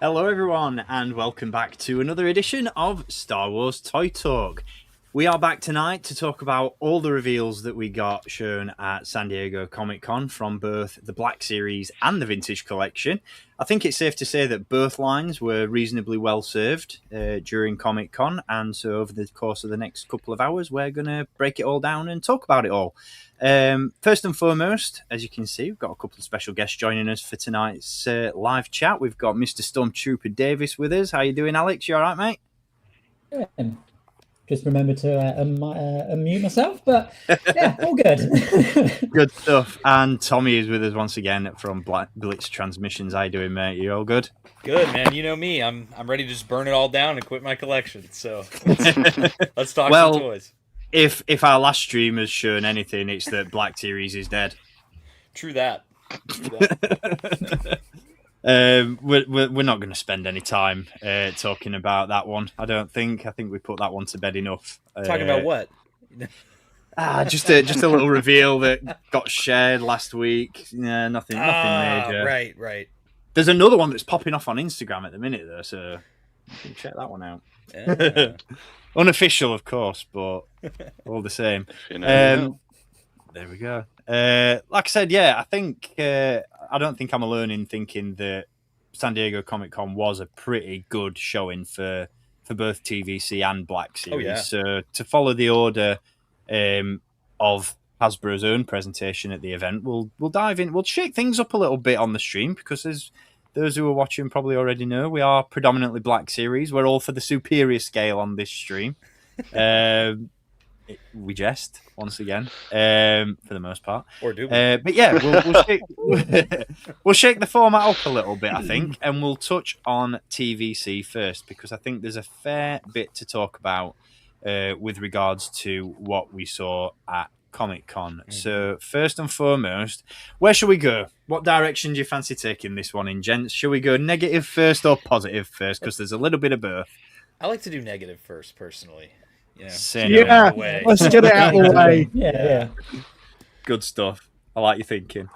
Hello everyone and welcome back to another edition of Star Wars Toy Talk. We are back tonight to talk about all the reveals that we got shown at San Diego Comic-Con from both the Black Series and the Vintage Collection. I think it's safe to say that both lines were reasonably well served during Comic-Con, and so over the course of the next couple of hours we're going to break it all down and talk about it all. First and foremost, as you can see, we've got a couple of special guests joining us for tonight's live chat. We've got Mr. Stormtrooper Davis with us. How you doing, Alex? You all right, mate? Yeah. Just remember to unmute myself, but yeah, all good. Good stuff. And Tommy is with us once again from Blitz Transmissions. How you doing, mate? You all good? Good, man. You know me. I'm ready to just burn it all down and quit my collection. So let's talk some toys. If our last stream has shown anything, it's that Black Series is dead. True that. We're not going to spend any time talking about that one. I don't think. I think we put that one to bed enough. Talking about what? Just a little reveal that got shared last week. Yeah, nothing major. Right. There's another one that's popping off on Instagram at the minute, though, so you can check that one out. Yeah. Unofficial, of course, but all the same. There we go. Like I said, yeah, I think I don't think I'm alone in thinking that San Diego Comic-Con was a pretty good showing for both TVC and Black Series. Oh, yeah. So to follow the order of Hasbro's own presentation at the event, we'll dive in. We'll shake things up a little bit on the stream because, as those who are watching probably already know, we are predominantly Black Series. We're all for the superior scale on this stream. We jest once again, for the most part. Or do we? But yeah, we'll shake the format up a little bit, I think, and we'll touch on TVC first because I think there's a fair bit to talk about with regards to what we saw at Comic-Con. Mm-hmm. So first and foremost, where shall we go? What direction do you fancy taking this one in, gents? Shall we go negative first or positive first? Because there's a little bit of both. I like to do negative first, personally. You know, yeah, let's get it out of the way. Yeah. Good stuff. I like your thinking.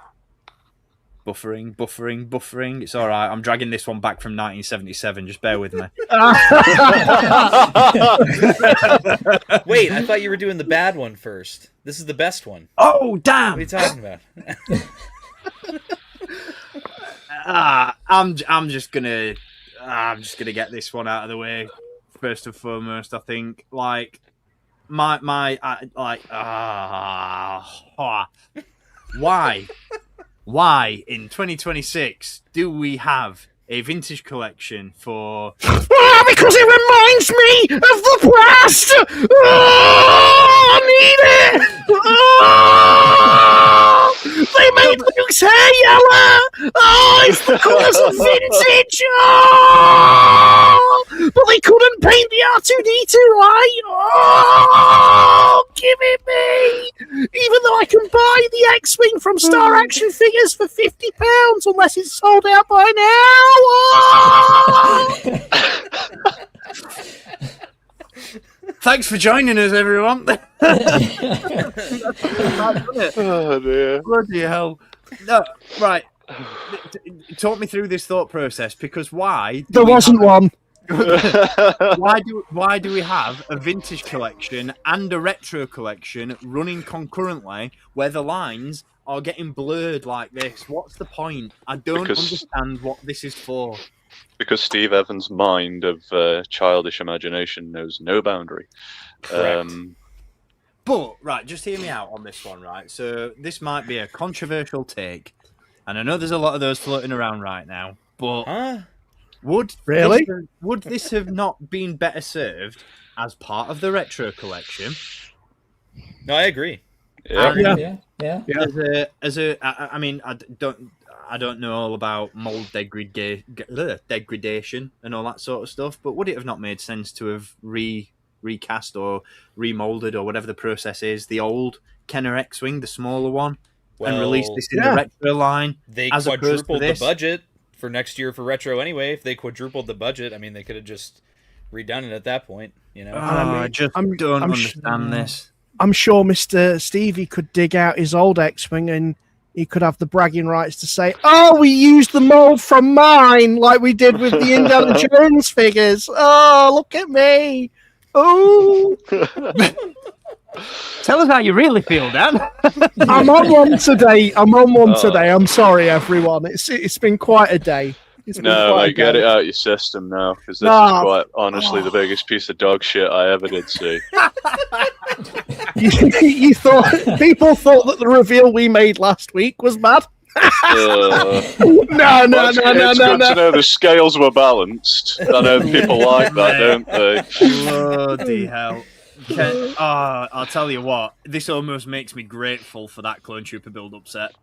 Buffering. It's all right. I'm dragging this one back from 1977. Just bear with me. Wait, I thought you were doing the bad one first. This is the best one. Oh, damn! What are you talking about? I'm just gonna get this one out of the way first and foremost. I think why in 2026 do we have a vintage collection for? Because it reminds me of the past. I need it. his hair yellow. Oh, it's the colours of vintage. Oh, but they couldn't paint the R2D2 right. Oh, give it me. Even though I can buy the X-Wing from Star Action Figures for £50, unless it's sold out by now. Oh! Thanks for joining us, everyone. Oh dear. Bloody hell. No, right. Talk me through this thought process, because why? There wasn't one. Why do we have a vintage collection and a retro collection running concurrently where the lines are getting blurred like this? What's the point? I don't understand what this is for. Because Steve Evans' mind of childish imagination knows no boundary. Correct. But, right, just hear me out on this one, right? So this might be a controversial take, and I know there's a lot of those floating around right now, but would this have not been better served as part of the retro collection? No, I agree. Yeah. I mean, I don't know all about mold degradation and all that sort of stuff, but would it have not made sense to have recast or remolded or whatever the process is, the old Kenner X-Wing, the smaller one, and release this in the retro line? They quadrupled the budget for next year for retro anyway. If they quadrupled the budget, I mean, they could have just redone it at that point, you know? I don't understand this. I'm sure Mr. Stevie could dig out his old X-Wing and he could have the bragging rights to say, oh, we used the mold from mine like we did with the Indiana Jones figures. Oh, look at me. Oh. Tell us how you really feel, Dan. I'm on one today. I'm sorry, everyone. It's been quite a day. No, mate, get it out of your system now, because this is quite honestly the biggest piece of dog shit I ever did see. You thought people thought that the reveal we made last week was mad? No. It's good to know the scales were balanced. I know people like that, don't they? Bloody hell. I'll tell you what, this almost makes me grateful for that Clone Trooper build-up set.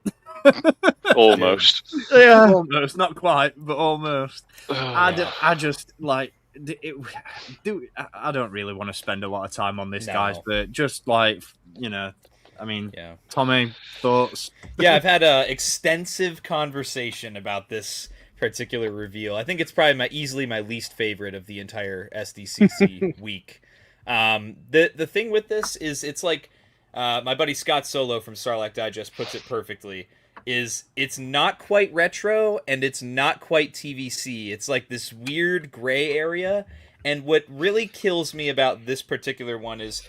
Almost. Yeah. Almost, not quite, but almost. I just like I don't really want to spend a lot of time on this, guys, but just like, you know, I mean, Tommy, thoughts? Yeah, I've had an extensive conversation about this particular reveal. I think it's probably easily my least favorite of the entire SDCC week. The thing with this is it's like my buddy Scott Solo from Sarlacc Digest puts it perfectly. It's not quite retro and it's not quite TVC. It's like this weird gray area. And what really kills me about this particular one is,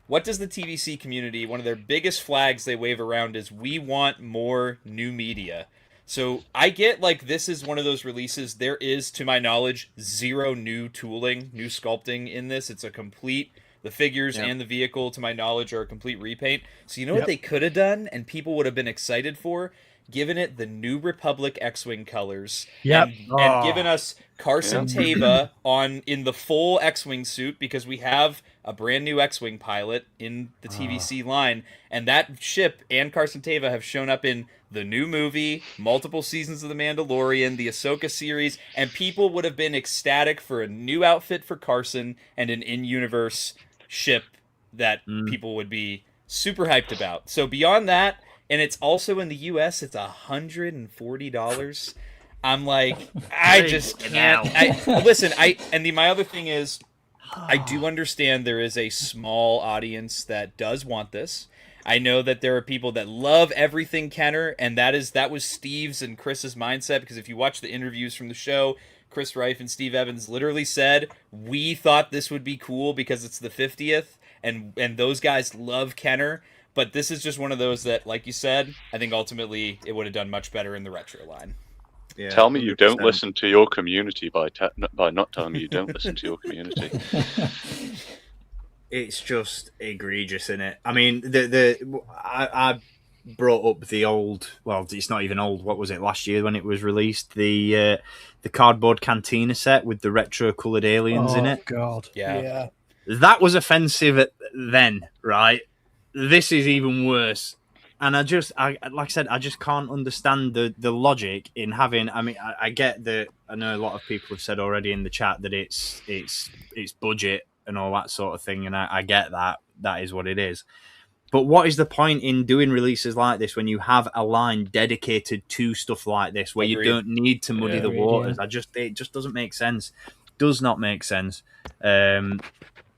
what does the TVC community, one of their biggest flags they wave around is, we want more new media. So I get like this is one of those releases, there is, to my knowledge, zero new tooling, new sculpting in this. It's a complete, the figures and the vehicle, to my knowledge, are a complete repaint. So you know what they could have done and people would have been excited for? Given it the New Republic X-Wing colors, and given us Carson Teva in the full X-Wing suit, because we have a brand new X-Wing pilot in the TVC line, and that ship and Carson Teva have shown up in the new movie, multiple seasons of The Mandalorian, the Ahsoka series, and people would have been ecstatic for a new outfit for Carson and an in-universe ship that people would be super hyped about. So beyond that, and it's also in the US, it's $140. I'm like, I just can't. My other thing is, I do understand there is a small audience that does want this. I know that there are people that love everything Kenner, and that was Steve's and Chris's mindset, because if you watch the interviews from the show, Chris Reif and Steve Evans literally said, we thought this would be cool because it's the 50th, and those guys love Kenner. But this is just one of those that, like you said, I think ultimately it would have done much better in the retro line. Yeah, tell me you don't listen to your community by not telling me you don't listen to your community. It's just egregious, isn't it? I mean, I brought up the old. Well, it's not even old. What was it, last year when it was released? The cardboard cantina set with the retro coloured aliens in it. Oh God, yeah. That was offensive then, right? This is even worse. And I like I said, I just can't understand the logic in having. I mean, I get that. I know a lot of people have said already in the chat that it's budget and all that sort of thing, and I get that. That is what it is. But what is the point in doing releases like this when you have a line dedicated to stuff like this, where you don't need to muddy the waters? It just doesn't make sense. Does not make sense. And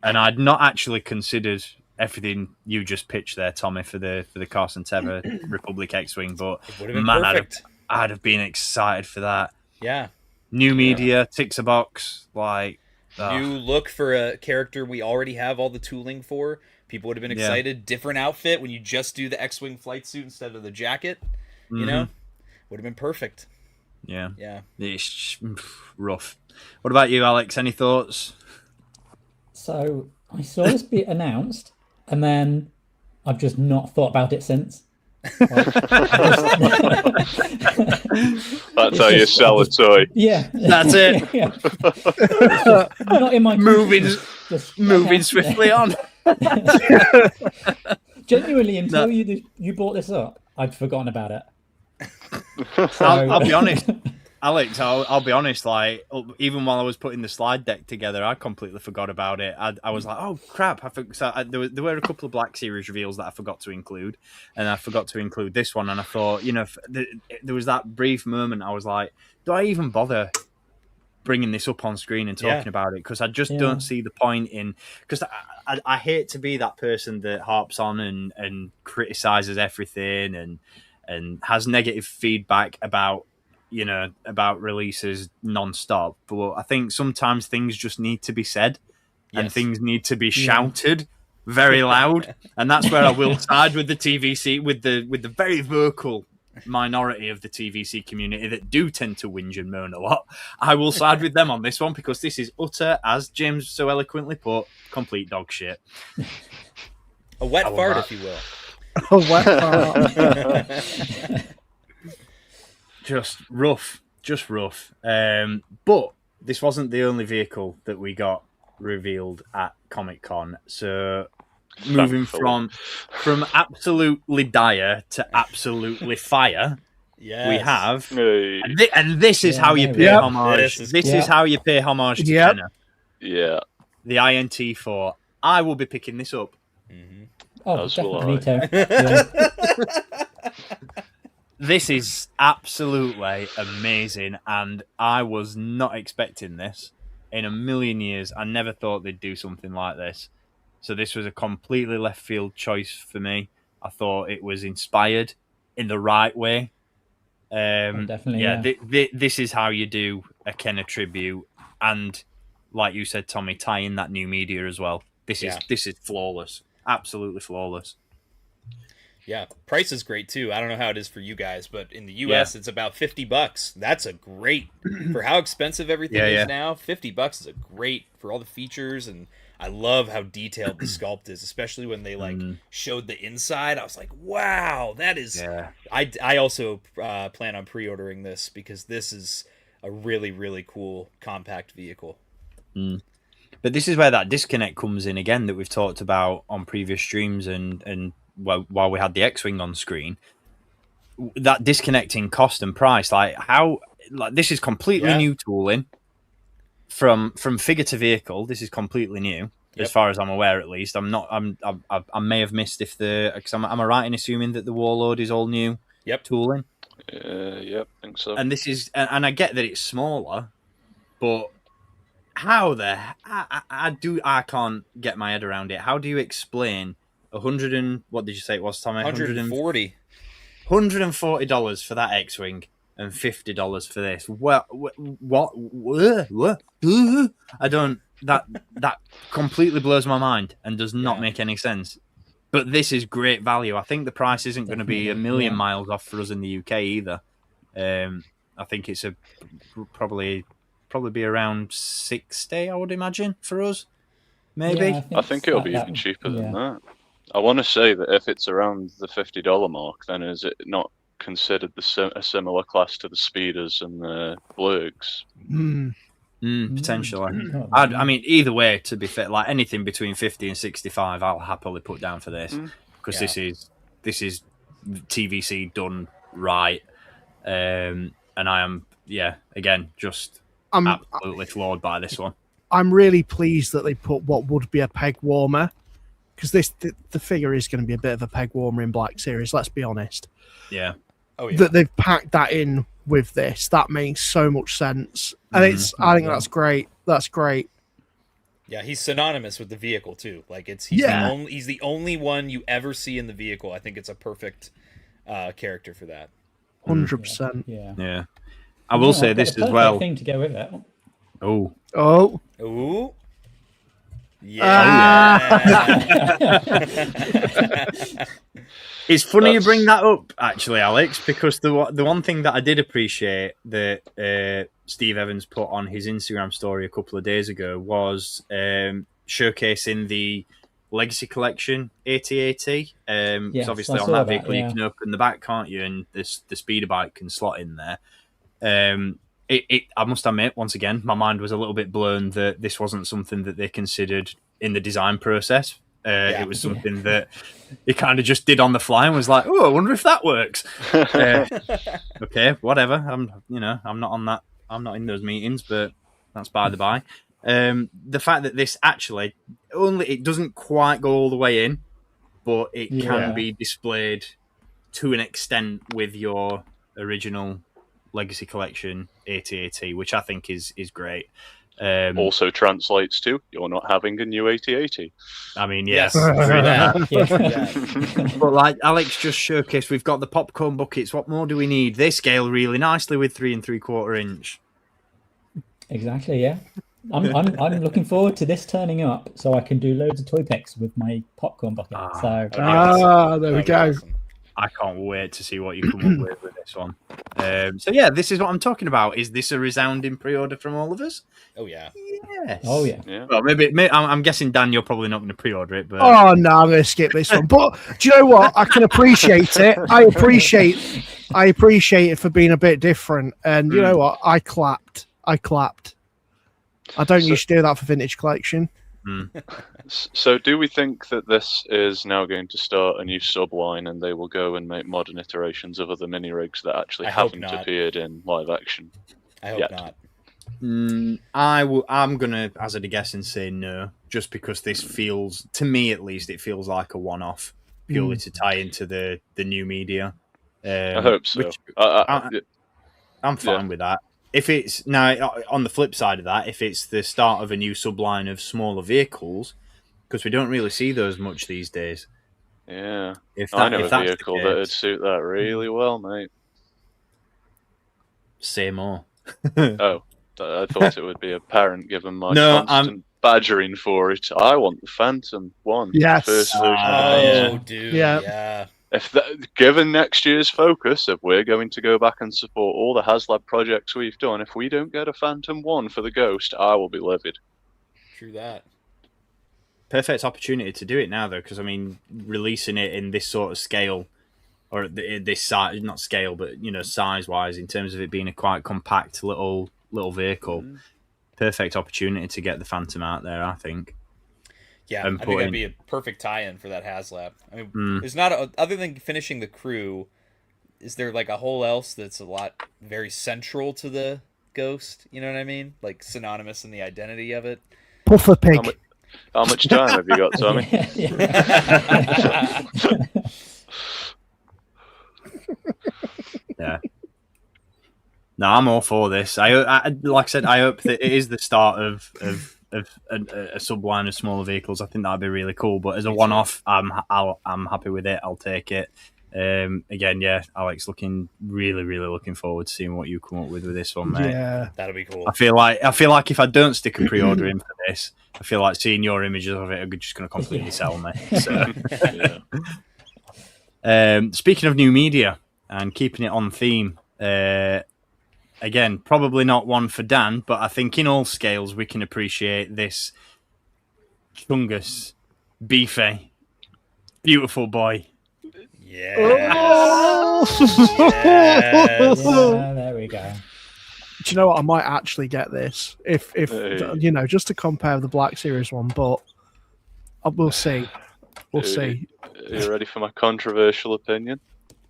I'd not actually considered everything you just pitched there, Tommy, for the Carson Teva Republic X-Wing, but man, I'd have been excited for that. Yeah. New media, ticks a box, like new look for a character we already have all the tooling for. People would have been excited. Different outfit when you just do the X-Wing flight suit instead of the jacket. You know? Would have been perfect. Yeah. Yeah. It's rough. What about you, Alex? Any thoughts? So I saw this be announced, and then I've just not thought about it since. That's how you sell a toy. Yeah. That's it. Not in my moving swiftly on. Genuinely, until you brought this up, I'd forgotten about it. So... I'll be honest, Alex. I'll be honest. Like, even while I was putting the slide deck together, I completely forgot about it. I was like, "Oh crap!" There were a couple of Black Series reveals that I forgot to include, and I forgot to include this one. And I thought, there was that brief moment. I was like, "Do I even bother bringing this up on screen and talking about it?" Because I just don't see the point in. Because I hate to be that person that harps on and criticizes everything and has negative feedback about releases non-stop. But I think sometimes things just need to be said and things need to be shouted very loud. And that's where I will side with the TVC, with the very vocal minority of the TVC community that do tend to whinge and moan a lot. I will side with them on this one because this is utter, as James so eloquently put, complete dog shit. A wet fart, if you will. A wet fart. Just rough. But this wasn't the only vehicle that we got revealed at Comic-Con. So moving from absolutely dire to absolutely fire, we have, and this is how you pay homage. This is how you pay homage to Kenner. Yeah, the INT4. I will be picking this up. Mm-hmm. Oh, definitely. This is absolutely amazing, and I was not expecting this in a million years. I never thought they'd do something like this. So this was a completely left field choice for me. I thought it was inspired in the right way. Definitely. This is how you do a Kenner tribute, and like you said, Tommy, tie in that new media as well. This is flawless, absolutely flawless. Yeah, price is great too. I don't know how it is for you guys, but in the US it's about $50. That's a great for how expensive everything is now. $50 is a great for all the features, and I love how detailed the sculpt is, especially when they showed the inside. I was like, wow, that is. Yeah. I also plan on pre-ordering this because this is a really, really cool compact vehicle. But this is where that disconnect comes in again that we've talked about on previous streams and while we had the X-Wing on screen. That disconnect in cost and price, this is completely new tooling from figure to vehicle. This is completely new. As far as I'm aware, at least. I may have missed if am I right in assuming that the Warlord is all new tooling? Yep, I think so. And this is, and I get that it's smaller, but how I can't get my head around it. How do you explain what did you say it was, Tommy? $140 for that X-Wing and $50 for this. What? I don't. That completely blows my mind and does not make any sense. But this is great value. I think the price isn't going to be a million miles off for us in the UK either. I think it's probably be around 60, I would imagine, for us. Maybe. Yeah, I think it'll be even cheaper than that. I want to say that if it's around the $50 mark, then is it not considered a similar class to the Speeders and the Blurgs? Potentially. I mean, either way, to be fair, like anything between 50 and 65, I'll happily put down for this because this is TVC done right. And I am, again, just absolutely floored by this one. I'm really pleased that they put what would be a peg warmer, because the figure is going to be a bit of a peg warmer in Black Series. Let's be honest. Yeah. Oh yeah. That they've packed that in with this, that makes so much sense, and I think that's great. That's great. Yeah, he's synonymous with the vehicle too. Like he's the only one you ever see in the vehicle. I think it's a perfect character for that. 100%. Yeah. I will say this as well. Thing to go with it. Oh. Yeah. It's funny you bring that up, actually, Alex, because the one thing that I did appreciate that Steve Evans put on his Instagram story a couple of days ago was showcasing the Legacy Collection AT-AT. Yes, obviously on that vehicle you can open the back, can't you? And the speeder bike can slot in there. I must admit, once again, my mind was a little bit blown that this wasn't something that they considered in the design process. It was something that he kind of just did on the fly and was like, "Oh, I wonder if that works." Okay, whatever. I'm not on that. I'm not in those meetings, but that's by the by. The fact that this actually it doesn't quite go all the way in, but it can be displayed to an extent with your original Legacy Collection AT-AT, which I think is great. Also translates to you're not having a new AT-AT. I mean, yes. But like Alex just showcased, we've got the popcorn buckets. What more do we need? They scale really nicely with 3 3/4 inch. Exactly. Yeah. I'm looking forward to this turning up so I can do loads of toy picks with my popcorn bucket. There we go. Awesome. I can't wait to see what you come up with this one. So yeah, this is what I'm talking about. Is this a resounding pre-order from all of us? Oh yeah. Yes. Oh yeah. Well, maybe I'm guessing, Dan, you're probably not going to pre-order it, but oh no, I'm going to skip this one. But do you know what? I can appreciate it. I appreciate it for being a bit different. And you know what? I clapped. I don't usually do that for Vintage Collection. So do we think that this is now going to start a new subline and they will go and make modern iterations of other mini rigs that actually haven't appeared in live action? I hope not. I'm gonna hazard a guess and say no, just because this feels, to me at least, it feels like a one-off, purely to tie into the new media. I hope so. I'm fine with that. If it's now on the flip side of that, if it's the start of a new subline of smaller vehicles, because we don't really see those much these days. Yeah, I know a vehicle that would suit that really well, mate. Say more. Oh, I thought it would be apparent given my constant badgering for it. I want the Phantom one. Yes. First solution. Oh, dude. Yeah. Given next year's focus, if we're going to go back and support all the HasLab projects we've done, if we don't get a Phantom 1 for the Ghost, I will be livid. True that. Perfect opportunity to do it now, though, because, I mean, releasing it in this sort of scale, or this size, not scale, but, size-wise, in terms of it being a quite compact little vehicle, perfect opportunity to get the Phantom out there, I think. Yeah, I think that'd be a perfect tie-in for that HasLab. I mean, there's not other than finishing the crew. Is there like a whole else that's very central to the Ghost? You know what I mean? Like synonymous in the identity of it. Puffer Pig. How much time have you got, Tommy? Yeah. No, I'm all for this. I like I said, I hope that it is the start of a subline of smaller vehicles. I think that'd be really cool. But as a one-off, I'm happy with it. I'll take it. Again, yeah, Alex, really looking forward to seeing what you come up with this one, mate. Yeah, that'll be cool. I feel like if I don't stick a pre-order in for this, I feel like seeing your images of it are just going to completely sell me. So, speaking of new media and keeping it on theme, again, probably not one for Dan, but I think in all scales we can appreciate this chungus, beefy, beautiful boy. Yes. Yes. Yeah, there we go. Do you know what? I might actually get this if just to compare the Black Series one, but we'll see. We'll see. Are you ready for my controversial opinion?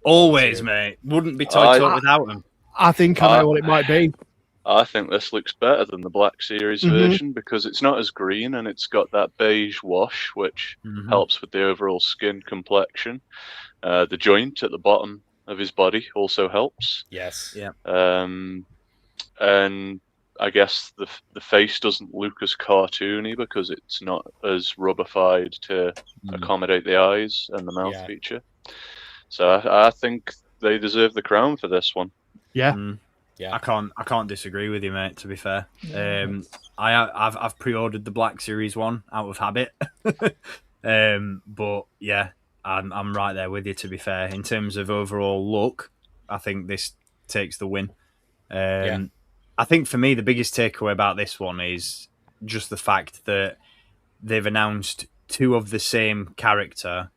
Always, mate. Wouldn't be Toy Talk without them. I think I know what it might be. I think this looks better than the Black Series version because it's not as green and it's got that beige wash, which helps with the overall skin complexion. The joint at the bottom of his body also helps. Yes. Yeah. And I guess the face doesn't look as cartoony because it's not as rubbified to accommodate the eyes and the mouth feature. So I think they deserve the crown for this one. Yeah. Yeah. I can't disagree with you, mate. To be fair, I've pre-ordered the Black Series one out of habit, but yeah, I'm right there with you. To be fair, in terms of overall look, I think this takes the win. I think for me, the biggest takeaway about this one is just the fact that they've announced two of the same character,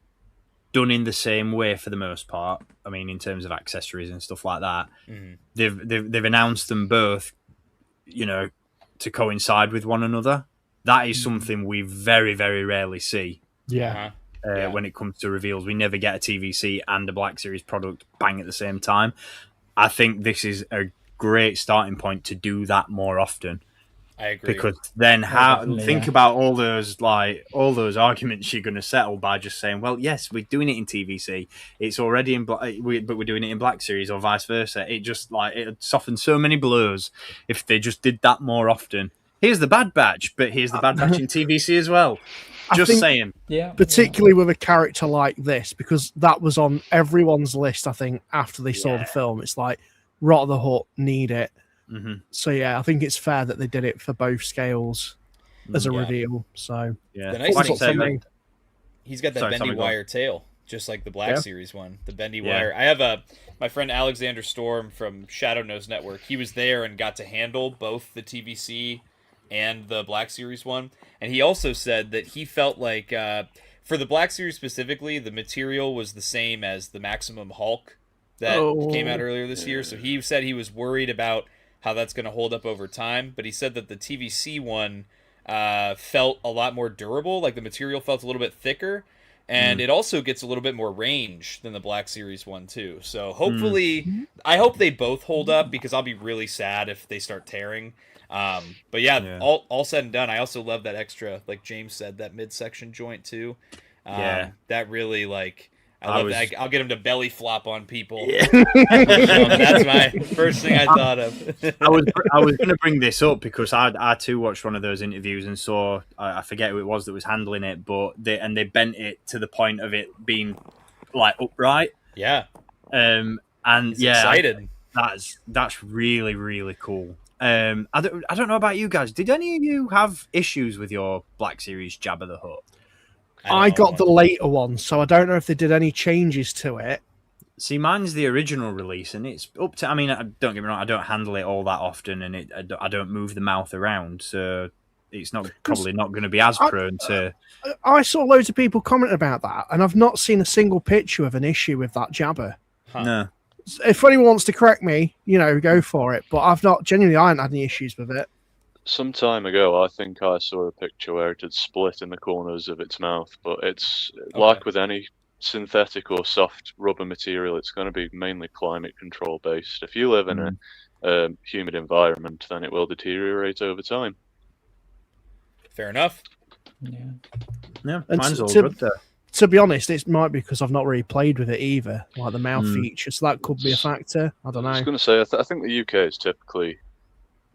done in the same way for the most part. I mean, in terms of accessories and stuff like that, they've announced them both, to coincide with one another. That is something we very, very rarely see. Yeah. When it comes to reveals, we never get a TVC and a Black Series product bang at the same time. I think this is a great starting point to do that more often. I agree. Because then about all those arguments you're going to settle by just saying, well, yes, we're doing it in TVC. It's already in but we're doing it in Black Series or vice versa. It just it softens so many blows if they just did that more often. Here's the Bad Batch, but here's the Bad Batch in TVC as well. Just saying. Yeah. Particularly with a character like this, because that was on everyone's list, I think, after they saw the film. It's like, Rot of the Hut, need it. So yeah, I think it's fair that they did it for both scales as a reveal. So the nice thing, he's got that bendy wire tail, just like the Black Series one. The bendy wire. I have my friend Alexander Storm from Shadow Nose Network. He was there and got to handle both the TVC and the Black Series one, and he also said that he felt like for the Black Series specifically, the material was the same as the Maximum Hulk that came out earlier this year. So he said he was worried about how that's going to hold up over time, but he said that the TVC one felt a lot more durable, like the material felt a little bit thicker, and it also gets a little bit more range than the Black Series one too. So hopefully, I hope they both hold up, because I'll be really sad if they start tearing. But all said and done, I also love that extra, like James said, that midsection joint too. That really I love that. I'll get him to belly flop on people. Yeah. That's my first thing I thought of. I was going to bring this up because I too watched one of those interviews and saw, I forget who it was that was handling it, but they bent it to the point of it being upright. Yeah. He's excited. That's really, really cool. I don't know about you guys. Did any of you have issues with your Black Series Jabba the Hutt? I got the later one, so I don't know if they did any changes to it. See, mine's the original release, and it's up to... I mean, don't get me wrong, I don't handle it all that often, and I don't move the mouth around, so it's probably not going to be as prone to... I saw loads of people comment about that, and I've not seen a single picture of an issue with that Jabba. No. If anyone wants to correct me, go for it, but I haven't had any issues with it. Some time ago, I think I saw a picture where it had split in the corners of its mouth, but it's like with any synthetic or soft rubber material, it's going to be mainly climate control based. If you live in a humid environment, then it will deteriorate over time. Fair enough. Yeah, mine's all good there. To be honest, it might be because I've not really played with it either, like the mouth feature, so that could be a factor. I don't know. I was going to say, I think the UK is typically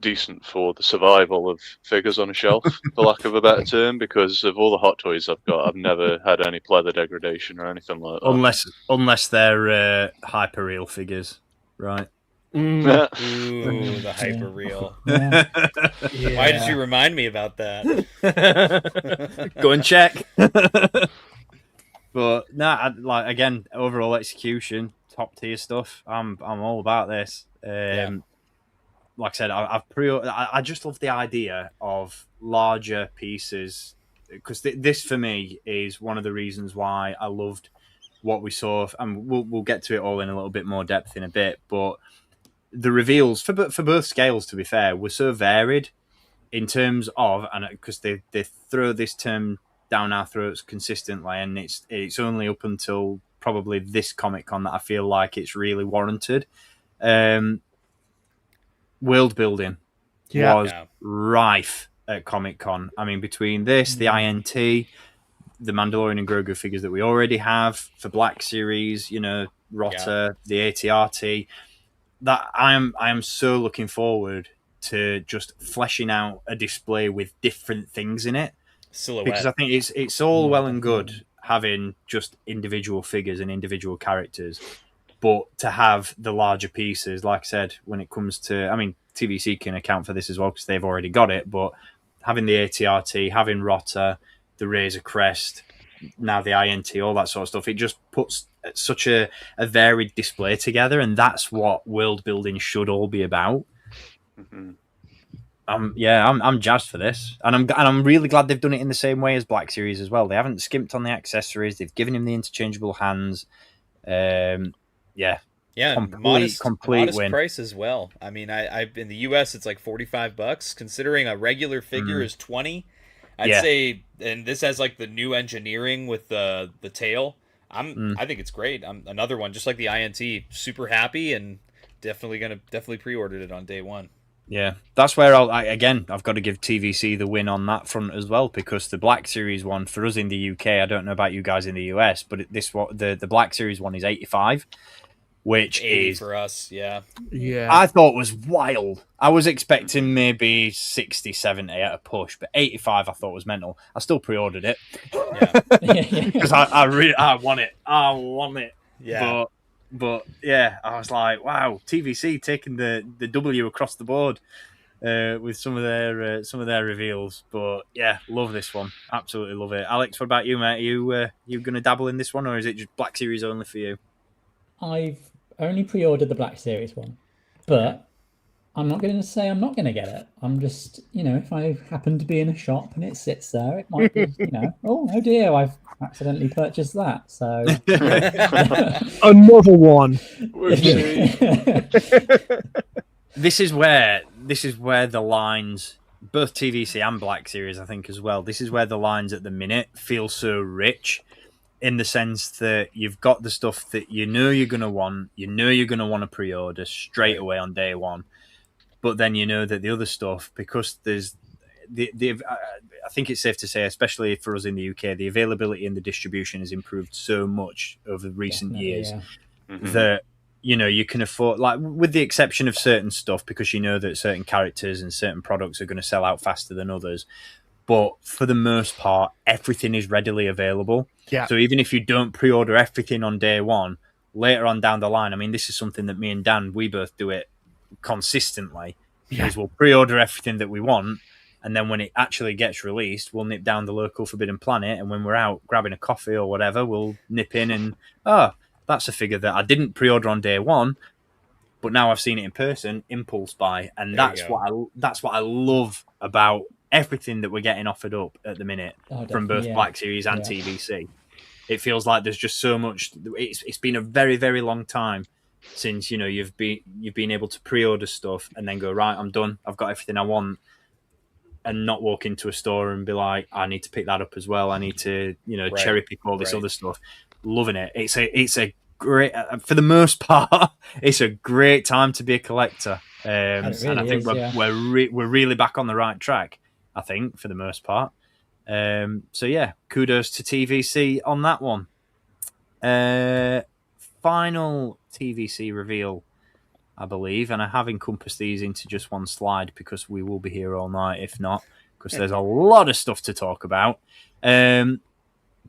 decent for the survival of figures on a shelf, for lack of a better term, because of all the Hot Toys I've got, I've never had any pleather degradation or anything like that. Unless they're hyper real figures, right? Ooh, the hyper real. Yeah. Why did you remind me about that? Go and check. But again, overall execution, top tier stuff. I'm all about this. Like I said, I just love the idea of larger pieces, because this for me is one of the reasons why I loved what we saw, and we'll get to it all in a little bit more depth in a bit. But the reveals for both scales, to be fair, were so varied in terms of, and because they throw this term down our throats consistently, and it's only up until probably this Comic-Con that I feel like it's really warranted. World building was rife at Comic-Con. I mean, between this, the INT, the Mandalorian and Grogu figures that we already have for Black Series, you know, Rotter, the ATRT, that I am so looking forward to just fleshing out a display with different things in it. Silhouette. Because I think it's all well and good having just individual figures and individual characters, but to have the larger pieces, like I said, when it comes to, I mean, TVC can account for this as well because they've already got it, but having the ATRT, having Rotter, the Razor Crest, now the INT, all that sort of stuff, it just puts such a varied display together, and that's what world building should all be about. I'm jazzed for this, and I'm really glad they've done it in the same way as Black Series as well. They haven't skimped on the accessories. They've given him the interchangeable hands. Complete win. Price as well. I mean, I in the US it's like $45, considering a regular figure is $20. I'd say, and this has like the new engineering with the tail. I think it's great. I'm another one just like the INT. Super happy, and definitely pre-ordered it on day one. Yeah, that's where I've got to give TVC the win on that front as well, because the Black Series one for us in the UK, I don't know about you guys in the US, but the Black Series one is $85, which 80 is for us. Yeah. I thought was wild. I was expecting maybe 60, 70 at a push, but 85 I thought was mental. I still pre-ordered it because I want it. I want it. Yeah. But yeah, I was like, wow, TVC taking the W across the board with some of their reveals. But yeah, love this one, absolutely love it. Alex, what about you, mate? Are you going to dabble in this one, or is it just Black Series only for you? I've only pre-ordered the Black Series one, but I'm not going to say I'm not going to get it. I'm just, if I happen to be in a shop and it sits there, it might be, oh dear, I've accidentally purchased that. So another one. This is where the lines, both TVC and Black Series, I think as well. This is where the lines at the minute feel so rich, in the sense that you've got the stuff that you're going to want. You're going to want to pre-order straight away on day one. But then that the other stuff, because there's I think it's safe to say, especially for us in the UK, the availability and the distribution has improved so much over recent years that you can afford, like, with the exception of certain stuff, because that certain characters and certain products are going to sell out faster than others. But for the most part, everything is readily available. Yeah. So even if you don't pre-order everything on day one, later on down the line, I mean, this is something that me and Dan, we both do it consistently, is we'll pre-order everything that we want, and then when it actually gets released, we'll nip down the local Forbidden Planet, and when we're out grabbing a coffee or whatever, we'll nip in and, that's a figure that I didn't pre-order on day one, but now I've seen it in person, impulse buy, and that's what I love about everything that we're getting offered up at the minute from both Black Series and TVC. It feels like there's just so much. It's been a very, very long time since you've been able to pre-order stuff and then go, right, I'm done, I've got everything I want, and not walk into a store and be like, I need to pick that up as well. I need to cherry pick all this other stuff. Loving it. It's a great, for the most part, it's a great time to be a collector. And I think we're really back on the right track, I think, for the most part. So yeah, kudos to TVC on that one. Final TVC reveal, I believe, and I have encompassed these into just one slide because we will be here all night if not, because there's a lot of stuff to talk about.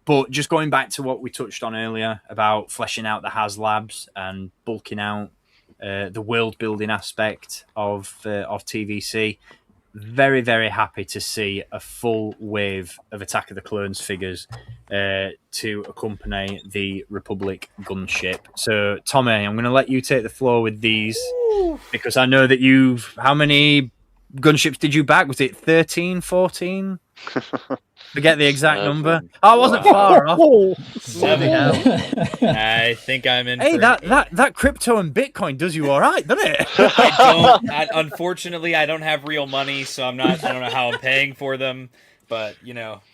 But just going back to what we touched on earlier about fleshing out the HasLabs and bulking out the world building aspect of TVC, very, very happy to see a full wave of Attack of the Clones figures to accompany the Republic gunship. So, Tommy, I'm going to let you take the floor with these because I know that how many gunships did you back? Was it 13, 14? Forget the exact number. I wasn't far off. 7. I think I'm in. Hey, that crypto and Bitcoin does you all right, doesn't it? Unfortunately, I don't have real money, so I don't know how I'm paying for them. But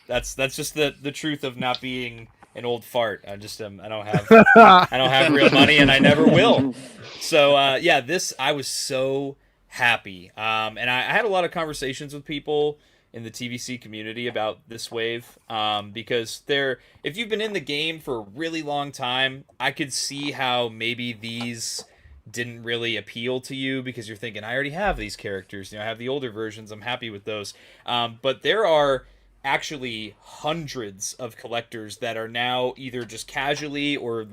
that's just the truth of not being an old fart. I don't have real money, and I never will. So yeah, this I was so happy, and I had a lot of conversations with people in the TVC community about this wave, because if you've been in the game for a really long time, I could see how maybe these didn't really appeal to you because you're thinking, I already have these characters. I have the older versions. I'm happy with those. But there are actually hundreds of collectors that are now either just casually or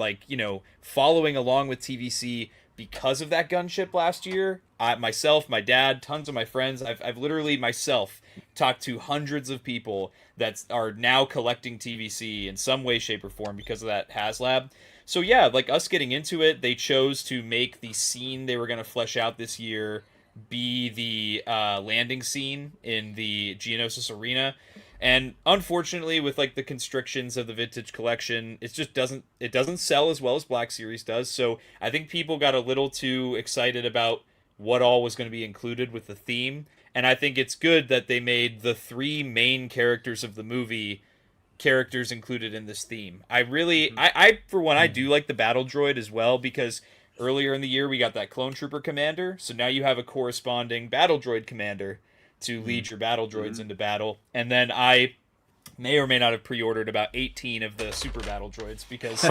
following along with TVC because of that gunship last year. Myself, my dad, tons of my friends, I've literally myself talked to hundreds of people that are now collecting TVC in some way, shape, or form because of that HasLab. So yeah, us getting into it, they chose to make the scene they were going to flesh out this year be the landing scene in the Geonosis Arena. And unfortunately, with the constrictions of the Vintage Collection, it doesn't sell as well as Black Series does. So I think people got a little too excited about what all was going to be included with the theme. And I think it's good that they made the 3 main characters of the movie characters included in this theme. I for one, I do like the battle droid as well, because earlier in the year we got that clone trooper commander, so now you have a corresponding battle droid commander to lead your battle droids into battle. And then I may or may not have pre-ordered about 18 of the super battle droids because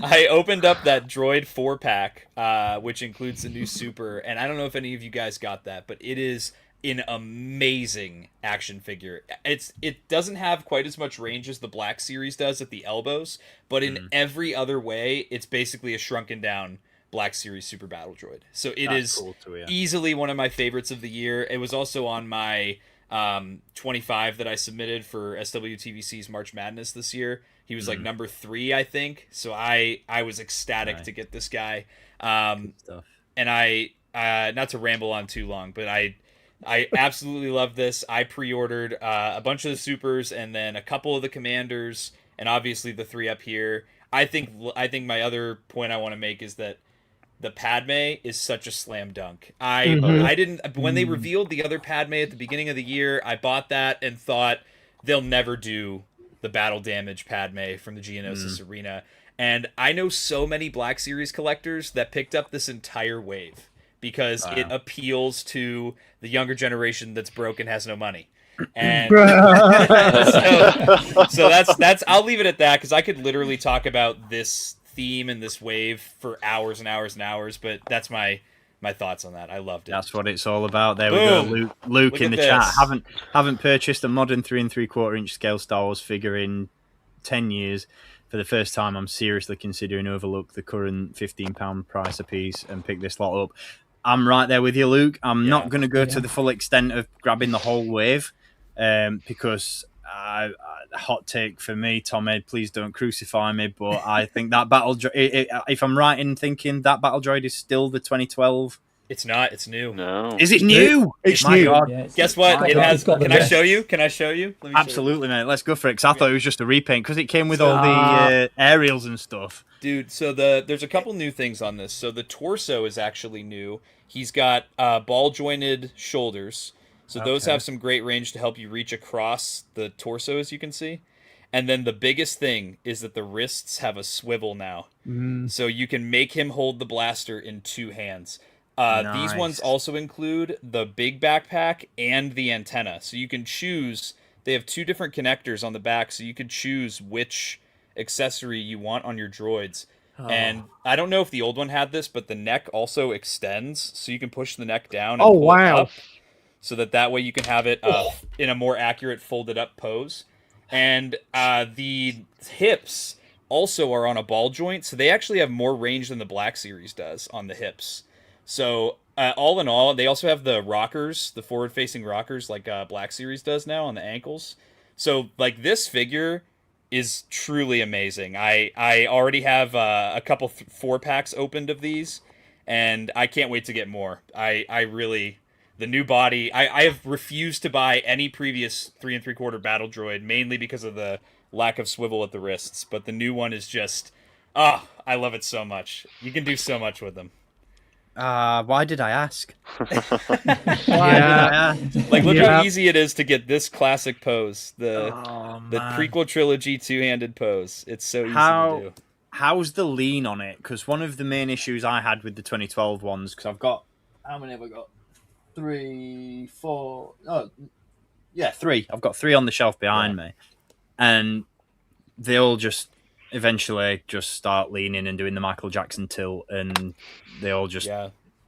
I opened up that droid 4-pack, which includes the new super, and I don't know if any of you guys got that, but it is an amazing action figure. It doesn't have quite as much range as the Black Series does at the elbows, but in every other way, it's basically a shrunken down Black Series Super Battle Droid. So that's cool too, easily one of my favorites of the year. It was also on my 25 that I submitted for SWTVC's March Madness this year. He was number 3, I think. So I was ecstatic to get this guy. And I not to ramble on too long, but I absolutely love this. I pre-ordered a bunch of the supers and then a couple of the commanders, and obviously the 3 up here. I think my other point I want to make is that the Padme is such a slam dunk. I didn't when they revealed the other Padme at the beginning of the year, I bought that and thought they'll never do the battle damage Padme from the Geonosis Arena. And I know so many Black Series collectors that picked up this entire wave because it appeals to the younger generation that's broke and has no money. And so that's I'll leave it at that, because I could literally talk about this theme and this wave for hours and hours and hours, but that's my thoughts on that. I loved it. That's what it's all about. There Boom. we go. Luke in the chat. Haven't purchased a modern 3 3/4 inch scale Star Wars figure in 10 years. For the first time, I'm seriously considering overlook the current £15 price a piece and pick this lot up. I'm right there with you, Luke. I'm not going to go to the full extent of grabbing the whole wave, because hot take for me, Tom Ed, please don't crucify me, but I think that battle droid, if I'm right in thinking that battle droid is still the 2012. It's not. It's new. No. Is it new? It's My new. God. Yeah, Guess what? It has. Can I show you? Can I show you? Let me Absolutely, mate. Let's go for it. Because I thought it was just a repaint, because it came with all the aerials and stuff. Dude, so there's a couple new things on this. So the torso is actually new. He's got ball jointed shoulders. So those have some great range to help you reach across the torso, as you can see. And then the biggest thing is that the wrists have a swivel now. So you can make him hold the blaster in 2 hands. These ones also include the big backpack and the antenna. So you can choose. They have 2 different connectors on the back, so you could choose which accessory you want on your droids. And I don't know if the old one had this, but the neck also extends, so you can push the neck down and pull it up, so that way you can have it in a more accurate folded up pose. And the hips also are on a ball joint, so they actually have more range than the Black Series does on the hips. So all in all, they also have the rockers, the forward-facing rockers, like Black Series does now on the ankles. So this figure is truly amazing. I already have a couple 4-packs opened of these, and I can't wait to get more. The new body, I have refused to buy any previous 3 3/4 battle droid, mainly because of the lack of swivel at the wrists, but the new one is just, I love it so much. You can do so much with them. Why did I ask? Why Yeah. did I ask? Like, look Yeah. how easy it is to get this classic pose, the Man. prequel trilogy two-handed pose. It's so easy to do. How's the lean on it? Because one of the main issues I had with the 2012 ones, because I've got, how many have I got? 3, 4. Oh, yeah, 3. I've got 3 on the shelf behind me, and they all just eventually just start leaning and doing the Michael Jackson tilt, and they all just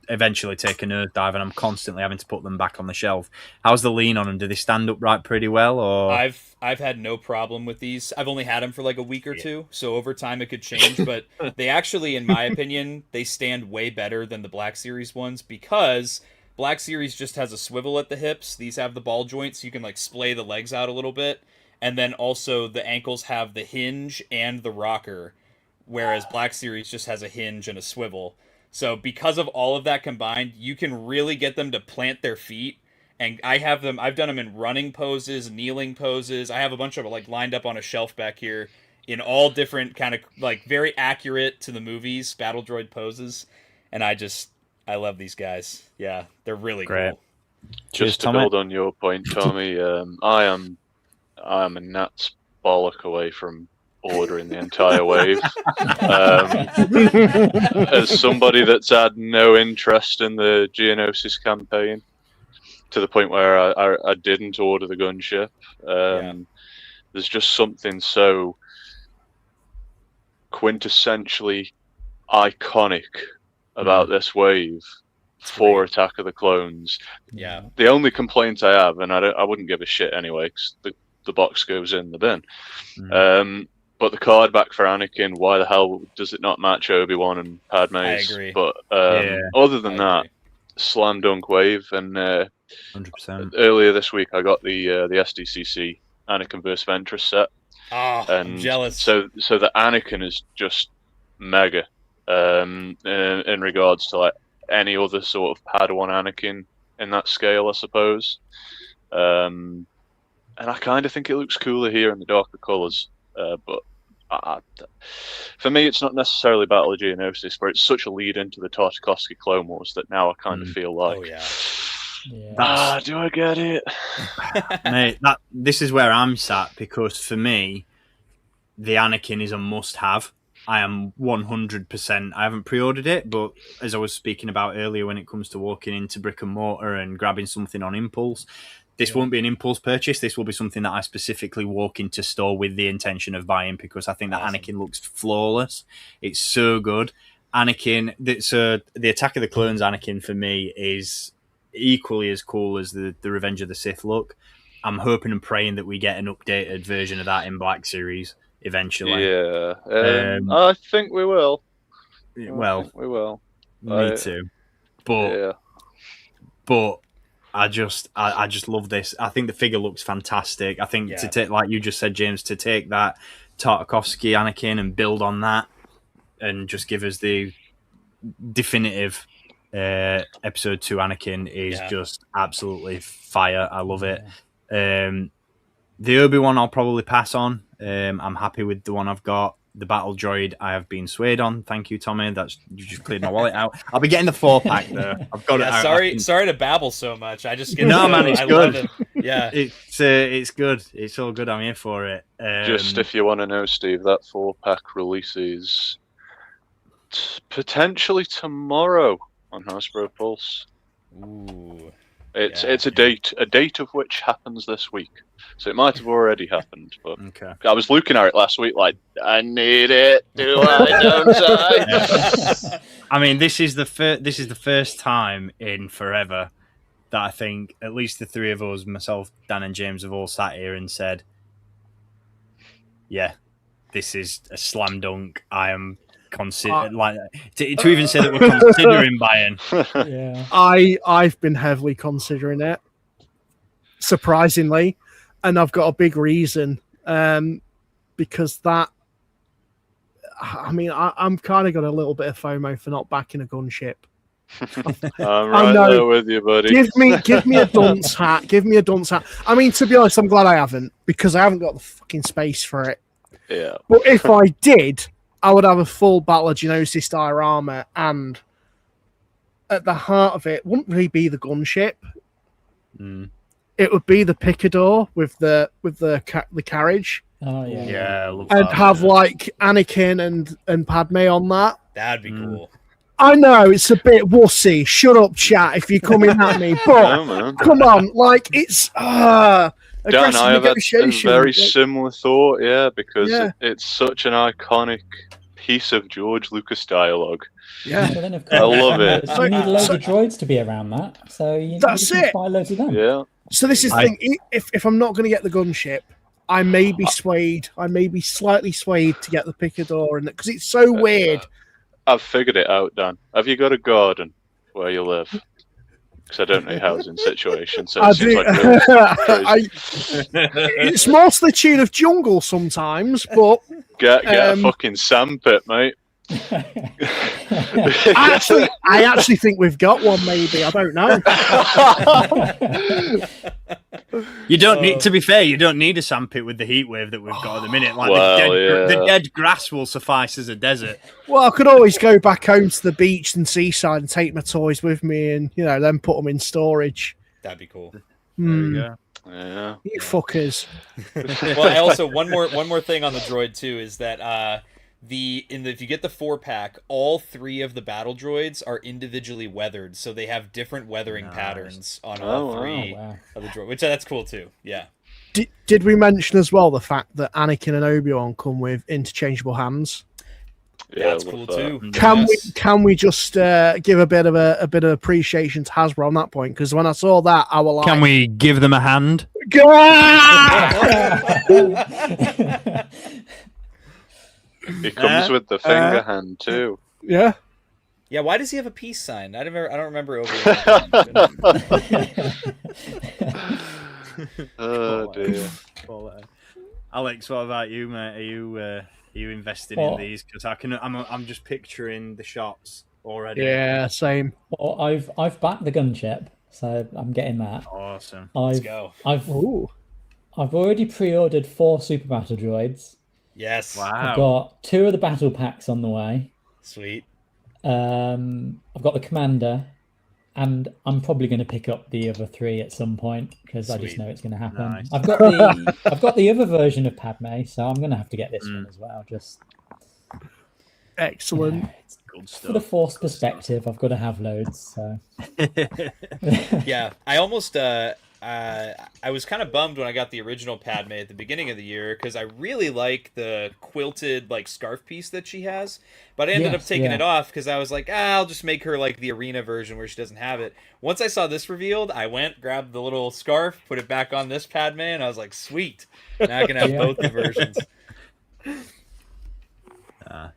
eventually take a nosedive, and I'm constantly having to put them back on the shelf. How's the lean on them? Do they stand upright pretty well? Or I've had no problem with these. I've only had them for like a week or two, so over time it could change. But they actually, in my opinion, they stand way better than the Black Series ones, because Black Series just has a swivel at the hips. These have the ball joints, so you can like splay the legs out a little bit. And then also the ankles have the hinge and the rocker, whereas Black Series just has a hinge and a swivel. So because of all of that combined, you can really get them to plant their feet. And I've done them in running poses, kneeling poses. I have a bunch of like lined up on a shelf back here in all different kind of like very accurate to the movies battle droid poses. And I love these guys. Yeah, they're really cool. Just to build on your point, Tommy, I am a gnat's bollock away from ordering the entire wave. As somebody that's had no interest in the Geonosis campaign, to the point where I didn't order the gunship, there's just something so quintessentially iconic about this wave for Attack of the Clones. Yeah. The only complaint I have, and I wouldn't give a shit anyway, because the box goes in the bin. But the card back for Anakin, why the hell does it not match Obi-Wan and Padme's? I agree. But other than that, slam dunk wave. And 100%. Earlier this week, I got the SDCC Anakin vs. Ventress set. Oh, I'm jealous. So the Anakin is just mega in regards to like any other sort of Padawan Anakin in that scale, I suppose. And I kind of think it looks cooler here in the darker colours. But for me, it's not necessarily Battle of Geonosis, but it's such a lead into the Tartakovsky Clone Wars that now I kind of feel like, do I get it? Mate, this is where I'm sat, because for me, the Anakin is a must-have. I am 100%. I haven't pre-ordered it, but as I was speaking about earlier, when it comes to walking into brick and mortar and grabbing something on impulse, this won't be an impulse purchase. This will be something that I specifically walk into store with the intention of buying, because I think that Anakin looks flawless. It's so good. Anakin, the Attack of the Clones Anakin for me is equally as cool as the Revenge of the Sith look. I'm hoping and praying that we get an updated version of that in Black Series eventually. Yeah, I think we will. Well, we will. Me too. But I just love this. I think the figure looks fantastic. I think to take, like you just said, James, to take that Tartakovsky Anakin and build on that, and just give us the definitive episode 2 Anakin is just absolutely fire. I love it. The Obi-Wan I'll probably pass on. I'm happy with the one I've got. The Battle Droid I have been swayed on. Thank you, Tommy. You just cleared my wallet out. I'll be getting the 4-pack though. I've got it. Sorry to babble so much. I just get man, it's good. Love it. Yeah, it's good. It's all good. I'm here for it. Just if you want to know, Steve, that 4-pack releases potentially tomorrow on Hasbro Pulse. Ooh. It's a date of which happens this week, so it might have already happened. But I was looking at it last week, like, I need it. Do I? Don't I? I mean, this is the first time in forever that I think at least the three of us, myself, Dan, and James, have all sat here and said, "Yeah, this is a slam dunk." I am to even say that we're considering buying. I've been heavily considering it, surprisingly, and I've got a big reason, because that, I mean, I'm kind of got a little bit of FOMO for not backing a gunship. I'm right there with you, buddy. Give me a dunce hat. Give me a dunce hat. I mean, to be honest, I'm glad I haven't, because I haven't got the fucking space for it. Yeah. But if I did, I would have a full Battle of Geonosis diorama and at the heart of it wouldn't really be the gunship. Mm. It would be the picador with the carriage. Oh yeah. Yeah, I love And that, have yeah. like Anakin and Padme on that. That'd be cool. I know it's a bit wussy. Shut up, chat, if you're coming at me. But No, man. come on, like it's Dan, aggressive I have a negotiation. very Like, similar thought, yeah, because Yeah. it's such an iconic piece of George Lucas dialogue. yeah, Well, then of I course, love it. You need loads of droids to be around that, so you That's can it. buy loads of them. Yeah. So this is the thing. If I'm not going to get the gunship, I may be swayed. I may be slightly swayed to get the picador, and because it's so weird. I've figured it out, Dan. Have you got a garden where you live? Because I don't know your housing situation, so I it seems do. like really crazy. It's mostly tune of jungle sometimes, but Get a fucking sandpit, mate. I actually think we've got one. Maybe I don't know. You don't need, to be fair, you don't need a sandpit with the heat wave that we've got at the minute. Like Well, the yeah. dead grass will suffice as a desert. Well, I could always go back home to the beach and seaside and take my toys with me, and then put them in storage. That'd be cool. There you go. Yeah. You fuckers. Well, I also one more thing on the droid too is that if you get the 4-pack, all 3 of the battle droids are individually weathered, so they have different weathering patterns on all 3 of the droid, which that's cool too. Yeah. Did we mention as well the fact that Anakin and Obi-Wan come with interchangeable hands? Yeah, That's I love cool that. too. Can we just give a bit of appreciation to Hasbro on that point? Because when I saw that, I was like, Can we give them a hand? It comes with the finger hand too. Yeah. Yeah, why does he have a peace sign? I don't remember over. Oh dear. Alex, what about you, mate? Are you investing in these? Because I'm just picturing the shots already. Yeah, same. Well, I've backed the gunship, so I'm getting that. Awesome. Let's go. I've already pre-ordered 4 super battle droids. Yes. Wow. I've got 2 of the battle packs on the way. Sweet. I've got the commander, and I'm probably going to pick up the other 3 at some point because I just know it's going to happen. Nice. I've got the other version of Padme, so I'm going to have to get this one as well. Just Excellent. Good stuff. for the Force perspective, I've got to have loads. So Yeah, I almost I was kind of bummed when I got the original Padme at the beginning of the year because I really like the quilted like scarf piece that she has, but I ended up taking it off because I was like, I'll just make her like the arena version where she doesn't have it. Once I saw this revealed, I went, grabbed the little scarf, put it back on this Padme, and I was like, sweet, now I can have both the versions.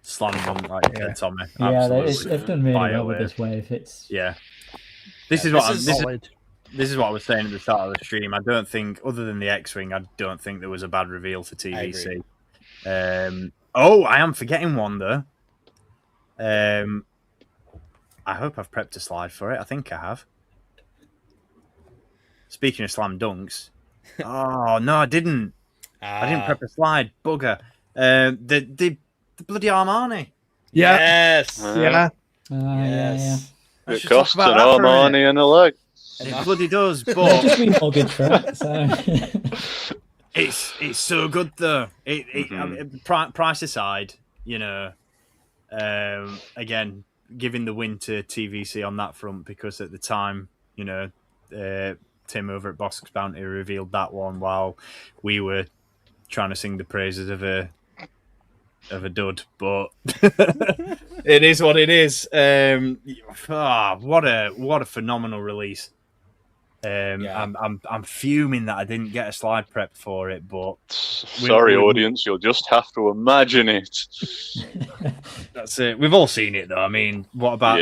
Slam dunk like Tommy. yeah, Absolutely. they've done really well with Fire this wave. It's This is what I was saying at the start of the stream. I don't think, other than the X-Wing, I don't think there was a bad reveal for TVC. I am forgetting one, though. I hope I've prepped a slide for it. I think I have. Speaking of slam dunks. Oh, no, I didn't. I didn't prep a slide. Bugger. The bloody Armani. Yeah. Yes. Yeah. Yes. Let's It just talk costs about an that for a minute. Armani and a leg. It bloody does, I've but just remortgaged for it. So it's so good though. I mean, price aside, again, giving the win to TVC on that front because at the time, Tim over at Bosk's Bounty revealed that one while we were trying to sing the praises of a dud, but it is what it is. What a phenomenal release. I'm fuming that I didn't get a slide prepped for it, but Sorry, audience, you'll just have to imagine it. that's it. We've all seen it, though. I mean, what about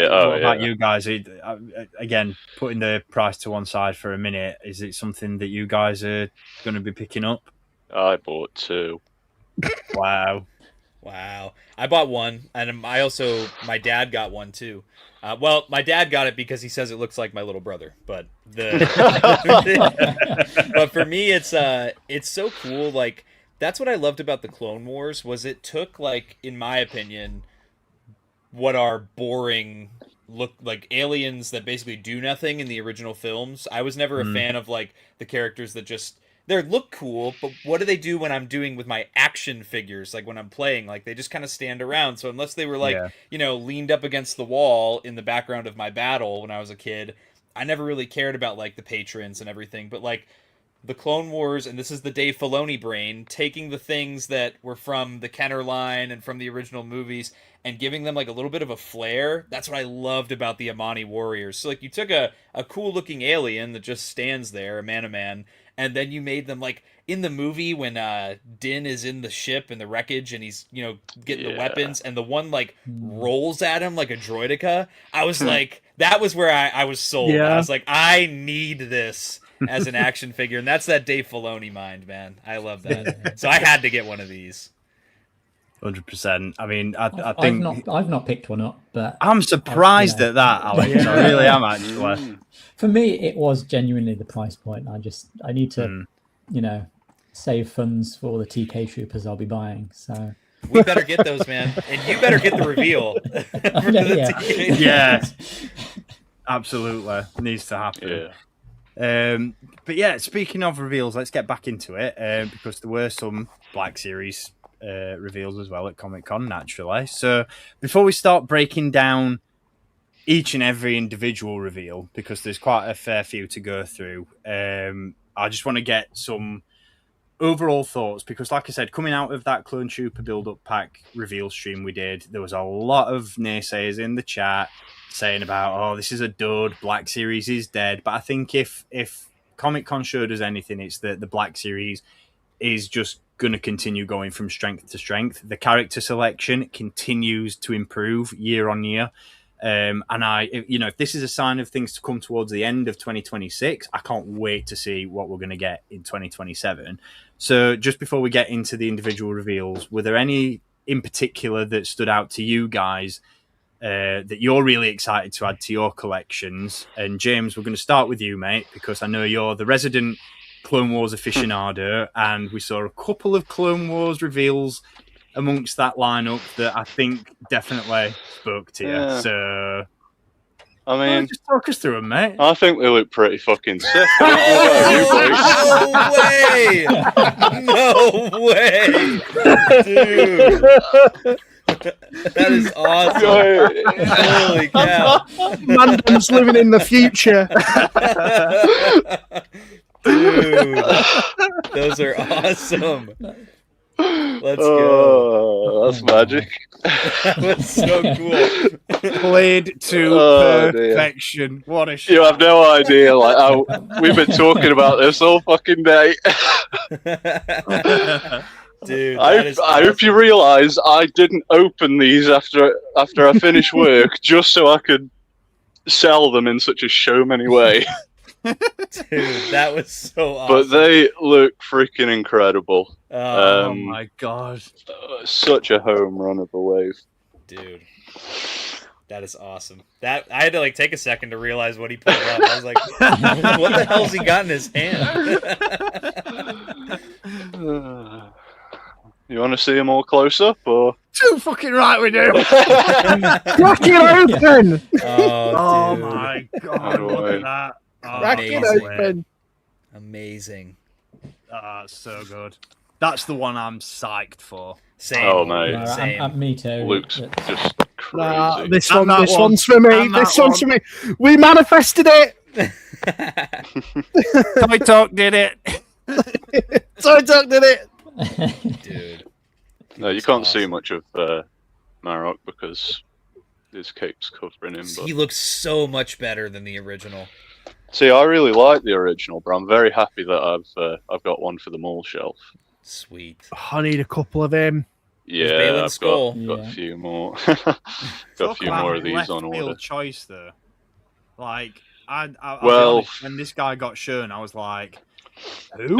you guys? Again, putting the price to one side for a minute, is it something that you guys are going to be picking up? I bought 2. Wow. I bought one, and my dad got one too. Well, my dad got it because he says it looks like my little brother, but but for me, it's so cool. Like, that's what I loved about the Clone Wars was it took, like, in my opinion, what are boring look like aliens that basically do nothing in the original films. I was never a fan of like the characters that just they look cool, but what do they do when I'm doing with my action figures? Like when I'm playing, like they just kind of stand around. So unless they were like, you know, leaned up against the wall in the background of my battle when I was a kid, I never really cared about like the patrons and everything. But like the Clone Wars, and this is the Dave Filoni brain, taking the things that were from the Kenner line and from the original movies and giving them like a little bit of a flair. That's what I loved about the Amani Warriors. So like you took a cool looking alien that just stands there, a man, and then you made them like in the movie when Din is in the ship and the wreckage and he's, you know, getting the weapons and the one like rolls at him like a droideka. I was like, that was where I was sold. Yeah. I was like, I need this as an action figure, and that's that Dave Filoni mind, man. I love that. So I had to get one of these. 100%. I mean, I think I've not picked one up, but I'm surprised at that, Alex. I really am actually. For me, it was genuinely the price point. I need to, you know, save funds for all the TK troopers I'll be buying. So we better get those, man, and you better get the reveal. Yeah, absolutely needs to happen. Yeah. But yeah, speaking of reveals, let's get back into it because there were some Black Series reveals as well at Comic-Con, naturally. So before we start breaking down each and every individual reveal, because there's quite a fair few to go through, I just want to get some overall thoughts, because like I said, coming out of that Clone Trooper build-up pack reveal stream we did, there was a lot of naysayers in the chat saying about, oh, this is a dud, Black Series is dead. But I think if Comic-Con showed us anything, it's that the Black Series is just going to continue going from strength to strength. The character selection continues to improve year on year. And if this is a sign of things to come towards the end of 2026, I can't wait to see what we're going to get in 2027. So just before we get into the individual reveals, were there any in particular that stood out to you guys that you're really excited to add to your collections? And James, we're going to start with you, mate, because I know you're the resident Clone Wars aficionado, and we saw a couple of Clone Wars reveals amongst that lineup that I think definitely spoke to you. Yeah. So, I mean, just talk us through them, mate. I think they look pretty fucking sick. No way! No way! Dude! That is awesome. Holy cow. Mandom's living in the future. Dude, those are awesome. Let's go. That's magic. That was so cool. Played to perfection. Dear. What a shot. You have no idea. Like, we've been talking about this all fucking day. Dude, I hope you realise I didn't open these after I finished work just so I could sell them in such a showmanny way. Dude, that was so awesome. But they look freaking incredible. Oh my god. Such a home run of a wave. Dude. That is awesome. That I had to like take a second to realize what he pulled up. I was like, what the hell's he got in his hand? You want to see them all close up, or? Too fucking right we do. Crack it open! Oh dude. my god, look at that. Oh, Crack it amazing. open. Amazing. So good. That's the one I'm psyched for. Same. Oh, mate. Same. Me too. Looks just crazy. This And one, that this one. one's for me. And that This one's for one. me. We manifested it. Toy Talk did it. So I did it. Dude. No, you can't see much of Marok because his cape's covering him. But He looks so much better than the original. see, I really like the original, but I'm very happy that I've got one for the mall shelf. Sweet. I need a couple of him. Yeah, Balin's I've skull. got Yeah. a few more. got a few more of these on order. Choice though. Like I'll be Well- honest, when this guy got shown, I was like, who?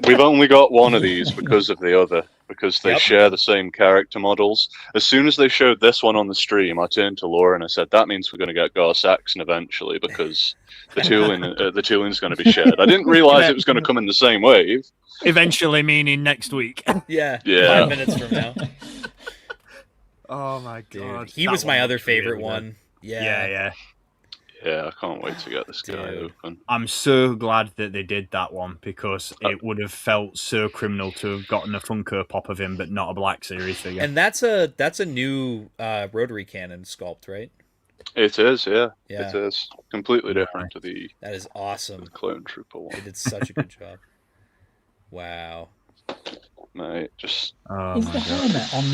We've only got one of these because of the other, because they Yep. share the same character models. As soon as they showed this one on the stream, I turned to Laura and I said, "That means we're going to get Gar Saxon eventually because the tooling's going to be shared." I didn't realize it was going to come in the same wave. Eventually, meaning next week. Yeah. Yeah. 5 minutes from now. Oh my Dude, god, he that was my one other looks really favorite good. one. Yeah. Yeah, I can't wait to get this guy Dude. open. I'm so glad that they did that one because it would have felt so criminal to have gotten a Funko Pop of him, but not a Black Series figure. And that's a new rotary cannon sculpt, right? It is, yeah. Yeah. It is. Completely different to the That is awesome. Clone Trooper They one. did such a good job. Wow. Mate, just... Oh Is my the god! helmet on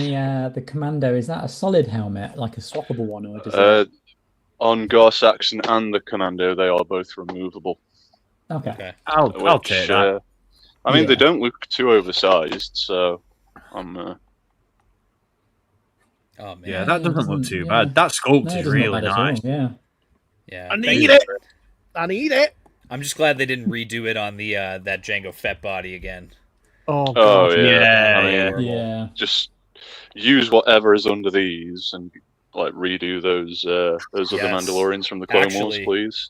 the Commando, is that a solid helmet, like a swappable one, or does it... On Gar Saxon and the Commando, they are both removable. Okay. I'll take that. I mean, Yeah. they don't look too oversized, so I'm... Oh man. Yeah, that doesn't look too yeah. bad. That sculpt No, it is doesn't really look bad at all, nice. Yeah. Yeah. I Thank need you. it. I need it. I'm just glad they didn't redo it on the that Jango Fett body again. Oh, Oh, God. yeah. I mean, Yeah. Horrible. Yeah. just use whatever is under these and like redo those other Yes. Mandalorians from the Clone Wars, Actually. please.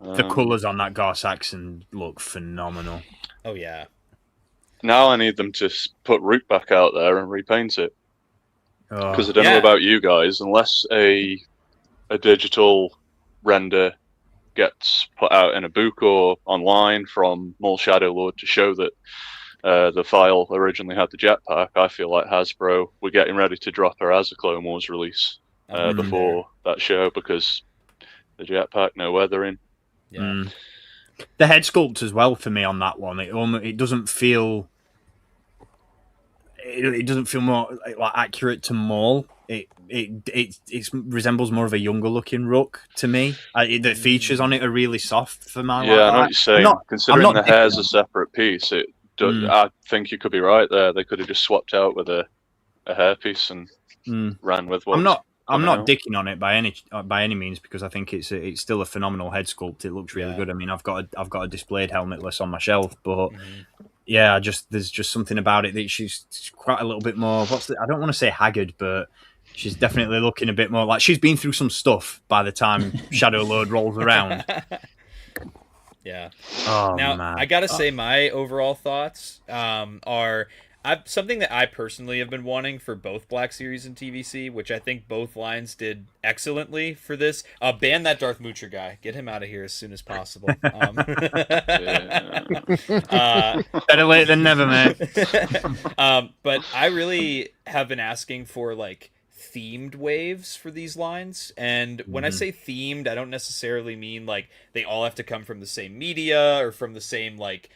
The colours on that Gar Saxon look phenomenal. Oh yeah. Now I need them to put Root back out there and repaint it, Oh, because I don't Yeah. know about you guys, unless a digital render gets put out in a book or online from Maul Shadow Lord to show that the file originally had the jetpack, I feel like Hasbro were getting ready to drop her as a Clone Wars release I'm with you before that show, because the jetpack, no weathering. there. Yeah. Mm. The head sculpt as well for me on that one. It doesn't feel. It doesn't feel more like accurate to Maul. It resembles more of a younger looking Rook to me. The features on it are really soft for my. Yeah, I know what you're saying. Considering not the hair's dicking a separate piece, I think you could be right there. They could have just swapped out with a hairpiece and ran with what. I'm not out. dicking on it by any means, because I think it's still a phenomenal head sculpt. It looks really good. I mean, I've got a displayed helmetless on my shelf, but yeah, there's just something about it that she's quite a little bit more. I don't want to say haggard, but she's definitely looking a bit more like she's been through some stuff by the time Shadow Lord rolls around. Yeah. Oh Now, man, I gotta say, my overall thoughts are something that I personally have been wanting for both Black Series and TVC, which I think both lines did excellently for this. Ban that Darth Moocher guy. Get him out of here as soon as possible. better late than never, mate. But I really have been asking for like themed waves for these lines, and when I say themed, I don't necessarily mean like they all have to come from the same media or from the same like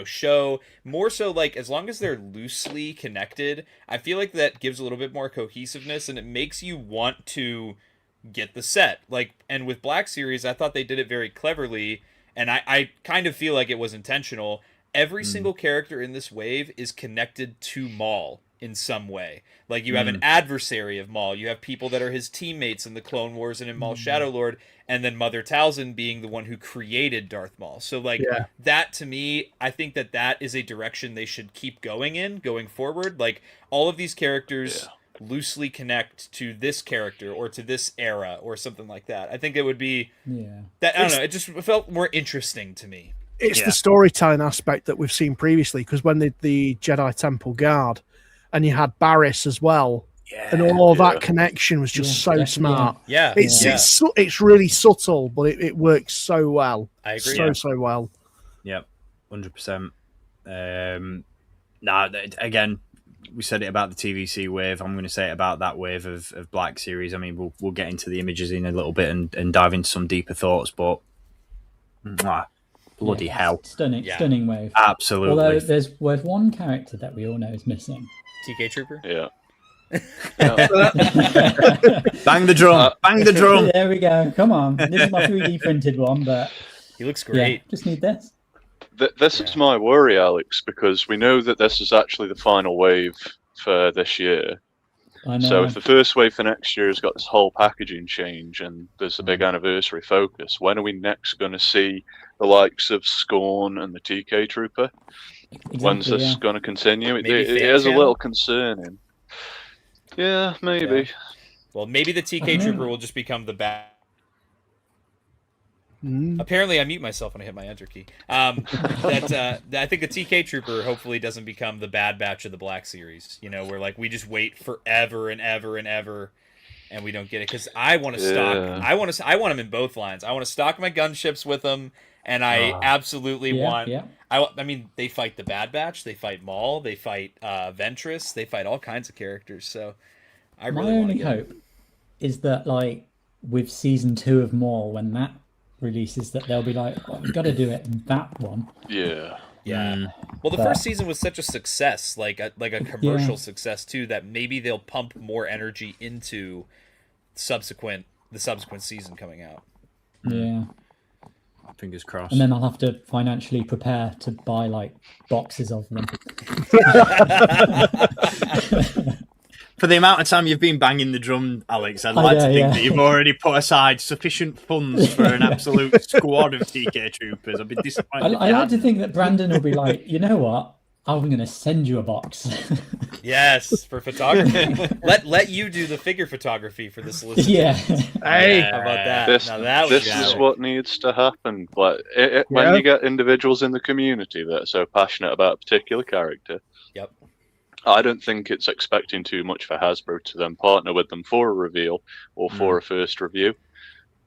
show. More so like as long as they're loosely connected, I feel like that gives a little bit more cohesiveness and it makes you want to get the set. Like, and with Black Series, I thought they did it very cleverly, and I kind of feel like it was intentional. Every single character in this wave is connected to Maul in some way. Like, you have an adversary of Maul, you have people that are his teammates in the Clone Wars and in Maul Shadow Lord, and then Mother Talzin being the one who created Darth Maul. So, like, that to me, I think that is a direction they should keep going forward. Like, all of these characters loosely connect to this character or to this era or something like that. I think it would be that, I don't know, it just felt more interesting to me. It's the storytelling aspect that we've seen previously, because when the Jedi Temple Guard, and you had Barriss as well, and all that connection was just so smart. It's really subtle, but it works so well. I agree. So well. Yep, 100%. Again, we said it about the TVC wave. I'm going to say it about that wave of Black Series. I mean, we'll get into the images in a little bit and dive into some deeper thoughts, but bloody hell. Stunning wave. Absolutely. Although there's one character that we all know is missing. TK Trooper? Yeah. Bang the drum. Bang the drum. There we go. Come on. This is my 3D printed one, but he looks great. Yeah, just need this. This is my worry, Alex, because we know that this is actually the final wave for this year. I know. So if the first wave for next year has got this whole packaging change and there's a big anniversary focus, when are we next going to see the likes of Scorn and the TK Trooper? Exactly, When's this going to continue? It Maybe is a little concerning. Yeah, maybe. Yeah. Well, maybe the TK Trooper will just become the bad. Apparently, I mute myself when I hit my enter key. I think the TK Trooper hopefully doesn't become the bad batch of the Black Series. You know, where like we just wait forever and ever and ever, and we don't get it because I want to stock. I want them in both lines. I want to stock my gunships with them, and I absolutely want. Yeah. I mean, they fight the Bad Batch, they fight Maul, they fight Ventress, they fight all kinds of characters. So I really My want only to get hope is that, like, with season 2 of Maul, when that releases, that they'll be like, oh, we've got to do it in that one. Yeah. Yeah. Well, the first season was such a success, like a commercial success too, that maybe they'll pump more energy into the subsequent season coming out. Yeah. Fingers crossed. And then I'll have to financially prepare to buy, like, boxes of them. For the amount of time you've been banging the drum, Alex, I'd like to think that you've already put aside sufficient funds for an absolute squad of TK troopers. I'd be disappointed. I like to think that Brandon will be like, you know what? I'm going to send you a box. Yes, for photography. let you do the figure photography for this list. Yeah. Hey, How about that? This, Now that this was is what needs to happen. Like when you get individuals in the community that are so passionate about a particular character. Yep. I don't think it's expecting too much for Hasbro to then partner with them for a reveal or for a first review.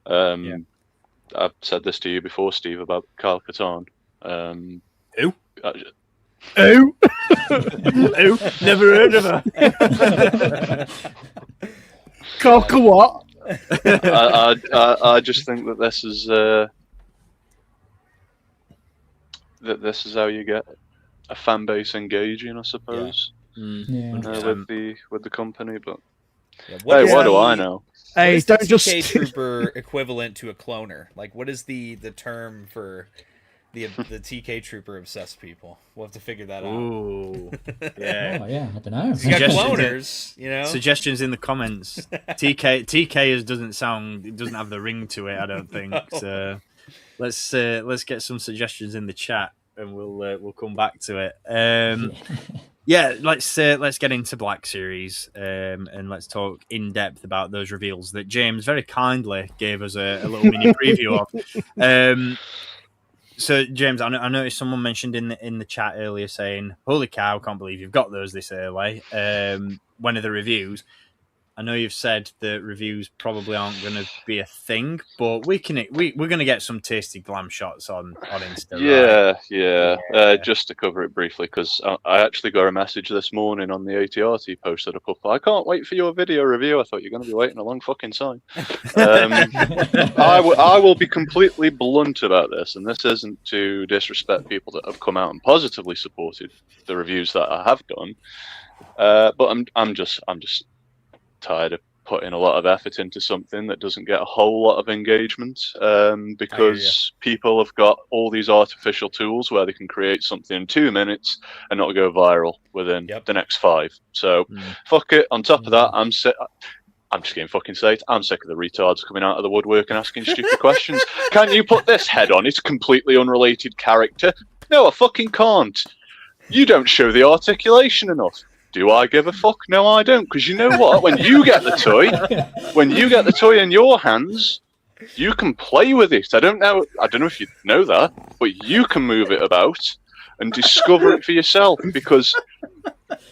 I've said this to you before, Steve, about Kyle Katarn. Who? Who? Who? Never heard of her. Cock or what? I just think that this is this is how you get a fan base engaging, I suppose. With the company, but what do I know? Hey, is don't the just TK trooper equivalent to a cloner? Like, what is the term for the TK trooper obsessed people? We'll have to figure that out. Ooh, yeah. Oh, yeah, I don't know. You got cloners, you know. Suggestions in the comments. TK doesn't have the ring to it, I don't think. So let's get some suggestions in the chat, and we'll come back to it. Yeah, let's get into Black Series, and let's talk in depth about those reveals that James very kindly gave us a little mini preview of. So, James, I noticed someone mentioned in the chat earlier saying, "Holy cow, can't believe you've got those this early." When are the reviews? I know you've said that reviews probably aren't going to be a thing, but we're going to get some tasty glam shots on Insta. Yeah. Just to cover it briefly, because I actually got a message this morning on the ATRT post that I put. I can't wait for your video review. I thought you're going to be waiting a long fucking time. I will be completely blunt about this, and this isn't to disrespect people that have come out and positively supported the reviews that I have done, but I'm just tired of putting a lot of effort into something that doesn't get a whole lot of engagement, because people have got all these artificial tools where they can create something in 2 minutes and not go viral within the next 5. So fuck it. On top of that, I'm just getting fucking safe. I'm sick of the retards coming out of the woodwork and asking stupid questions. Can you put this head on? It's a completely unrelated character. No, I fucking can't. You don't show the articulation enough. Do I give a fuck? No, I don't. Because you know what? When you get the toy in your hands, you can play with it. I don't know if you know that, but you can move it about and discover it for yourself. Because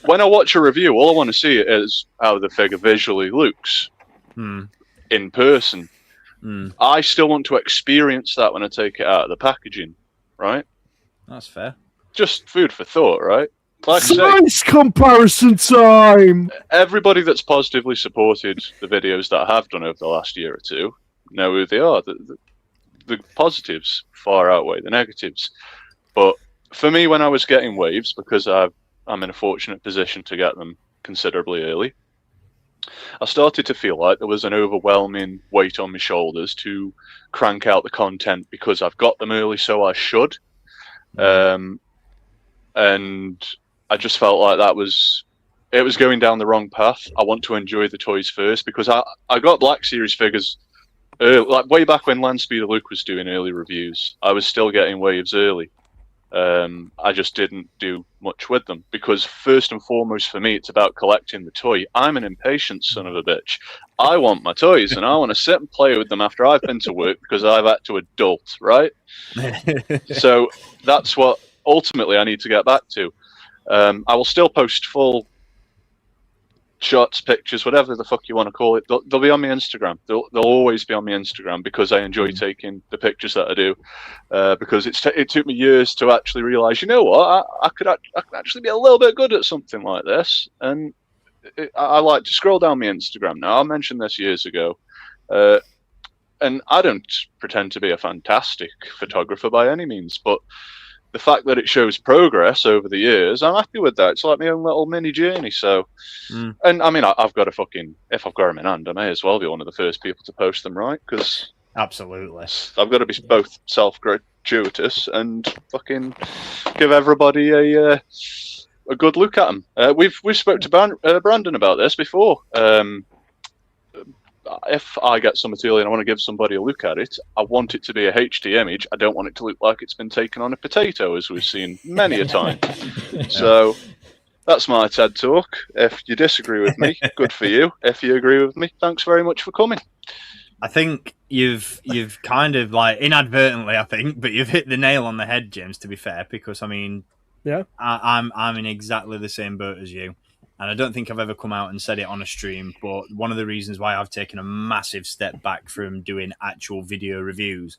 when I watch a review, all I want to see is how the figure visually looks in person. I still want to experience that when I take it out of the packaging, right? That's fair. Just food for thought, right? Like nice comparison time. Everybody that's positively supported the videos that I have done over the last year or two know who they are. The positives far outweigh the negatives. But for me, when I was getting waves, because I'm in a fortunate position to get them considerably early, I started to feel like there was an overwhelming weight on my shoulders to crank out the content because I've got them early, so I should. And I just felt like it was going down the wrong path. I want to enjoy the toys first, because I got Black Series figures like way back when Landspeeder Luke was doing early reviews. I was still getting waves early. I just didn't do much with them, because first and foremost for me, it's about collecting the toy. I'm an impatient son of a bitch. I want my toys, and I want to sit and play with them after I've been to work, because I've had to adult, right? So that's what ultimately I need to get back to. I will still post full shots, pictures, whatever the fuck you want to call it, they'll be on my Instagram. They'll always be on my Instagram because I enjoy taking the pictures that I do. Because it took me years to actually realise, you know what, I could actually be a little bit good at something like this. And I like to scroll down my Instagram now. I mentioned this years ago. And I don't pretend to be a fantastic photographer by any means, but the fact that it shows progress over the years, I'm happy with that. It's like my own little mini journey. So, and I mean, I've got if I've got them in hand, I may as well be one of the first people to post them, right? Because absolutely, I've got to be both self-gratuitous and fucking give everybody a good look at them. We've spoke to Brandon about this before. If I get some material and I want to give somebody a look at it, I want it to be a HD image. I don't want it to look like it's been taken on a potato, as we've seen many a time. So that's my TED talk. If you disagree with me, good for you. If you agree with me, thanks very much for coming. I think you've kind of like inadvertently, I think, but you've hit the nail on the head, James, to be fair, because I mean, yeah, I'm in exactly the same boat as you. And I don't think I've ever come out and said it on a stream, but one of the reasons why I've taken a massive step back from doing actual video reviews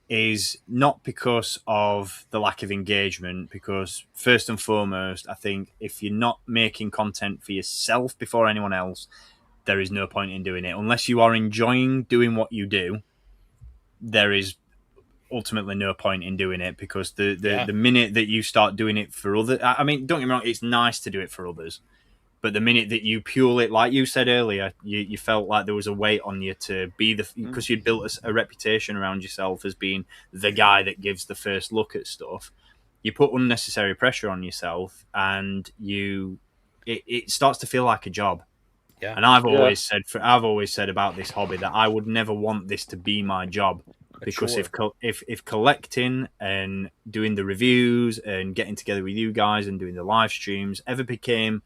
is not because of the lack of engagement, because first and foremost, I think if you're not making content for yourself before anyone else, there is no point in doing it. Unless you are enjoying doing what you do, there is ultimately no point in doing it, because the minute that you start doing it for others, I mean, don't get me wrong, it's nice to do it for others. But the minute that you purely, like you said earlier, you felt like there was a weight on you to be because you'd built a reputation around yourself as being the guy that gives the first look at stuff. You put unnecessary pressure on yourself, and it starts to feel like a job. Yeah. And I've always said about this hobby that I would never want this to be my job, because if collecting and doing the reviews and getting together with you guys and doing the live streams ever became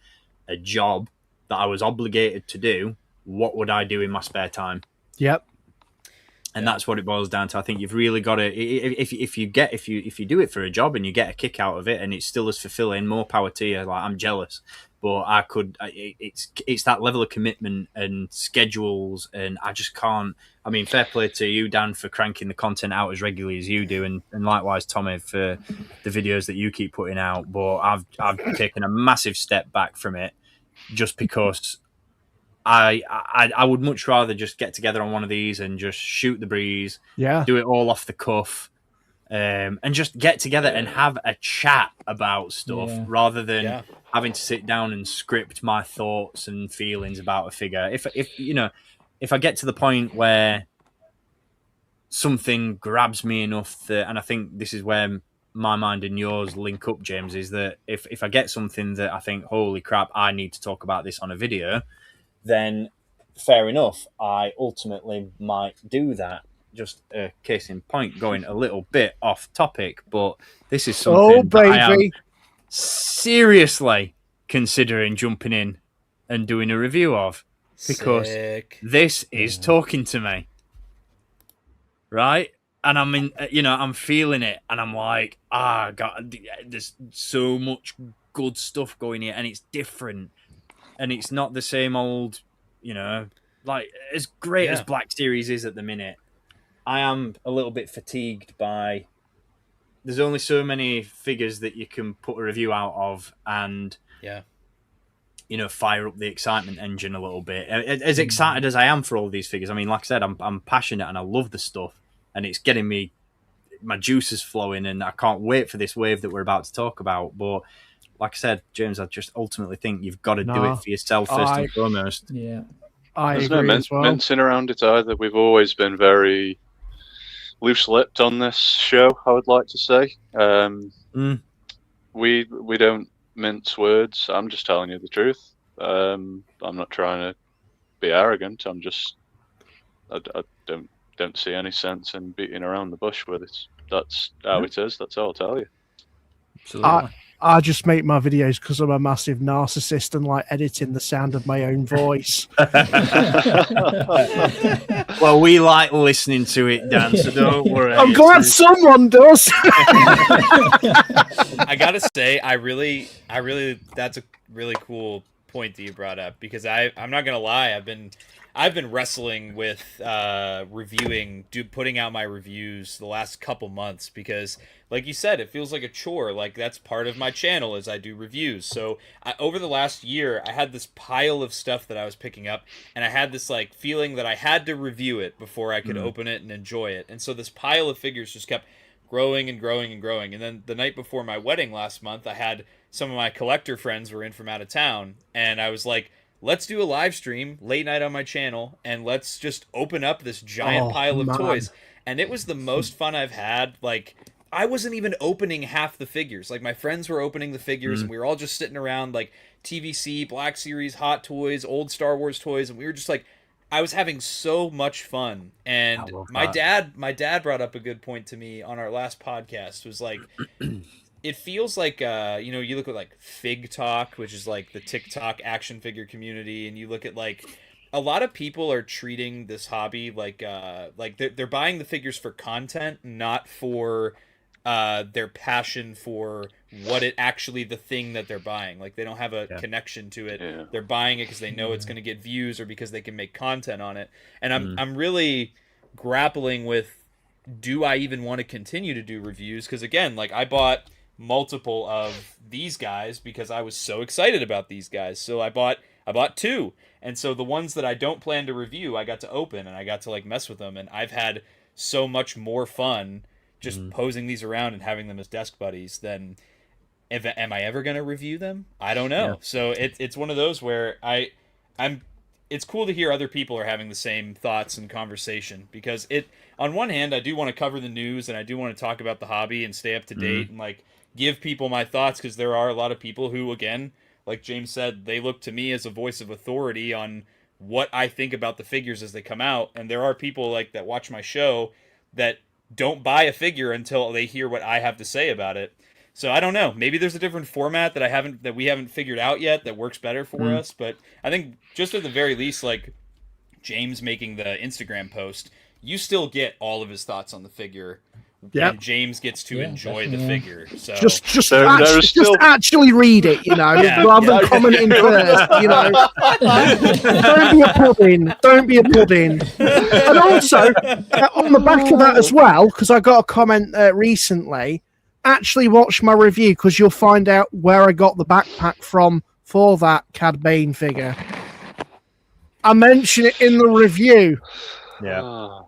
a job that I was obligated to do, what would I do in my spare time? Yep. And that's what it boils down to. I think you've really got to, if you do it for a job and you get a kick out of it and it's still as fulfilling, more power to you. Like, I'm jealous, but it's that level of commitment and schedules, and I just can't. I mean, fair play to you, Dan, for cranking the content out as regularly as you do, and likewise, Tommy, for the videos that you keep putting out. But I've taken a massive step back from it, just because I would much rather just get together on one of these and just shoot the breeze, do it all off the cuff, and just get together and have a chat about stuff rather than having to sit down and script my thoughts and feelings about a figure. If I get to the point where something grabs me enough that, and I think this is where my mind and yours link up, James, is that if I get something that I think, holy crap, I need to talk about this on a video, then fair enough, I ultimately might do that. Just a case in point, going a little bit off topic, but this is something that I am seriously considering jumping in and doing a review of, because this is talking to me, right? And I'm feeling it, and I'm like, God, there's so much good stuff going here, and it's different. And it's not the same old, like, as great as Black Series is at the minute, I am a little bit fatigued by, there's only so many figures that you can put a review out of and, fire up the excitement engine a little bit. As excited as I am for all these figures, I mean, like I said, I'm passionate and I love the stuff, and it's getting me, my juices flowing, and I can't wait for this wave that we're about to talk about. But like I said, James, I just ultimately think you've got to do it for yourself first and foremost. Yeah, There's no mincing around it either. We've always been very loose-lipped on this show, I would like to say. We don't mince words. I'm just telling you the truth. I'm not trying to be arrogant. I'm just, I don't see any sense in beating around the bush with it. That's how it is. That's all I'll tell you. Absolutely. I just make my videos because I'm a massive narcissist and like editing the sound of my own voice. Well, we like listening to it, Dan, so don't worry. I'm glad someone does. I gotta say, I really, that's a really cool point that you brought up, because I'm not gonna lie, I've been wrestling with putting out my reviews the last couple months, because like you said, it feels like a chore. Like, that's part of my channel, is I do reviews. So over the last year, I had this pile of stuff that I was picking up, and I had this like feeling that I had to review it before I could open it and enjoy it. And so this pile of figures just kept growing and growing and growing. And then the night before my wedding last month, I had some of my collector friends were in from out of town, and I was like, let's do a live stream late night on my channel, and let's just open up this giant pile of toys. And it was the most fun I've had. Like, I wasn't even opening half the figures. Like, my friends were opening the figures, and we were all just sitting around, like, TVC, Black Series, Hot Toys, old Star Wars toys, and we were just like, I was having so much fun. And my dad brought up a good point to me on our last podcast, was like, it feels like, you know, you look at like Fig Talk, which is like the TikTok action figure community, and you look at like, a lot of people are treating this hobby like they're buying the figures for content, not for their passion for what it actually, the thing that they're buying. Like, they don't have a connection to it. Yeah. They're buying it because they know it's going to get views, or because they can make content on it. And I'm really grappling with, do I even want to continue to do reviews? Because again, like, I bought multiple of these guys because I was so excited about these guys. So I bought 2. And so the ones that I don't plan to review, I got to open, and I got to like mess with them, and I've had so much more fun just posing these around and having them as desk buddies than am I ever going to review them? I don't know. Yeah. So it's one of those where it's cool to hear other people are having the same thoughts and conversation, because on one hand, I do want to cover the news, and I do want to talk about the hobby and stay up to date and like give people my thoughts, because there are a lot of people who, again, like James said, they look to me as a voice of authority on what I think about the figures as they come out. And there are people like that watch my show that don't buy a figure until they hear what I have to say about it. So I don't know. Maybe there's a different format that we haven't figured out yet that works better for us. But I think just at the very least, like James making the Instagram post, you still get all of his thoughts on the figure. Yeah, James gets to enjoy the figure. So just actually read it, you know, rather than commenting first. You know, don't be a pudding. And also, on the back of that as well, because I got a comment recently. Actually, watch my review, because you'll find out where I got the backpack from for that Cad Bane figure. I mention it in the review. Yeah.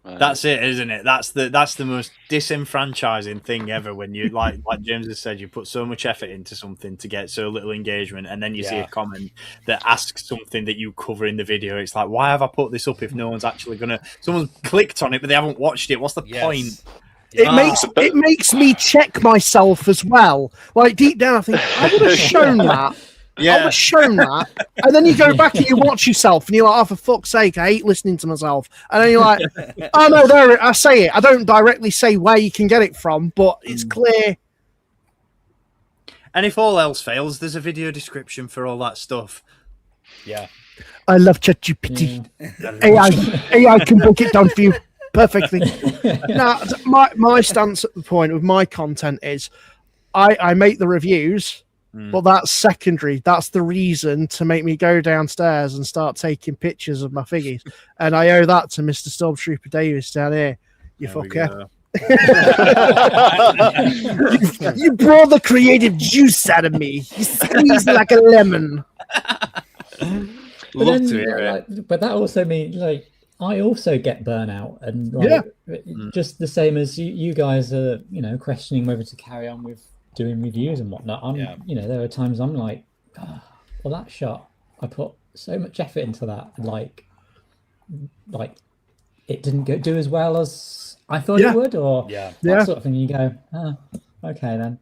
That's it, isn't it? That's the most disenfranchising thing ever, when you like James has said, you put so much effort into something to get so little engagement, and then you see a comment that asks something that you cover in the video. It's like, why have I put this up if no one's actually someone's clicked on it but they haven't watched it? What's the point? It makes me check myself as well. Like, deep down, I think I would have shown that. I would have shown that. And then you go back and you watch yourself, and you're like, oh, for fuck's sake, I hate listening to myself. And then you're like, oh no, there, I say it. I don't directly say where you can get it from, but it's clear. And if all else fails, there's a video description for all that stuff. Yeah. I love ChatGPT. AI can break it down for you perfectly. Now, my stance at the point with my content is I make the reviews, but that's secondary. That's the reason to make me go downstairs and start taking pictures of my figures. And I owe that to Mr. Stormtrooper Davis down here. You fucker. You brought the creative juice out of me. You squeezed like a lemon. Love to hear it. But that also means, like, I also get burnout, and just the same as you guys are, you know, questioning whether to carry on with doing reviews and whatnot. You know, there are times I'm like, well, that shot, I put so much effort into that, like it didn't do as well as I thought it would, or that sort of thing. You go, okay then.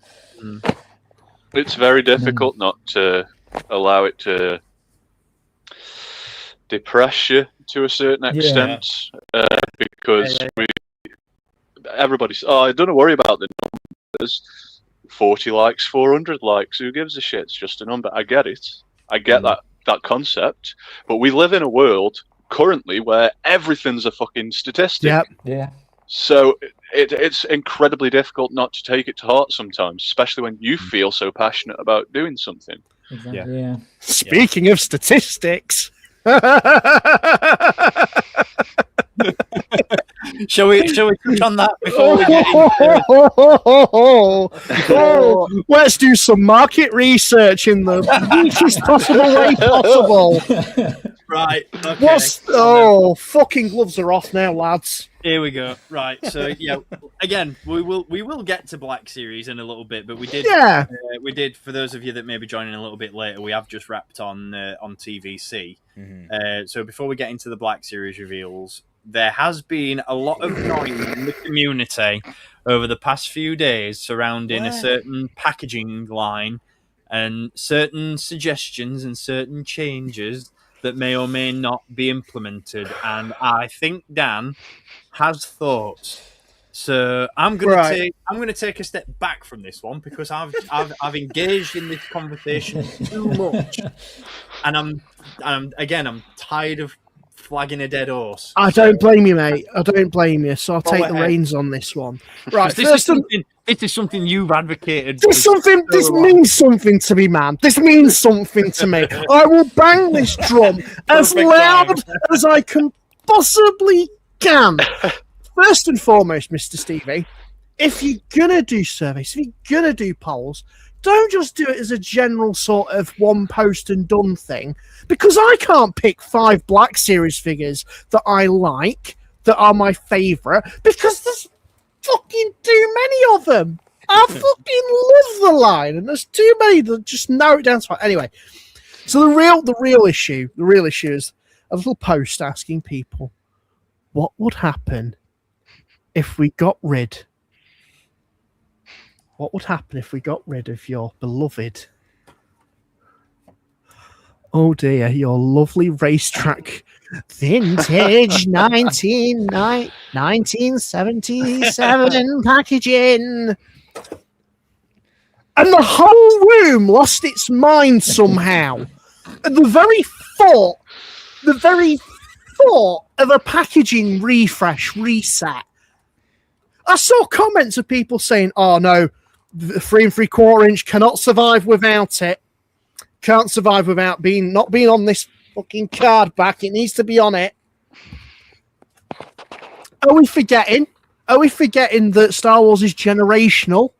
It's very difficult not to allow it to depress you to a certain extent, because everybody's, don't worry about the numbers. 40 likes, 400 likes, who gives a shit? It's just a number. I get it. I get that concept. But we live in a world currently where everything's a fucking statistic. Yeah. So it's incredibly difficult not to take it to heart sometimes, especially when you feel so passionate about doing something. Exactly. Yeah. Speaking of statistics. Shall we touch on that before we get into Let's do some market research in the weakest possible way possible. Right. Okay. Fucking gloves are off now, lads. Here we go. Right. So yeah, again, we will get to Black Series in a little bit, but we did for those of you that may be joining a little bit later, we have just wrapped on TVC. Mm-hmm. So before we get into the Black Series reveals, there has been a lot of noise in the community over the past few days surrounding a certain packaging line and certain suggestions and certain changes that may or may not be implemented. And I think Dan has thoughts. So I'm gonna take a step back from this one because I've engaged in this conversation too much, and I'm tired of flagging a dead horse. I don't blame you, mate. I don't blame you. So I'll take the reins on this one. Right, this is something you've advocated. This means something to me, man. This means something to me. I will bang this drum as loud as I can possibly can. First and foremost, Mr. Stevie, if you're gonna do surveys, if you're gonna do polls, don't just do it as a general sort of one post and done thing, because I can't pick 5 Black Series figures that I like, that are my favourite, because there's fucking too many of them. I fucking love the line, and there's too many that just narrow it down to. Anyway, so the real issue is a little post asking people what would happen if we got rid. What would happen if we got rid of your beloved? Oh dear, your lovely racetrack vintage 1977 packaging. And the whole room lost its mind somehow. And the very thought of a packaging refresh, reset. I saw comments of people saying, oh no, the 3 3/4 inch cannot survive without it. Can't survive without not being on this fucking card back. It needs to be on it. Are we forgetting that Star Wars is generational?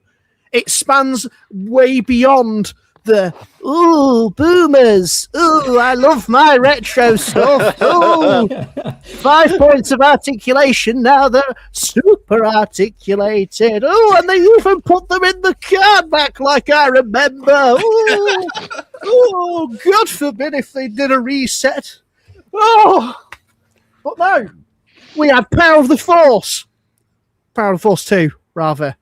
It spans way beyond the boomers. I love my retro stuff. 5 points of articulation. Now they're super articulated. And they even put them in the card back like I remember. God forbid if they did a reset. But no, we had Power of the Force 2, rather.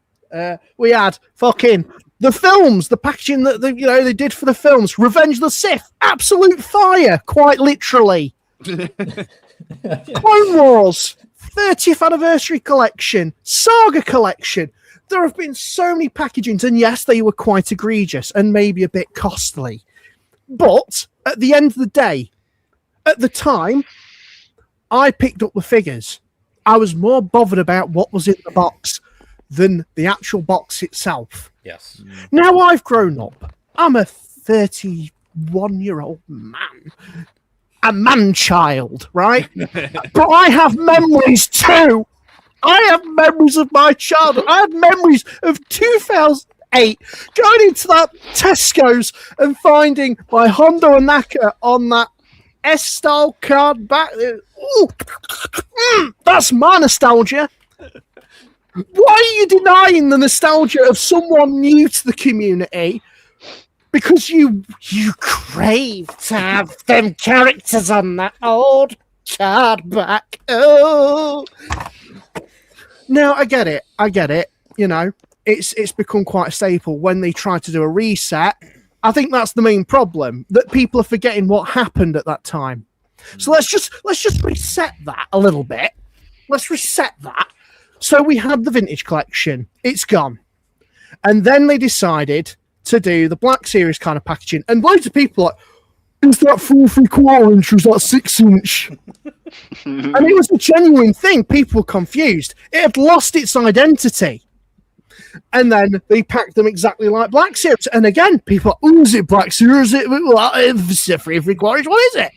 We had fucking the films, the packaging that they did for the films. Revenge of the Sith, absolute fire, quite literally. Clone Wars, 30th anniversary collection, Saga collection. There have been so many packagings, and yes, they were quite egregious and maybe a bit costly. But at the end of the day, at the time, I picked up the figures. I was more bothered about what was in the box than the actual box itself. Yes. Now I've grown up. I'm a 31-year-old man. A man-child, right? But I have memories too. I have memories of my childhood. I have memories of 2008 going into that Tesco's and finding my Honda Anaka on that S-style card back. That's my nostalgia. Why are you denying the nostalgia of someone new to the community? Because you crave to have them characters on that old card back. Oh. Now, I get it. It's become quite a staple when they try to do a reset. I think that's the main problem, that people are forgetting what happened at that time. So let's just reset that a little bit. Let's reset that. So we had the vintage collection. It's gone. And then they decided to do the Black Series kind of packaging. And loads of people are like, is that 4 3/4 inch or is that 6 inch? And it was a genuine thing. People were confused. It had lost its identity. And then they packed them exactly like Black Series. And again, people are, is it Black Series? Is it free quarters? What is it?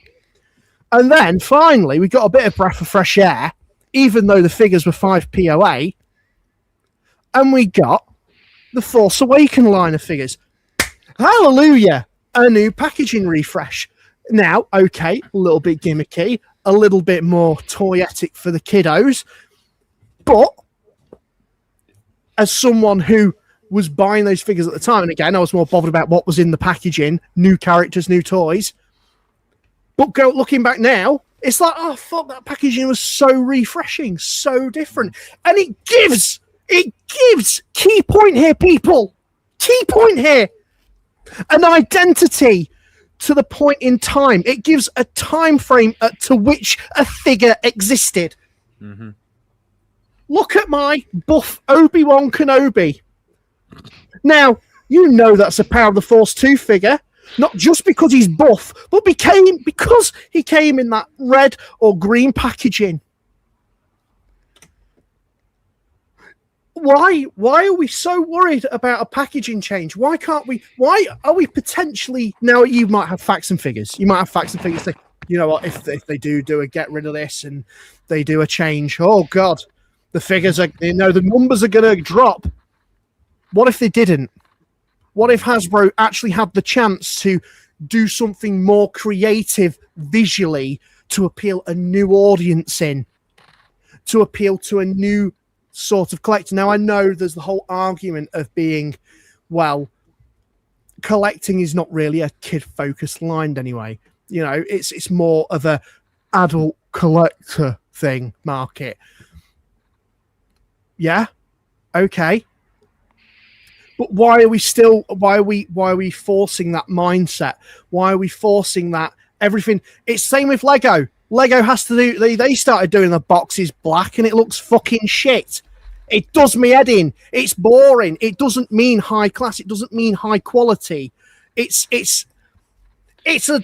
And then finally, we got a bit of breath of fresh air, even though the figures were 5 POA. And we got the Force Awakens line of figures. Hallelujah! A new packaging refresh. Now, okay, a little bit gimmicky, a little bit more toyetic for the kiddos. But as someone who was buying those figures at the time, and again, I was more bothered about what was in the packaging, new characters, new toys. But looking back now, it's like, oh, fuck, that packaging was so refreshing, so different. And it gives, key point here, people, key point here, an identity to the point in time. It gives a time frame to which a figure existed. Mm-hmm. Look at my buff Obi-Wan Kenobi. Now, you know that's a Power of the Force 2 figure, not just because he's buff, but because he came in that red or green packaging. Why are we so worried about a packaging change? Why are we potentially... Now, you might have facts and figures. You might have facts and figures say, you know what, if they do a get rid of this and they do a change, oh, God, the figures are... You know, the numbers are going to drop. What if they didn't? What if Hasbro actually had the chance to do something more creative visually to appeal a new audience in? To appeal to a new sort of collector. Now, I know there's the whole argument of being, well, collecting is not really a kid-focused line anyway. You know, it's more of a adult collector thing market. Yeah? Okay. But why are we forcing that mindset? Why are we forcing that everything? It's same with Lego. Lego has to do, they started doing the boxes black and it looks fucking shit. It does me head in. It's boring. It doesn't mean high class. It doesn't mean high quality. It's a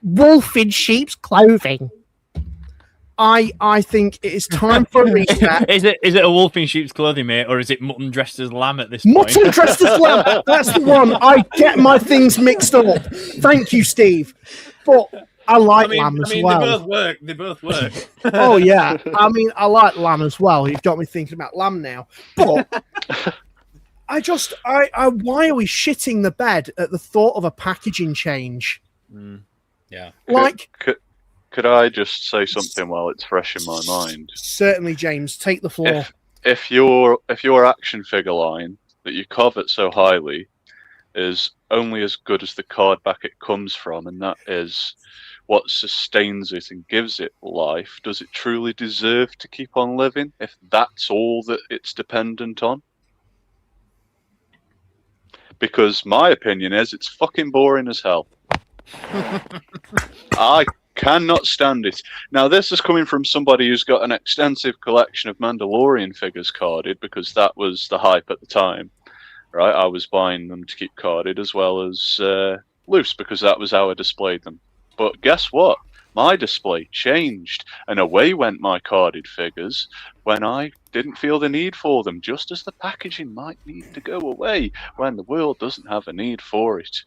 wolf in sheep's clothing. I think it is time for a reset. Is it a wolf in sheep's clothing, mate, or is it mutton dressed as lamb at this point? Mutton dressed as lamb. That's the one. I get my things mixed up. Thank you, Steve. But I like lamb as well. They both work. Oh, yeah. I mean, I like lamb as well. You've got me thinking about lamb now. But why are we shitting the bed at the thought of a packaging change? Yeah. Like... Could I just say something while it's fresh in my mind? Certainly, James. Take the floor. If your action figure line that you covet so highly is only as good as the card back it comes from, and that is what sustains it and gives it life, does it truly deserve to keep on living if that's all that it's dependent on? Because my opinion is it's fucking boring as hell. I cannot stand it. Now, this is coming from somebody who's got an extensive collection of Mandalorian figures carded, because that was the hype at the time, right? I was buying them to keep carded as well as loose, because that was how I displayed them. But guess what? My display changed, and away went my carded figures when I didn't feel the need for them, just as the packaging might need to go away when the world doesn't have a need for it.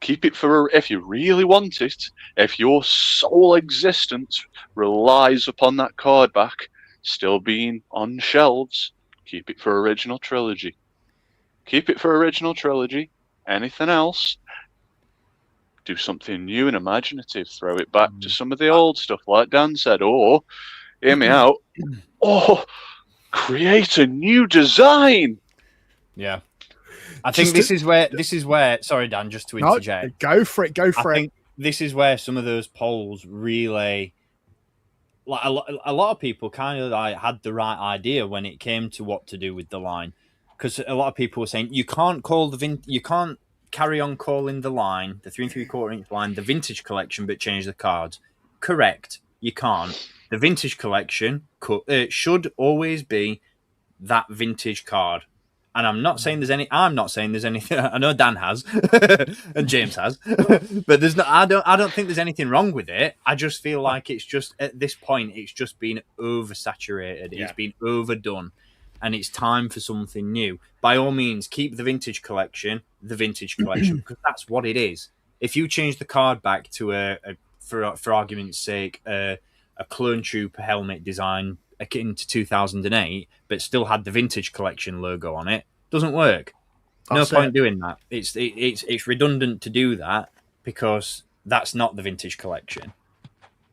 Keep it for if you really want it. If your sole existence relies upon that card back still being on shelves, keep it for original trilogy. Keep it for original trilogy. Anything else, do something new and imaginative. Throw it back to some of the old stuff, like Dan said. Or, hear me out, or create a new design. Yeah. I think this is where. Sorry, Dan, just to interject. No, go for it. I think this is where some of those polls really, like a lot of people, kind of like had the right idea when it came to what to do with the line, because a lot of people were saying you can't carry on calling the line, the 3 3/4 inch line, the vintage collection, but change the cards. Correct, you can't. The vintage collection should always be that vintage card. And I'm not saying there's anything. I know Dan has, and James has, but there's no. I don't think there's anything wrong with it. I just feel like it's just at this point, it's just been oversaturated. Yeah. It's been overdone. and it's time for something new, by all means, keep the vintage collection, because that's what it is. If you change the card back to for argument's sake, a clone trooper helmet design akin to 2008, but still had the vintage collection logo on it, doesn't work. No point doing that. It's redundant to do that because that's not the vintage collection.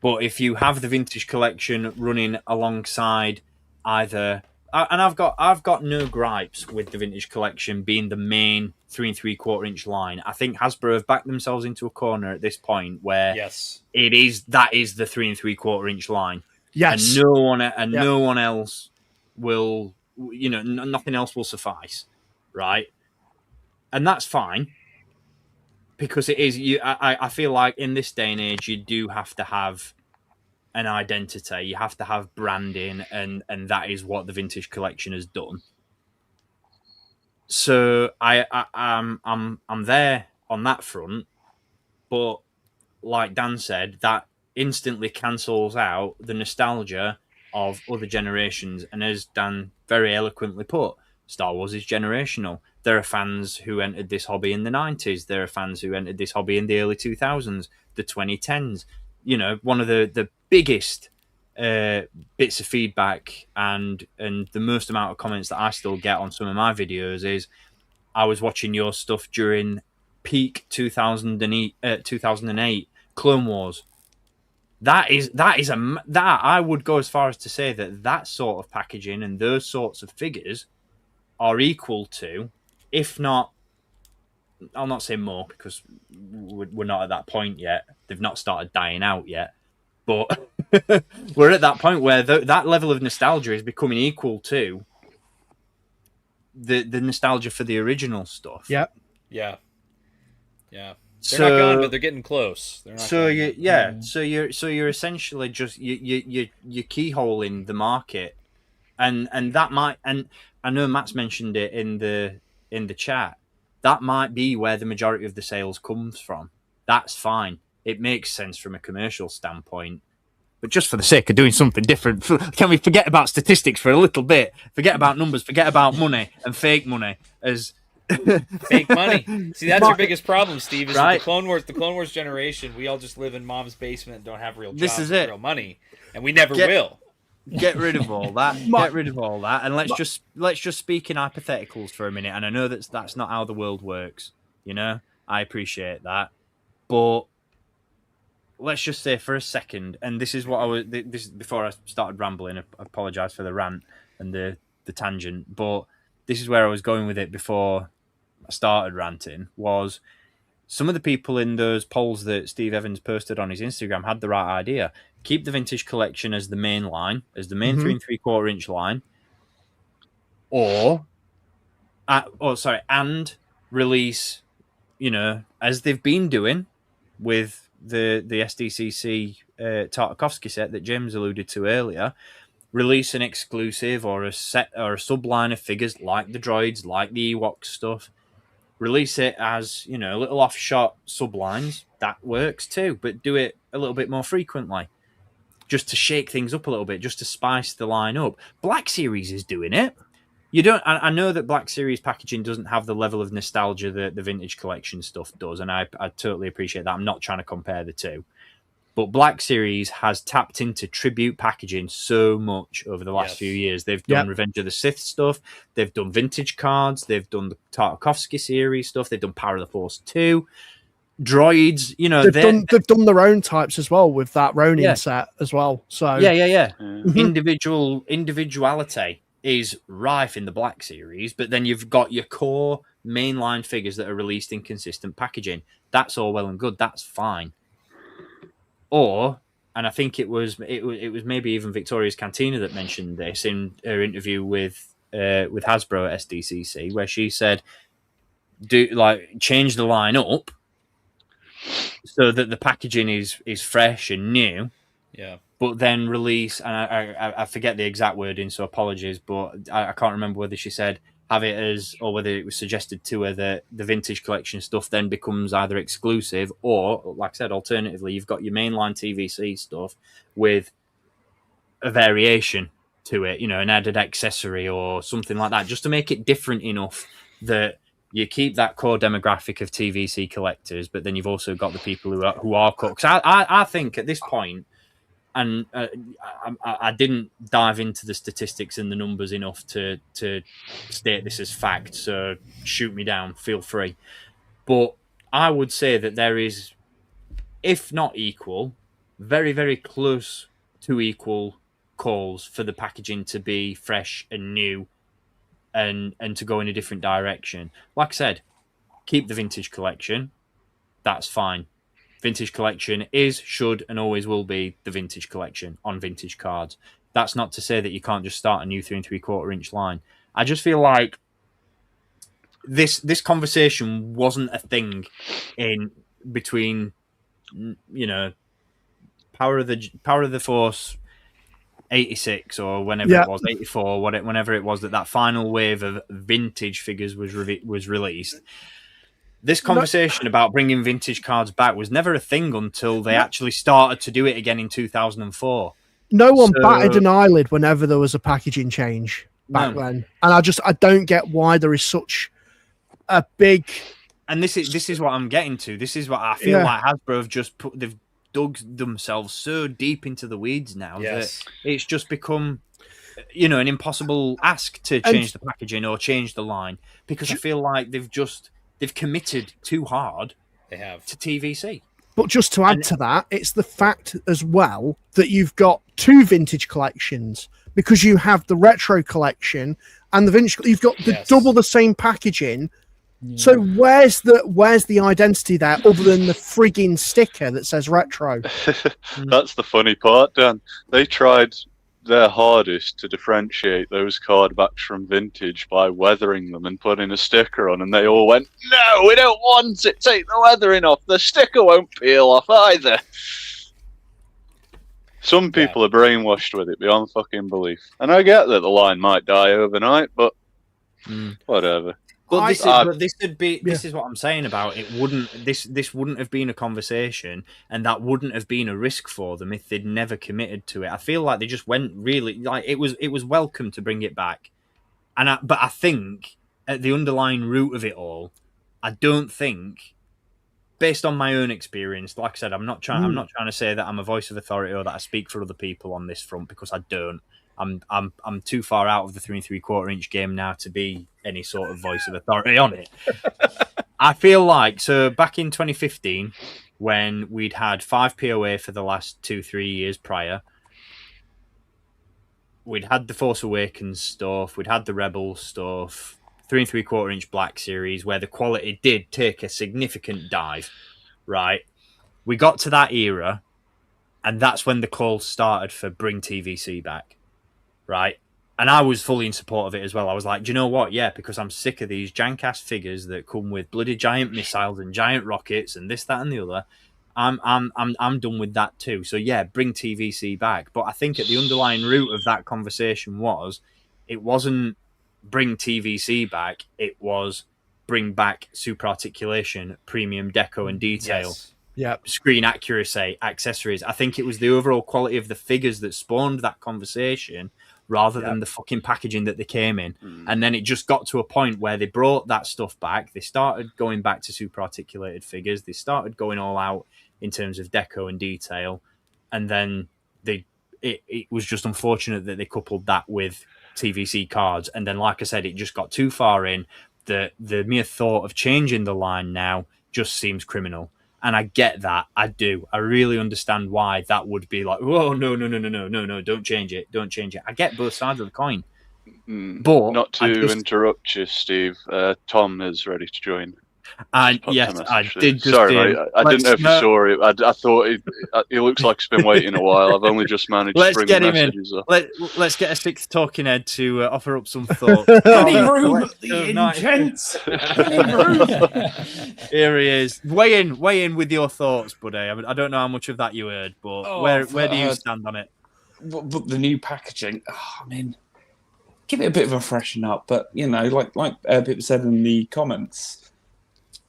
But if you have the vintage collection running alongside either, and I've got no gripes with the vintage collection being the main 3 3/4 inch line. I think Hasbro have backed themselves into a corner at this point where that is the 3 3/4 inch line. Yes, and no one else will, nothing else will suffice, right? And that's fine because it is. I feel like in this day and age, you do have to have an identity. You have to have branding, and that is what the vintage collection has done. So I'm there on that front, but like Dan said, that instantly cancels out the nostalgia of other generations. And as Dan very eloquently put, Star Wars is generational. There are fans who entered this hobby in the 90s. There are fans who entered this hobby in the early 2000s, the 2010s. One of the biggest bits of feedback and the most amount of comments that I still get on some of my videos is, I was watching your stuff during peak 2008 Clone Wars. That I would go as far as to say that sort of packaging and those sorts of figures are equal to, if not, I'll not say more because we're not at that point yet. They've not started dying out yet, but we're at that point where that level of nostalgia is becoming equal to the nostalgia for the original stuff. Yep. Yeah. They're not gone, but they're getting close. They're not So you're essentially just you're keyholing the market, and that might, and I know Matt's mentioned it in the chat. That might be where the majority of the sales comes from. That's fine. It makes sense from a commercial standpoint. But just for the sake of doing something different, can we forget about statistics for a little bit? Forget about numbers. Forget about money and fake money as fake money. See, that's your biggest problem, Steve. Is right? The Clone Wars generation. We all just live in mom's basement and don't have real jobs. This is and real money, and we never will. Get rid of all that. Get rid of all that, and let's just speak in hypotheticals for a minute. And I know that's not how the world works. I appreciate that, but let's just say for a second, and this is what this before I started rambling. I apologize for the rant and the tangent, but this is where I was going with it before I started ranting. Was some of the people in those polls that Steve Evans posted on his Instagram had the right idea. Keep the vintage collection as the main line, as the main 3 3/4 inch line, and release, as they've been doing with the SDCC Tartakovsky set that James alluded to earlier. Release an exclusive or a set or a subline of figures like the droids, like the Ewok stuff. Release it as, little off-shot sublines. That works too, but do it a little bit more frequently. Just to shake things up a little bit, just to spice the line up. Black Series is doing it. I know that Black Series packaging doesn't have the level of nostalgia that the vintage collection stuff does, and I totally appreciate that. I'm not trying to compare the two. But Black Series has tapped into tribute packaging so much over the last few years. They've done Revenge of the Sith stuff. They've done vintage cards. They've done the Tartakovsky series stuff. They've done Power of the Force 2. Droids, they've done their own types as well with that Ronin set as well. So Individuality is rife in the Black Series, but then you've got your core mainline figures that are released in consistent packaging. That's all well and good. That's fine. And I think it was maybe even Victoria's Cantina that mentioned this in her interview with Hasbro at SDCC, where she said, change the line up so that the packaging is fresh and new. Yeah. But then release, and I forget the exact wording, so apologies, but I can't remember whether she said have it as, or whether it was suggested to her that the vintage collection stuff then becomes either exclusive or, like I said, alternatively, you've got your mainline TVC stuff with a variation to it, an added accessory or something like that, just to make it different enough that you keep that core demographic of TVC collectors, but then you've also got the people who are cooks. I think at this point, and I didn't dive into the statistics and the numbers enough to state this as fact, so shoot me down, feel free. But I would say that there is, if not equal, very, very close to equal calls for the packaging to be fresh and new and to go in a different direction. Like I said, keep the vintage collection. That's fine. Vintage collection is, should, and always will be the vintage collection on vintage cards. That's not to say that you can't just start a new 3 3/4 inch line. I just feel like this conversation wasn't a thing in between, Power of the Force 86 or whenever it was, 84, whenever it was that final wave of vintage figures was released. This conversation about bringing vintage cards back was never a thing until they actually started to do it again in 2004. No one batted an eyelid whenever there was a packaging change back then. And I don't get why there is such a big... And this is what I'm getting to. This is what I feel like Hasbro have they've dug themselves so deep into the weeds now that it's just become, an impossible ask to change the packaging or change the line, because I feel like they've committed too hard to TVC. But just to add to that, it's the fact as well that you've got two vintage collections, because you have the retro collection and the vintage. You've got double the same packaging. Yeah. So where's the identity there other than the frigging sticker that says retro? That's the funny part, Dan. They tried their hardest to differentiate those card backs from vintage by weathering them and putting a sticker on, and they all went, "No, we don't want it. Take the weathering off. The sticker won't peel off either." Some people are brainwashed with it beyond fucking belief, and I get that the line might die overnight, but whatever. But this is what I'm saying about it. This wouldn't have been a conversation, and that wouldn't have been a risk for them if they'd never committed to it. I feel like they just went really like it was welcome to bring it back, but I think at the underlying root of it all, I don't think, based on my own experience, like I said, I'm not trying to say that I'm a voice of authority or that I speak for other people on this front, because I don't. I'm too far out of the 3 3/4 inch game now to be any sort of voice of authority on it. I feel like, so back in 2015, when we'd had 5 POA for the last 2-3 years prior, we'd had the Force Awakens stuff, we'd had the Rebels stuff, 3 3/4 inch Black Series, where the quality did take a significant dive, right? We got to that era, and that's when the call started for bring TVC back. Right, and I was fully in support of it as well. I was like, do you know what? Yeah, because I'm sick of these jank-ass figures that come with bloody giant missiles and giant rockets and this, that, and the other. I'm done with that too. So yeah, bring TVC back. But I think at the underlying root of that conversation it wasn't bring TVC back. It was bring back super articulation, premium deco and detail. Yes. Screen accuracy, accessories. I think it was the overall quality of the figures that spawned that conversation, rather than the fucking packaging that they came in. And then it just got to a point where they brought that stuff back. They started going back to super articulated figures. They started going all out in terms of deco and detail. And then it was just unfortunate that they coupled that with TVC cards. And then, like I said, it just got too far in. The mere thought of changing the line now just seems criminal. And I get that. I do. I really understand why that would be like, oh, no, don't change it. Don't change it. I get both sides of the coin. But not to interrupt you, Steve, Tom is ready to join. And yes, I did just... Sorry, mate, I didn't know if you saw it. I thought it looks like it's been waiting a while. I've only just managed to bring the messages up. Let's get a sixth talking head to offer up some thoughts. Here he is. Weigh in with your thoughts, buddy. I don't know how much of that you heard, but where do you stand on it? But the new packaging, give it a bit of a freshen up. But, like people said in the comments,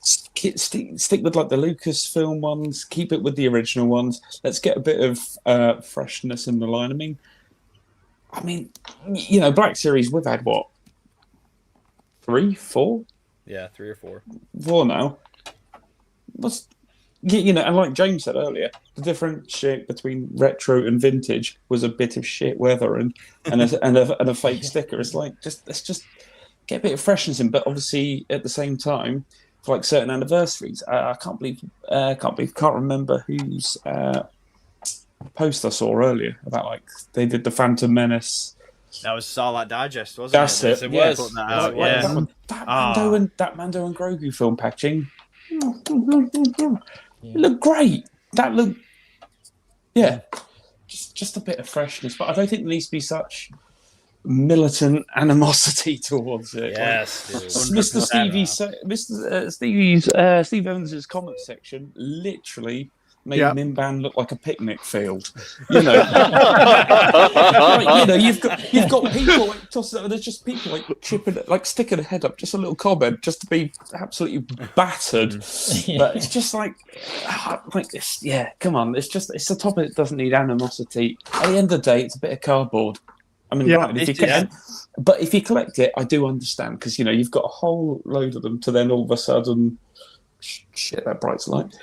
stick with like the Lucasfilm ones, keep it with the original ones. Let's get a bit of freshness in the line. I mean, I mean, you know, Black Series, we've had what? 3, 4? Yeah, 3 or 4. 4 now. You know, and like James said earlier, the difference between retro and vintage was a bit of shit weather and a fake sticker. It's like let's just get a bit of freshness in, but obviously at the same time, for like certain anniversaries, I can't remember whose post I saw earlier about like they did the Phantom Menace. That was Sarlacc Digest, wasn't That's it? it. It Yes. was. That out, Like, yeah. that Mando and Grogu film packaging. It looked great. That looked, just a bit of freshness. But I don't think there needs to be such militant animosity towards it. Yes, like, dude. Steve Evans's comment section literally made Mimban look like a picnic field. You know, like, you've got people like tossing. There's just people like chipping, like sticking a head up, just a little comment, just to be absolutely battered. But it's just like this. Yeah, come on. It's a topic that doesn't need animosity. At the end of the day, it's a bit of cardboard. I mean, but if you collect it, I do understand because you know you've got a whole load of them to then all of a sudden, shit, that bright light.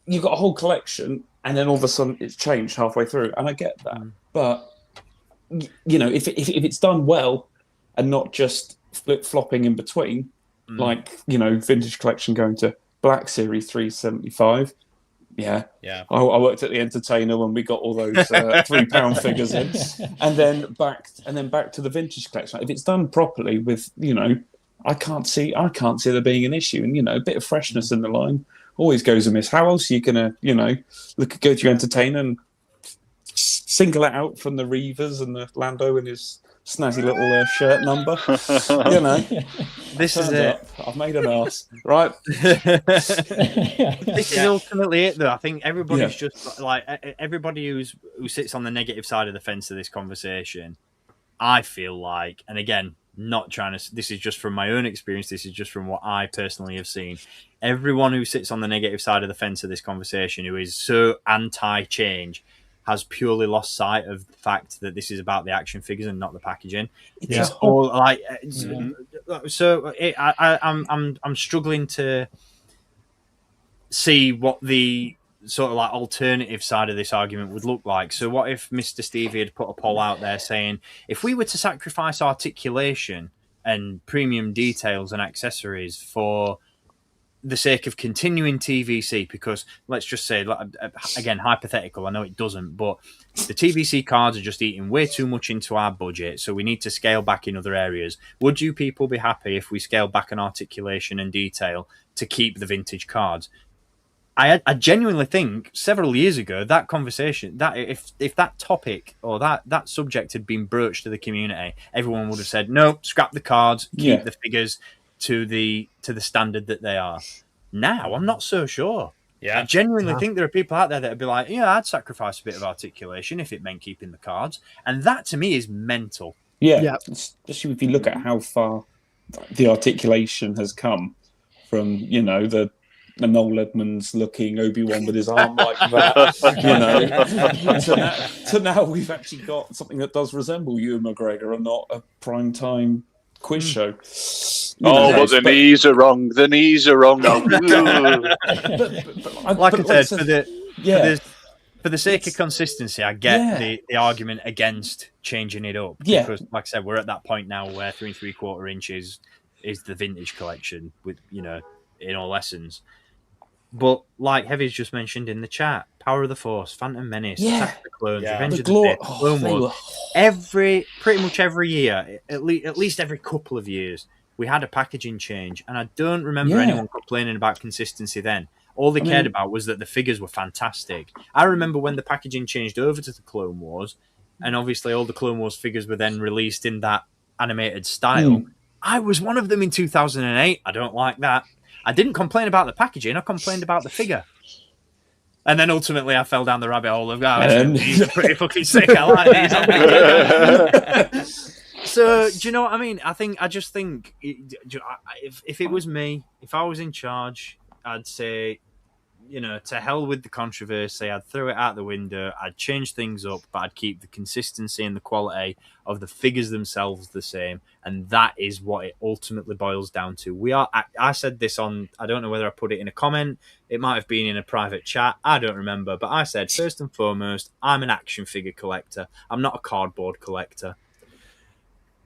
You've got a whole collection, and then all of a sudden it's changed halfway through, and I get that. But you know, if it's done well, and not just flip-flopping in between, like you know, vintage collection going to Black Series 375. Yeah. I worked at the Entertainer when we got all those £3 figures in, and then back to the vintage collection. If it's done properly, with you know, I can't see there being an issue, and you know, a bit of freshness in the line always goes amiss. How else are you gonna, you know, go to your Entertainer and single it out from the Reavers and the Lando and his snazzy little shirt number? You know, this is it. I've made an arse, right? This is ultimately it, though. I think everybody's just like everybody who sits on the negative side of the fence of this conversation. I feel like, and again, not trying to. This is just from my own experience. This is just from what I personally have seen. Everyone who sits on the negative side of the fence of this conversation, who is so anti-change, has purely lost sight of the fact that this is about the action figures and not the packaging. It's all like so. I'm struggling to see what the sort of like alternative side of this argument would look like. So what if Mr. Stevie had put a poll out there saying, if we were to sacrifice articulation and premium details and accessories for the sake of continuing TVC, because let's just say, again, hypothetical, I know it doesn't, but the TVC cards are just eating way too much into our budget, so we need to scale back in other areas. Would you people be happy if we scaled back on articulation and detail to keep the vintage cards? I genuinely think several years ago that conversation, that if that topic or that subject had been broached to the community, everyone would have said no, scrap the cards, keep the figures to the standard that they are. Now I'm not so sure. I genuinely think there are people out there that would be like, yeah, I'd sacrifice a bit of articulation if it meant keeping the cards, and that to me is mental. Especially if you look at how far the articulation has come from, you know, the Noel Edmonds looking Obi-Wan with his arm like that, you know, to now we've actually got something that does resemble Ewan McGregor and not a prime time quiz show. But the knees are wrong. The knees are wrong. Like I said, for the sake of consistency, I get the argument against changing it up. Because, like I said, we're at that point now where 3 3/4 inches is the vintage collection, with, you know, in all essence. But like Heavy's just mentioned in the chat, Power of the Force, Phantom Menace, Attack of the Clones, Revenge of the Sith, Clone Wars. Pretty much every year, at least every couple of years, we had a packaging change, and I don't remember anyone complaining about consistency then. All they cared about was that the figures were fantastic. I remember when the packaging changed over to the Clone Wars, and obviously all the Clone Wars figures were then released in that animated style. I was one of them in 2008. I don't like that. I didn't complain about the packaging. I complained about the figure. And then ultimately I fell down the rabbit hole of, these are pretty fucking sick. I like these. So, do you know what I mean? I just think if it was me, if I was in charge, I'd say to hell with the controversy. I'd throw it out the window. I'd change things up, but I'd keep the consistency and the quality of the figures themselves the same. And that is what it ultimately boils down to. I said this on, I don't know whether I put it in a comment. It might have been in a private chat. I don't remember. But I said, first and foremost, I'm an action figure collector. I'm not a cardboard collector.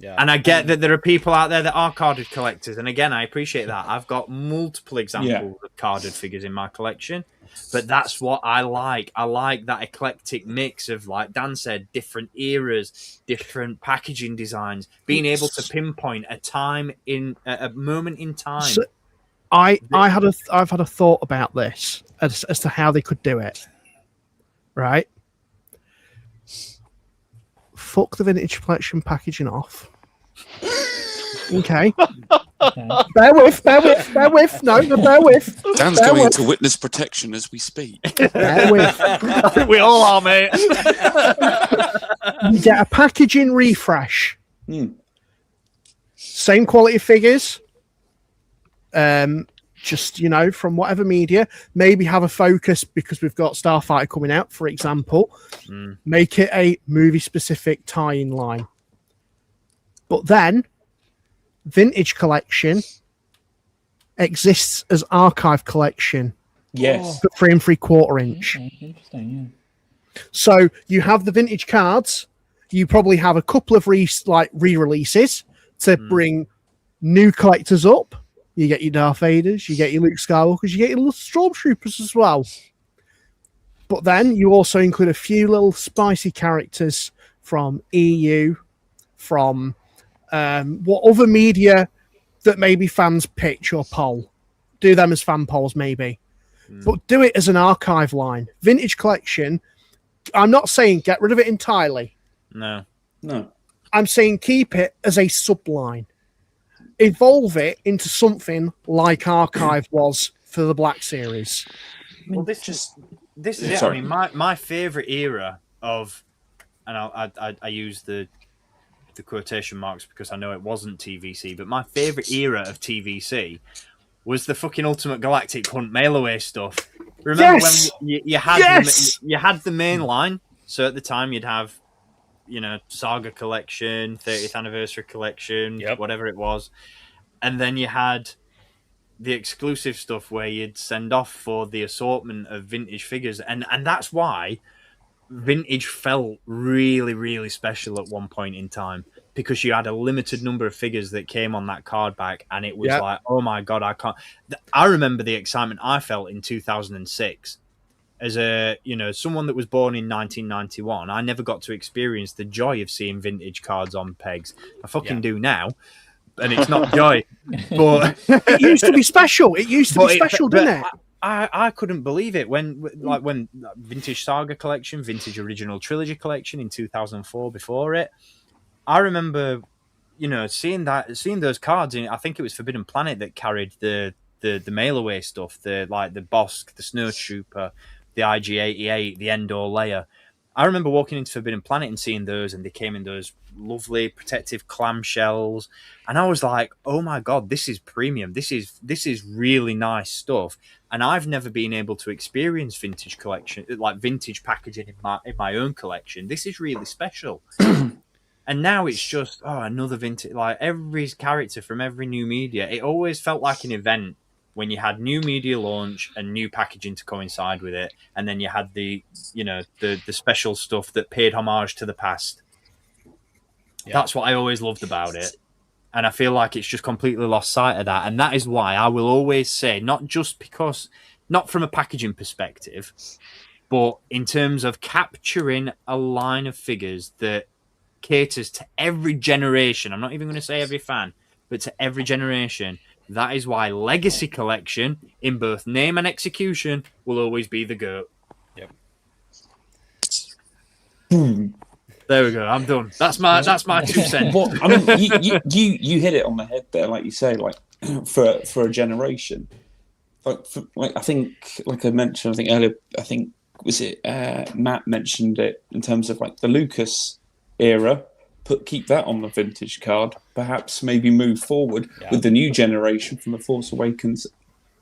Yeah. And I get that there are people out there that are carded collectors. And again, I appreciate that. I've got multiple examples of carded figures in my collection. But that's what I like. I like that eclectic mix of, like Dan said, different eras, different packaging designs, being able to pinpoint a moment in time. So I've had a thought about this as to how they could do it. Right? Fuck the vintage collection packaging off. Okay. Bear with. No, bear with. Dan's going into witness protection as we speak. Bear with. I think we all are, mate. You get a packaging refresh. Same quality figures. Just, from whatever media. Maybe have a focus because we've got Starfighter coming out, for example. Make it a movie-specific tie-in line. But then, vintage collection exists as archive collection. Yes. For 3 3/4 inch. Okay, interesting, yeah. So you have the vintage cards. You probably have a couple of re-releases to bring new collectors up. You get your Darth Vaders, you get your Luke Skywalkers, you get your little Stormtroopers as well. But then you also include a few little spicy characters from EU, from what other media that maybe fans pitch or poll. Do them as fan polls, maybe. But do it as an archive line. Vintage collection, I'm not saying get rid of it entirely. No. I'm saying keep it as a subline. Evolve it into something like Archive was for the Black Series. Well, this is it. I mean, my favorite era of, and I use the quotation marks because I know it wasn't TVC, but my favorite era of TVC was the fucking Ultimate Galactic Hunt mail away stuff. Remember when you had the main line? So at the time you'd have, Saga Collection, 30th Anniversary Collection, whatever it was. And then you had the exclusive stuff where you'd send off for the assortment of vintage figures. And that's why vintage felt really, really special at one point in time, because you had a limited number of figures that came on that card back. And it was like, oh my God, I remember the excitement I felt in 2006. As someone that was born in 1991, I never got to experience the joy of seeing vintage cards on pegs. I fucking do now, and it's not joy. But it used to be special. It used to be special, didn't it? I couldn't believe it when Vintage Saga Collection, Vintage Original Trilogy Collection in 2004. Before it, I remember, seeing those cards in. I think it was Forbidden Planet that carried the mail away stuff, the Bosk, the Snowtrooper, the IG-88, the Endor Leia. I remember walking into Forbidden Planet and seeing those, and they came in those lovely protective clamshells, and I was like, "Oh my God, this is premium. This is really nice stuff." And I've never been able to experience vintage collection, like vintage packaging in my own collection. This is really special. And now it's just another vintage. Like every character from every new media, it always felt like an event when you had new media launch and new packaging to coincide with it, and then you had the special stuff that paid homage to the past. That's what I always loved about it, and I feel like it's just completely lost sight of that. And that is why I will always say, not from a packaging perspective, but in terms of capturing a line of figures that caters to every generation. I'm not even going to say every fan, but to every generation. That is why Legacy Collection, in both name and execution, will always be the GOAT. Yep. There we go. I'm done. That's my 2 cents. Well, I mean, you hit it on the head there, like you say, like for a generation. I think, like I mentioned, I think earlier, was it Matt mentioned it in terms of like the Lucas era. Keep that on the vintage card. Perhaps maybe move forward with the new generation from the Force Awakens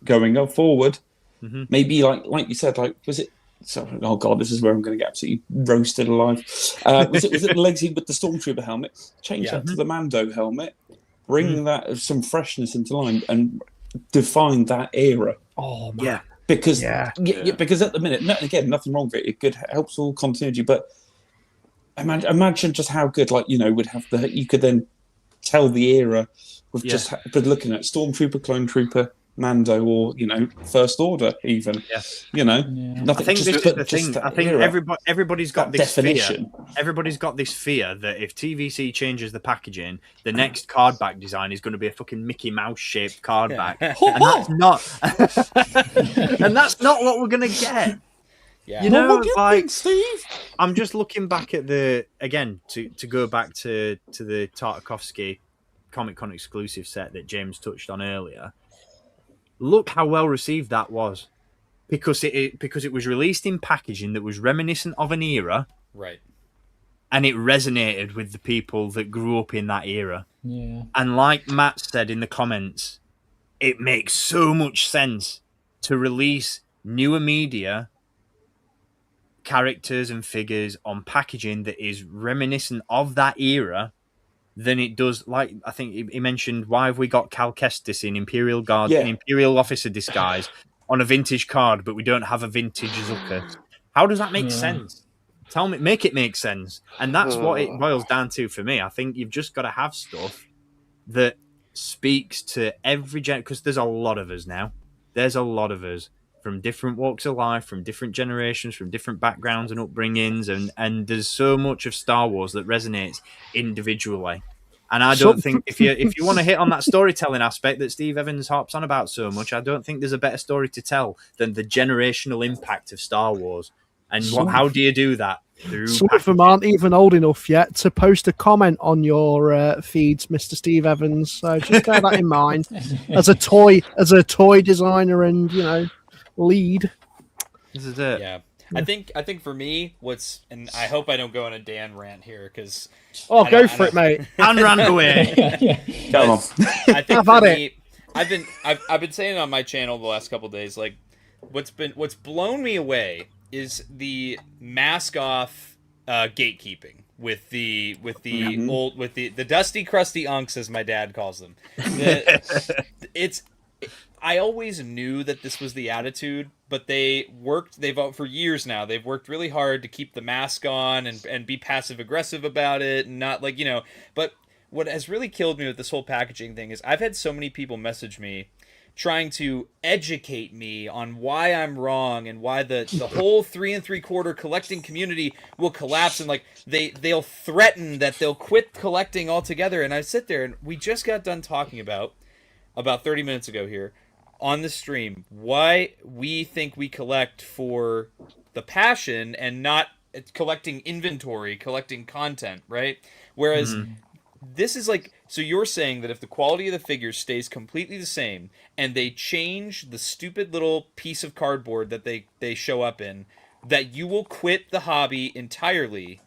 going up forward. Maybe like you said, like was it? So, oh god, this is where I'm going to get absolutely roasted alive. Was it the legacy with the Stormtrooper helmet? Change that to the Mando helmet. Bring that some freshness into line and define that era. Oh man. Because because at the minute, again, nothing wrong with it. It helps all continuity, but imagine just how good, like would have you could then tell the era with just looking at Stormtrooper, Clone Trooper, Mando, or First Order, even. Nothing. I think this is the thing. I think everybody's got this definition. Fear. Everybody's got this fear that if TVC changes the packaging, the next card back design is going to be a fucking Mickey Mouse shaped card back, and that's not. And that's not what we're going to get. Yeah. Like Steve. I'm just looking back at to go back to the Tartakovsky Comic Con exclusive set that James touched on earlier. Look how well received that was, because it was released in packaging that was reminiscent of an era, right? And it resonated with the people that grew up in that era. Yeah. And like Matt said in the comments, it makes so much sense to release newer media, characters and figures on packaging that is reminiscent of that era than it does. Like I think he mentioned, why have we got Cal Kestis in Imperial Guard, in Imperial officer disguise on a vintage card, but we don't have a vintage Zucker? How does that make sense? Tell me, make it make sense. And that's what it boils down to for me. I think you've just got to have stuff that speaks to every because there's a lot of us now. There's a lot of us from different walks of life, from different generations, from different backgrounds and upbringings, and there's so much of Star Wars that resonates individually. And I don't think if you want to hit on that storytelling aspect that Steve Evans harps on about so much, I don't think there's a better story to tell than the generational impact of Star Wars. And how do you do that? Some of them aren't even old enough yet to post a comment on your feeds, Mr. Steve Evans. So just bear that in mind as a toy designer and lead. This is it. Yeah. I think for me, and I hope I don't go on a Dan rant here because go for it, mate. And run away. Come on. I think for me, I've been saying it on my channel the last couple of days. Like, what's blown me away is the mask off gatekeeping with the dusty crusty unks, as my dad calls them. I always knew that this was the attitude, but they've for years now, they've worked really hard to keep the mask on and be passive aggressive about it and not but what has really killed me with this whole packaging thing is I've had so many people message me trying to educate me on why I'm wrong and why the whole 3 3/4 collecting community will collapse, and they'll threaten that they'll quit collecting altogether. And I sit there, and we just got done talking about 30 minutes ago here on the stream why we think we collect for the passion and not collecting inventory, collecting content, right? Whereas this is so you're saying that if the quality of the figures stays completely the same and they change the stupid little piece of cardboard that they show up in, that you will quit the hobby entirely,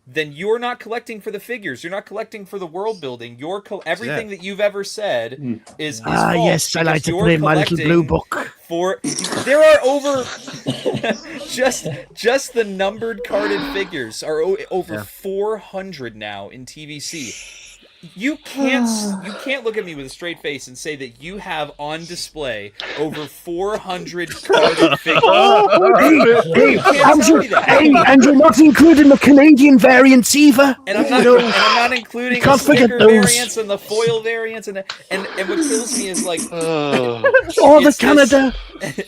then you're not collecting for the figures. You're not collecting for the world building. Everything that you've ever said is false. Yes, I like to put in my little blue book. There are over just the numbered carded figures are over 400 now in TVC. You can't look at me with a straight face and say that you have on display over 400 carded figures. And you're not including the Canadian variants either. And I'm not including the sticker variants and the foil variants and what kills me is the Canada.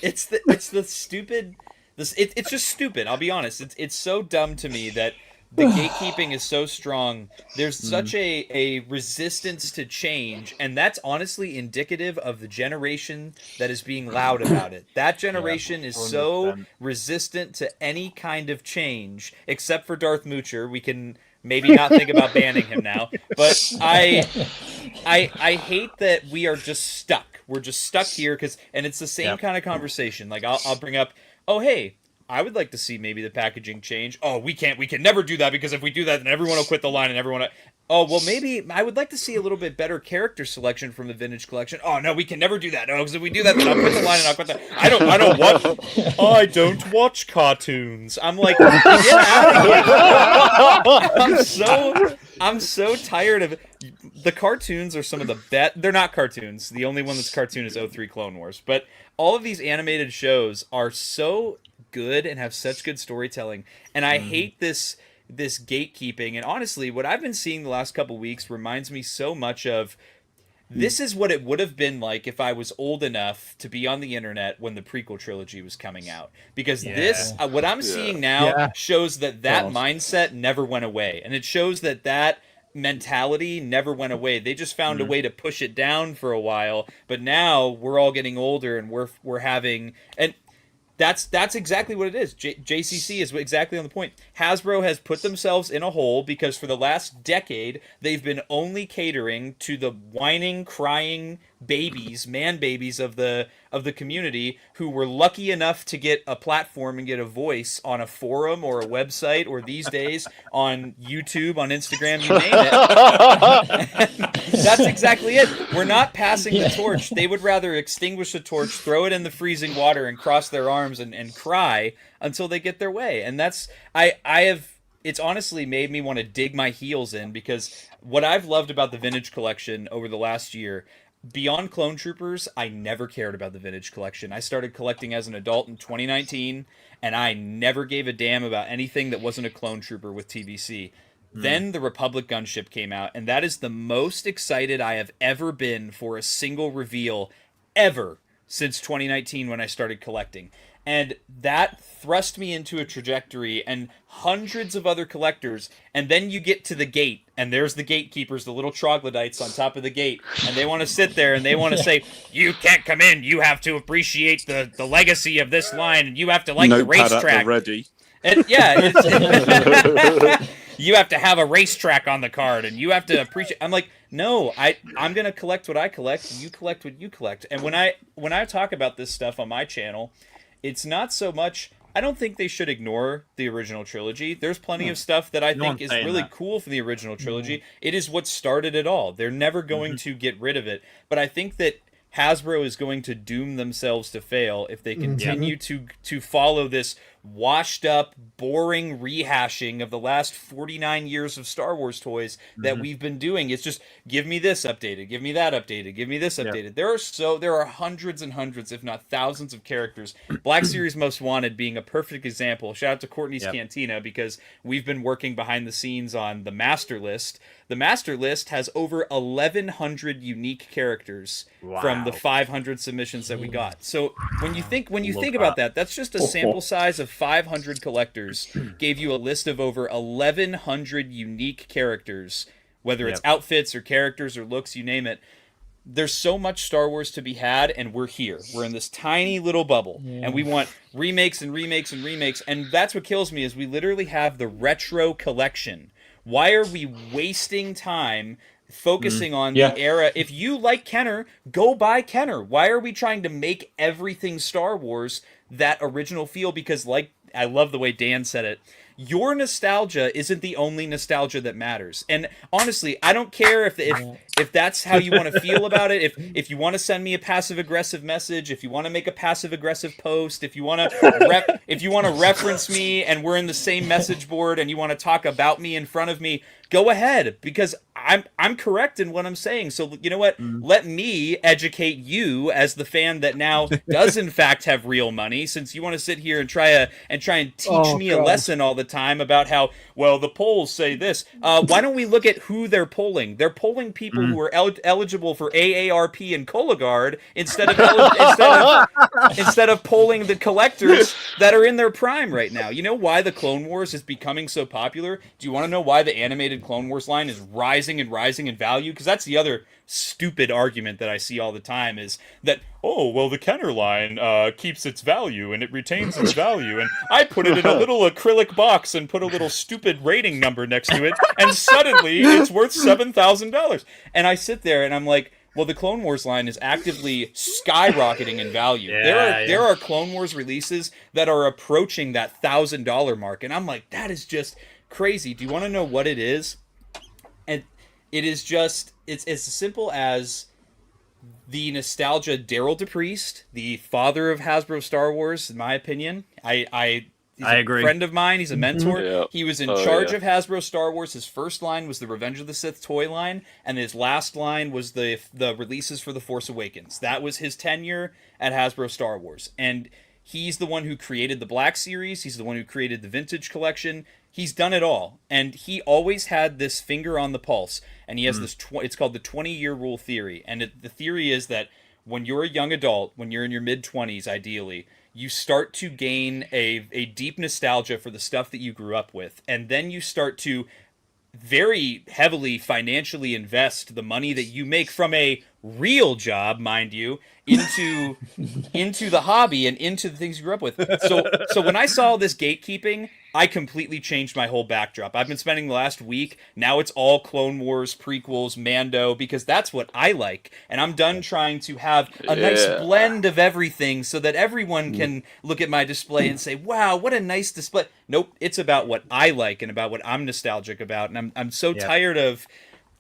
It's the stupid. It's just stupid. I'll be honest. It's so dumb to me that the gatekeeping is so strong. There's such a resistance to change, and that's honestly indicative of the generation that is being loud about it. That generation is so resistant to any kind of change, except for Darth Moocher. We can maybe not think about banning him now, but I hate that we are just stuck. We're just stuck here and it's the same kind of conversation. Like I'll bring up, oh hey, I would like to see maybe the packaging change. Oh, we can never do that, because if we do that, then everyone will quit the line and everyone will... Oh, well, maybe I would like to see a little bit better character selection from the vintage collection. Oh, no, we can never do that. No, because if we do that, then I'll quit the line and I'll quit the... I don't watch cartoons. I'm like, get out of here. I'm so tired of it. The cartoons are some of the best. They're not cartoons. The only one that's cartoon is 03 Clone Wars. But all of these animated shows are so good and have such good storytelling. And I hate this gatekeeping. And honestly, what I've been seeing the last couple weeks reminds me so much of, this is what it would have been like if I was old enough to be on the internet when the prequel trilogy was coming out. Because this, what I'm seeing now shows that mindset never went away. And it shows that mentality never went away. They just found a way to push it down for a while. But now we're all getting older and we're having... And that's exactly what it is. JCC is exactly on the point. Hasbro has put themselves in a hole because for the last decade, they've been only catering to the whining, crying babies, man babies of the community who were lucky enough to get a platform and get a voice on a forum or a website, or these days on YouTube, on Instagram, you name it. That's exactly it. We're not passing the torch. They would rather extinguish the torch, throw it in the freezing water, and cross their arms and cry until they get their way. And that's it's honestly made me want to dig my heels in, because what I've loved about the vintage collection over the last year, beyond Clone Troopers, I never cared about the vintage collection. I started collecting as an adult in 2019, and I never gave a damn about anything that wasn't a Clone Trooper with TVC. Then the Republic gunship came out, and that is the most excited I have ever been for a single reveal ever since 2019 when I started collecting. And that thrust me into a trajectory, and hundreds of other collectors, and then you get to the gate, and there's the gatekeepers, the little troglodytes on top of the gate, and they want to sit there and they want to say, you can't come in, you have to appreciate the legacy of this line, and you have to like the racetrack. Ready. And, you have to have a racetrack on the card, and you have to appreciate... I'm like, no, I'm going to collect what I collect, you collect what you collect. And when I talk about this stuff on my channel, it's not so much... I don't think they should ignore the original trilogy. There's plenty of stuff that I think is really cool from the original trilogy. It is what started it all. They're never going to get rid of it. But I think that Hasbro is going to doom themselves to fail if they continue to follow this washed up, boring rehashing of the last 49 years of Star Wars toys that we've been doing. It's just, give me this updated, give me that updated, give me this updated. There are hundreds and hundreds, if not thousands of characters. Black Series Most Wanted being a perfect example. Shout out to Courtney's Cantina, because we've been working behind the scenes on the master list. The master list has over 1,100 unique characters from the 500 submissions that we got. So when you think about that, that's just a sample size of 500 collectors gave you a list of over 1,100 unique characters, whether it's outfits or characters or looks, you name it. There's so much Star Wars to be had, and we're here. We're in this tiny little bubble, and we want remakes and remakes and remakes, and that's what kills me, is we literally have the retro collection. Why are we wasting time focusing on the era? If you like Kenner, go buy Kenner. Why are we trying to make everything Star Wars that original feel? Because, like, I love the way Dan said it, your nostalgia isn't the only nostalgia that matters. And honestly, I don't care if that's how you want to feel about it. If you want to send me a passive aggressive message, if you want to make a passive aggressive post, if you want to reference me and we're in the same message board and you want to talk about me in front of me, go ahead, because I'm correct in what I'm saying. So you know what? Let me educate you as the fan that now does in fact have real money, since you want to sit here and try and teach me a lesson all the time about how, well, the polls say this. Why don't we look at who they're polling? They're polling people who are eligible for AARP and Cologuard instead of polling the collectors that are in their prime right now. You know why the Clone Wars is becoming so popular? Do you want to know why the animated Clone Wars line is rising and rising in value? Because that's the other stupid argument that I see all the time, is that, oh, well, the Kenner line keeps its value and it retains its value, and I put it in a little acrylic box and put a little stupid rating number next to it, and suddenly it's worth $7,000. And I sit there and I'm like, Well, the Clone Wars line is actively skyrocketing in value. There are Clone Wars releases that are approaching that $1,000 mark, and I'm like, that is just crazy. Do you want to know what it is? And it is just it's as simple as the nostalgia. Darryl DePriest, the father of Hasbro Star Wars, in my opinion. He's I agree. A friend of mine. He's a mentor. Yeah. He was in charge of Hasbro Star Wars. His first line was the Revenge of the Sith toy line, and his last line was the releases for The Force Awakens. That was his tenure at Hasbro Star Wars. And he's the one who created the Black Series. He's the one who created the Vintage Collection. He's done it all. And he always had this finger on the pulse. And he has this, it's called the 20-year rule theory. And the theory is that when you're a young adult, when you're in your mid-20s ideally, you start to gain a deep nostalgia for the stuff that you grew up with. And then you start to very heavily financially invest the money that you make from a real job, mind you, into the hobby and into the things you grew up with. So when I saw this gatekeeping, I completely changed my whole backdrop. I've been spending the last week, now it's all Clone Wars, prequels, Mando, because that's what I like. And I'm done trying to have a nice blend of everything so that everyone can look at my display and say, wow, what a nice display. Nope, it's about what I like and about what I'm nostalgic about. And I'm so tired of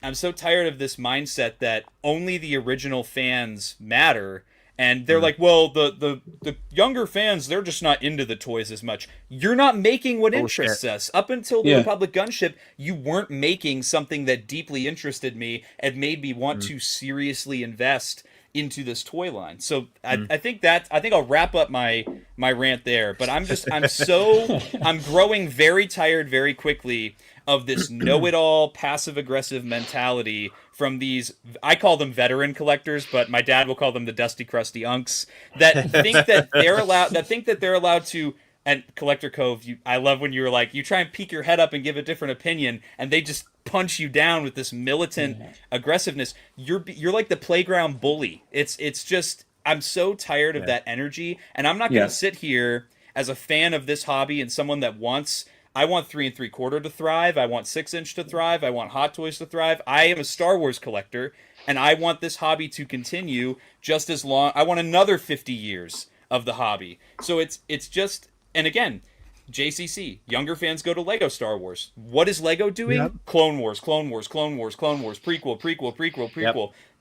this mindset that only the original fans matter. And they're like, well, the younger fans, they're just not into the toys as much. You're not making what interests us. Up until the Republic Gunship, you weren't making something that deeply interested me and made me want to seriously invest into this toy line. So I think I'll wrap up my rant there. But I'm growing very tired very quickly of this know-it-all, passive-aggressive mentality from these, I call them veteran collectors, but my dad will call them the dusty, crusty unks, that think that they're allowed to. And Collector Cove, I love when you're like, you try and peek your head up and give a different opinion, and they just punch you down with this militant aggressiveness. You're like the playground bully. It's just, I'm so tired of that energy, and I'm not going to sit here as a fan of this hobby and someone that I want 3 3/4 to thrive. I want 6-inch to thrive. I want Hot Toys to thrive. I am a Star Wars collector, and I want this hobby to continue just as long. I want another 50 years of the hobby. So it's just, and again, JCC, younger fans go to Lego Star Wars. What is Lego doing? Yep. Clone Wars, prequel.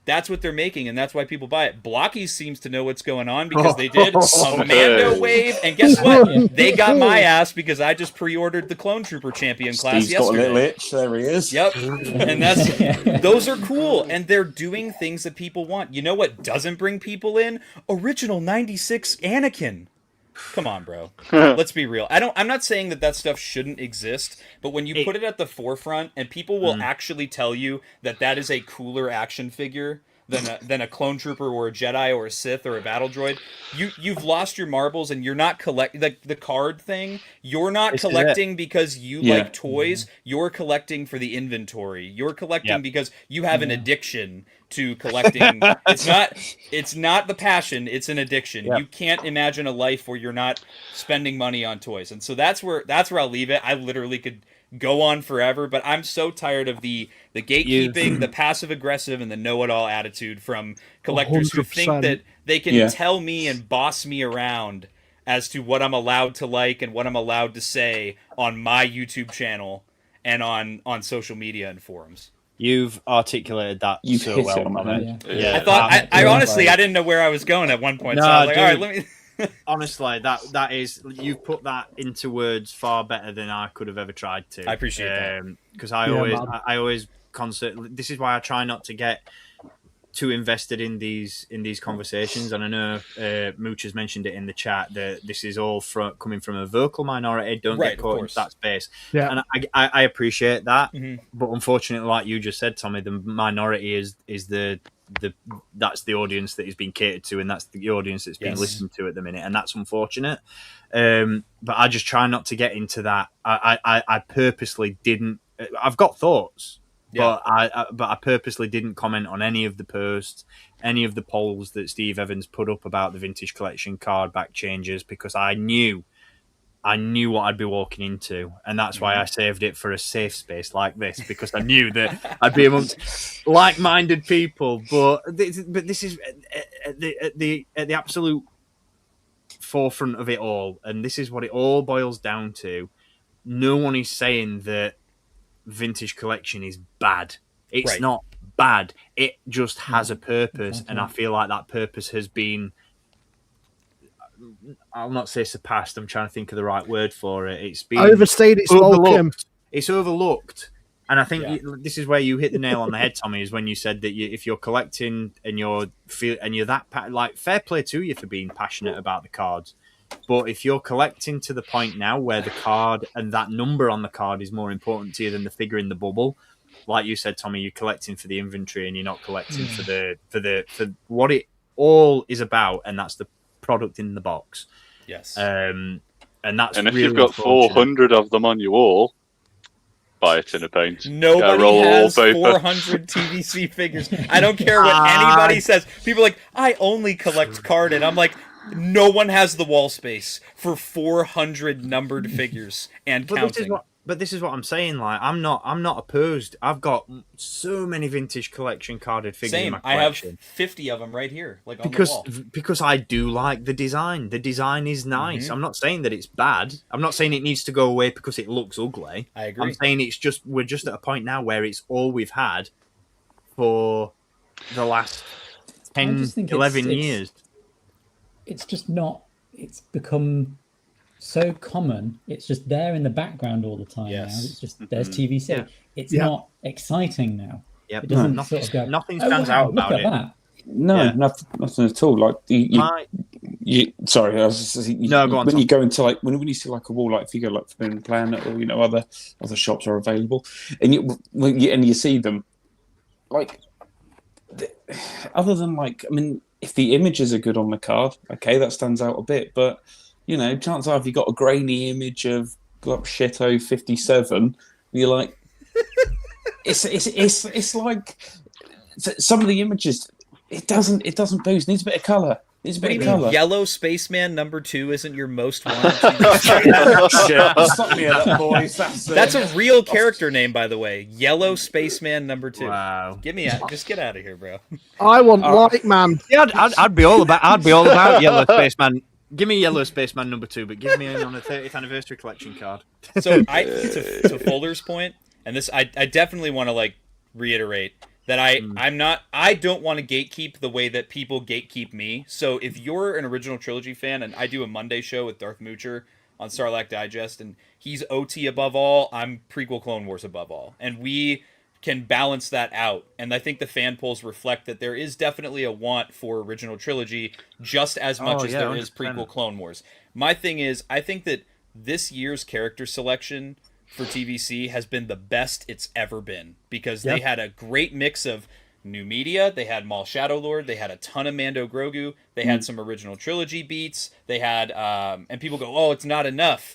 That's what they're making, and that's why people buy it. Blocky seems to know what's going on because they did a Mando wave, and guess what? They got my ass because I just pre-ordered the Clone Trooper Champion class Steve's got a yesterday. little itch. There he is. Yep, and those are cool, and they're doing things that people want. You know what doesn't bring people in? Original 96 Anakin. Come on, bro. Let's be real. I'm not saying that stuff shouldn't exist, but when you put it at the forefront and people will actually tell you that is a cooler action figure than a clone trooper or a Jedi or a Sith or a battle droid, you've lost your marbles, and you're not the card thing. You're not collecting because you like toys. You're collecting for the inventory. You're collecting because you have an addiction to collecting. It's not the passion, it's an addiction. You can't imagine a life where you're not spending money on toys. And so that's where I'll leave it. I literally could go on forever, but I'm so tired of the gatekeeping, the passive aggressive, and the know-it-all attitude from collectors 100%. Who think that they can tell me and boss me around as to what I'm allowed to like and what I'm allowed to say on my YouTube channel and on social media and forums. You've articulated that so well, Tommy. I thought I honestly I didn't know where I was going at one point. So I was like, all right, let me. Honestly, that is, you've put that into words far better than I could have ever tried to. I appreciate that, because I always this is why I try not to get too invested in these conversations. And I know Mooch has mentioned it in the chat that this is all coming from a vocal minority. Don't get caught in that space. Yeah. And I appreciate that, but unfortunately, like you just said, Tommy, the minority is that's the audience that is being catered to, and that's the audience that's being listened to at the minute, and that's unfortunate. But I just try not to get into that. I purposely didn't. I've got thoughts. But I purposely didn't comment on any of the posts, any of the polls that Steve Evans put up about the vintage collection card back changes, because I knew I knew what I'd be walking into, and that's why I saved it for a safe space like this, because I knew that I'd be amongst like-minded people. But this is at the absolute forefront of it all, and this is what it all boils down to. No one is saying that vintage collection is bad. It's not bad. It just has a purpose, and I feel like that purpose has been, I'll not say surpassed, I'm trying to think of the right word for it. It's been overstayed its welcome. It's overlooked. And I think this is where you hit the nail on the head, Tommy, is when you said that if you're collecting and you're that like, fair play to you for being passionate about the cards. But if you're collecting to the point now where the card and that number on the card is more important to you than the figure in the bubble, like you said, Tommy, you're collecting for the inventory and you're not collecting for what it all is about, and that's the product in the box. Yes. And that's and if really you've got 400 of them on your wall, buy a tin of paint. Nobody has 400 TVC figures. I don't care what anybody says. People are like, I only collect carded. I'm like, no one has the wall space for 400 numbered figures and counting. But this is what I'm saying. Like, I'm not opposed. I've got so many vintage collection carded figures in my collection. I have 50 of them right here, like on the wall. Because I do like the design. The design is nice. I'm not saying that it's bad. I'm not saying it needs to go away because it looks ugly. I agree. I'm saying we're just at a point now where it's all we've had for the last 10, 11 years. It's just not. It's become so common. It's just there in the background all the time now. It's just there's TVC. Yeah. It's not exciting now. Yep. It doesn't nothing, sort of go, nothing stands out about look at it. That. No, nothing at all. Like sorry, I was just saying, go on. When you go into like when you see like a wall, like if you go like Forbidden Planet or other shops are available, and you see them, like other than like if the images are good on the card, okay, that stands out a bit. But chances are if you got a grainy image of Shito 57, you're like, it's like some of the images. It doesn't boost. It needs a bit of color. Yellow Spaceman #2 isn't your most wanted? Stop me at that, boys. That's a real character name, by the way. Yellow Spaceman #2. Wow. Just get out of here, bro. I want Light Man. Yeah, I'd be all about Yellow Spaceman. Give me Yellow Spaceman #2, but give me on a 30th anniversary collection card. So to Folder's point, and this I definitely want to reiterate that I don't want to gatekeep the way that people gatekeep me. So if you're an original trilogy fan, and I do a Monday show with Darth Moocher on Sarlacc Digest, and he's OT above all, I'm prequel Clone Wars above all. And we can balance that out. And I think the fan polls reflect that there is definitely a want for original trilogy just as much as there is prequel Clone Wars. My thing is, I think that this year's character selection for TVC has been the best it's ever been, because they had a great mix of new media. They had Maul Shadow Lord. They had a ton of Mando Grogu. They had some original trilogy beats. They had, and people go, oh, it's not enough.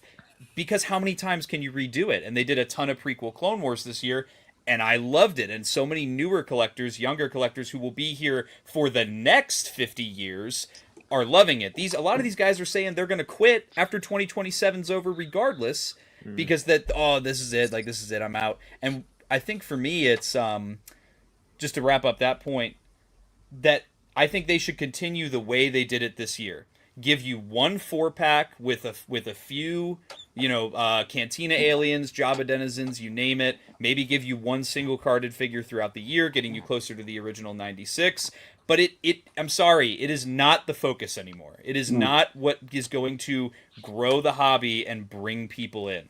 Because how many times can you redo it? And they did a ton of prequel Clone Wars this year, and I loved it. And so many newer collectors, younger collectors who will be here for the next 50 years are loving it. A lot of these guys are saying they're going to quit after 2027's over regardless, because this is it, I'm out. And I think for me, it's just to wrap up that point, that I think they should continue the way they did it this year. Give you one 4-pack with a few, Cantina aliens, Jabba denizens, you name it. Maybe give you one single carded figure throughout the year, getting you closer to the original 96. But I'm sorry, it is not the focus anymore. It is not what is going to grow the hobby and bring people in.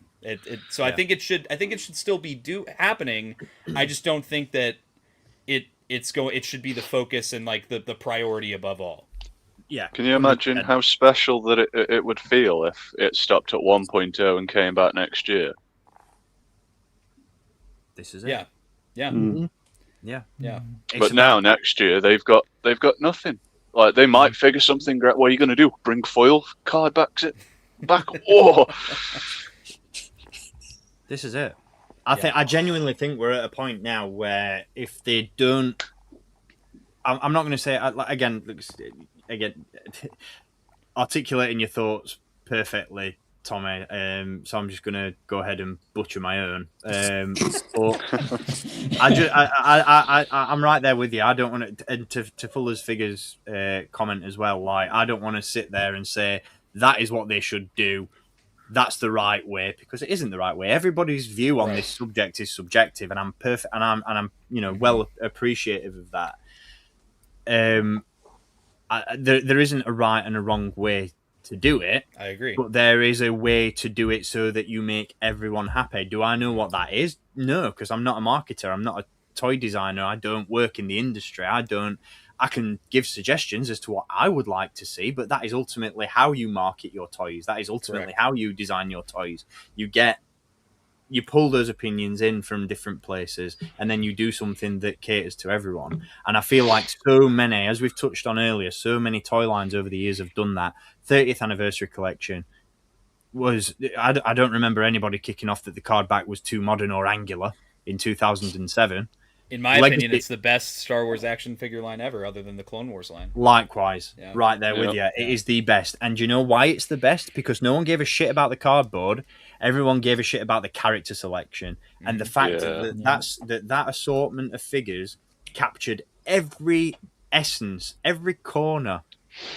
So I think it should still be happening. I just don't think that it should be the focus and the priority above all. Yeah. Can you imagine how special that it would feel if it stopped at 1.0 and came back next year? This is it. Yeah. Yeah. Mm-hmm. Yeah. Yeah. But now next year they've got nothing. Like they might figure something great. What are you going to do? Bring foil card back? Oh. This is it. I genuinely think we're at a point now where if they don't, I'm not going to say again, articulating your thoughts perfectly. Tommy. So I'm just gonna go ahead and butcher my own. But I'm right there with you. I don't want to, and to Fuller's Figures comment as well. Like, I don't want to sit there and say that is what they should do. That's the right way, because it isn't the right way. Everybody's view on this subject is subjective, and I'm perfect, and I'm well appreciative of that. There isn't a right and a wrong way to do it. I agree. But there is a way to do it so that you make everyone happy. Do I know what that is? No, because I'm not a marketer. I'm not a toy designer. I don't work in the industry. I can give suggestions as to what I would like to see, but that is ultimately how you market your toys. That is ultimately how you design your toys. You pull those opinions in from different places, and then you do something that caters to everyone. And I feel like so many, as we've touched on earlier, so many toy lines over the years have done that. 30th anniversary collection was, I don't remember anybody kicking off that the card back was too modern or angular in 2007. In my opinion, it's the best Star Wars action figure line ever, other than the Clone Wars line. Likewise, right there with you. It is the best. And do you know why it's the best? Because no one gave a shit about the cardboard. Everyone gave a shit about the character selection. And the fact that assortment of figures captured every essence, every corner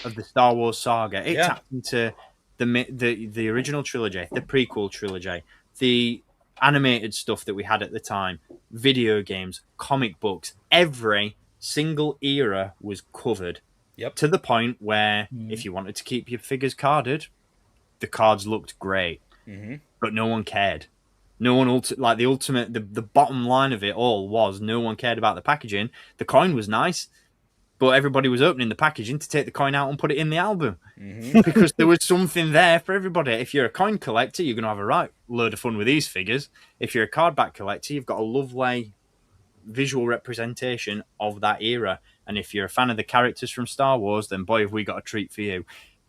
of the Star Wars saga. It tapped into the original trilogy, the prequel trilogy, the animated stuff that we had at the time, video games, comic books. Every single era was covered. To the point where if you wanted to keep your figures carded, the cards looked great, but no one cared. No one the bottom line of it all was no one cared about the packaging. The coin was nice, but everybody was opening the packaging to take the coin out and put it in the album because there was something there for everybody. If you're a coin collector, you're going to have a right load of fun with these figures. If you're a card back collector, you've got a lovely visual representation of that era. And if you're a fan of the characters from Star Wars, then boy, have we got a treat for you.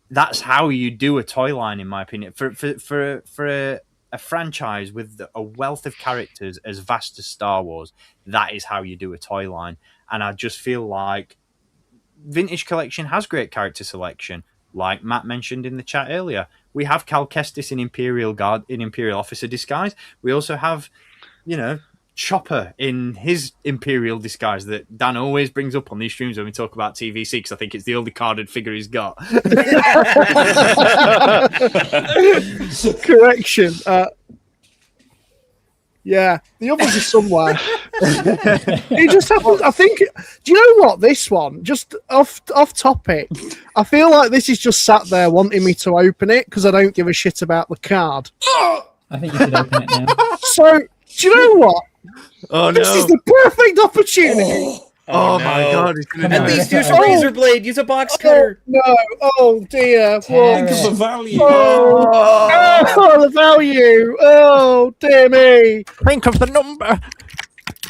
That's how you do a toy line, in my opinion. For a franchise with a wealth of characters as vast as Star Wars, that is how you do a toy line. And I just feel like Vintage Collection has great character selection, like Matt mentioned in the chat earlier. We have Cal Kestis in Imperial Officer disguise. We also have, Chopper in his Imperial disguise that Dan always brings up on these streams when we talk about TVC, because I think it's the only carded figure he's got. Correction. Yeah, the others are somewhere. It just happens. I think. Do you know what? This one, just off topic. I feel like this is just sat there wanting me to open it because I don't give a shit about the card. I think you should open it now. So, do you know what? Oh This is the perfect opportunity. Oh my God! At least use a razor blade. Use a box cutter. No! Oh dear! Think of the value. Oh, the value! Oh dear me! Think of the number.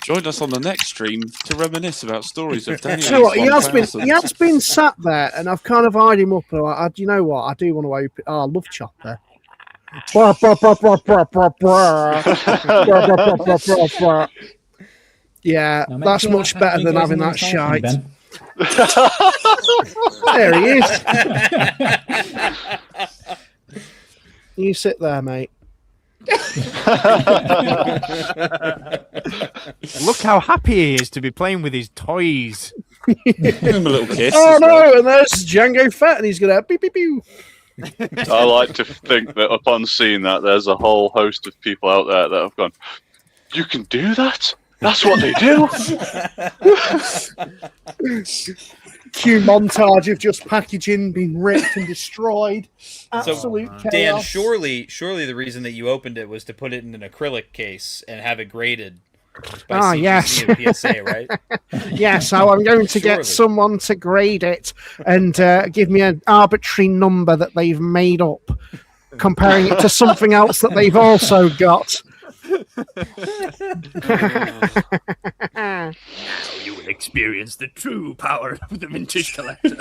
Join us on the next stream to reminisce about stories of Daniel. You know what? He has been sat there, and I've kind of eyed him up. And you know what? I do want to open. Oh, I love Chopper. Yeah, that's much better than having that shite. There he is. You sit there, mate. Look how happy he is to be playing with his toys. Give him a little kiss. Oh no! And there's Django Fett, and he's gonna beep beep beep. I like to think that upon seeing that, there's a whole host of people out there that have gone, "You can do that? That's what they do." Cue montage of just packaging being ripped and destroyed. Absolute chaos. Dan, surely the reason that you opened it was to put it in an acrylic case and have it graded by CTC and PSA, right? Yes, so I'm going to get someone to grade it and give me an arbitrary number that they've made up, comparing it to something else that they've also got. Now you will experience the true power of the Vintage Collector.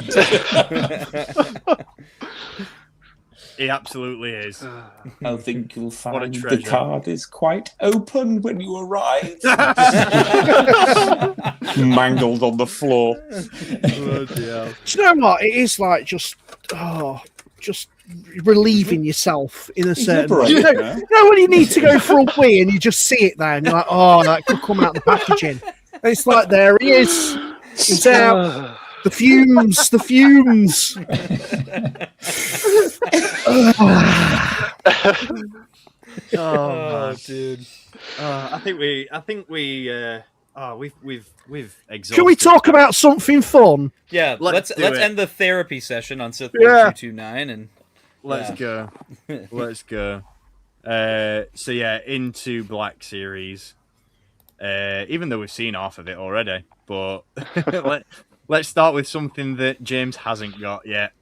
He absolutely is. I think you'll find the card is quite open when you arrive. Mangled on the floor. Do you know what? It is like just just relieving yourself in a certain way. liberated, You know when you need to go for a wee and you just see it there and you're like, oh, that could come out the packaging. And it's like, there he is. He's out. The fumes. Oh, dude. I think we've exhausted. Can we talk about something fun? Yeah, let's do it. end the therapy session on Sith Yeah. Lord 229 and Let's go. Let's go. So yeah, into Black Series. Even though we've seen half of it already, but let's start with something that James hasn't got yet.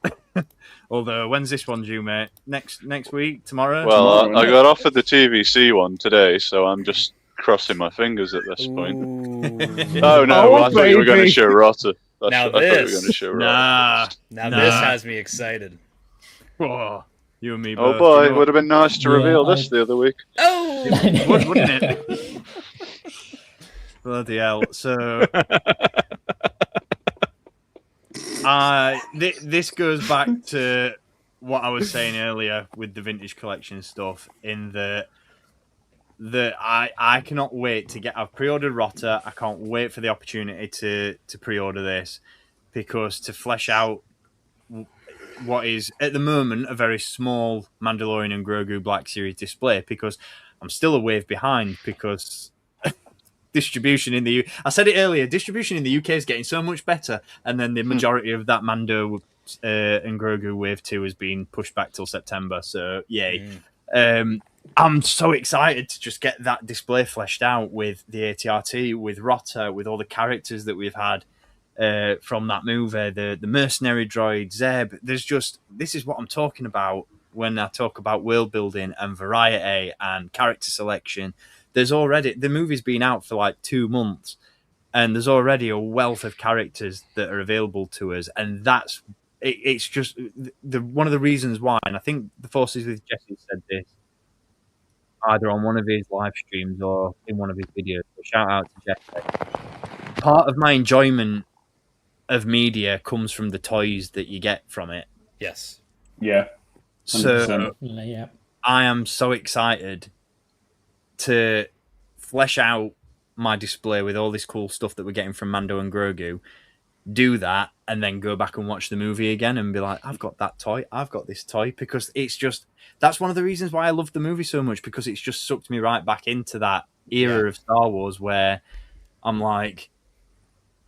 Although, when's this one due, mate? Next week? Tomorrow? Well, I got offered the TVC one today, so I'm just crossing my fingers at this point. Oh no, Oh, I thought you were going to baby. show Rotter. Now I thought you were this. going to show Rotter. Nah. now Nah. this has me excited. Oh, you and me Oh both. boy, You it know would have been nice to Yeah, reveal this I- the other week. Oh, what, wouldn't it? Bloody hell. So... this goes back to what I was saying earlier with the vintage collection stuff. In that I cannot wait to get. I've pre-ordered Rotter. I can't wait for the opportunity to pre-order this, because to flesh out what is at the moment a very small Mandalorian and Grogu Black Series display, because I'm still a wave behind, because distribution in the I said it earlier, distribution in the UK is getting so much better, and then the majority of that Mando and Grogu Wave 2 has been pushed back till September, so yay. I'm so excited to just get that display fleshed out with the ATRT, with Rotter, with all the characters that we've had from that movie, the mercenary droid, Zeb. This is what I'm talking about when I talk about world building and variety and character selection. There's already, the movie's been out for like 2 months, and there's already a wealth of characters that are available to us, and it's just one of the reasons why. And I think the Forces with Jesse said this either on one of his live streams or in one of his videos. So shout out to Jesse. Part of my enjoyment of media comes from the toys that you get from it. yes. Yeah. So 100%. Yeah. I am so excited to flesh out my display with all this cool stuff that we're getting from Mando and Grogu, do that, and then go back and watch the movie again and be like, I've got that toy, I've got this toy, because it's just, that's one of the reasons why I love the movie so much, because it's just sucked me right back into that era of Star Wars where I'm like,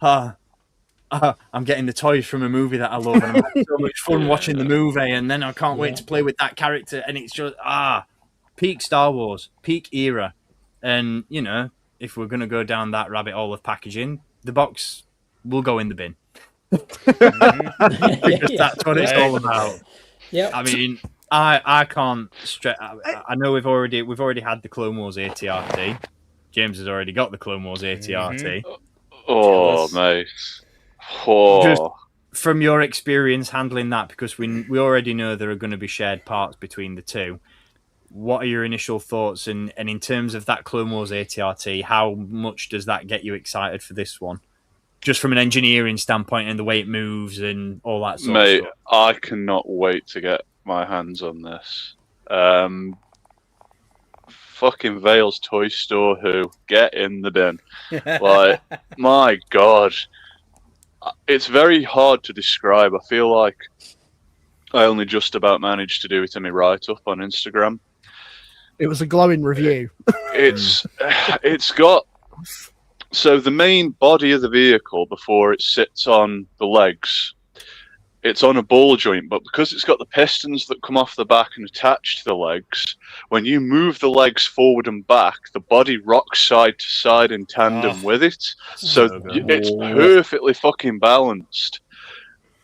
I'm getting the toys from a movie that I love, and I'm having so much fun watching the movie, and then I can't wait to play with that character, and it's just peak Star Wars, peak era. And you know, if we're gonna go down that rabbit hole of packaging, the box will go in the bin. Because that's what it's all about. Yeah. I mean, I can't stress. I know we've already had the Clone Wars ATRT. James has already got the Clone Wars ATRT. Oh, mate. Oh. Just from your experience handling that, because we already know there are going to be shared parts between the two. What are your initial thoughts? And in terms of that Clone Wars ATRT, how much does that get you excited for this one? Just from an engineering standpoint and the way it moves and all that sort Mate, of stuff. I cannot wait to get my hands on this. Fucking Vale's Toy Store, who get in the bin. Like, my God. It's very hard to describe. I feel like I only just about managed to do it in my write-up on Instagram. It was a glowing review. It's got, so the main body of the vehicle, before it sits on the legs, it's on a ball joint, but because it's got the pistons that come off the back and attach to the legs, when you move the legs forward and back, the body rocks side to side in tandem with it. So it's perfectly fucking balanced.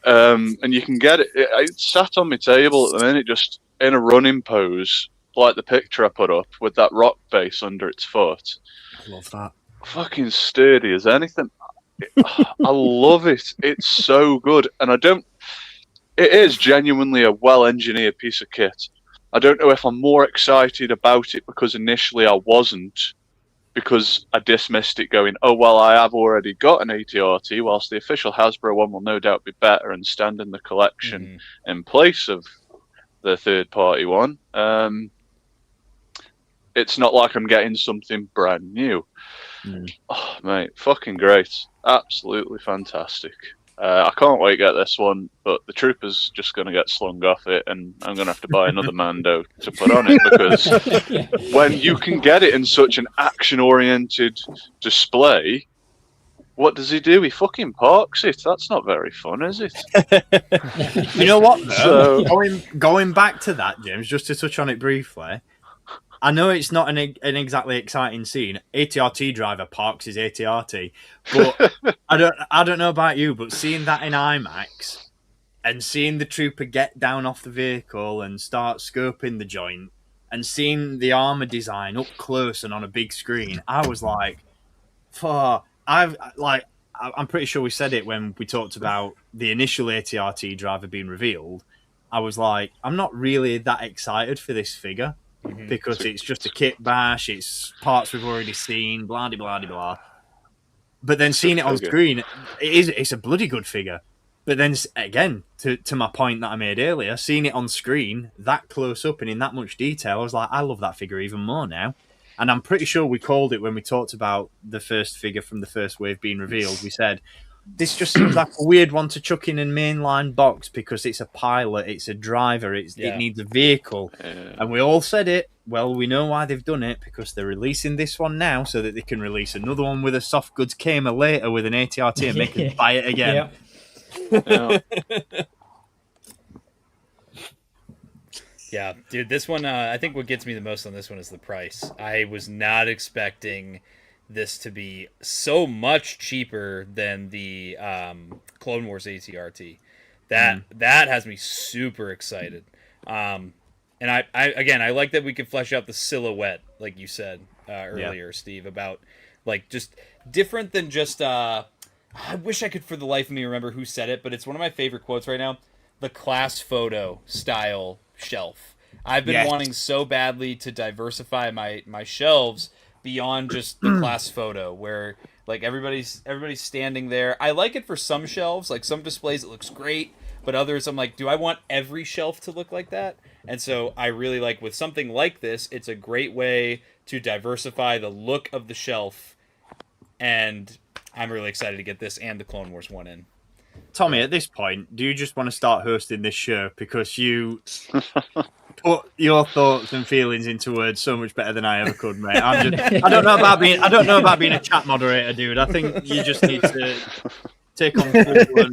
And you can get it. It's sat on my table at the minute, just in a running pose, like the picture I put up, with that rock base under its foot. I love that. Fucking sturdy as anything. I love it. It's so good. And it is genuinely a well-engineered piece of kit. I don't know if I'm more excited about it because initially I wasn't, because I dismissed it going, oh, well, I have already got an ATRT, whilst the official Hasbro one will no doubt be better and stand in the collection in place of the third-party one. It's not like I'm getting something brand new. Oh, mate, fucking great. Absolutely fantastic. I can't wait to get this one, but the Trooper's just going to get slung off it, and I'm going to have to buy another Mando to put on it, because when you can get it in such an action-oriented display, what does he do? He fucking parks it. That's not very fun, is it? You know what, though? So- Going back to that, James, just to touch on it briefly, I know it's not an exactly exciting scene. ATRT driver parks his ATRT, but I don't know about you, but seeing that in IMAX and seeing the Trooper get down off the vehicle and start scoping the joint and seeing the armor design up close and on a big screen, I was like, I'm pretty sure we said it when we talked about the initial ATRT driver being revealed. I was like, I'm not really that excited for this figure. Because it's just a kit bash, it's parts we've already seen, blah blah blah blah. But then seeing it on screen, it's a bloody good figure. But then again, to my point that I made earlier, seeing it on screen that close up and in that much detail, I was like, I love that figure even more now. And I'm pretty sure we called it when we talked about the first figure from the first wave being revealed. We said, this just seems like a weird one to chuck in a mainline box because it's a pilot, it's a driver, it needs a vehicle. And we all said it. Well, we know why they've done it, because they're releasing this one now so that they can release another one with a soft goods Kama later with an ATRT and make us buy it again. Yeah, dude, this one, I think what gets me the most on this one is the price. I was not expecting this to be so much cheaper than the Clone Wars ATRT. That has me super excited. And I like that we could flesh out the silhouette, like you said earlier, Steve, about like just different than just. I wish I could for the life of me remember who said it, but it's one of my favorite quotes right now. The class photo style shelf. I've been wanting so badly to diversify my shelves beyond just the class photo, where like everybody's standing there. I like it for some shelves, like some displays it looks great, but others I'm like, do I want every shelf to look like that? And so I really like with something like this, it's a great way to diversify the look of the shelf, and I'm really excited to get this and the Clone Wars one in. Tommy, at this point, do you just want to start hosting this show because you put your thoughts and feelings into words so much better than I ever could, mate? I don't know about being a chat moderator, dude. I think you just need to take on full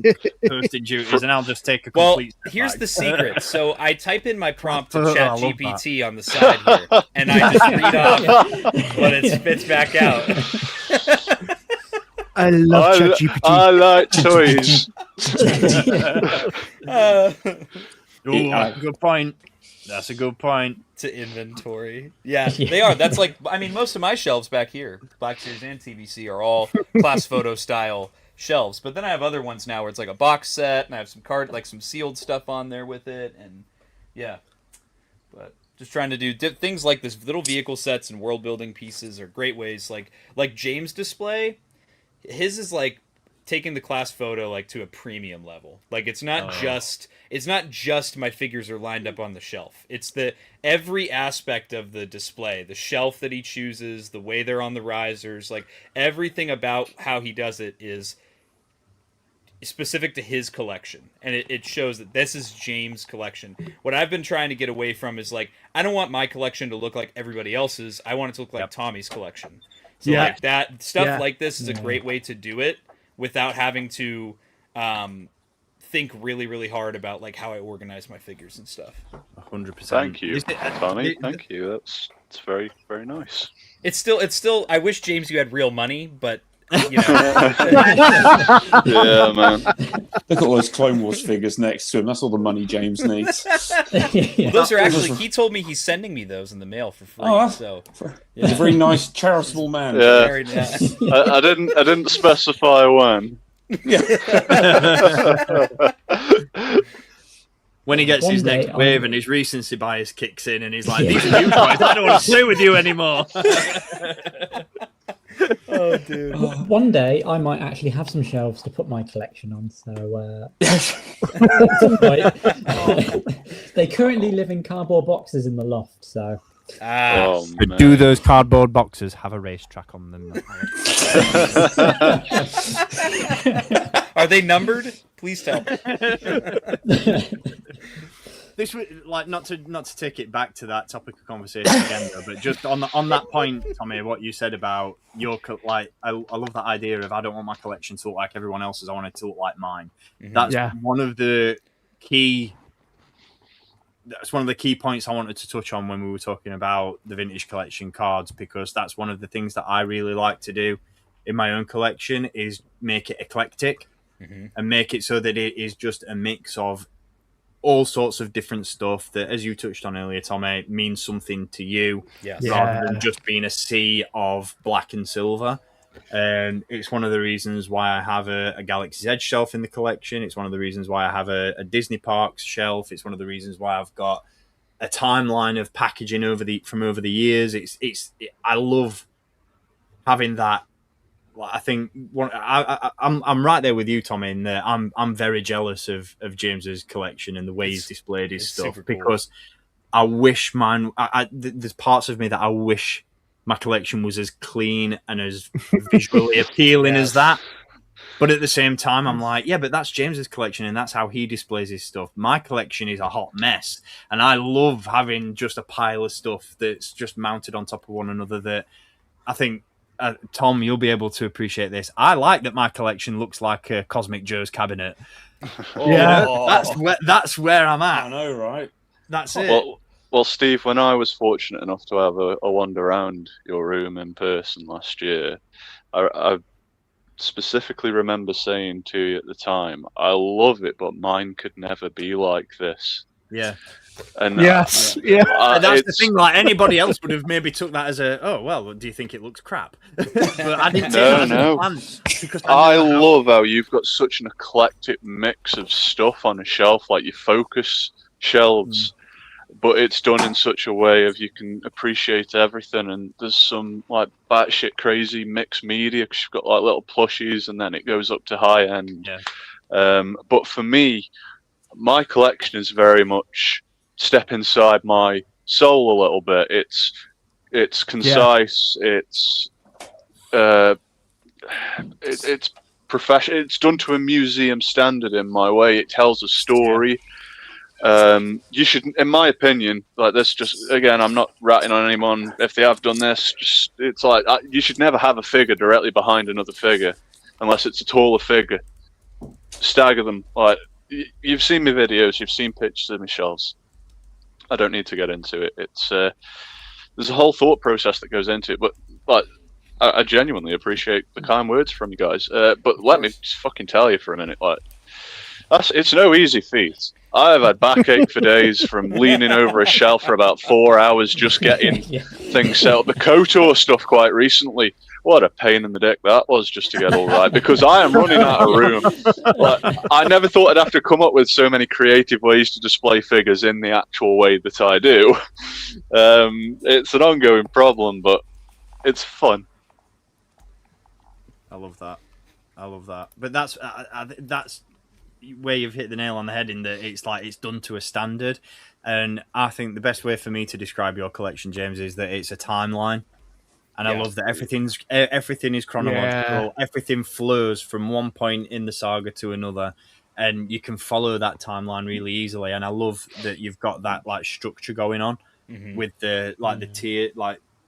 hosting duties, and I'll just take a complete. Well, here's the secret. So I type in my prompt to Chat GPT on the side here, and I just read off what it spits back out. I love ChatGPT. I like toys. Good point. That's a good point. To inventory. Yeah, they are. That's like, I mean, most of my shelves back here, Black Series and TVC, are all class photo style shelves. But then I have other ones now where it's like a box set, and I have some sealed stuff on there with it, and yeah. But just trying to do things like this. Little vehicle sets and world building pieces are great ways. Like James' display. His is like taking the class photo like to a premium level. Like it's not just my figures are lined up on the shelf. It's every aspect of the display, the shelf that he chooses, the way they're on the risers, like everything about how he does it is specific to his collection. And it shows that this is James' collection. What I've been trying to get away from is like, I don't want my collection to look like everybody else's. I want it to look like Tommy's collection. So like that stuff like this is a great way to do it without having to think really, really hard about like how I organize my figures and stuff. 100%. Thank you, Tommy. Thank you. It's very, very nice. It's still. I wish, James, you had real money, but you know. Yeah, man. Look at all those Clone Wars figures next to him. That's all the money James needs. Well, those are actually. He told me he's sending me those in the mail for free. Oh, so he's a very nice, charitable man. Yeah. Very nice. I didn't specify when. When he gets One his day next wave and his recency bias kicks in and he's like, these are new toys, I don't want to play with you anymore. Oh, dude. One day I might actually have some shelves to put my collection on. So they currently live in cardboard boxes in the loft. So Oh, But man. do those cardboard boxes have a racetrack on them? Are they numbered? Please tell me. This was like not to take it back to that topic of conversation again, though, but just on that point, Tommy, what you said about your I love that idea of I don't want my collection to look like everyone else's. I want it to look like mine. Mhm. That's Yeah. one of the key. That's one of the key points I wanted to touch on when we were talking about the vintage collection cards, because that's one of the things that I really like to do in my own collection is make it eclectic Mhm. and make it so that it is just a mix of all sorts of different stuff that, as you touched on earlier, Tommy, means something to you Yes. Yeah. rather than just being a sea of black and silver. It's one of the reasons why I have a Galaxy's Edge shelf in the collection. It's one of the reasons why I have a Disney Parks shelf. It's one of the reasons why I've got a timeline of packaging over the years. I love having that. I think I'm right there with you, Tommy. In that I'm very jealous of James's collection and the way he's displayed his it's stuff, super cool. because I wish mine. There's parts of me that I wish my collection was as clean and as visually appealing as that. But at the same time, I'm like, yeah, but that's James's collection and that's how he displays his stuff. My collection is a hot mess, and I love having just a pile of stuff that's just mounted on top of one another. That I think. Tom, you'll be able to appreciate this. I like that my collection looks like a Cosmic Joe's cabinet. Yeah. That's where I'm I at. know, right? That's it. Well, Steve, when I was fortunate enough to have a wander around your room in person last year, I specifically remember saying to you at the time, I love it, but mine could never be like this. Yeah. And Yes. Yeah. And that's the thing. Like anybody else would have maybe took that as a, oh well, do you think it looks crap? But I didn't take that as a plan, because I love how you've got such an eclectic mix of stuff on a shelf, like your focus shelves, but it's done in such a way of you can appreciate everything. And there's some like batshit crazy mixed media, because you've got like little plushies, and then it goes up to high end. Yeah. But for me, my collection is very much step inside my soul a little bit. It's concise. It's professional. It's done to a museum standard in my way. It tells a story. You should, in my opinion, like this. Just again, I'm not ratting on anyone if they have done this. Just it's like you should never have a figure directly behind another figure, unless it's a taller figure. Stagger them. Like you've seen my videos, you've seen pictures of my shelves. I don't need to get into it. It's there's a whole thought process that goes into it, but like I genuinely appreciate the kind words from you guys. But let me just fucking tell you for a minute, like it's no easy feat. I have had backache for days from leaning over a shelf for about 4 hours just getting things set up. The KOTOR stuff quite recently. What a pain in the dick that was just to get all right, because I am running out of room. Like, I never thought I'd have to come up with so many creative ways to display figures in the actual way that I do. It's an ongoing problem, but it's fun. I love that. But that's where you've hit the nail on the head, in that it's like it's done to a standard. And I think the best way for me to describe your collection, James, is that it's a timeline. And I love that everything is chronological. Yeah. Everything flows from one point in the saga to another, and you can follow that timeline really easily. And I love that you've got that like structure going on with the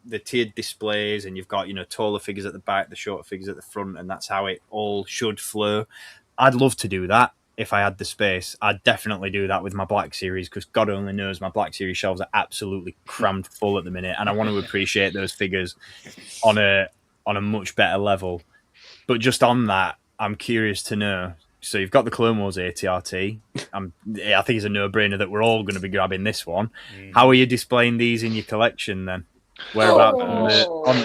the tiered displays, and you've got taller figures at the back, the shorter figures at the front, and that's how it all should flow. I'd love to do that if I had the space. I'd definitely do that with my Black Series, because God only knows my Black Series shelves are absolutely crammed full at the minute, and I want to appreciate those figures on a much better level. But just on that, I'm curious to know. So you've got the Clone Wars ATRT. I think it's a no-brainer that we're all going to be grabbing this one. How are you displaying these in your collection then? Whereabouts on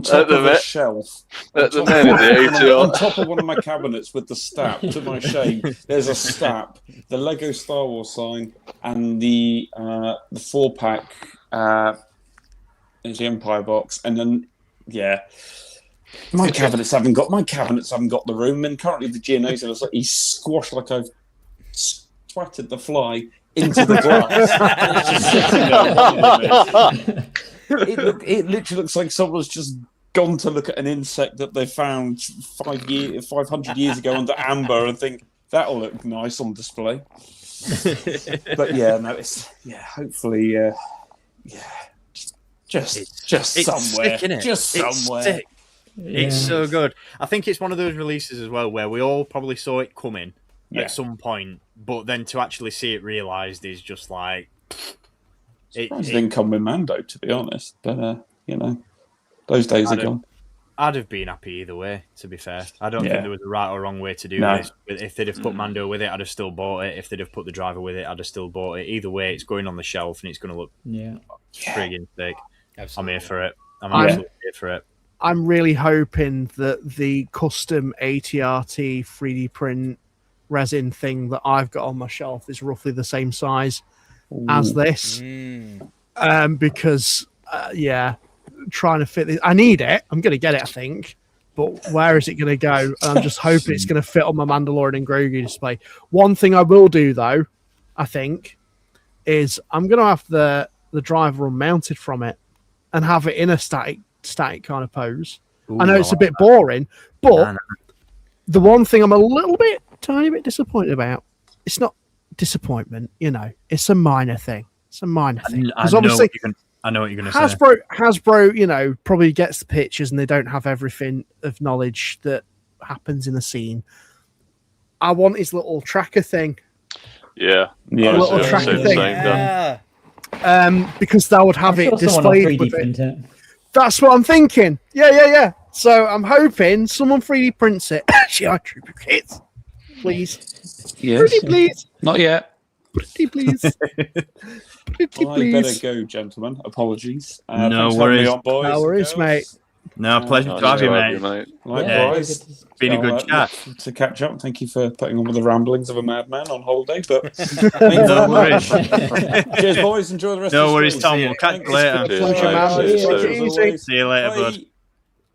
top of a shelf. On top of one of my cabinets with the stap. To my shame, there's a stap, the Lego Star Wars sign, and the 4-pack is the Empire box, and then Yeah. My cabinets haven't got the room, and currently the GNO's looks like he's squashed like I've swatted the fly into the glass. And it's just sitting there. It literally looks like someone's just gone to look at an insect that they found 500 years ago under amber and think that'll look nice on display. But yeah, no, hopefully, just somewhere, sick, innit? just somewhere. Sick. It's so good. I think it's one of those releases as well where we all probably saw it coming at some point, but then to actually see it realised is just like... It didn't come with Mando, to be honest, but, those days are gone. I'd have been happy either way, to be fair. I don't think there was a right or wrong way to do this. If they'd have put Mando with it, I'd have still bought it. If they'd have put the driver with it, I'd have still bought it. Either way, it's going on the shelf and it's going to look friggin' sick. Absolutely. I'm here for it. I'm absolutely here for it. I'm really hoping that the custom ATRT 3D print resin thing that I've got on my shelf is roughly the same size as this. Because, trying to fit this. I need it. I'm going to get it, I think. But where is it going to go? And I'm just hoping it's going to fit on my Mandalorian and Grogu display. One thing I will do, though, I think, is I'm going to have the driver unmounted from it and have it in a static kind of pose. Ooh, I know it's a bit boring, but the one thing I'm tiny bit disappointed about, it's not disappointment, it's a minor thing. It's a minor thing. Because obviously, I know what you're going to say. Hasbro, probably gets the pictures and they don't have everything of knowledge that happens in the scene. I want his little tracker thing. Yeah. Little tracker thing. Because that would have it displayed with it. That's what I'm thinking. Yeah. So I'm hoping someone 3D prints it. GI Trooper kits, please. Yes. Pretty please. Not yet. Pretty please. Pretty please. I better go, gentlemen. Apologies. No worries. On, boys. No worries, mate. No, pleasure to have you, mate. Likewise. It's been a good chat. To catch up. Thank you for putting on with the ramblings of a madman on holiday. But no worries. Cheers, boys. Enjoy the rest No of the worries, Tom. We'll catch you later. See you later, bud.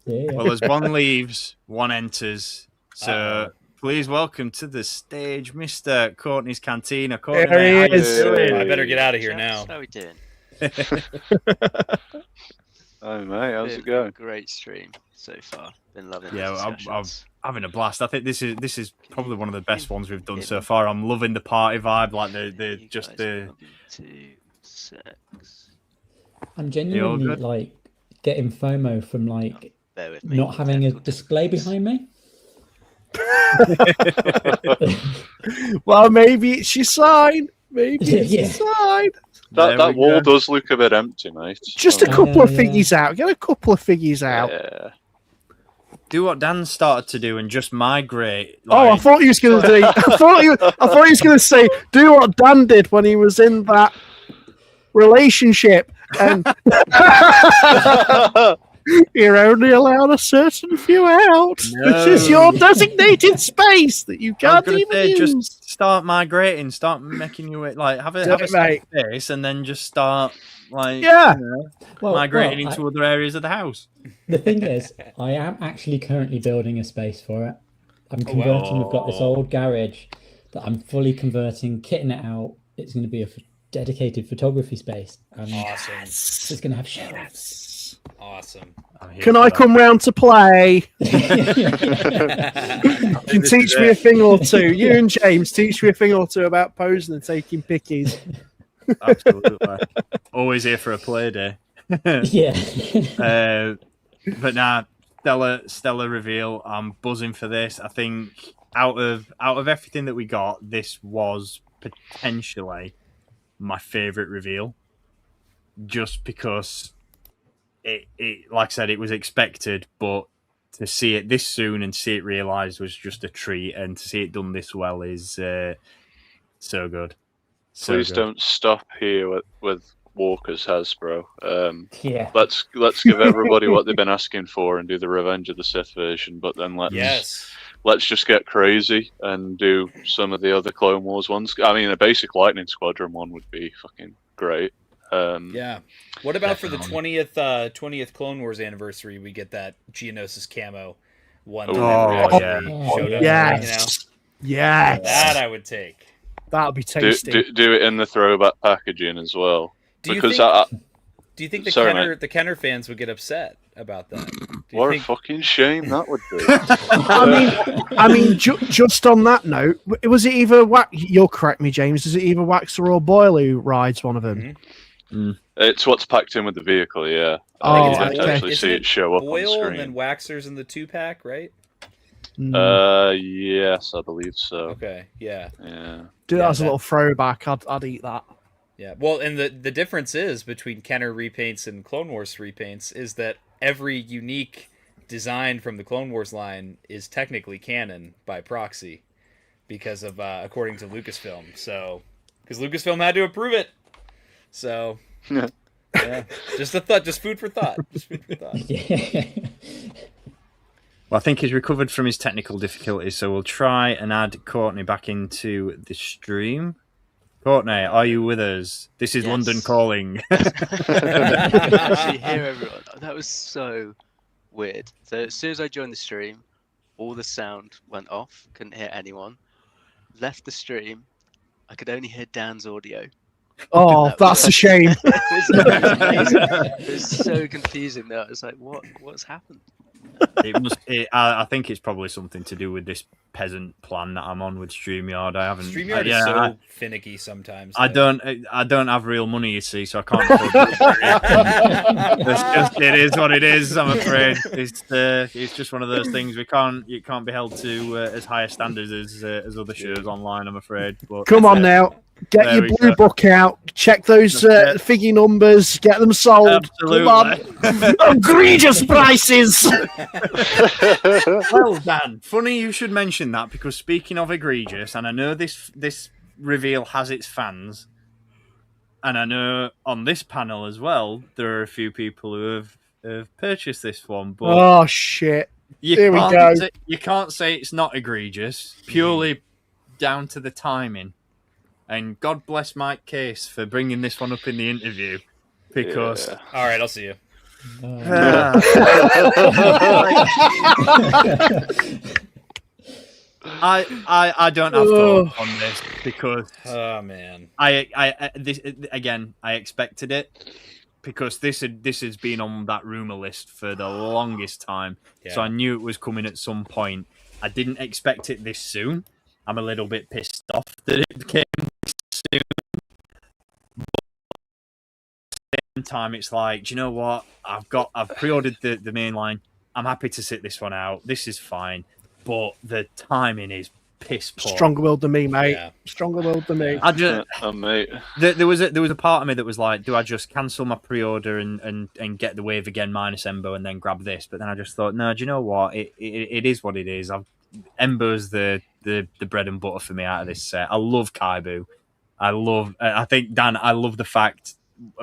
Well, as one leaves, one enters. So please welcome to the stage, Mr. Courtney's Cantina. Courtney, there he is. I better get out of here now. How are we doing? Oh mate, how's it going? Great stream so far. Been loving. Yeah, I'm having a blast. I think this is probably one of the best ones we've done so far. I'm loving the party vibe, like the. I'm genuinely like getting FOMO from like not having a display behind me. Well, maybe it's your sign. Maybe it's your sign. That wall does look a bit empty, mate. Just a couple of figures out. Get a couple of figures out. Yeah. Do what Dan started to do and just migrate. I thought he was going to do. I thought he was going to say, do what Dan did when he was in that relationship, and you're only allowed a certain few out. This is your designated space that you can't even use. Just start migrating. Start making your way. Like have a space, and then just start migrating into other areas of the house. The thing is, I am actually currently building a space for it. I'm converting. We've got this old garage that I'm fully converting, kitting it out. It's going to be a dedicated photography space. Awesome. It's going to have shelves. Awesome. Can I come round to play? You can teach me a thing or two. You and James teach me a thing or two about posing and taking pickies. Absolutely. Always here for a play day. Yeah. But nah, stellar reveal. I'm buzzing for this. I think out of everything that we got, this was potentially my favourite reveal. Just because it like I said, it was expected, but to see it this soon and see it realised was just a treat, and to see it done this well is so good. Please don't stop here with Walker's Hasbro. Yeah. Let's give everybody what they've been asking for and do the Revenge of the Sith version, but then let's just get crazy and do some of the other Clone Wars ones. I mean, a basic Lightning Squadron one would be fucking great. Yeah. What about for the 20th Clone Wars anniversary? We get that Geonosis camo one that never actually showed up. Yes. Yes. That I would take. That would be tasty. Do it in the throwback packaging as well. Do you think Sorry, the Kenner fans would get upset about that? What a fucking shame that would be. I mean, just on that note, was it either you'll correct me, James? Is it either Waxer or Boyle who rides one of them? It's what's packed in with the vehicle, yeah. Oh, I can actually see it show up on Boyle screen. and then Waxer's in the 2-pack, right? Yes, I believe so. Okay, yeah. Do that as a little throwback. I'd eat that. Yeah, well, and the difference is between Kenner repaints and Clone Wars repaints is that every unique design from the Clone Wars line is technically canon by proxy because of according to Lucasfilm. So, because Lucasfilm had to approve it. So, yeah, just a thought, just food for thought. Well, I think he's recovered from his technical difficulties, so we'll try and add Courtney back into the stream. Courtney, are you with us? This is London calling. I can actually hear everyone. That was so weird. So as soon as I joined the stream, all the sound went off. Couldn't hear anyone. Left the stream. I could only hear Dan's audio. Oh, that's a shame. It was so confusing. That was like, what's happened? I think it's probably something to do with this peasant plan that I'm on with StreamYard. I haven't. StreamYard is so finicky sometimes. I don't have real money, you see, so I can't afford it. It is what it is. I'm afraid it's just one of those things. You can't be held to as high a standards as other shows online. I'm afraid. But come on now. Get your blue book out. Check those figgy numbers. Get them sold. Absolutely. Come on. Egregious prices. Well, Dan, funny you should mention that, because speaking of egregious, and I know this reveal has its fans, and I know on this panel as well there are a few people who have purchased this one. But oh shit! Here we go. You can't say it's not egregious purely down to the timing. And God bless Mike Case for bringing this one up in the interview, because all right, I'll see you. I don't have thoughts on this, because man, I expected it, because this has been on that rumor list for the longest time, so I knew it was coming at some point. I didn't expect it this soon. I'm a little bit pissed off that it came soon. But at the same time, it's like, do you know what? I've pre-ordered the main line. I'm happy to sit this one out. This is fine. But the timing is piss poor. Stronger willed than me, mate. Yeah. Stronger willed than me. Mate. There was a part of me that was like, do I just cancel my pre-order and get the Wave Again minus Embo and then grab this? But then I just thought, no, do you know what? It is what it is. Embo's the bread and butter for me out of this set. I love Kaibu. I think, Dan, I love the fact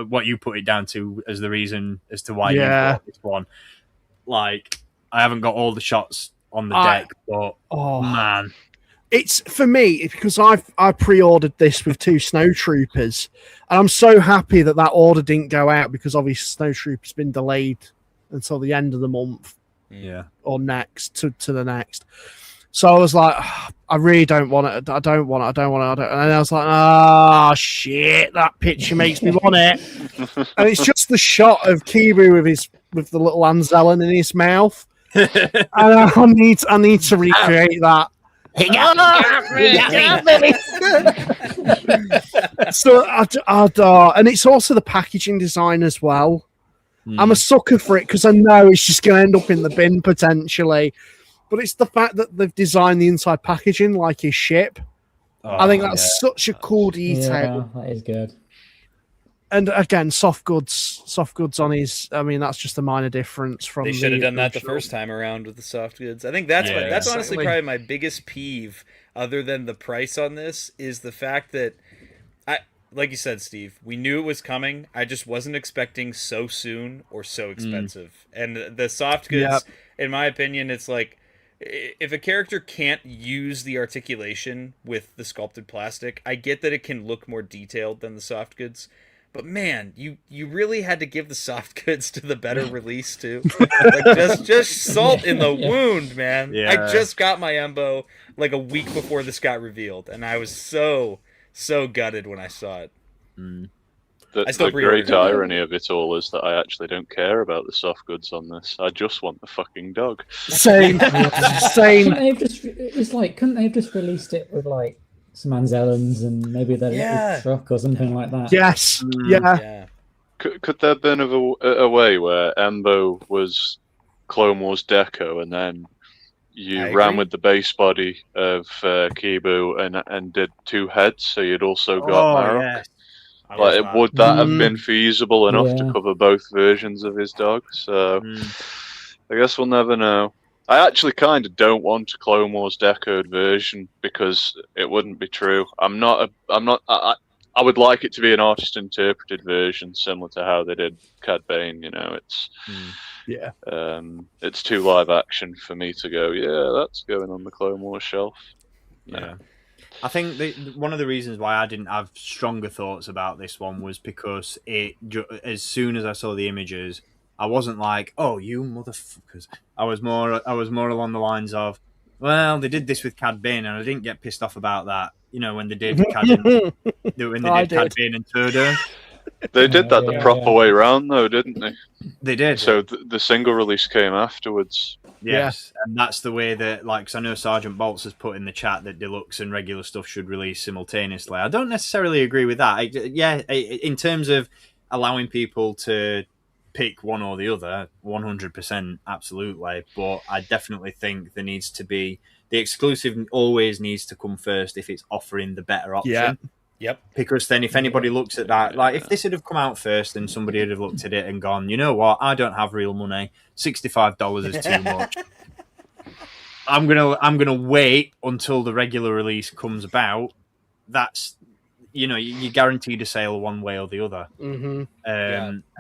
what you put it down to as the reason as to why you bought this one. Like, I haven't got all the shots on the deck, but man. It's for me because I pre-ordered this with 2 snowtroopers, and I'm so happy that order didn't go out, because obviously snowtrooper's been delayed until the end of the month, or next to the next. So I was like, I really don't want it. I don't want it. And I was like, shit, that picture makes me want it. And it's just the shot of Kibu with the little Anzellan in his mouth. And I need to recreate that. So and it's also the packaging design as well. I'm a sucker for it, because I know it's just going to end up in the bin potentially. But it's the fact that they've designed the inside packaging like his ship. I think that's such a cool detail. Yeah, that is good. And again, soft goods on his. I mean, that's just a minor difference from. They should have done that the first time around with the soft goods. I think that's honestly probably my biggest peeve, other than the price on this, is the fact that like you said, Steve, we knew it was coming. I just wasn't expecting so soon or so expensive. And the soft goods, in my opinion, it's like, if a character can't use the articulation with the sculpted plastic, I get that it can look more detailed than the soft goods, But man, you really had to give the soft goods to the better release too. Like just salt in the wound, man. Yeah. I just got my Embo like a week before this got revealed, and I was so gutted when I saw it. The great irony of it all is that I actually don't care about the soft goods on this. I just want the fucking dog. Same. Couldn't they have just released it with like some Anzellans and maybe their little truck or something like that? Yes. Yeah. Could there have been a way where Embo was Clone Wars deco and then you ran with the base body of Kibu and did 2 heads, so you'd also got Marok? Yes. Like, would that have been feasible enough to cover both versions of his dog? So I guess we'll never know. I actually kind of don't want a Clone Wars decoed version because it wouldn't be true. I would like it to be an artist interpreted version, similar to how they did Cad Bane. You know, it's too live action for me to go. Yeah, that's going on the Clone Wars shelf. Yeah. I think one of the reasons why I didn't have stronger thoughts about this one was because as soon as I saw the images, I wasn't like, "Oh, you motherfuckers!" I was more along the lines of, "Well, they did this with Cad Bane, and I didn't get pissed off about that." You know, when they did Cad Bane and Turdo. They did that the proper way round, though, didn't they? They did. So the single release came afterwards. Yes, and that's the way that, like, 'cause I know Sergeant Bolts has put in the chat that deluxe and regular stuff should release simultaneously. I don't necessarily agree with that. In terms of allowing people to pick one or the other, 100%, absolutely. But I definitely think there needs to be the exclusive. Always needs to come first if it's offering the better option. Yeah. Yep. Because then if anybody looks at that, like if this had have come out first and somebody would have looked at it and gone, you know what, I don't have real money, $65 is too much. I'm gonna wait until the regular release comes about. That's, you know, you're guaranteed a sale one way or the other. And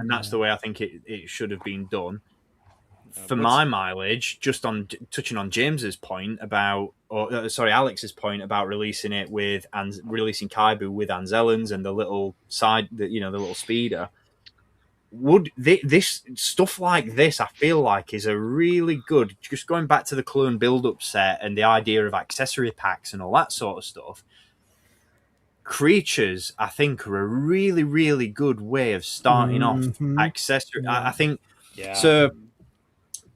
that's the way I think it should have been done. For my mileage, just on touching on James's point about, Alex's point about releasing it with releasing Kaibu with Anzellans and the little the little speeder. Would this stuff like this? I feel like is a really good. Just going back to the clone build-up set and the idea of accessory packs and all that sort of stuff. Creatures, I think, are a really, really good way of starting off accessory. I think so.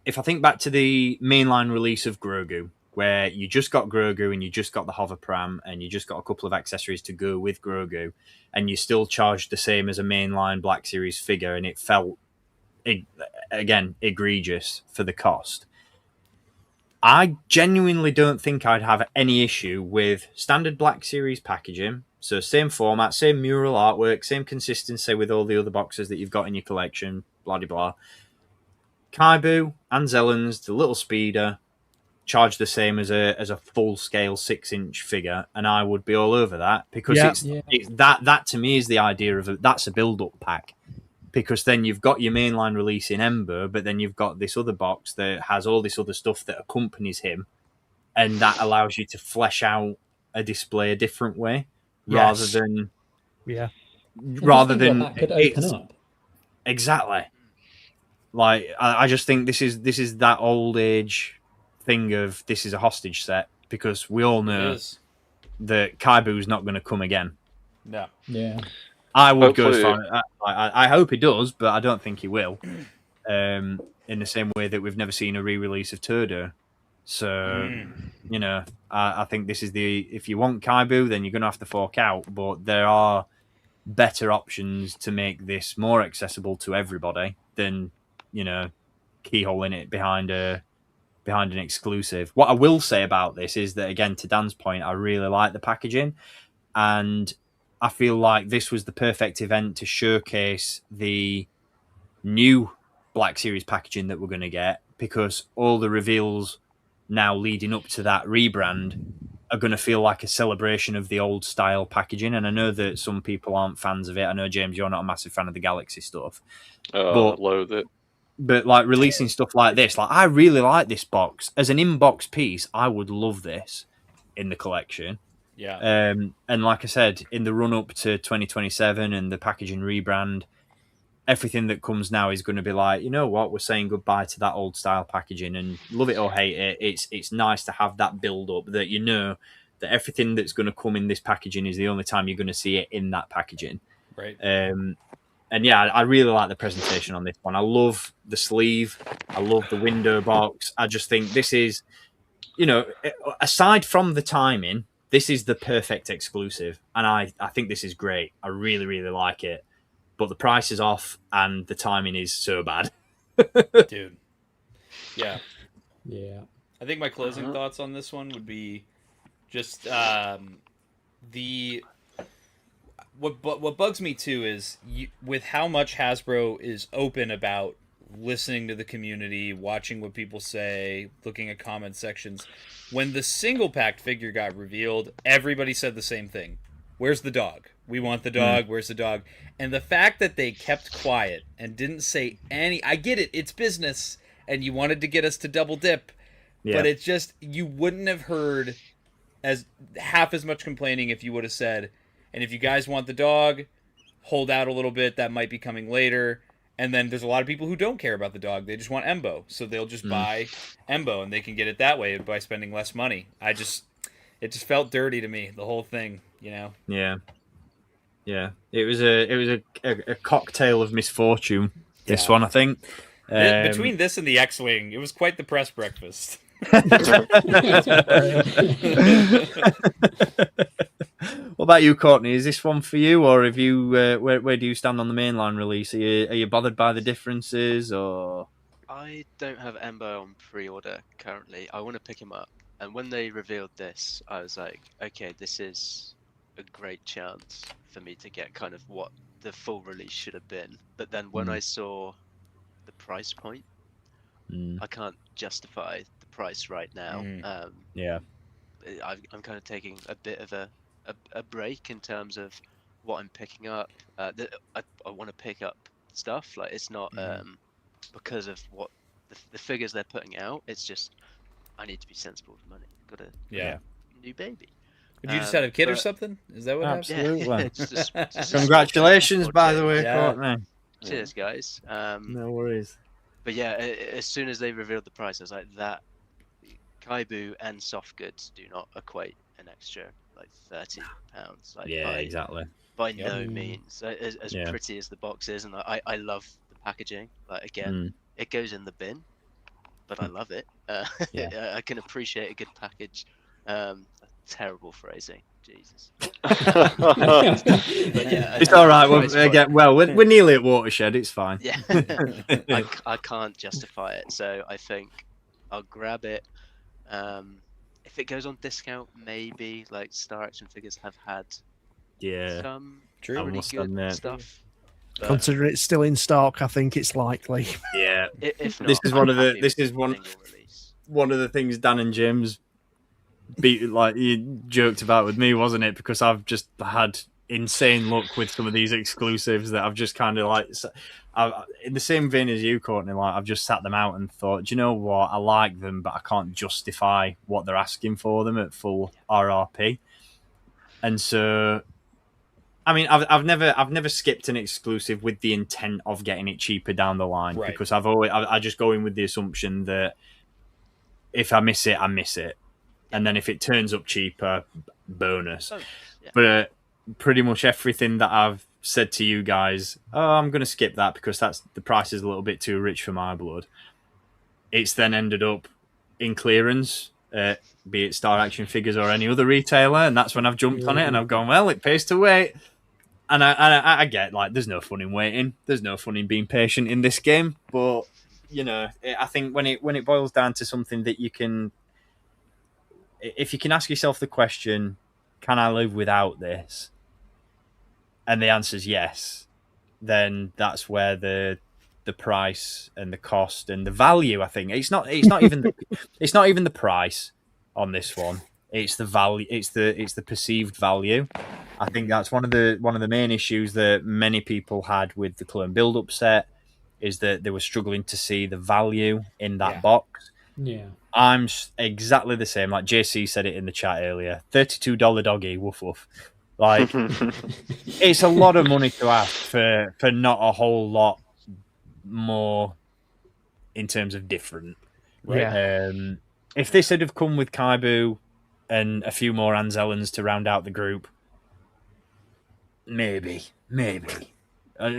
If I think back to the mainline release of Grogu, where you just got Grogu and you just got the hover pram and you just got a couple of accessories to go with Grogu, and you still charged the same as a mainline Black Series figure, and it felt, again, egregious for the cost. I genuinely don't think I'd have any issue with standard Black Series packaging. So same format, same mural artwork, same consistency with all the other boxes that you've got in your collection, blah, blah, blah. Kaibu, Anzellans, the little speeder, charge the same as a full scale 6-inch figure, and I would be all over that because it's that to me is the idea of that's a build up pack, because then you've got your mainline release in Ember, but then you've got this other box that has all this other stuff that accompanies him, and that allows you to flesh out a display a different way rather than that could open up. Exactly. Like, I just think this is that old age thing of this is a hostage set, because we all know that Kaibu's not going to come again. No. Yeah. I would go as far. I hope he does, but I don't think he will. In the same way that we've never seen a re-release of Turdo. So, you know, I think this is if you want Kaibu, then you're going to have to fork out. But there are better options to make this more accessible to everybody than, you know, keyholing it behind an exclusive. What I will say about this is that, again, to Dan's point, I really like the packaging, and I feel like this was the perfect event to showcase the new Black Series packaging that we're going to get, because all the reveals now leading up to that rebrand are going to feel like a celebration of the old style packaging. And I know that some people aren't fans of it. I know, James, you're not a massive fan of the Galaxy stuff. Oh, I loathe it. But like releasing stuff like this, like I really like this box as an inbox piece. I would love this in the collection. Yeah. And like I said, in the run up to 2027 and the packaging rebrand, everything that comes now is going to be like, you know what, we're saying goodbye to that old style packaging, and love it or hate it, it's nice to have that build up that you know that everything that's going to come in this packaging is the only time you're going to see it in that packaging. Right. And yeah, I really like the presentation on this one. I love the sleeve. I love the window box. I just think this is, you know, aside from the timing, this is the perfect exclusive. And I think this is great. I really, really like it. But the price is off and the timing is so bad. Dude. Yeah. Yeah. I think my closing thoughts on this one would be just what bugs me too is with how much Hasbro is open about listening to the community, watching what people say, looking at comment sections. When the single pack figure got revealed, everybody said the same thing. Where's the dog? We want the dog. Where's the dog? And the fact that they kept quiet and didn't say any... I get it. It's business. And you wanted to get us to double dip. Yeah. But it's just... You wouldn't have heard as half as much complaining if you would have said, and if you guys want the dog, hold out a little bit. That might be coming later. And then there's a lot of people who don't care about the dog. They just want Embo. So they'll just buy Embo, and they can get it that way by spending less money. It just felt dirty to me, the whole thing, you know? Yeah. Yeah. It was a cocktail of misfortune, this one, I think. Between this and the X-Wing, it was quite the press breakfast. What about you, Courtney? Is this one for you, or have you? Where do you stand on the mainline release? Are you bothered by the differences, or? I don't have Embo on pre-order currently. I want to pick him up, and when they revealed this, I was like, okay, this is a great chance for me to get kind of what the full release should have been. But then when I saw the price point, I can't justify the price right now. Yeah, I'm kind of taking a bit of a break in terms of what I'm picking up. I want to pick up stuff. Like, it's not because of what the figures they're putting out. It's just I need to be sensible with money. Got a new baby. Did you just had a kid or something? Is that what happened? Absolutely. Just Congratulations, by the way, Courtney. Cheers, guys. No worries. But yeah, as soon as they revealed the price, I was like, that Kaibu and soft goods do not equate an extra like £30. Like, exactly. By no means. As pretty as the box is, and I love the packaging. Like, again, it goes in the bin, but I love it. I can appreciate a good package. Terrible phrasing, Jesus. It's all right. We're nearly at watershed. It's fine. Yeah, I can't justify it, so I think I'll grab it. If it goes on discount, maybe. Like, Star Action figures have had some really good stuff. But considering it's still in stock, I think it's likely. Yeah. If not, this is one of the things Dan and James you joked about with me, wasn't it? Because I've just had insane luck with some of these exclusives that I've just kind of like, in the same vein as you, Courtney, like, I've just sat them out and thought, do you know what? I like them, but I can't justify what they're asking for them at full RRP. And so, I mean, I've never skipped an exclusive with the intent of getting it cheaper down the line, because I just go in with the assumption that if I miss it, I miss it. And then if it turns up cheaper, bonus. But pretty much everything that I've said to you guys, I'm going to skip that because the price is a little bit too rich for my blood. It's then ended up in clearance, be it Star Action Figures or any other retailer, and that's when I've jumped on it and I've gone, well, it pays to wait. And I get, like, there's no fun in waiting. There's no fun in being patient in this game. But, you know, I think when it boils down to something that you can... If you can ask yourself the question, can I live without this? And the answer is yes. Then that's where the price and the cost and the value, I think, it's not even the price on this one. It's the value. It's the perceived value. I think that's one of the main issues that many people had with the clone build-up set, is that they were struggling to see the value in that box. Yeah. I'm exactly the same. Like JC said it in the chat earlier. $32 doggy, woof woof. Like, it's a lot of money to ask for not a whole lot more in terms of different. Right. Yeah. If this had have come with Kaibu and a few more Anzellans to round out the group, maybe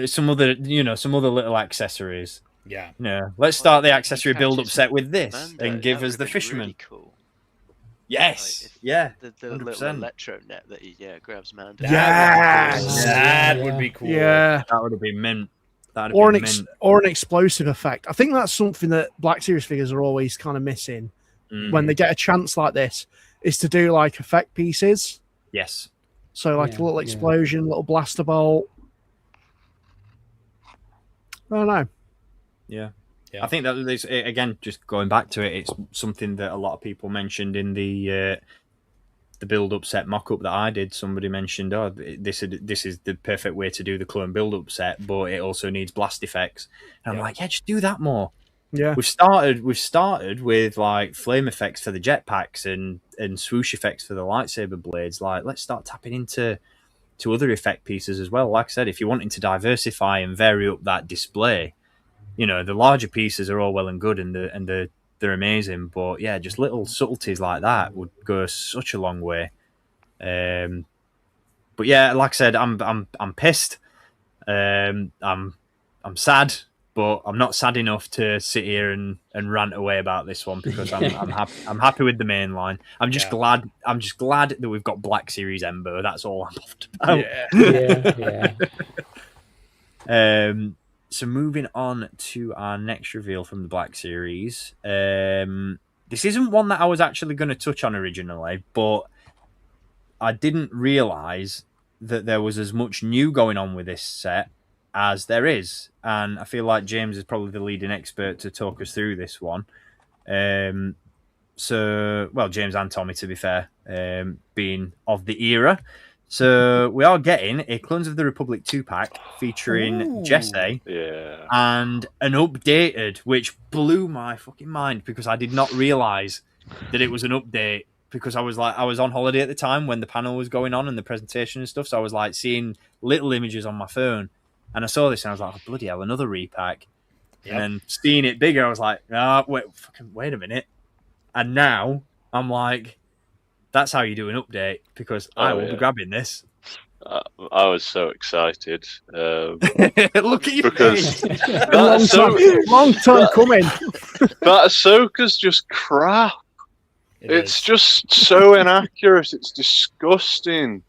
some other little accessories. Yeah. No, let's start the accessory build-up set with this and give us the fisherman. Really cool. Yes, The little 100%. electro net that he grabs Mando. That would be cool. Yeah, that would have been mint. Or an explosive effect. I think that's something that Black Series figures are always kind of missing when they get a chance like this, is to do like effect pieces. Yes. So like a little explosion, little blaster bolt. I don't know. Yeah. I think that is, again, just going back to it, it's something that a lot of people mentioned in the build-up set mock-up that I did. Somebody mentioned, this is the perfect way to do the clone build-up set, but it also needs blast effects. And I'm like, just do that more. Yeah, we've started with like flame effects for the jetpacks and swoosh effects for the lightsaber blades. Like, let's start tapping into other effect pieces as well. Like I said, if you're wanting to diversify and vary up that display, you know, the larger pieces are all well and good, and they're amazing. But yeah, just little subtleties like that would go such a long way. But yeah, like I said, I'm pissed. I'm sad, but I'm not sad enough to sit here and rant away about this one, because I'm happy with the main line. I'm just glad that we've got Black Series Ember. That's all I'm puffed about. Yeah. So moving on to our next reveal from the Black Series. This isn't one that I was actually going to touch on originally, but I didn't realise that there was as much new going on with this set as there is. And I feel like James is probably the leading expert to talk us through this one. James and Tommy, to be fair, being of the era. So we are getting a Clones of the Republic 2-pack featuring Jesse and an updated, which blew my fucking mind, because I did not realise that it was an update, because I was on holiday at the time when the panel was going on and the presentation and stuff, so I was like seeing little images on my phone, and I saw this and I was like, oh, bloody hell, another repack. And then seeing it bigger, I was like, wait a minute. And now I'm like, that's how you do an update, because I will be grabbing this. I was so excited. Look at you, because long time coming. That Ahsoka's just crap. It's just so inaccurate. It's disgusting.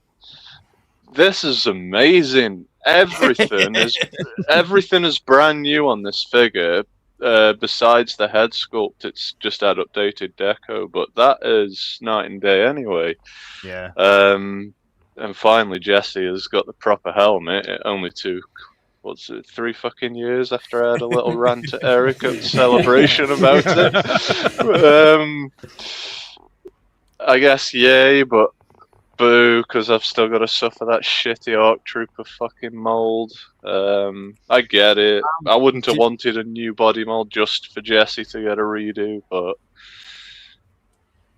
This is amazing. Everything is brand new on this figure. Besides the head sculpt, it's just had updated deco, but that is night and day anyway. Yeah. And finally, Jesse has got the proper helmet. It only took 3 fucking years after I had a little rant at Eric at Celebration about it. I guess yay, but boo, because I've still got to suffer that shitty ARC Trooper fucking mold. I get it. I wouldn't have wanted a new body mold just for Jesse to get a redo, but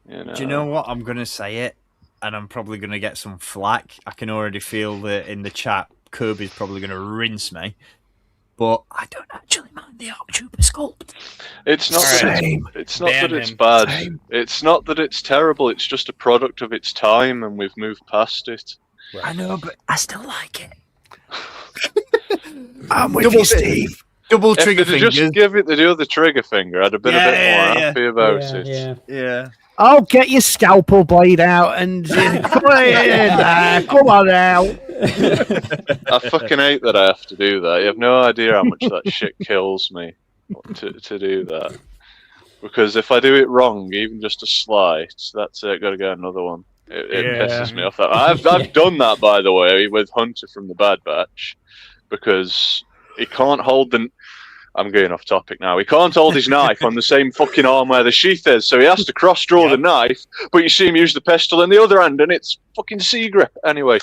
you know. Do you know what? I'm going to say it, and I'm probably going to get some flack. I can already feel that in the chat, Kirby's probably going to rinse me. But I don't actually mind the ARC Trooper sculpt. It's not that it's bad. Same. It's not that it's terrible. It's just a product of its time, and we've moved past it. Right. I know, but I still like it. I'm with you, Steve. Double trigger fingers. Just give it the other trigger finger, I'd have been a bit more happy about it. Yeah. I'll get your scalpel blade out and come on now. I fucking hate that I have to do that. You have no idea how much that shit kills me to do that. Because if I do it wrong, even just a slight, that's it. Got to get another one. It pisses me off. I've done that, by the way, with Hunter from the Bad Batch, because he can't hold the. I'm going off topic now. He can't hold his knife on the same fucking arm where the sheath is, so he has to cross-draw the knife, but you see him use the pistol in the other hand, and it's fucking Seagrip. Anyway,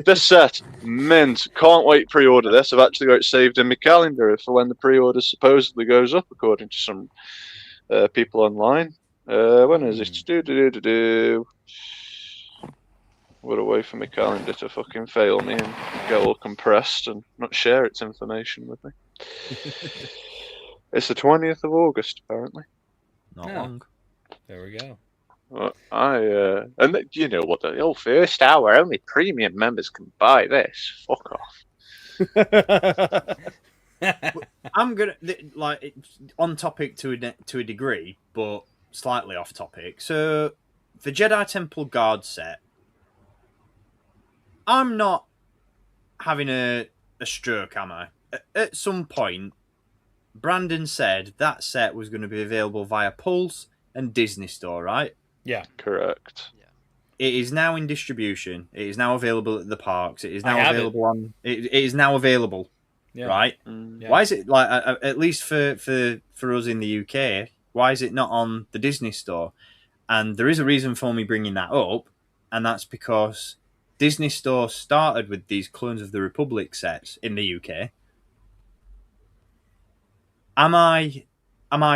this set, mint. Can't wait to pre-order this. I've actually got it saved in my calendar for when the pre-order supposedly goes up, according to some people online. When is it? What a way for my calendar to fucking fail me and get all compressed and not share its information with me. It's the 20th of August, apparently. Not Yeah. long. There we go. Well, you know what? The first hour, only premium members can buy this. Fuck off. I'm gonna like on topic to a degree, but slightly off topic. So the Jedi Temple Guard set, I'm not having a stroke, am I? At some point, Brandon said that set was going to be available via Pulse and Disney Store, right? Yeah. Correct. It is now in distribution. It is now available at the parks. It is I now have available on. It is now available, Yeah. right? Yeah. Why is it like at least for us in the UK? Why is it not on the Disney Store? And there is a reason for me bringing that up, and that's because Disney Store started with these Clones of the Republic sets in the UK. Am I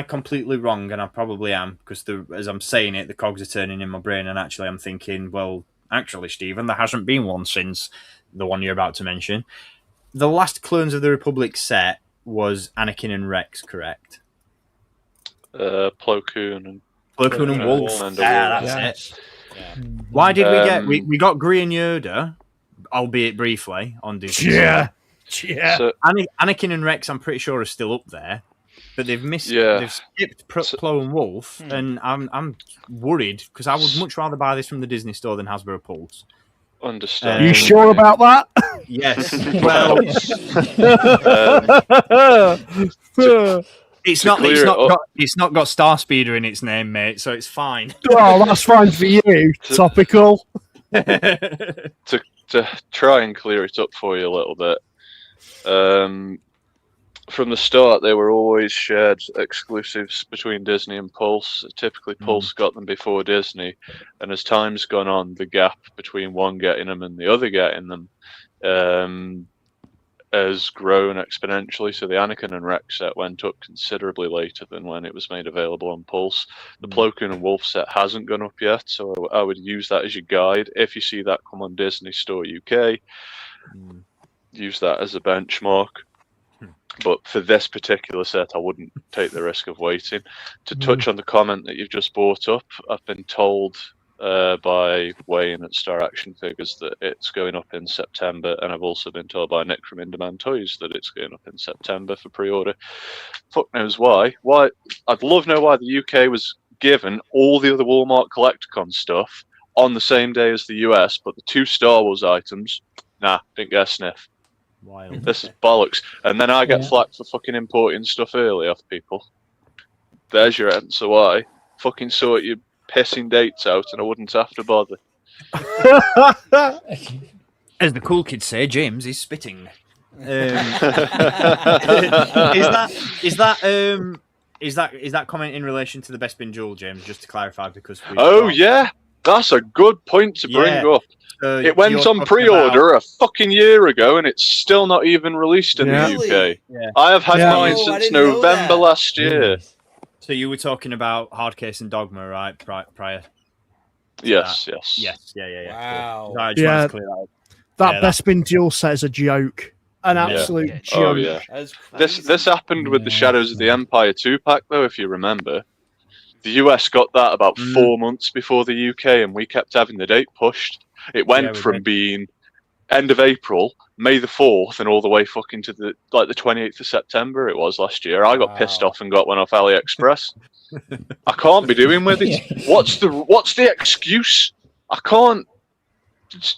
completely wrong? And I probably am, because as I'm saying it, the cogs are turning in my brain, and actually I'm thinking, well, actually, Stephen, there hasn't been one since the one you're about to mention. The last Clones of the Republic set was Anakin and Rex, correct? Plo Koon and Wolf. and Yeah, Wolf. that's it. Yeah. Why did we get... We got Gree and Yoda, albeit briefly, on Disney. Yeah. So, Anakin and Rex, I'm pretty sure, are still up there, but they've missed. Yeah. They've skipped Plo and Wolf, and I'm worried because I would much rather buy this from the Disney Store than Hasbro Pulse. understand. You sure about that? Yes. Well, it's not got Star Speeder in its name, mate, so it's fine. Oh, that's fine for you. Topical. To try and clear it up for you a little bit, from the start they were always shared exclusives between Disney and Pulse. Typically Pulse got them before Disney, and as time's gone on, the gap between one getting them and the other getting them has grown exponentially. So the Anakin and Rex set went up considerably later than when it was made available on Pulse. The Plo Koon and Wolf set hasn't gone up yet, so I would use that as your guide. If you see that come on Disney Store UK, use that as a benchmark. But for this particular set, I wouldn't take the risk of waiting. To touch on the comment that you've just brought up, I've been told by Wayne at Star Action Figures that it's going up in September, and I've also been told by Nick from In-Demand Toys that it's going up in September for pre-order. Fuck knows why. I'd love to know why the UK was given all the other Walmart Collecticon stuff on the same day as the US, but the two Star Wars items, didn't get a sniff. Wild. This is bollocks. And then I get flack for fucking importing stuff early off people. There's your answer why. Fucking sort your pissing dates out and I wouldn't have to bother. As the cool kids say, James is spitting. Is that comment in relation to the Best Bin Duel, James? Just to clarify, because yeah, that's a good point to bring up. It went on pre-order a fucking year ago, and it's still not even released in the UK. Yeah. I have had mine I since didn't know November that. last year. So you were talking about Hardcase and Dogma, right? Prior. Yes. Yes. Yeah. Wow. Cool. I just wanted to clear that up. That Best Bin Duel set is a joke. An absolute joke. Oh, yeah. This happened with the Shadows of the Empire 2-pack, though, if you remember. The US got that about 4 months before the UK, and we kept having the date pushed. It went from being end of April, May the 4th, and all the way fucking to the 28th of September it was last year. I got pissed off and got one off AliExpress. I can't be doing with it. What's the excuse? I can't.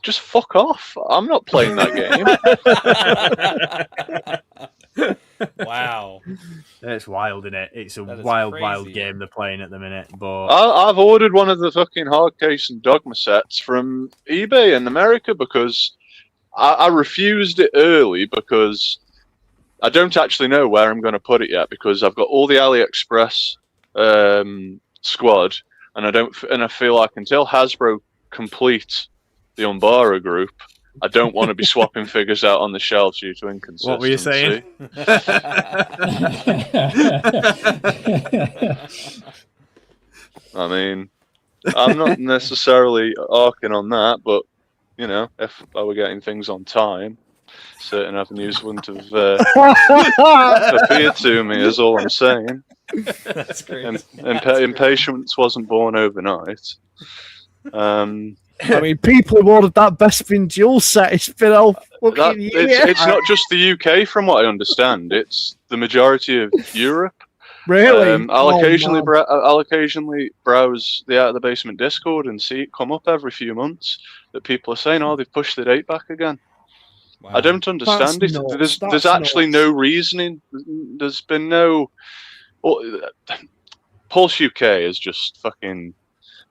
Just fuck off. I'm not playing that game. Wow. It's wild, isn't it? It's a That is wild crazy. game they're playing at the minute. But I've ordered one of the fucking Hardcase and Dogma sets from eBay in America because I refused it early because I don't actually know where I'm going to put it yet, because I've got all the AliExpress squad, and I feel like until Hasbro complete the Umbara group, I don't want to be swapping figures out on the shelves due to inconsistency. what were you saying? I mean, I'm not necessarily arcing on that, but you know, if I were getting things on time, certain avenues wouldn't have appeared to me. Is all I'm saying. That's great. Impatience wasn't born overnight. I mean, people who ordered that Bespin dual set, it's been all fucking year. It's not just the UK, from what I understand. It's the majority of Europe. Really? I'll occasionally browse the Out of the Basement Discord and see it come up every few months that people are saying, "Oh, they've pushed the date back again." Wow. I don't understand That's it. nuts. There's actually no reasoning. There's been no. Pulse UK is just fucking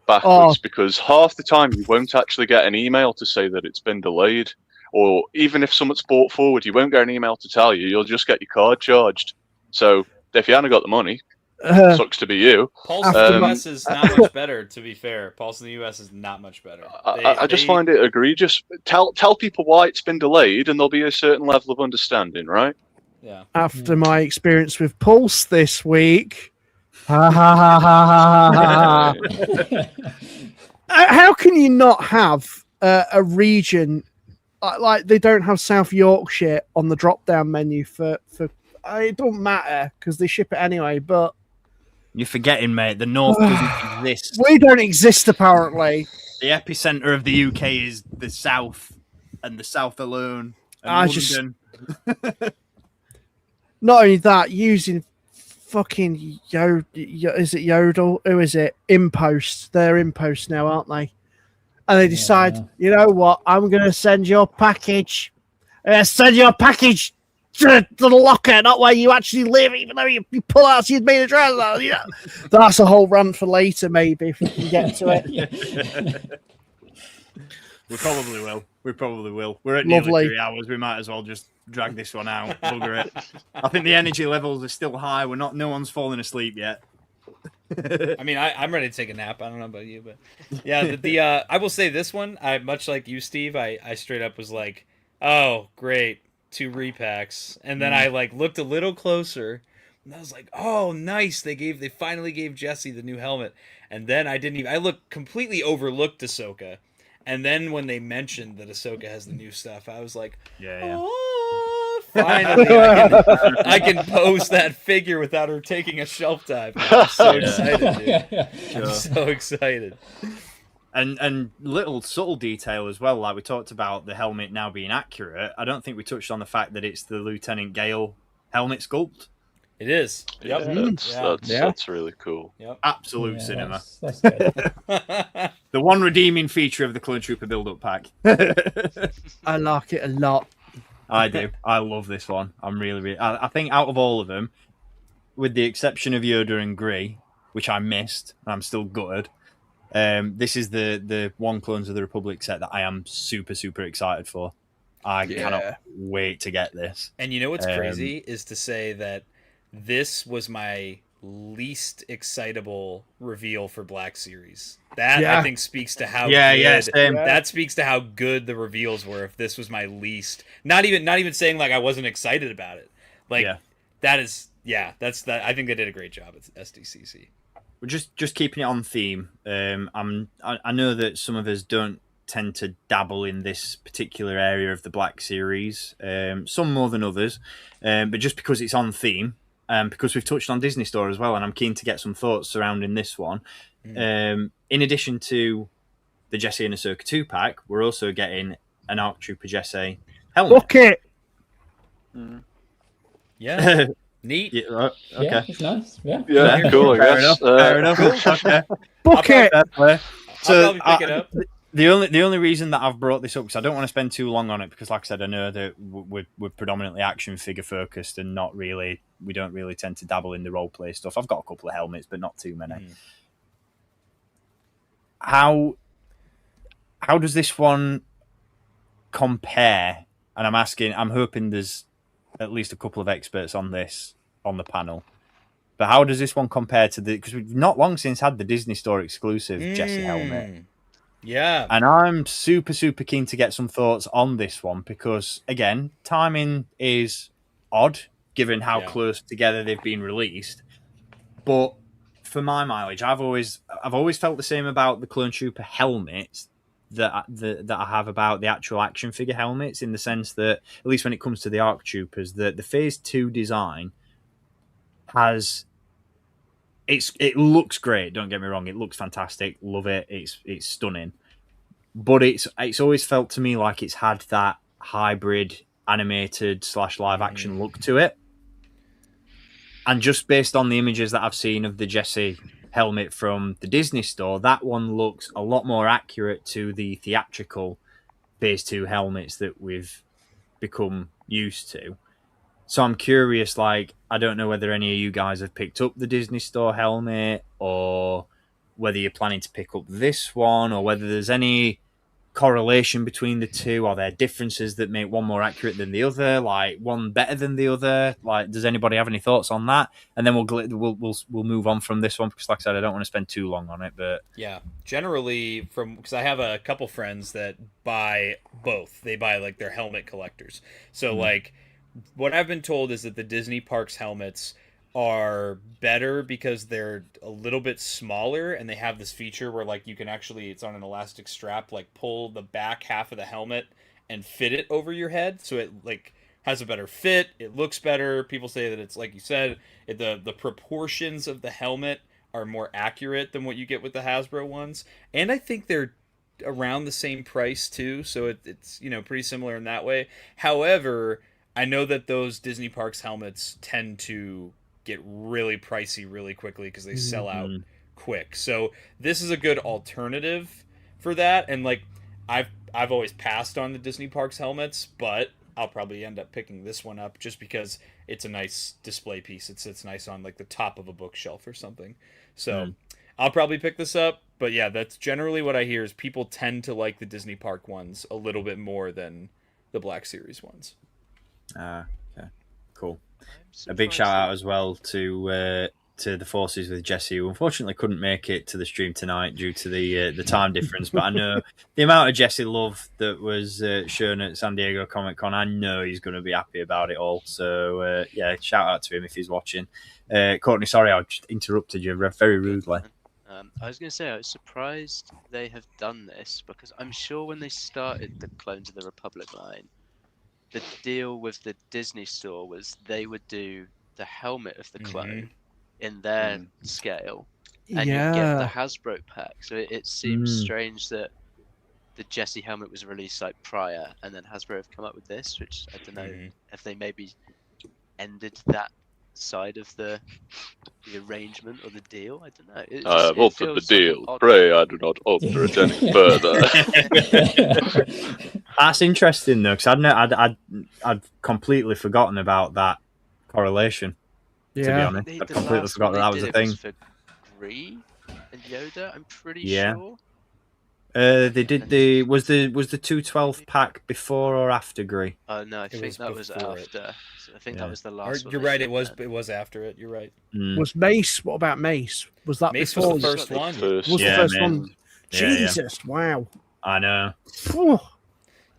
backwards because half the time you won't actually get an email to say that it's been delayed, or even if something's brought forward, you won't get an email to tell you. You'll just get your card charged. So if you hadn't got the money, sucks to be you. Pulse in the US is not much better, to be fair. Pulse in the US is not much better. I just find it egregious. Tell people why it's been delayed, and there'll be a certain level of understanding, right? Yeah. After my experience with Pulse this week, ha ha ha ha ha ha. How can you not have a region like they don't have South Yorkshire on the drop-down menu for it don't matter because they ship it anyway, but You're forgetting, mate. The North doesn't exist. We don't exist, apparently. The epicenter of the UK is the South, and the South alone. And London. Not only that, using fucking is it Yodel? Who is it? Impost. They're Impost now, aren't they? And they decide, you know what? I'm going to send your package. Send your package to the locker, not where you actually live, even though you pull out your main address. You know? That's a whole rant for later, maybe, if we can get to it. We probably will. We're at nearly 3 hours. We might as well just drag this one out. Bugger it. I think the energy levels are still high. No one's falling asleep yet. I mean, I'm ready to take a nap. I don't know about you, but yeah, I will say this one. I much like you, Steve. I straight up was like, oh, great, 2 repacks, and then I looked a little closer, and I was like, oh, nice. They finally gave Jesse the new helmet, and then I completely overlooked Ahsoka. And then when they mentioned that Ahsoka has the new stuff, I was like, oh, finally I can pose that figure without her taking a shelf dive. I'm so excited, dude. I'm so excited. And little subtle detail as well, like we talked about the helmet now being accurate. I don't think we touched on the fact that it's the Lieutenant Gale helmet sculpt. It is. Yep. That's really cool. Yep. Absolute cinema. That's good. The one redeeming feature of the Clone Trooper build-up pack. I like it a lot. I do. I love this one. I'm really. I think out of all of them, with the exception of Yoda and Grey, which I missed, and I'm still gutted. This is the one Clones of the Republic set that I am super, super excited for. I cannot wait to get this. And you know what's crazy is to say that this was my least excitable reveal for Black Series. That I think speaks to how that speaks to how good the reveals were. If this was my least, not even saying like I wasn't excited about it. That's that. I think they did a great job at SDCC. We're just keeping it on theme. I know that some of us don't tend to dabble in this particular area of the Black Series, some more than others, but just because it's on theme, because we've touched on Disney Store as well, and I'm keen to get some thoughts surrounding this one. In addition to the Jesse and Ahsoka 2-pack, we're also getting an ARC Trooper Jesse helmet. Look it! Yeah. Neat. Yeah, right. Okay. Yeah, it's nice. Yeah. Yeah, cool, I guess. Fair enough. Okay. Book it! I'll probably pick it up. The only reason that I've brought this up, because I don't want to spend too long on it, because like I said, I know that we're predominantly action figure focused and we don't really tend to dabble in the role play stuff. I've got a couple of helmets, but not too many. How does this one compare? And I'm hoping there's at least a couple of experts on this on the panel. But how does this one compare to because we've not long since had the Disney Store exclusive Jesse helmet. Yeah. And I'm super, super keen to get some thoughts on this one because, again, timing is odd given how close together they've been released. But for my mileage, I've always felt the same about the Clone Trooper helmets that I have about the actual action figure helmets, in the sense that, at least when it comes to the ARC Troopers, the Phase 2 design has... It looks great, don't get me wrong, it looks fantastic, love it, it's stunning. But it's always felt to me like it's had that hybrid animated / live action look to it. And just based on the images that I've seen of the Jesse helmet from the Disney store, that one looks a lot more accurate to the theatrical Phase 2 helmets that we've become used to. So I'm curious, like, I don't know whether any of you guys have picked up the Disney store helmet, or whether you're planning to pick up this one, or whether there's any correlation between the two. Are there differences that make one more accurate than the other, like one better than the other? Like, does anybody have any thoughts on that? And then we'll move on from this one, because like I said, I don't want to spend too long on it. But yeah, generally, because I have a couple friends that buy both. They buy like their helmet collectors. So like, what I've been told is that the Disney Parks helmets are better because they're a little bit smaller, and they have this feature where like you can actually, it's on an elastic strap, like pull the back half of the helmet and fit it over your head, so it like has a better fit, it looks better. People say that it's, like you said, the proportions of the helmet are more accurate than what you get with the Hasbro ones, and I think they're around the same price too, so it's pretty similar in that way. However, I know that those Disney Parks helmets tend to get really pricey really quickly because they sell out quick. So this is a good alternative for that. And like, I've always passed on the Disney Parks helmets, but I'll probably end up picking this one up just because it's a nice display piece. It sits nice on like the top of a bookshelf or something. So I'll probably pick this up. But yeah, that's generally what I hear, is people tend to like the Disney Park ones a little bit more than the Black Series ones. Okay, cool. A big shout out as well to the Forces with Jesse, who unfortunately couldn't make it to the stream tonight due to the time difference. But I know the amount of Jesse love that was shown at San Diego Comic Con, I know he's going to be happy about it all. So yeah, shout out to him if he's watching. Courtney, sorry I just interrupted you very rudely. I was going to say, I was surprised they have done this, because I'm sure when they started the Clones of the Republic line, the deal with the Disney store was they would do the helmet of the clone in their scale, and you get the Hasbro pack. So it seems strange that the Jesse helmet was released like prior, and then Hasbro have come up with this, which I don't know if they maybe ended that side of the arrangement or the deal. I don't know. I have altered the deal. Pray I do not alter it any further. That's interesting though, because I'd completely forgotten about that correlation. To be honest, I completely forgot that was a thing. For Gree and Yoda, I'm pretty sure. They did was the 212 pack before or after Gree? Oh no, I think that was after. So I think that was the last one. You're right. It was after it. You're right. Was Mace? What about Mace? Was that Mace before? Was the first one. Was the first one? Jesus! Wow. I know.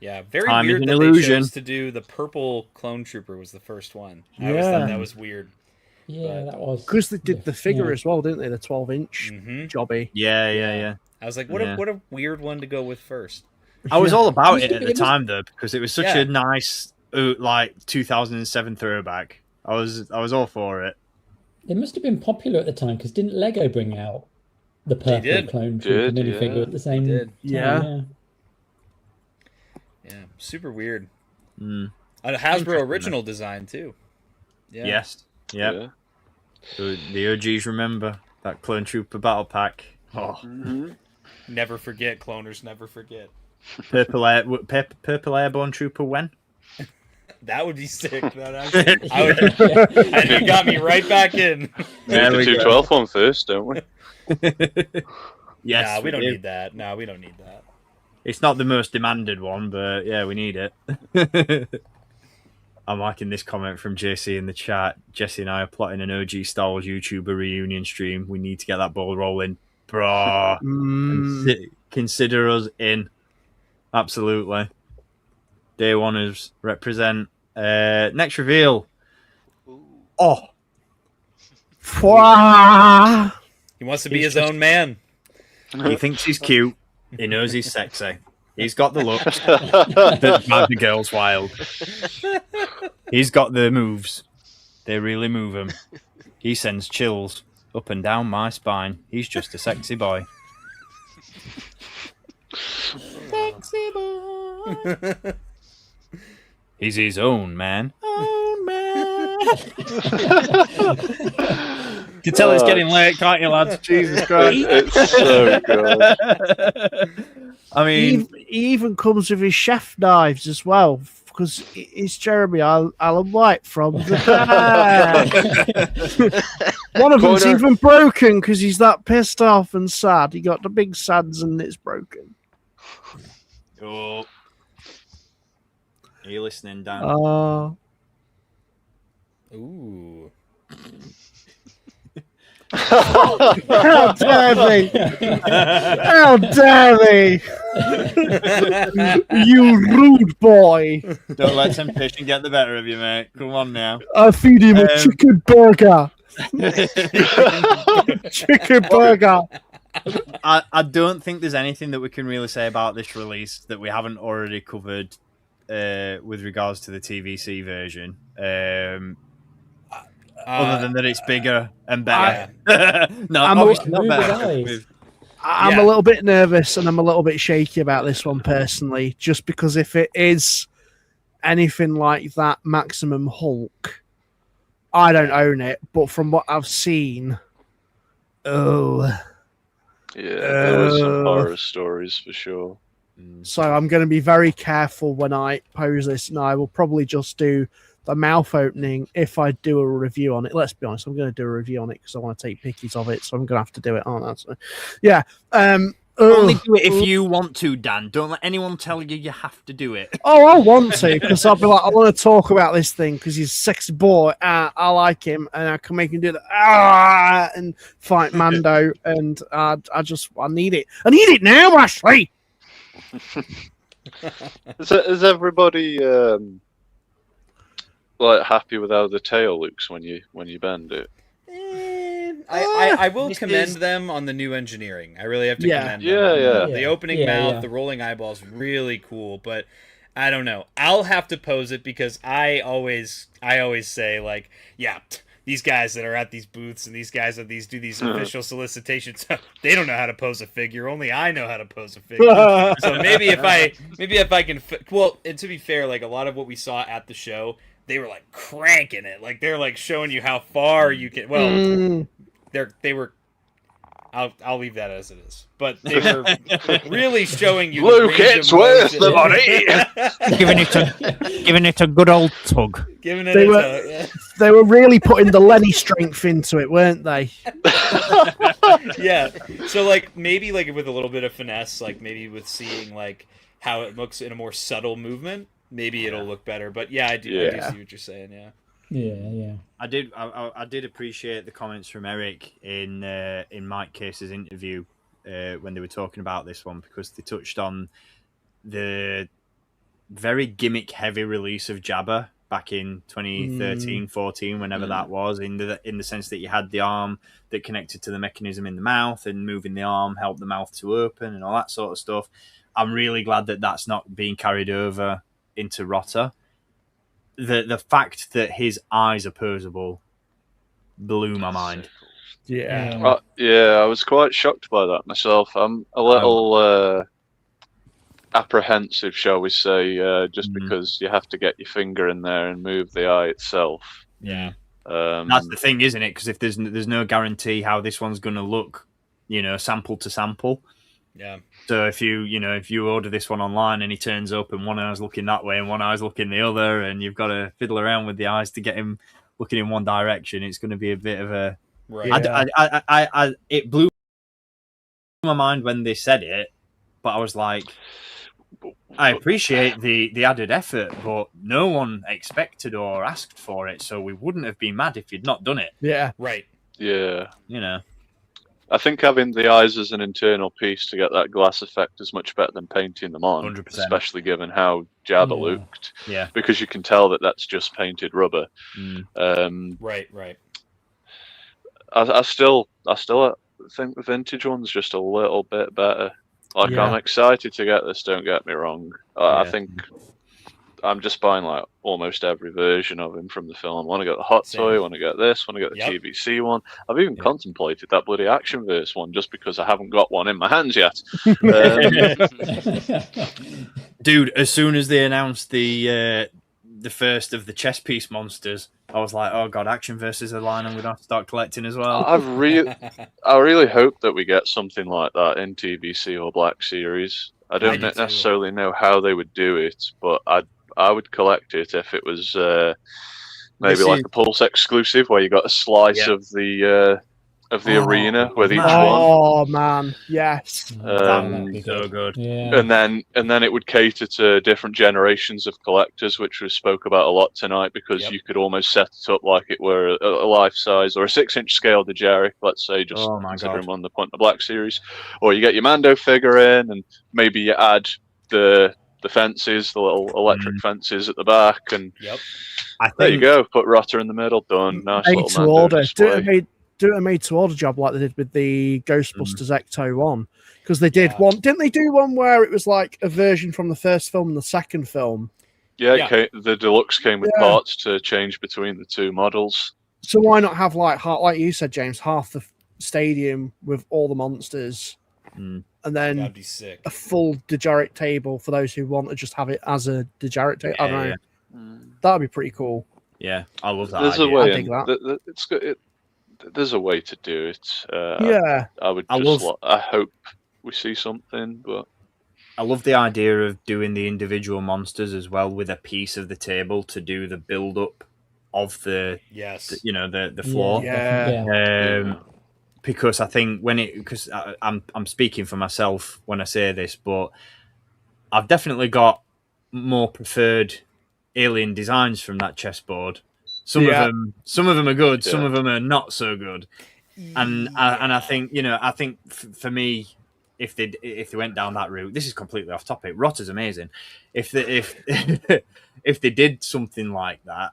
Yeah, very Time weird that they chose to do the purple clone trooper was the first one. I always thought that was weird. Yeah, that was because they did the figure as well, didn't they? The 12-inch jobby. Yeah. I was like, what a weird one to go with first. I was all about it at the time though, because it was such a nice like 2007 throwback. I was all for it. It must have been popular at the time, because didn't Lego bring out the purple clone trooper minifigure at the same time? Yeah, super weird. A Hasbro original design too. Yes. Yeah. The OGs remember that Clone Trooper battle pack. Never forget, cloners. Never forget. Purple Airborne Trooper when? That would be sick. It got me right back in. Yeah, the 212 one first, don't we? Yes. Nah, we don't need that. No, we don't need that. It's not the most demanded one, but yeah, we need it. I'm liking this comment from JC in the chat. Jesse and I are plotting an OG Star Wars YouTuber reunion stream. We need to get that ball rolling. Bro. Consider us in. Absolutely. Day oneers represent. Next reveal. Oh. He wants to be his own man. He thinks he's cute. He knows he's sexy. He's got the look that drive the girls wild. He's got the moves. They really move him. He sends chills up and down my spine. He's just a sexy boy. Sexy boy. He's his own man. Own man. You can tell it's getting late, can't you, lads? Jesus Christ. It's so good. I mean, He even comes with his chef knives as well, because it's Jeremy Allen White from the band. One of them's even broken because he's that pissed off and sad. He got the big sads and it's broken. oh. Are you listening, Dan? Ooh. How dare me! How dare me! You rude boy! Don't let temptation get the better of you, mate. Come on now. I feed him a chicken burger. Chicken burger. I don't think there's anything that we can really say about this release that we haven't already covered with regards to the TVC version. Other than that, it's bigger and better. No, I'm obviously not better. I'm a little bit nervous and I'm a little bit shaky about this one personally, just because if it is anything like that Maximum Hulk, I don't own it. But from what I've seen, Yeah, there were some horror stories for sure. So I'm going to be very careful when I pose this, and I will probably just do the mouth opening if I do a review on it. Let's be honest, I'm going to do a review on it because I want to take pickies of it, so I'm going to have to do it, aren't I? So, yeah. Only do it if you want to, Dan. Don't let anyone tell you have to do it. Oh, I want to, because I'll be like, I want to talk about this thing because he's a sexy boy. I like him, and I can make him do the and fight Mando, and I need it. I need it now, Ashley. Is everybody like happy with how the tail looks when you bend it? I will commend them on the new engineering. I really have to commend them. Yeah. The opening mouth, the rolling eyeballs, really cool. But I don't know. I'll have to pose it because I always say like, yeah, these guys that are at these booths and these guys that do these official solicitations, they don't know how to pose a figure. Only I know how to pose a figure. So maybe if I can, well, and to be fair, like a lot of what we saw at the show, they were like cranking it, like they're like showing you how far you can. Well, they were. I'll leave that as it is, but they were really showing you. Luke, it's worth the money. giving it a good old tug. They were really putting the Lenny strength into it, weren't they? Yeah. So like maybe like with a little bit of finesse, like maybe with seeing like how it looks in a more subtle movement, maybe it'll look better. But yeah, I do see what you're saying. Yeah. I did appreciate the comments from Eric in Mike Case's interview when they were talking about this one, because they touched on the very gimmick heavy release of Jabba back in 2013-14, whenever that was, in the sense that you had the arm that connected to the mechanism in the mouth, and moving the arm helped the mouth to open and all that sort of stuff. I'm really glad that that's not being carried over into Rotter. The fact that his eyes are posable blew my mind. Yeah. I was quite shocked by that myself. I'm a little apprehensive, shall we say, just because you have to get your finger in there and move the eye itself. Yeah. That's the thing, isn't it? Because if there's no guarantee how this one's going to look, sample to sample. Yeah. So if you order this one online and he turns up and one eye's looking that way and one eye's looking the other, and you've got to fiddle around with the eyes to get him looking in one direction, it's going to be a bit of a. Right. It blew my mind when they said it, but I was like, I appreciate the added effort, but no one expected or asked for it, so we wouldn't have been mad if you'd not done it. Yeah. Right. Yeah. I think having the eyes as an internal piece to get that glass effect is much better than painting them on, 100%. especially given how Jabba looked. Yeah. Because you can tell that that's just painted rubber. Right. I still think the vintage one's just a little bit better. Like, Yeah. I'm excited to get this, don't get me wrong. I Yeah. think I'm just buying like almost every version of him from the film. I want to get the hot Same. toy, I want to get this, I want to get the Yep. TVC one. I've even Yeah. contemplated that bloody Action Verse one just because I haven't got one in my hands yet. Dude, as soon as they announced the first of the chess piece monsters, I was like, oh god, Action versus a line I'm gonna have to start collecting as well. I really hope that we get something like that in TVC or Black Series. I don't do too. necessarily know how they would do it, but I would collect it if it was maybe This like is- a Pulse exclusive where you got a slice Yeah. of the arena with each one. Oh man, yes. That Um, would be so good. Yeah. And then it would cater to different generations of collectors, which we spoke about a lot tonight, because Yep. you could almost set it up like it were a life size or a 6-inch scale Dejari, let's say, just Oh my considering God. one the Point of Black series. Or you get your Mando figure in, and maybe you add the fences, the little electric fences at the back, and Yep. I there you think go. Put Rotter in the middle, done. Nice Made little to Mando order. display. Do a made to order job like they did with the Ghostbusters Ecto one, because they did one. Didn't they do one where it was like a version from the first film and the second film? Yeah, Yeah. the deluxe came with Yeah. parts to change between the two models. So why not have like you said, James, half the stadium with all the monsters, Mm. and then That'd be sick. a full Dejaric table for those who want to just have it as a Dejaric table. I don't know. Yeah. That'd be pretty cool. Yeah, I love that. There's a idea. way. I dig that. There's a way to do it. Yeah. I would I just. love- I hope we see something, but I love the idea of doing the individual monsters as well with a piece of the table to do the build up of the Yes. the floor. Yeah. Yeah. Because I think because I'm speaking for myself when I say this, but I've definitely got more preferred alien designs from that chessboard. Some Yeah. of them are good, some Yeah. of them are not so good. And I think for me, if they went down that route, this is completely off topic. Rotter's amazing. If if they did something like that,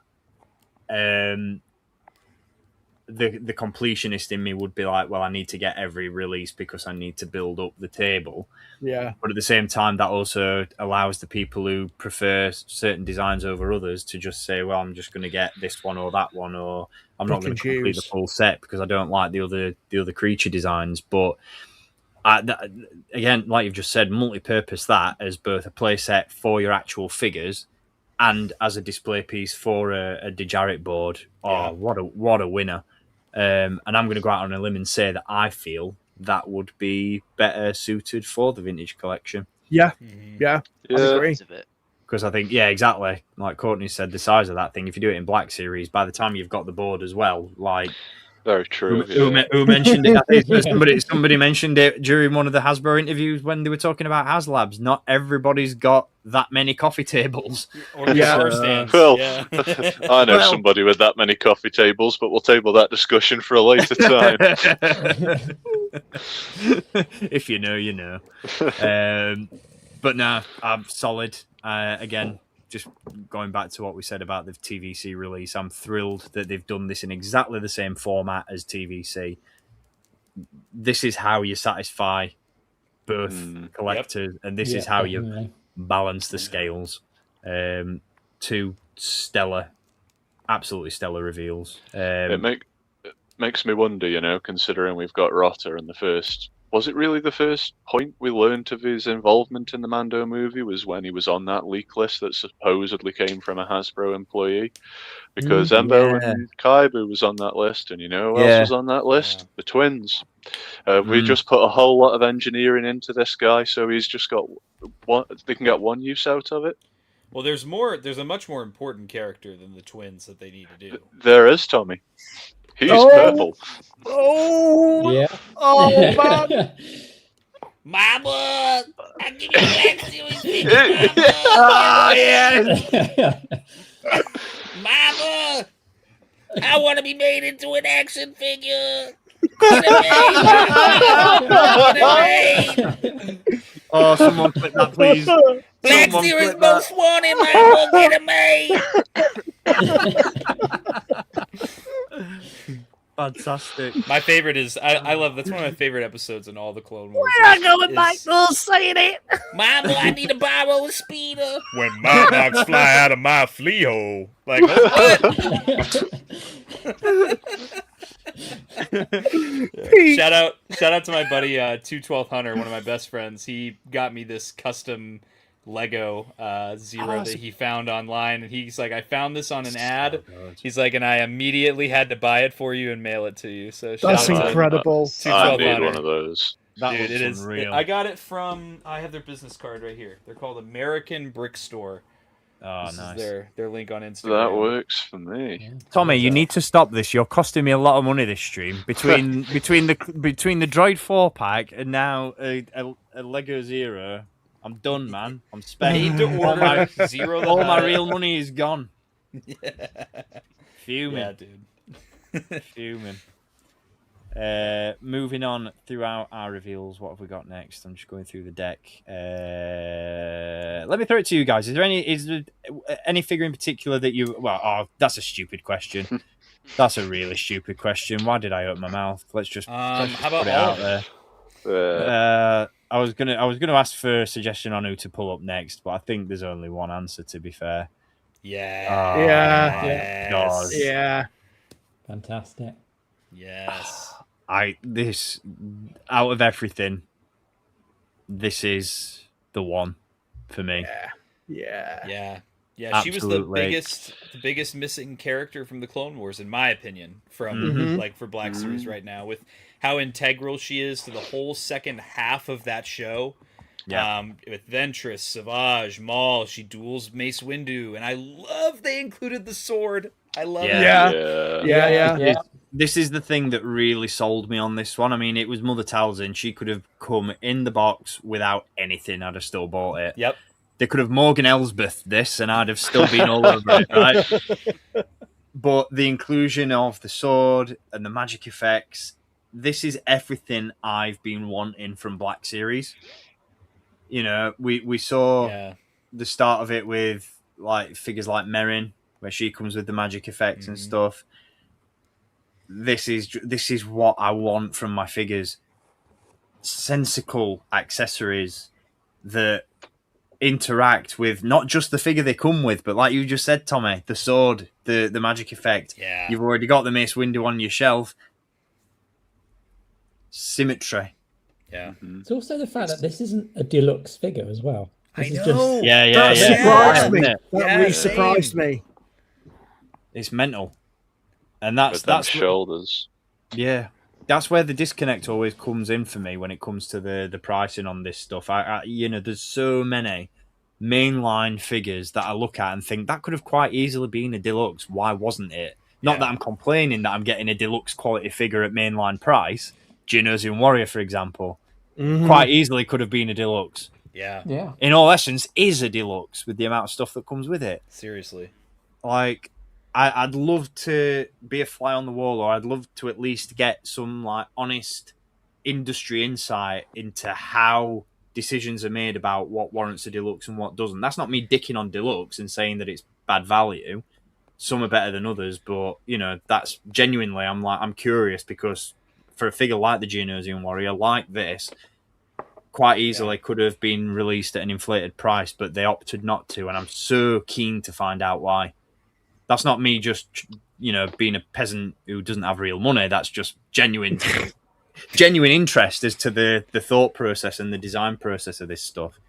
the completionist in me would be like, well, I need to get every release because I need to build up the table. Yeah. But at the same time, that also allows the people who prefer certain designs over others to just say, well, I'm just going to get this one or that one, or I'm not Pick going and to complete the choose. full set because I don't like the other creature designs. But again, like you've just said, multi-purpose that as both a play set for your actual figures and as a display piece for a Dejaric board. Oh, Yeah. what a winner! And I'm going to go out on a limb and say that I feel that would be better suited for the vintage collection. Yeah. Mhm. Yeah. I yeah, agree. Of it. Because I think, yeah, exactly. Like Courtney said, the size of that thing, if you do it in Black Series, by the time you've got the board as well, like, very true. who mentioned it? I think somebody mentioned it during one of the Hasbro interviews when they were talking about HasLabs. Not everybody's got that many coffee tables. Or Yeah. guitar stands. Well, yeah. I know Well- somebody with that many coffee tables, but we'll table that discussion for a later time. If you know, you know. But no, I'm solid. Again, just going back to what we said about the TVC release, I'm thrilled that they've done this in exactly the same format as TVC. This is how you satisfy both collectors, and this is how you definitely. balance the scales. Two stellar, absolutely stellar reveals. It makes me wonder, considering we've got Rotter and was it really the first point we learned of his involvement in the Mando movie was when he was on that leak list that supposedly came from a Hasbro employee? Because Embo and Kaibu was on that list, and who else was on that list? Yeah. The twins. We just put a whole lot of engineering into this guy, so he's just got one. They can get one use out of it. Well, there's a much more important character than the twins that they need to do. There is Tommy. He's Oh! purple. Oh, Yeah. oh man. Mama, I give you Black Series figure, Oh, yeah. Mama, I want to be made into an action figure. Get it made. Oh, someone click that, please. Black Someone Series click that. most wanted, Mama, get it made. Fantastic. My favorite is I love that's one of my favorite episodes in all the Clone Wars. Where I going, Michael? Saying it. Mom, I need to borrow a speeder. When my knocks fly out of my flea hole. Like what? Shout out to my buddy 212 Hunter, one of my best friends. He got me this custom Lego Zero that he found online, and he's like, I found this on an ad. He's like, and I immediately had to buy it for you and mail it to you. So That's incredible. I need one of those. That Dude, it is. unreal. I got it from. I have their business card right here. They're called American Brick Store. Oh, This nice. is their link on Instagram. That works for me. Tommy, you need to stop this. You're costing me a lot of money this stream. Between the Droid 4-pack and now a Lego Zero, I'm done, man. I'm spent. Need to order Zero. All my real money is gone. Fuming. Yeah, dude. Fuming. Moving on throughout our reveals, what have we got next? I'm just going through the deck. Let me throw it to you guys. Is there any figure in particular that you? Well, that's a stupid question. That's a really stupid question. Why did I open my mouth? Let's just How about put it all out of there. I was gonna ask for a suggestion on who to pull up next, but I think there's only one answer. To be fair. Yeah. Yeah. God. Yeah. Fantastic. Yes. This out of everything, this is the one for me. Yeah. She Absolutely. was the biggest missing character from the Clone Wars, in my opinion, from like for Black Series right now, with how integral she is to the whole second half of that show. Yeah. With Ventress, Savage, Maul, she duels Mace Windu, and I love they included the sword. I love it. Yeah. This is the thing that really sold me on this one. I mean, it was Mother Talzin. She could have come in the box without anything. I'd have still bought it. Yep. They could have Morgan Elsbeth this, and I'd have still been all over it, right? But the inclusion of the sword and the magic effects, this is everything I've been wanting from Black Series. You know, we saw the start of it with like figures like Merrin, where she comes with the magic effects and stuff. This is what I want from my figures. Sensical accessories that interact with not just the figure they come with, but like you just said, Tommy, the sword, the magic effect. Yeah. You've already got the Mace Windu on your shelf. Symmetry. Yeah. It's also the fact that this isn't a deluxe figure as well. This is know. Yeah. That surprised me. Isn't it? That really surprised me. It's mental. And With them that's shoulders. Yeah, that's where the disconnect always comes in for me when it comes to the pricing on this stuff. I there's so many mainline figures that I look at and think that could have quite easily been a deluxe. Why wasn't it? Not that I'm complaining that I'm getting a deluxe quality figure at mainline price. Geonosian Warrior, for example, quite easily could have been a deluxe. Yeah. In all essence, is a deluxe with the amount of stuff that comes with it. Seriously. Like, I'd love to be a fly on the wall, or I'd love to at least get some like honest industry insight into how decisions are made about what warrants a deluxe and what doesn't. That's not me dicking on deluxe and saying that it's bad value. Some are better than others, but that's genuinely I'm curious, because for a figure like the Geonosian Warrior, like this, quite easily could have been released at an inflated price, but they opted not to, and I'm so keen to find out why. That's not me just, being a peasant who doesn't have real money. That's just genuine interest as to the thought process and the design process of this stuff.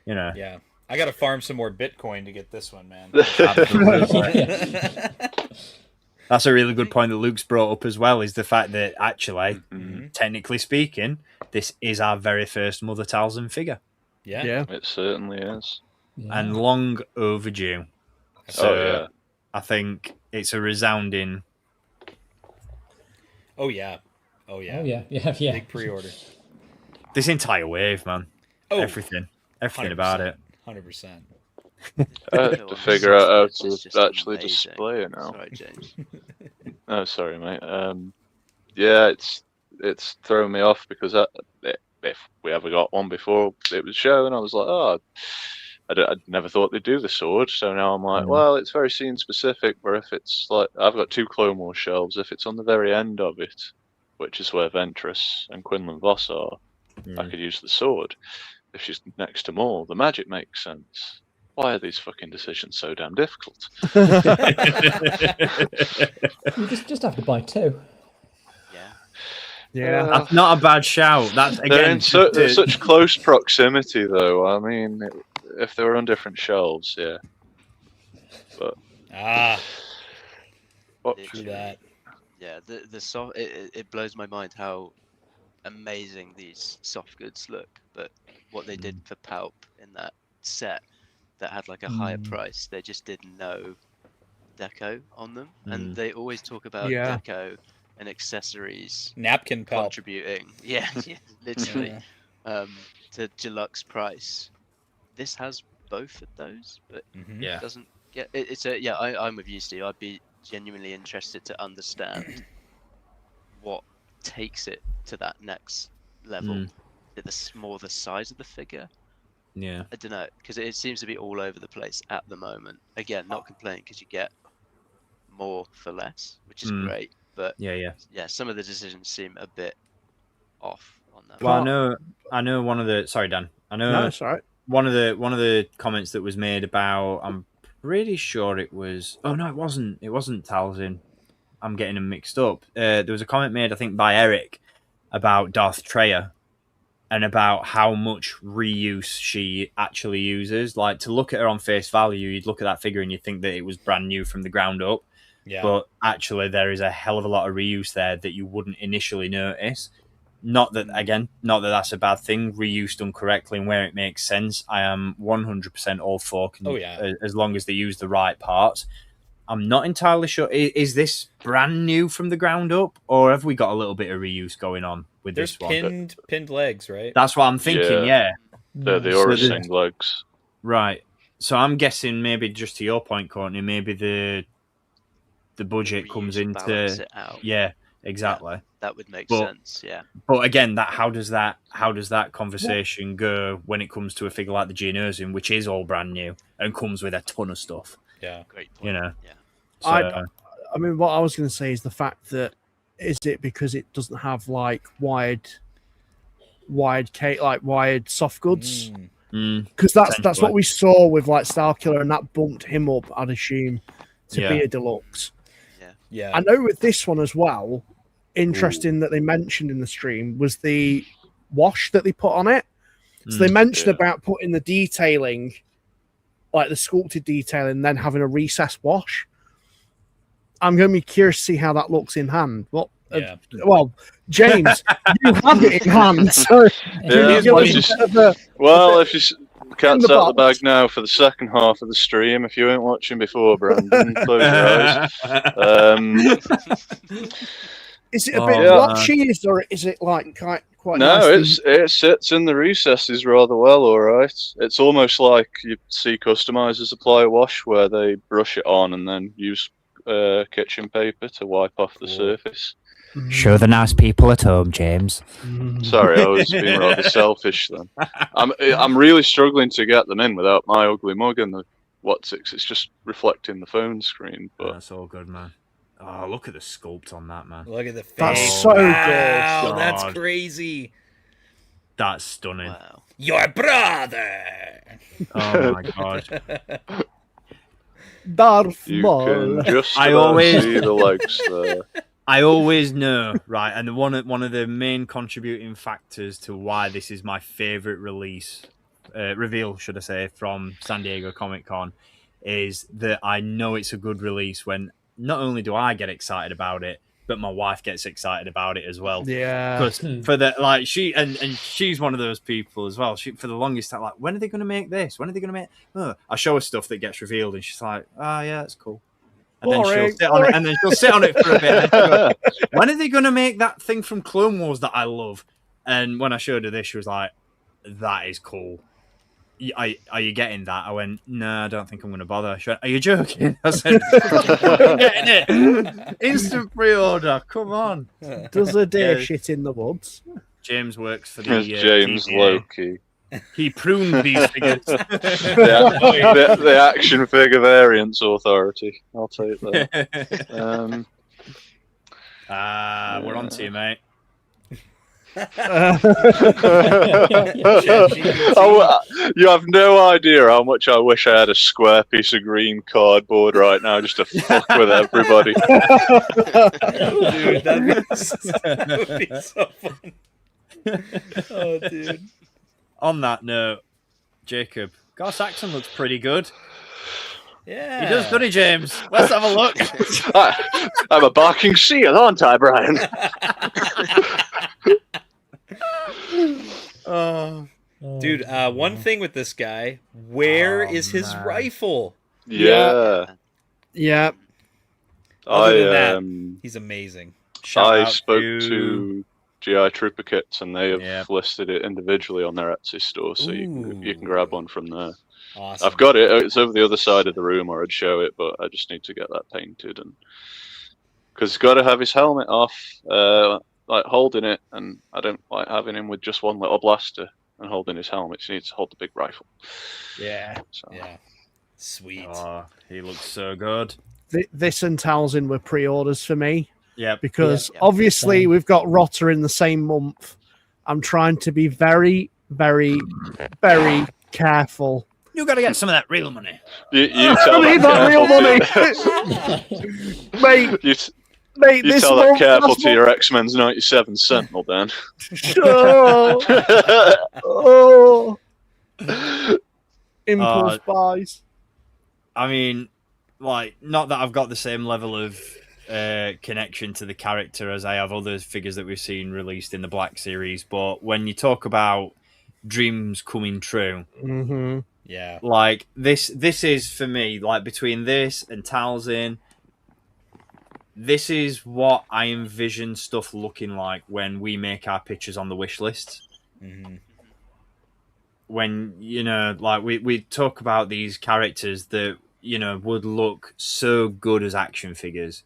Yeah. I got to farm some more Bitcoin to get this one, man. That's a really good point that Luke's brought up as well, is the fact that actually, technically speaking, this is our very first Mother Talzin figure. Yeah. It certainly is. And long overdue. So, I think it's a resounding. Oh yeah. Big pre-order. This entire wave, man. Oh, everything about it. 100%. I have to figure out how to actually amazing. display it now. Sorry, James. Oh, sorry, mate. It's thrown me off, because if we ever got one before it was shown, I was like, I'd never thought they'd do the sword, so now I'm like, well, it's very scene specific. But if it's like, I've got 2 Clone Wars shelves, if it's on the very end of it, which is where Ventress and Quinlan Voss are, I could use the sword. If she's next to Maul, the magic makes sense. Why are these fucking decisions so damn difficult? You just have to buy 2. Yeah, That's not a bad shout. That's again. They're such close proximity, though. I mean, if they were on different shelves, yeah. But true that. Yeah, the soft. It blows my mind how amazing these soft goods look. But what they did for Palp in that set that had like a higher price, they just did no deco on them, and they always talk about deco and accessories, napkin Palp contributing. Yeah, literally, to deluxe price. This has both of those, but it doesn't get. I'm with you, Steve. I'd be genuinely interested to understand what takes it to that next level. Is it more the size of the figure? Yeah, I don't know, because it seems to be all over the place at the moment. Again, not complaining because you get more for less, which is great. But yeah, some of the decisions seem a bit off on that. Well, I know one of the. Sorry, Dan. I know. No, it's all right. One of the comments that was made about. I'm pretty sure it was. Oh no, it wasn't. It wasn't Talzin. I'm getting them mixed up. There was a comment made, I think, by Eric about Darth Treya and about how much reuse she actually uses. Like, to look at her on face value, you'd look at that figure and you'd think that it was brand new from the ground up. Yeah. But actually, there is a hell of a lot of reuse there that you wouldn't initially notice. Not that that's a bad thing. Reuse done correctly and where it makes sense, I am 100% all for. As long as they use the right parts. I'm not entirely sure. Is this brand new from the ground up, or have we got a little bit of reuse going on with this one? There's pinned legs, right? That's what I'm thinking. Yeah, they're the Orising legs. Right. So I'm guessing maybe, just to your point, Courtney, maybe the budget comes into it out. Yeah, exactly. Yeah, that would make sense. Yeah. But again, how does that conversation go when it comes to a figure like the Geonosian, which is all brand new and comes with a ton of stuff? Yeah, great point. You know. Yeah. So, I mean, what I was going to say is the fact that is it because it doesn't have like wired soft goods? Because that's what we saw with like Starkiller, and that bumped him up, I'd assume, to be a deluxe. Yeah. I know with this one as well, interesting that they mentioned in the stream was the wash that they put on it. So they mentioned about putting the detailing, like the sculpted detailing, then having a recessed wash. I'm going to be curious to see how that looks in hand. Well, James, you have it in hand, so if you cat's out the bag now for the second half of the stream. If you weren't watching before, Brandon, close your eyes. Is it a bit blotchy, or is it like quite? No, nice it sits in the recesses rather well. All right, it's almost like you see customizers apply a wash where they brush it on and then use kitchen paper to wipe off the surface. Show the nice people at home, James. Sorry, I was being rather selfish then. I'm really struggling to get them in without my ugly mug and the it's just reflecting the phone screen. But that's all good, man. Oh, look at the sculpt on that, man. Look at the face. That's so good. Wow, that's crazy. That's stunning. Wow. Your brother. Oh my god. Darth you Maul. can just about see the legs there. I always know, right? And one of the main contributing factors to why this is my favorite reveal, should I say, from San Diego Comic-Con, is that I know it's a good release when not only do I get excited about it, but my wife gets excited about it as well. Yeah. Because for the she's one of those people as well. She, for the longest time, like, when are they going to make this? When are they going to make? Oh. I show her stuff that gets revealed, and she's like, "Oh yeah, that's cool." And then she'll sit on it, and then she'll sit on it for a bit. And go, when are they going to make that thing from Clone Wars that I love? And when I showed her this, she was like, "That is cool. Are you getting that?" I went, "No, I don't think I'm going to bother." She went, "Are you joking?" I said, "I'm getting it. Instant pre-order. Come on." Does a deer shit in the woods? James works for the James TVA. Loki. He pruned these figures. The action figure variants authority. I'll take that. We're on to you, mate. You have no idea how much I wish I had a square piece of green cardboard right now just to fuck with everybody. Dude, that would be so fun. Oh, dude. On that note, Jacob, Gar Saxon looks pretty good. Yeah. He does, doesn't he, James? Let's have a look. I'm a barking seal, aren't I, Brian? Dude, one thing with this guy, where is his rifle? Yeah. Other than that, he's amazing. I spoke to GI Trooper Kits, and they have listed it individually on their Etsy store, so you can grab one from there. Awesome. I've got it. It's over the other side of the room, or I'd show it, but I just need to get that painted, and because he's got to have his helmet off, like holding it, and I don't like having him with just one little blaster and holding his helmet. So he needs to hold the big rifle. Yeah. So. Yeah. Sweet. Oh, he looks so good. This and Talzin were pre-orders for me. Yeah. Because obviously we've got Rotter in the same month. I'm trying to be very, very, very careful. You got to get some of that real money. You tell I need that real money. Mate, you this tell that month, careful to your X-Men's 97 Sentinel, Dan. Impulse buys. I mean, like, not that I've got the same level of connection to the character as I have other figures that we've seen released in the Black Series, but when you talk about dreams coming true, yeah, like this is for me, like between this and Talzin, this is what I envision stuff looking like when we make our pictures on the wish list. When, you know, like we talk about these characters that, you know, would look so good as action figures,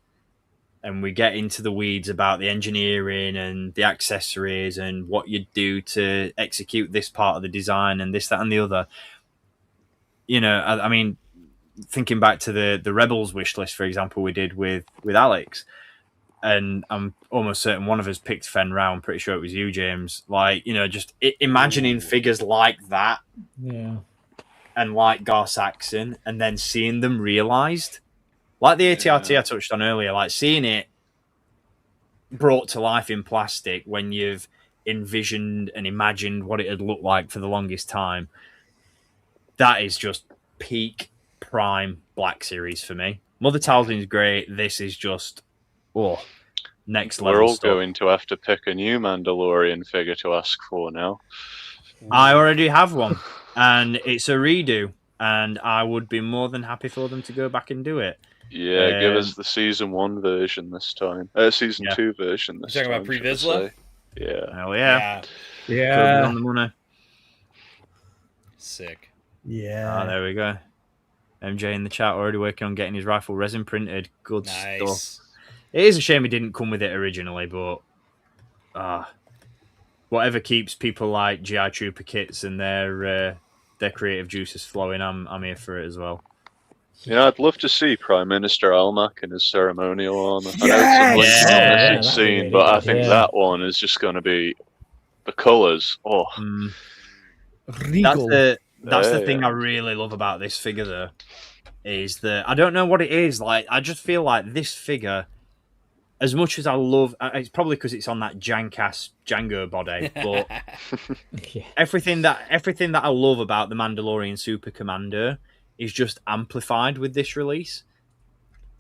and we get into the weeds about the engineering and the accessories and what you do to execute this part of the design and this, that, and the other. You know, I mean, thinking back to the Rebels wish list, for example, we did with Alex, and I'm almost certain one of us picked Fen Rao. I'm pretty sure it was you, James. Like, you know, just imagining figures like that. Yeah. And like Gar Saxon, and then seeing them realised. Like the ATRT I touched on earlier, like seeing it brought to life in plastic when you've envisioned and imagined what it had looked like for the longest time. That is just peak prime Black Series for me. Mother Talzin is great. This is just, next level We're all stuff. going to have to pick a new Mandalorian figure to ask for now. I already have one, and it's a redo, and I would be more than happy for them to go back and do it. Yeah, give us the Season 1 version this time. Season 2 version this time. You're talking about Pre-Vizsla? Yeah. Hell yeah. Yeah. On the money. Sick. Yeah. Oh, there we go. MJ in the chat already working on getting his rifle resin printed. Good stuff. It is a shame it didn't come with it originally, but whatever keeps people like GI Trooper Kits and their creative juices flowing, I'm here for it as well. Yeah, I'd love to see Prime Minister Almac in his ceremonial armor. I know it's a missing scene, but I think that one is just going to be the colours. Regal. That's the thing I really love about this figure, though, is that I don't know what it is. Like, I just feel like this figure, as much as I love, it's probably because it's on that jank-ass Django body, but everything that I love about the Mandalorian Super Commando is just amplified with this release.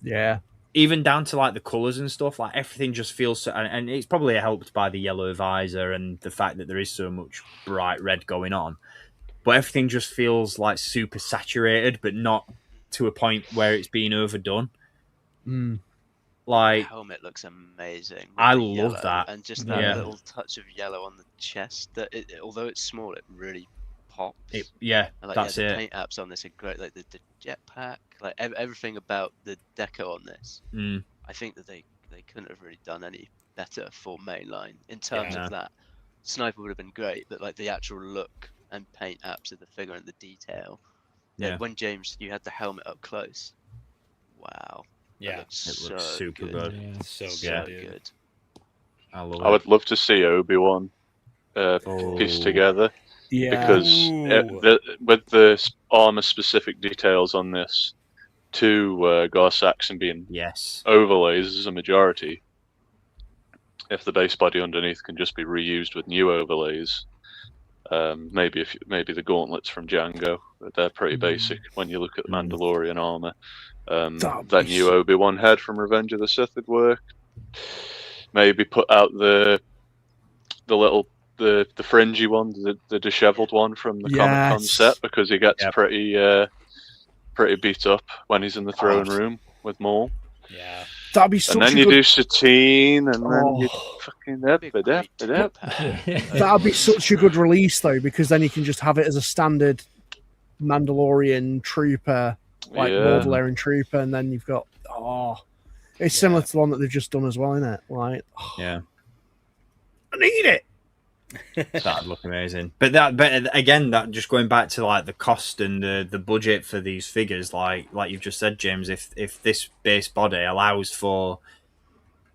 Yeah. Even down to like the colours and stuff, like everything just feels so, and it's probably helped by the yellow visor and the fact that there is so much bright red going on. But everything just feels like super saturated, but not to a point where it's being overdone. Like, the helmet looks amazing. I love that, and just that little touch of yellow on the chest. That although it's small, it really pops. And that's it. The paint apps on this are great. Like the jetpack, like everything about the deco on this. I think that they couldn't have really done any better for mainline in terms of that. Sniper would have been great, but like the actual look and paint apps of the figure and the detail. Yeah. When James, you had the helmet up close. Wow. Yeah, it looks super good. Yeah. So good. I would love to see Obi-Wan pieced together. Yeah. Because with the armor-specific details on this, 2 Gar Saxon being overlays as a majority, if the base body underneath can just be reused with new overlays, maybe the gauntlets from Django, they're pretty basic when you look at the Mandalorian armor. That new Obi-Wan head from Revenge of the Sith would work. Maybe put out the little the fringy one, the disheveled one from the Comic-Con set, because he gets pretty beat up when he's in the throne room with Maul. Yeah. That'd be such and then a you good... do Satine, and then you fucking That'd be such a good release though, because then you can just have it as a standard Mandalorian trooper, like Maul trooper, and then you've got it's similar to the one that they've just done as well, isn't it? Like, yeah, I need it. That'd look amazing. But again, that just going back to like the cost and the budget for these figures, like you've just said, James, if this base body allows for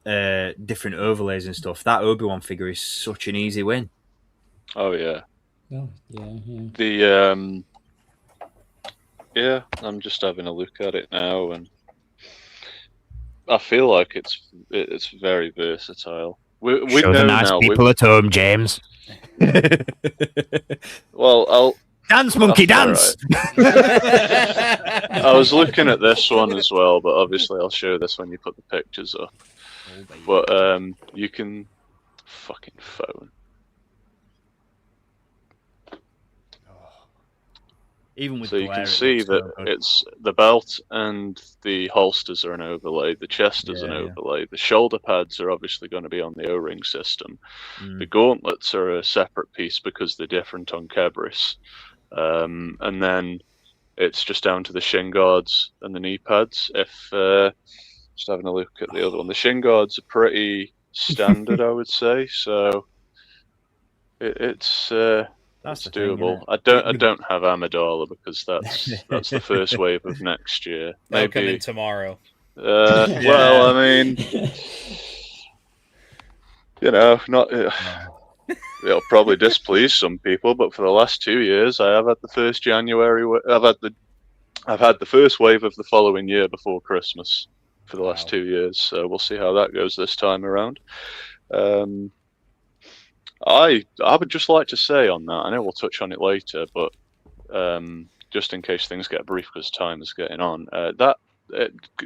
different overlays and stuff, that Obi-Wan figure is such an easy win. Oh yeah. Oh yeah. The I'm just having a look at it now, and I feel like it's very versatile. We Show know the nice now, people at home, James. Well, I'll dance, monkey, dance. Right. I was looking at this one as well, but obviously I'll show this when you put the pictures up. But you can fucking phone. Even with so you can see that it's the belt and the holsters are an overlay, the chest is an overlay, the shoulder pads are obviously going to be on the O-ring system. The gauntlets are a separate piece because they're different on Kebris. And then it's just down to the shin guards and the knee pads. Just having a look at the other one, the shin guards are pretty standard, I would say. So it's doable. I don't have Amidala because that's the first wave of next year. Maybe come in tomorrow. Well, I mean, not. It'll probably displease some people, but for the last 2 years, I have had the first January. I've had the first wave of the following year before Christmas for the last 2 years. So we'll see how that goes this time around. I would just like to say on that, I know we'll touch on it later, but just in case things get brief because time is getting on, that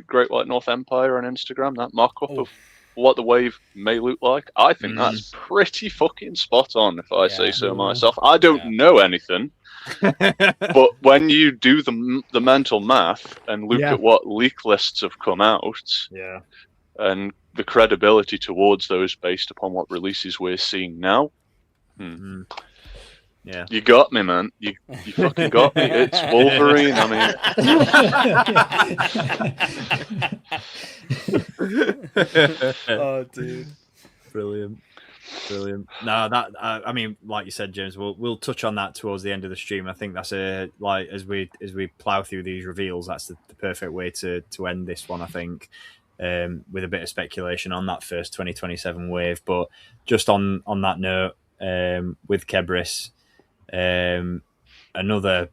Great White North Empire on Instagram, that mock-up of what the wave may look like, I think that's pretty fucking spot on, if I say so myself. I don't know anything, but when you do the mental math and look at what leak lists have come out, and the credibility towards those based upon what releases we're seeing now. Yeah, you got me, man. You fucking got me. It's Wolverine. I mean, oh, dude, brilliant. No, that I mean, like you said, James, we'll touch on that towards the end of the stream. I think that's as we plow through these reveals, that's the perfect way to end this one. I think. With a bit of speculation on that first 2027 wave, but just on that note, with Kebris, another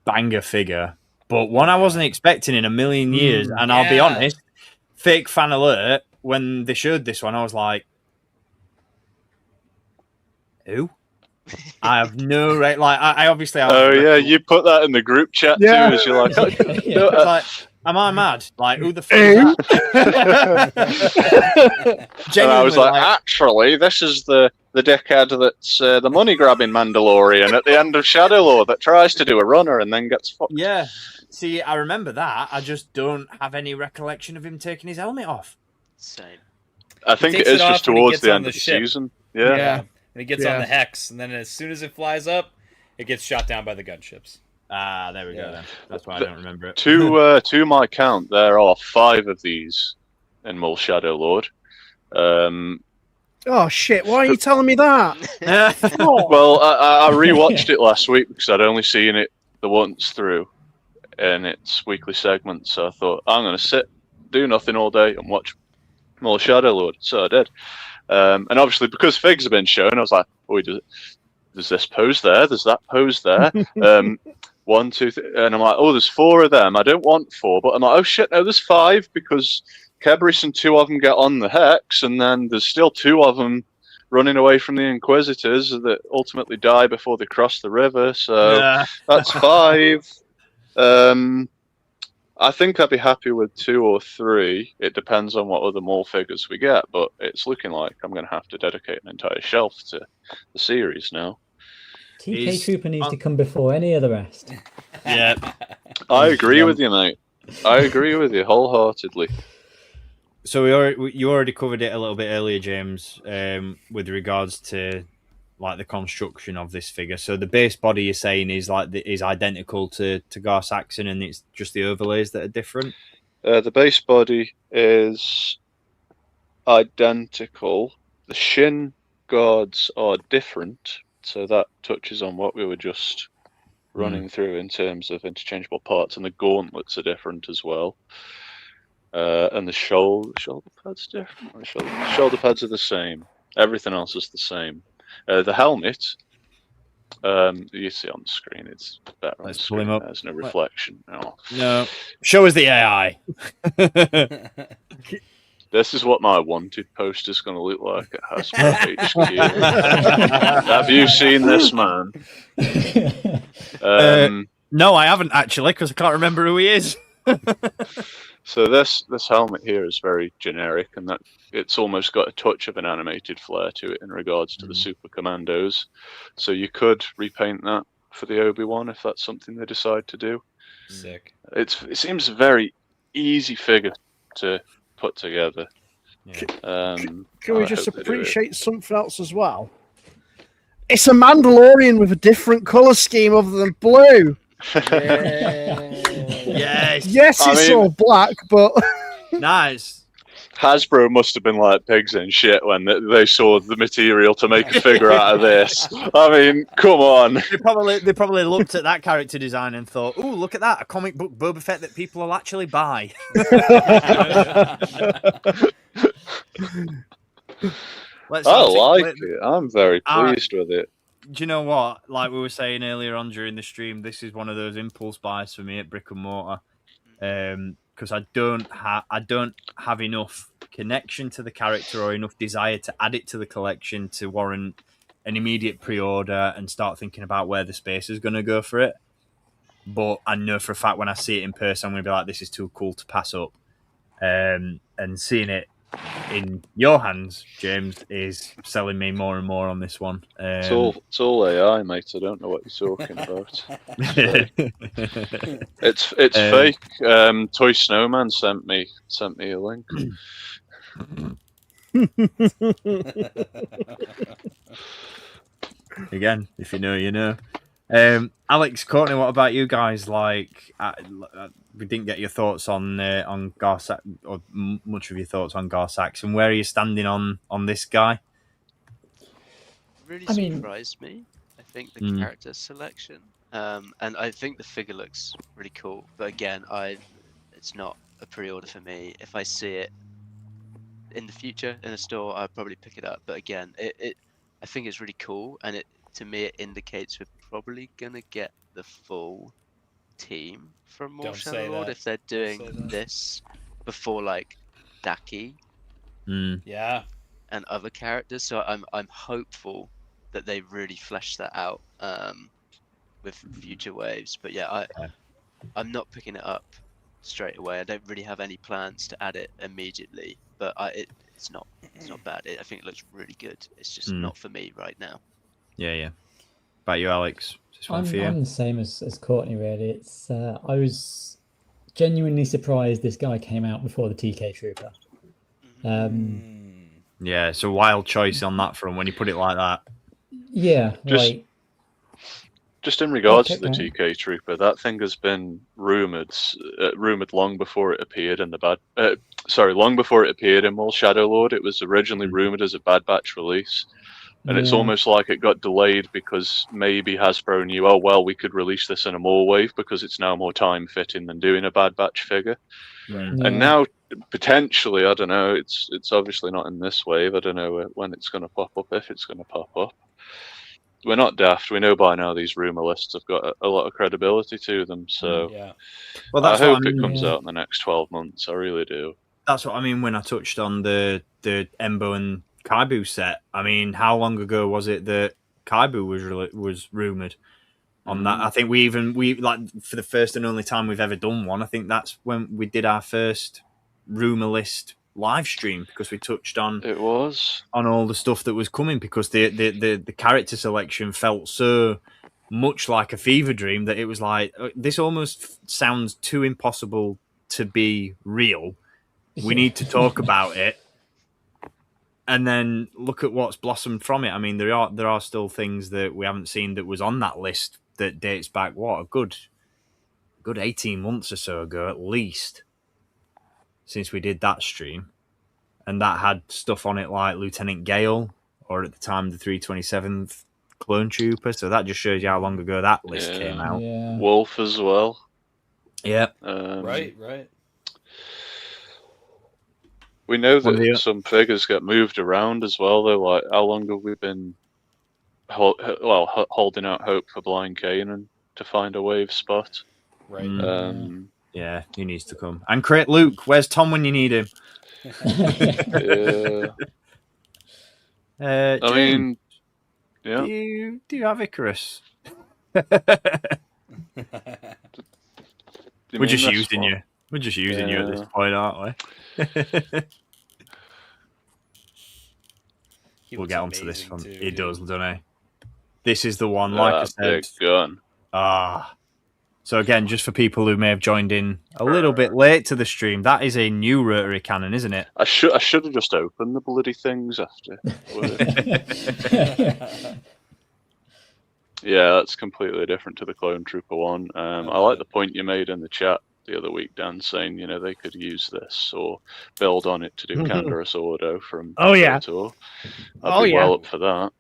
banger figure, but one I wasn't expecting in a million years. And I'll be honest, fake fan alert, when they showed this one, I was like, who? I have no right. Like I obviously. You put that in the group chat too. As you're like, like, am I mad? Like, who the fuck is that? And I was like, actually, this is the dickhead that's the money grabbing Mandalorian at the end of Shadow Lord that tries to do a runner and then gets fucked. Yeah. See, I remember that. I just don't have any recollection of him taking his helmet off. Same. I think it is just towards the end of the season. Yeah. And he gets on the Hex, and then as soon as it flies up, it gets shot down by the gunships. Ah, there we go then. That's why I don't remember it. To my count, there are 5 of these in Maul Shadow Lord. Oh shit! Why are you telling me that? Well, I rewatched it last week because I'd only seen it the once through in its weekly segment. So I thought I'm going to sit, do nothing all day, and watch more Shadow Lord. So I did. And obviously, because figs have been shown, I was like, "Oh, there's this pose there. There's that pose there. 1, 2, 3, and I'm like, oh, there's 4 of them. I don't want 4, but I'm like, oh shit, no, there's 5 because Kebris and 2 of them get on the hex, and then there's still 2 of them running away from the Inquisitors that ultimately die before they cross the river. So that's 5. I think I'd be happy with 2 or 3. It depends on what other Maul figures we get, but it's looking like I'm going to have to dedicate an entire shelf to the series now. TK Trooper needs to come before any of the rest. Yeah. I agree with you, mate. I agree with you wholeheartedly. So you already covered it a little bit earlier, James, with regards to like the construction of this figure. So the base body you're saying is identical to Gar Saxon, and it's just the overlays that are different? The base body is identical. The shin guards are different. So that touches on what we were just running through in terms of interchangeable parts, and the gauntlets are different as well. And the shoulder pads different. The shoulder pads are the same. Everything else is the same. The helmet, you see on the screen, it's better on the screen. Pull him up. There's no reflection. No. Show us the AI. This is what my wanted poster's going to look like at Hasbro HQ. Have you seen this man? No, I haven't actually, because I can't remember who he is. So this helmet here is very generic, and that it's almost got a touch of an animated flair to it in regards to the Super Commandos. So you could repaint that for the Obi-Wan if that's something they decide to do. Sick. It seems a very easy figure to put together. Can we just appreciate something else as well? It's a Mandalorian with a different color scheme other than blue. Yes. Yes, it's all black, but nice. Hasbro must have been like pigs in shit when they saw the material to make a figure out of this. I mean, come on. They probably looked at that character design and thought, "Oh, look at that! A comic book Boba Fett that people will actually buy." I like it. I'm very pleased with it. Do you know what? Like we were saying earlier on during the stream, this is one of those impulse buys for me at Brick and Mortar. Because I don't have enough connection to the character or enough desire to add it to the collection to warrant an immediate pre-order and start thinking about where the space is going to go for it. But I know for a fact when I see it in person, I'm going to be like, this is too cool to pass up. And seeing it in your hands, James, is selling me more and more on this one. It's all AI, mate. I don't know what you're talking about. It's fake. Toy Snowman sent me a link. Again, if you know, you know. Alex, Courtney, what about you guys? Like, we didn't get your thoughts on Gar Saxon, or much of your thoughts on Gar Saxon. Where are you standing on this guy? Really surprised me. I think the character selection, and I think the figure looks really cool. But again, it's not a pre-order for me. If I see it in the future in a store, I'll probably pick it up. But again, I think it's really cool, and to me it indicates we're probably gonna get the full team from More Shadow Lord if they're doing this before like Daki, yeah, and other characters. So I'm hopeful that they really flesh that out with future waves. But yeah, I'm not picking it up straight away. I don't really have any plans to add it immediately, but it's not bad. I think it looks really good. It's just not for me right now. Yeah. About you, Alex? I'm the same as Courtney, really. It's I was genuinely surprised this guy came out before the TK Trooper. Yeah, it's a wild choice on that front when you put it like that. Yeah, just in regards to the TK Trooper, that thing has been rumoured long before it appeared in the long before it appeared in Maul Shadow Lord, it was originally rumored as a Bad Batch release. And it's almost like it got delayed because maybe Hasbro knew, oh, well, we could release this in a Maul wave because it's now more time-fitting than doing a Bad Batch figure. And now, potentially, I don't know, it's obviously not in this wave. I don't know when it's going to pop up, if it's going to pop up. We're not daft. We know by now these rumor lists have got a lot of credibility to them. So well, I hope it comes out in the next 12 months. I really do. That's what I mean when I touched on the Embo and Kaibu set. I mean, how long ago was it that Kaibu was rumored on that? I think we like for the first and only time we've ever done one. I think that's when we did our first rumor list live stream because we touched on all the stuff that was coming because the character selection felt so much like a fever dream that it was like this almost sounds too impossible to be real. We need to talk about it. And then look at what's blossomed from it. I mean, there are still things that we haven't seen that was on that list that dates back a good 18 months or so ago at least since we did that stream, and that had stuff on it like Lieutenant Gale or at the time the 327th Clone Trooper. So that just shows you how long ago that list came out. Wolf as well. Yeah. Right. We know that some figures get moved around as well, though. Like, how long have we been holding out hope for Blind Kanan to find a wave spot? Right. Yeah, he needs to come. And Crate Luke, where's Tom when you need him? I mean, yeah. Do you have Icarus? We're just using you. We're just using you at this point, aren't we? We'll get onto this one. He does, doesn't he? This is the one, like I said. Big gun. So again, just for people who may have joined in a little bit late to the stream, that is a new rotary cannon, isn't it? I should have just opened the bloody things after. Yeah, that's completely different to the Clone Trooper one. I like the point you made in the chat the other week, Dan, saying they could use this or build on it to do Canderous Ordo from Tour. I'd be well up for that.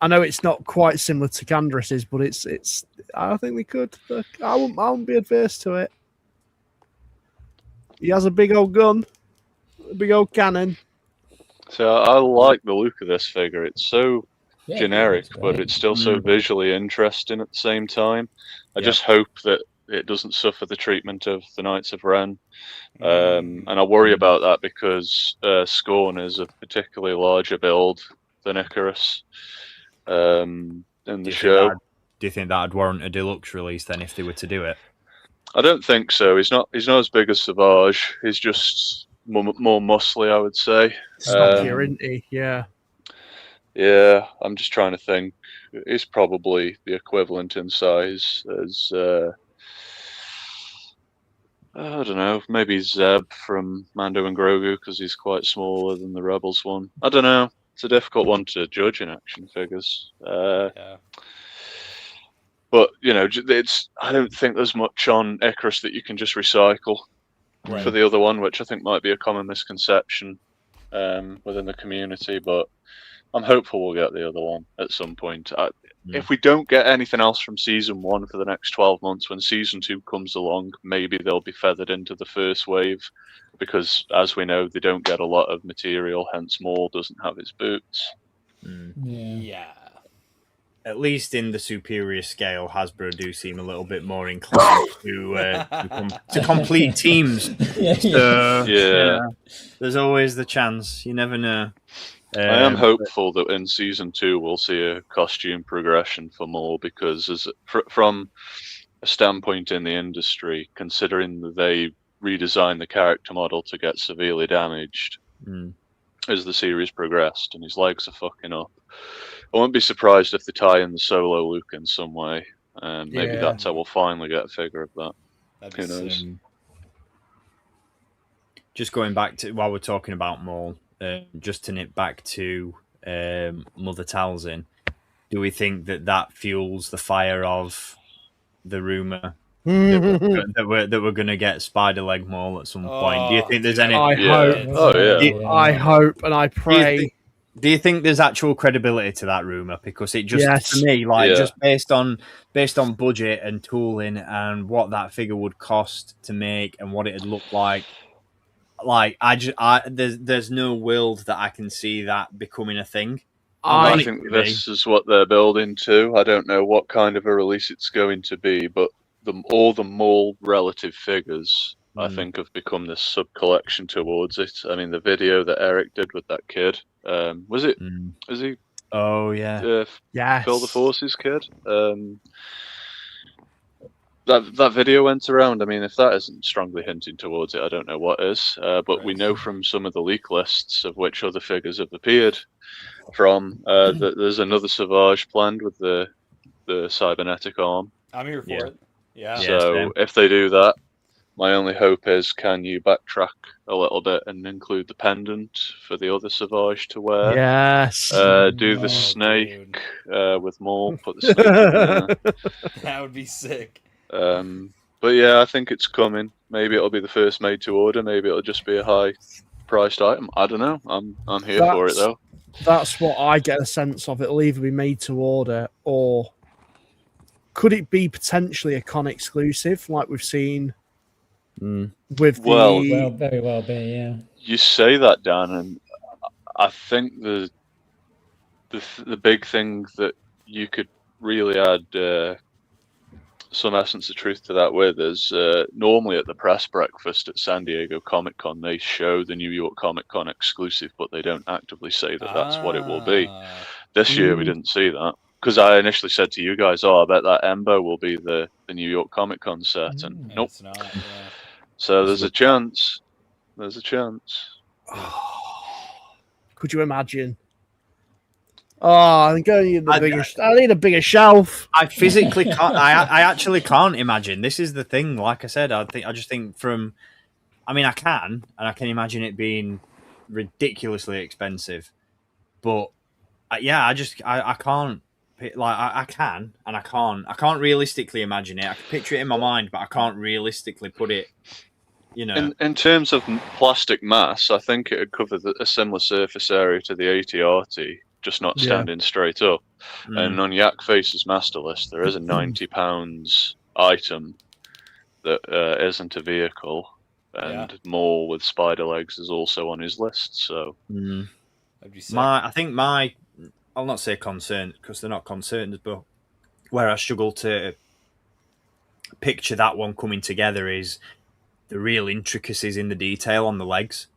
I know it's not quite similar to Canderous', but it's. I think we could. I wouldn't be adverse to it. He has a big old gun, a big old cannon. So I like the look of this figure. It's so generic, but it's still so visually interesting at the same time. I just hope that it doesn't suffer the treatment of the Knights of Ren. And I worry about that because Scorn is a particularly larger build than Icarus in the show. Do you think that'd warrant a deluxe release then if they were to do it? I don't think so. He's not as big as Savage. He's just more muscly, I would say. He's not here, isn't he? Yeah. Yeah, I'm just trying to think. He's probably the equivalent in size as I don't know, maybe Zeb from Mando and Grogu because he's quite smaller than the Rebels one. I don't know. It's a difficult one to judge in action figures. But I don't think there's much on Icarus that you can just recycle for the other one, which I think might be a common misconception within the community. But I'm hopeful we'll get the other one at some point. If we don't get anything else from Season 1 for the next 12 months, when Season 2 comes along, maybe they'll be feathered into the first wave, because, as we know, they don't get a lot of material, hence Maul doesn't have his boots. Yeah. At least in the superior scale, Hasbro do seem a little bit more inclined to complete teams. So, there's always the chance. You never know. I am hopeful that in Season 2 we'll see a costume progression for Maul, because from a standpoint in the industry, considering that they redesigned the character model to get severely damaged as the series progressed and his legs are fucking up, I won't be surprised if they tie in the Solo Luke in some way. Maybe that's how we'll finally get a figure of that. Who knows? Just going back to, while we're talking about Maul, just to nip back to Mother Talzin, do we think that fuels the fire of the rumour that we're going to get Spider Leg Maul at some point. Do you think there's any? I hope. Oh yeah. I hope and I pray. Do you think there's actual credibility to that rumor? Because it just for me, just based on budget and tooling and what that figure would cost to make and what it'd look like there's no world that I can see that becoming a thing. I think this is what they're building to. I don't know what kind of a release it's going to be, but all the Maul relative figures, I think, have become this sub collection towards it. I mean, the video that Eric did with that kid, was it? Is he? Oh yeah. Yes. Phil the Forces kid. That video went around. I mean, if that isn't strongly hinting towards it, I don't know what is. But we know from some of the leak lists of which other figures have appeared from that there's another Savage planned with the cybernetic arm. I'm here for it. Yeah. So if they do that, my only hope is, can you backtrack a little bit and include the pendant for the other Savage to wear? Yes. Do the snake with Maul. Put the snake in there. That would be sick. But yeah, I think it's coming. Maybe it'll be the first made to order. Maybe it'll just be a high priced item. I don't know. I'm here for it though. That's what I get a sense of. It'll either be made to order, or could it be potentially a con exclusive like we've seen with well, very well be, yeah. You say that, Dan, and I think the big thing that you could really add some essence of truth to that with is normally at the press breakfast at San Diego Comic-Con, they show the New York Comic-Con exclusive, but they don't actively say that that's what it will be. This year we didn't see that, because I initially said to you guys, I bet that Embo will be the New York Comic-Con set, and nope. It's not, yeah. So there's a chance. There's a chance. Could you imagine? Oh, I'm going to need the biggest. I need a bigger shelf. I physically can't. I actually can't imagine. This is the thing. Like I said, I just think from. I mean, I can, and I can imagine it being ridiculously expensive, but I can't. Like I can, and I can't. I can't realistically imagine it. I can picture it in my mind, but I can't realistically put it. You know, in terms of plastic mass, I think it would cover a similar surface area to the AT-RT. Just not standing straight up. And on Yak Face's master list, there is a 90 pounds item that isn't a vehicle, and Maul with spider legs is also on his list. So, I'll not say concern, because they're not concerns, but where I struggle to picture that one coming together is the real intricacies in the detail on the legs.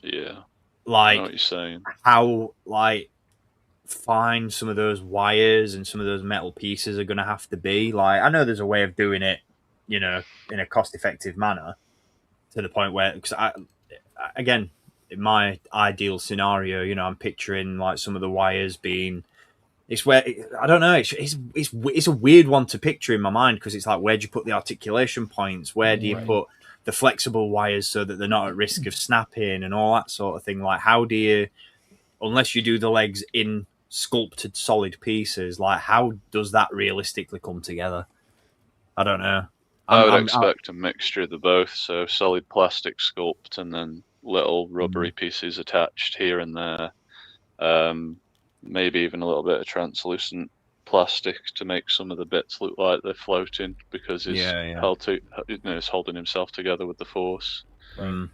Yeah, like I know what you're saying. How fine some of those wires and some of those metal pieces are going to have to be. Like, I know there's a way of doing it, you know, in a cost-effective manner, to the point where, because again, in my ideal scenario, you know, I'm picturing like some of the wires being. It's where I don't know. It's a weird one to picture in my mind, because it's like, where do you put the articulation points? Where do you put the flexible wires so that they're not at risk of snapping and all that sort of thing? Like, how do you, unless you do the legs in sculpted solid pieces, like how does that realistically come together? I don't know. I would expect a mixture of the both, so solid plastic sculpt and then little rubbery pieces attached here and there. Maybe even a little bit of translucent plastic to make some of the bits look like they're floating, because he's he's holding himself together with the force. Oh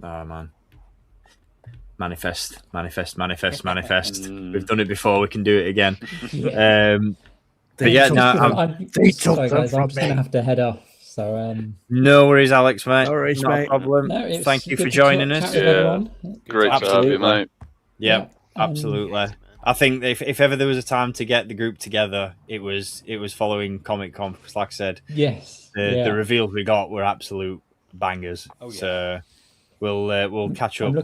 man. Manifest. We've done it before, we can do it again. Sorry guys, I'm just going to have to head off. So no worries, Alex, mate. No worries, Not mate. a problem. No, Thank you for joining us. Great to have you, mate. Yeah, absolutely. I think if ever there was a time to get the group together, it was following Comic-Con, because like I said, the reveals we got were absolute bangers. So we'll catch up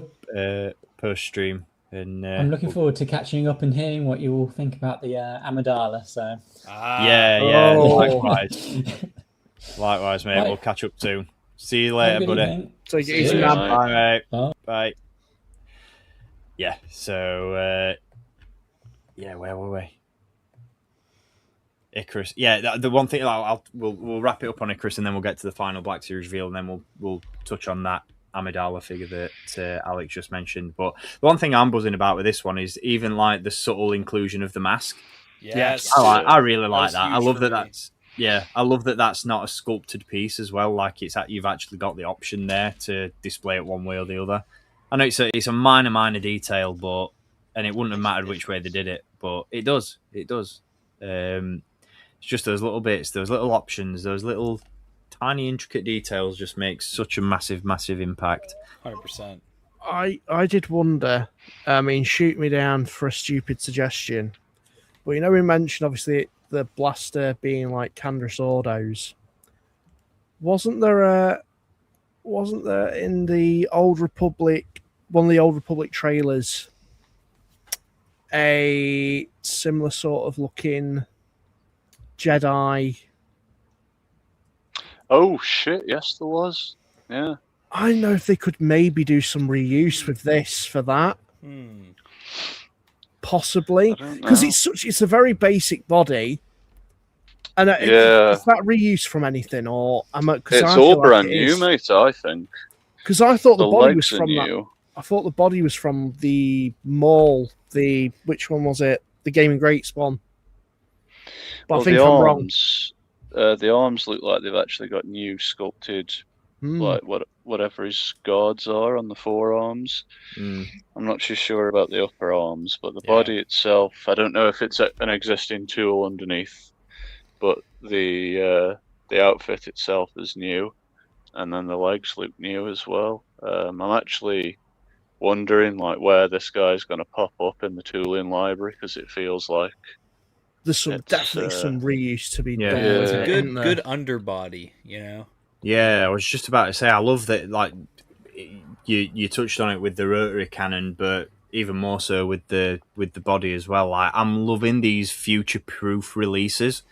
post stream, and I'm looking forward to catching up and hearing what you all think about the Amidala. So likewise, mate. We'll catch up soon. See you later, buddy. Take it easy, man. Bye. Yeah. So where were we? Icarus. Yeah, the one thing we'll wrap it up on Icarus, and then we'll get to the final Black Series reveal, and then we'll touch on that Amidala figure that Alex just mentioned. But the one thing I'm buzzing about with this one is even like the subtle inclusion of the mask. Yes, I really like that. I love that. I love that that's not a sculpted piece as well. Like you've actually got the option there to display it one way or the other. I know it's a minor detail, and it wouldn't have mattered which way they did it, but it does. It's just those little bits, those little options, those little tiny intricate details just make such a massive impact. 100%. I did wonder. I mean, shoot me down for a stupid suggestion, but we mentioned obviously the blaster being like Candra's Ordos. Wasn't there in the Old Republic, one of the Old Republic trailers, a similar sort of looking Jedi? Oh shit! Yes, there was. Yeah. I don't know if they could maybe do some reuse with this for that. Possibly, because it's a very basic body, and is that reuse from anything, or it's all brand new, mate? I think because I thought the body was from new. I thought the body was from the Maul. Which one was it? The Gaming Greats one. But I think I'm wrong. The arms look like they've actually got new sculpted, like whatever his guards are on the forearms. I'm not too sure about the upper arms, but the body itself, I don't know if it's an existing tool underneath, but the outfit itself is new, and then the legs look new as well. I'm actually wondering like where this guy's going to pop up in the tooling library, because it feels like there's definitely some reuse to be done. It's a good underbody, Yeah, I was just about to say, I love that. Like you touched on it with the rotary cannon, but even more so with the body as well. Like I'm loving these future-proof releases,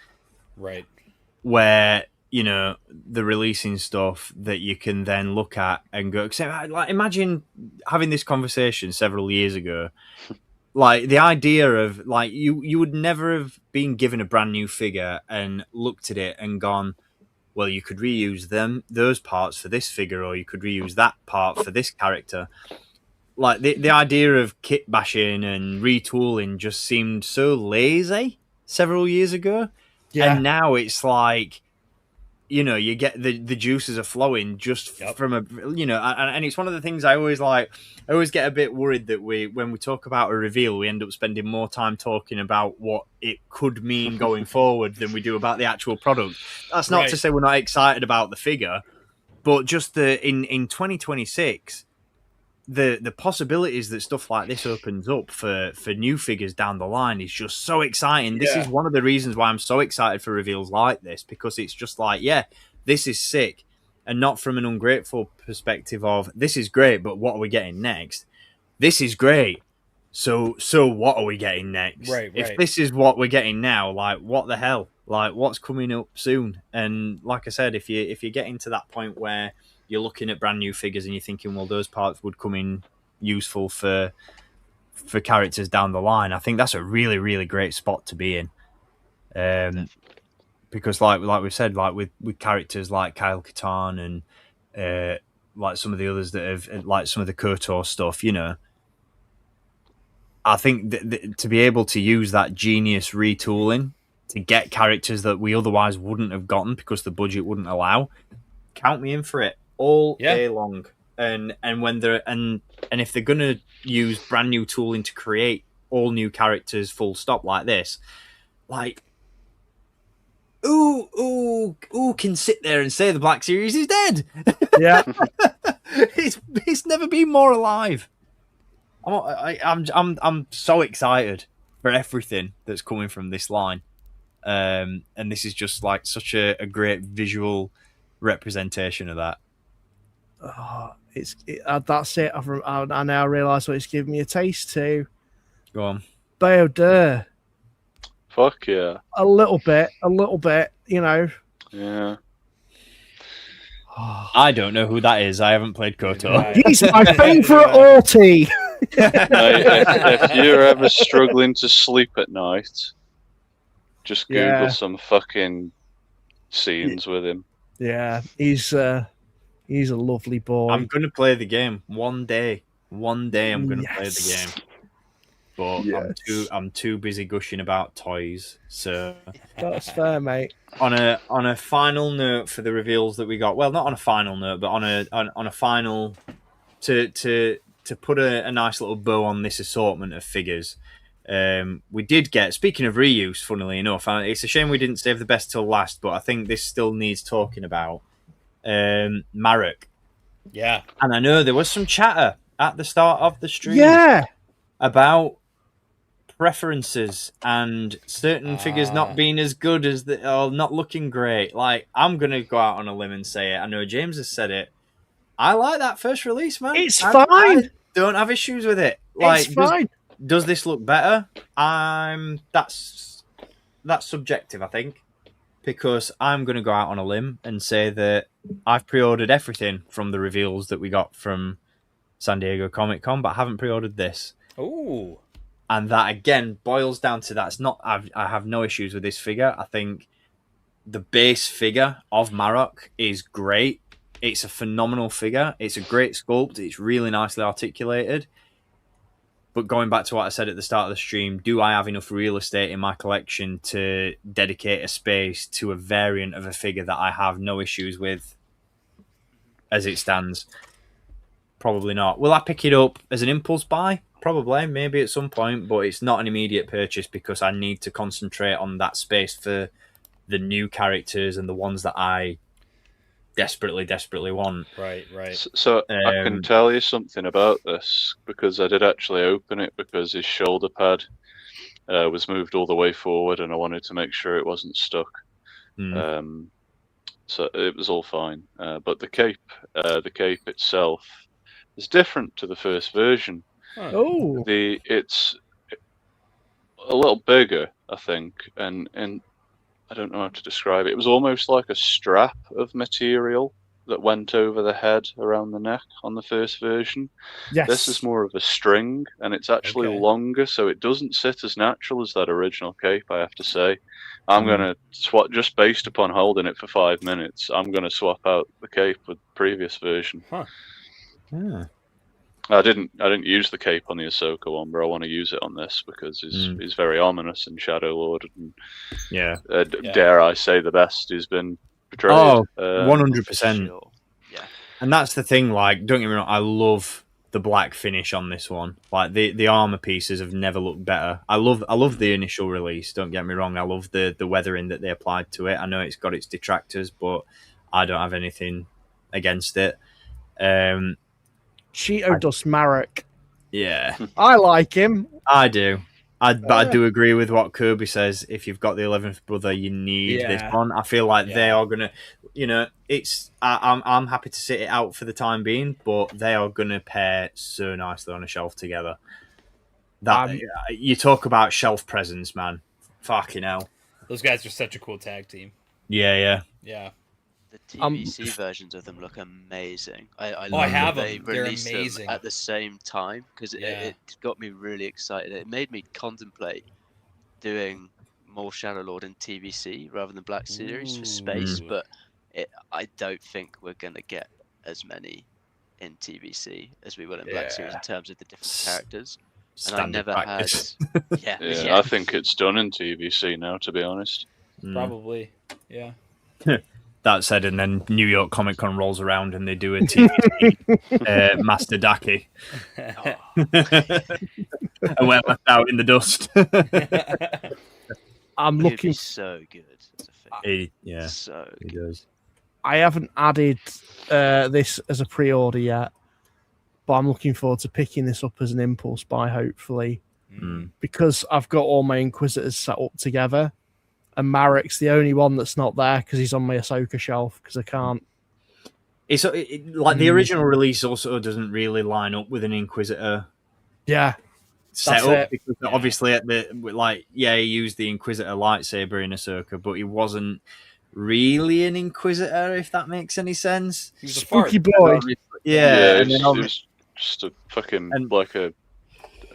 right? Where they're releasing stuff that you can then look at and go. Like imagine having this conversation several years ago. Like the idea of like you would never have been given a brand new figure and looked at it and gone, well, you could reuse those parts for this figure, or you could reuse that part for this character. Like the idea of kit bashing and retooling just seemed so lazy several years ago, and now it's like, you get the juices are flowing just from and it's one of the things I always get a bit worried that when we talk about a reveal, we end up spending more time talking about what it could mean going forward than we do about the actual product. That's not to say we're not excited about the figure, but just in 2026, the possibilities that stuff like this opens up for new figures down the line is just so exciting. This is one of the reasons why I'm so excited for reveals like this, because it's just like, this is sick, and not from an ungrateful perspective of this is great, but what are we getting next? This is great, so what are we getting next? Right. If this is what we're getting now, like what the hell? Like what's coming up soon? And like I said, if you're getting to that point where you're looking at brand new figures and you're thinking, well, those parts would come in useful for characters down the line, I think that's a really, really great spot to be in. Because like we've said, like with characters like Kyle Katarn and like some of the others that have, like some of the KOTOR stuff, I think to be able to use that genius retooling to get characters that we otherwise wouldn't have gotten because the budget wouldn't allow, count me in for it. All day long, and when they're and if they're gonna use brand new tooling to create all new characters, full stop, like this, like who can sit there and say the Black Series is dead? Yeah, it's never been more alive. I'm so excited for everything that's coming from this line, and this is just like such a great visual representation of that. Oh, that's it. I now realise what it's giving me a taste to. Go on. Bayodur. Fuck yeah. A little bit, Yeah. I don't know who that is. I haven't played KOTOR. He's my favourite Orty. If you're ever struggling to sleep at night, Just Google some fucking scenes with him. Yeah, he's a lovely boy. I'm going to play the game one day. One day I'm going to play the game. But I'm too busy gushing about toys. So that's fair, mate. On a final note for the reveals that we got. Well, not on a final note, but on a final to put a nice little bow on this assortment of figures. We did get, speaking of reuse, funnily enough, it's a shame we didn't save the best till last, but I think this still needs talking about. Marek. Yeah. And I know there was some chatter at the start of the stream. Yeah. About preferences and certain figures not being as good as or not looking great. Like, I'm going to go out on a limb and say it. I know James has said it. I like that first release, man. It's fine. I don't have issues with it. Like, it's fine. Does this look better? That's subjective, I think, because I'm going to go out on a limb and say that I've pre-ordered everything from the reveals that we got from San Diego Comic-Con, but I haven't pre-ordered this. Ooh. And that, again, boils down to that. I have no issues with this figure. I think the base figure of Marok is great. It's a phenomenal figure. It's a great sculpt. It's really nicely articulated. But going back to what I said at the start of the stream, do I have enough real estate in my collection to dedicate a space to a variant of a figure that I have no issues with as it stands? Probably not. Will I pick it up as an impulse buy? Probably, maybe at some point, but it's not an immediate purchase because I need to concentrate on that space for the new characters and the ones that I desperately want. Right. So I can tell you something about this because I did actually open it because his shoulder pad was moved all the way forward and I wanted to make sure it wasn't stuck. So it was all fine. But the cape itself is different to the first version. Oh, it's a little bigger, I think, and I don't know how to describe it. It was almost like a strap of material that went over the head around the neck on the first version. yes. This is more of a string, and it's actually longer, so it doesn't sit as natural as that original cape, I have to say. I'm going to swap, just based upon holding it for 5 minutes, I'm going to swap out the cape with the previous version. Yeah. I didn't use the cape on the Ahsoka one, but I want to use it on this because he's very ominous in Shadow Lord, and dare I say the best he's been portrayed. Oh, 100%. Sure. Yeah. And that's the thing. Like, don't get me wrong, I love the black finish on this one. Like the armor pieces have never looked better. I love the initial release. Don't get me wrong. I love the weathering that they applied to it. I know it's got its detractors, but I don't have anything against it. Cheeto Dust Marek. Yeah, I like him. I do. But I do agree with what Kirby says. If you've got the 11th brother, you need this one. I feel like they are gonna, it's. I'm happy to sit it out for the time being, but they are gonna pair so nicely on a shelf together. That you talk about shelf presence, man. Fucking hell. Those guys are such a cool tag team. Yeah. The TVC versions of them look amazing. I I have that them. they They're released amazing. them at the same time because it got me really excited. It made me contemplate doing more Shadow Lord in TVC rather than Black Series for space, but I don't think we're going to get as many in TVC as we will in Black Series in terms of the different characters. And I never practice. had. I think it's done in TVC now, to be honest. Probably, yeah. That said, and then New York Comic Con rolls around and they do a TVC Master Daki. And we're left out in the dust. I'm It'd looking. be so good as a figure. So he good. does. I haven't added this as a pre-order yet, but I'm looking forward to picking this up as an impulse buy, hopefully, because I've got all my Inquisitors set up together, and Marek's the only one that's not there because he's on my Ahsoka shelf because I can't. It's like the original release also doesn't really line up with an Inquisitor. Yeah. Setup because obviously he used the Inquisitor lightsaber in Ahsoka, but he wasn't really an Inquisitor, if that makes any sense. He was a Spooky fart. boy. Yeah, it was just a fucking like a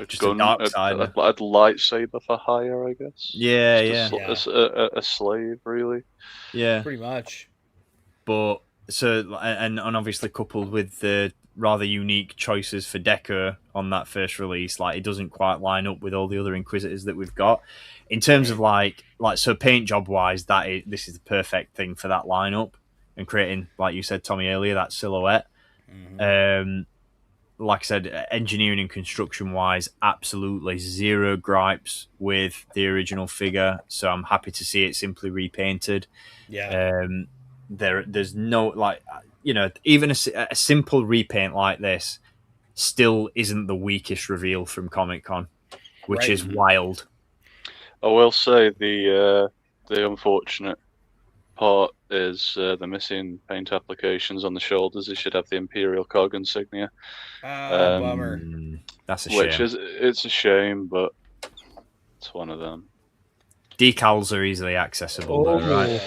Just a dark side. A lightsaber for hire, I guess. Yeah, A slave, really. Yeah, pretty much. But so and obviously coupled with the rather unique choices for Deco on that first release, like it doesn't quite line up with all the other Inquisitors that we've got. In terms of like so paint job wise, this is the perfect thing for that lineup and creating, like you said, Tommy, earlier, that silhouette. Like I said, engineering and construction wise, absolutely zero gripes with the original figure. So I'm happy to see it simply repainted. Yeah. There's no, like, you know, even a simple repaint like this still isn't the weakest reveal from Comic-Con, which is wild. I will say the unfortunate part is the missing paint applications on the shoulders. It should have the Imperial cog insignia. Bummer. That's a shame. It's a shame, but it's one of them. Decals are easily accessible, though, right?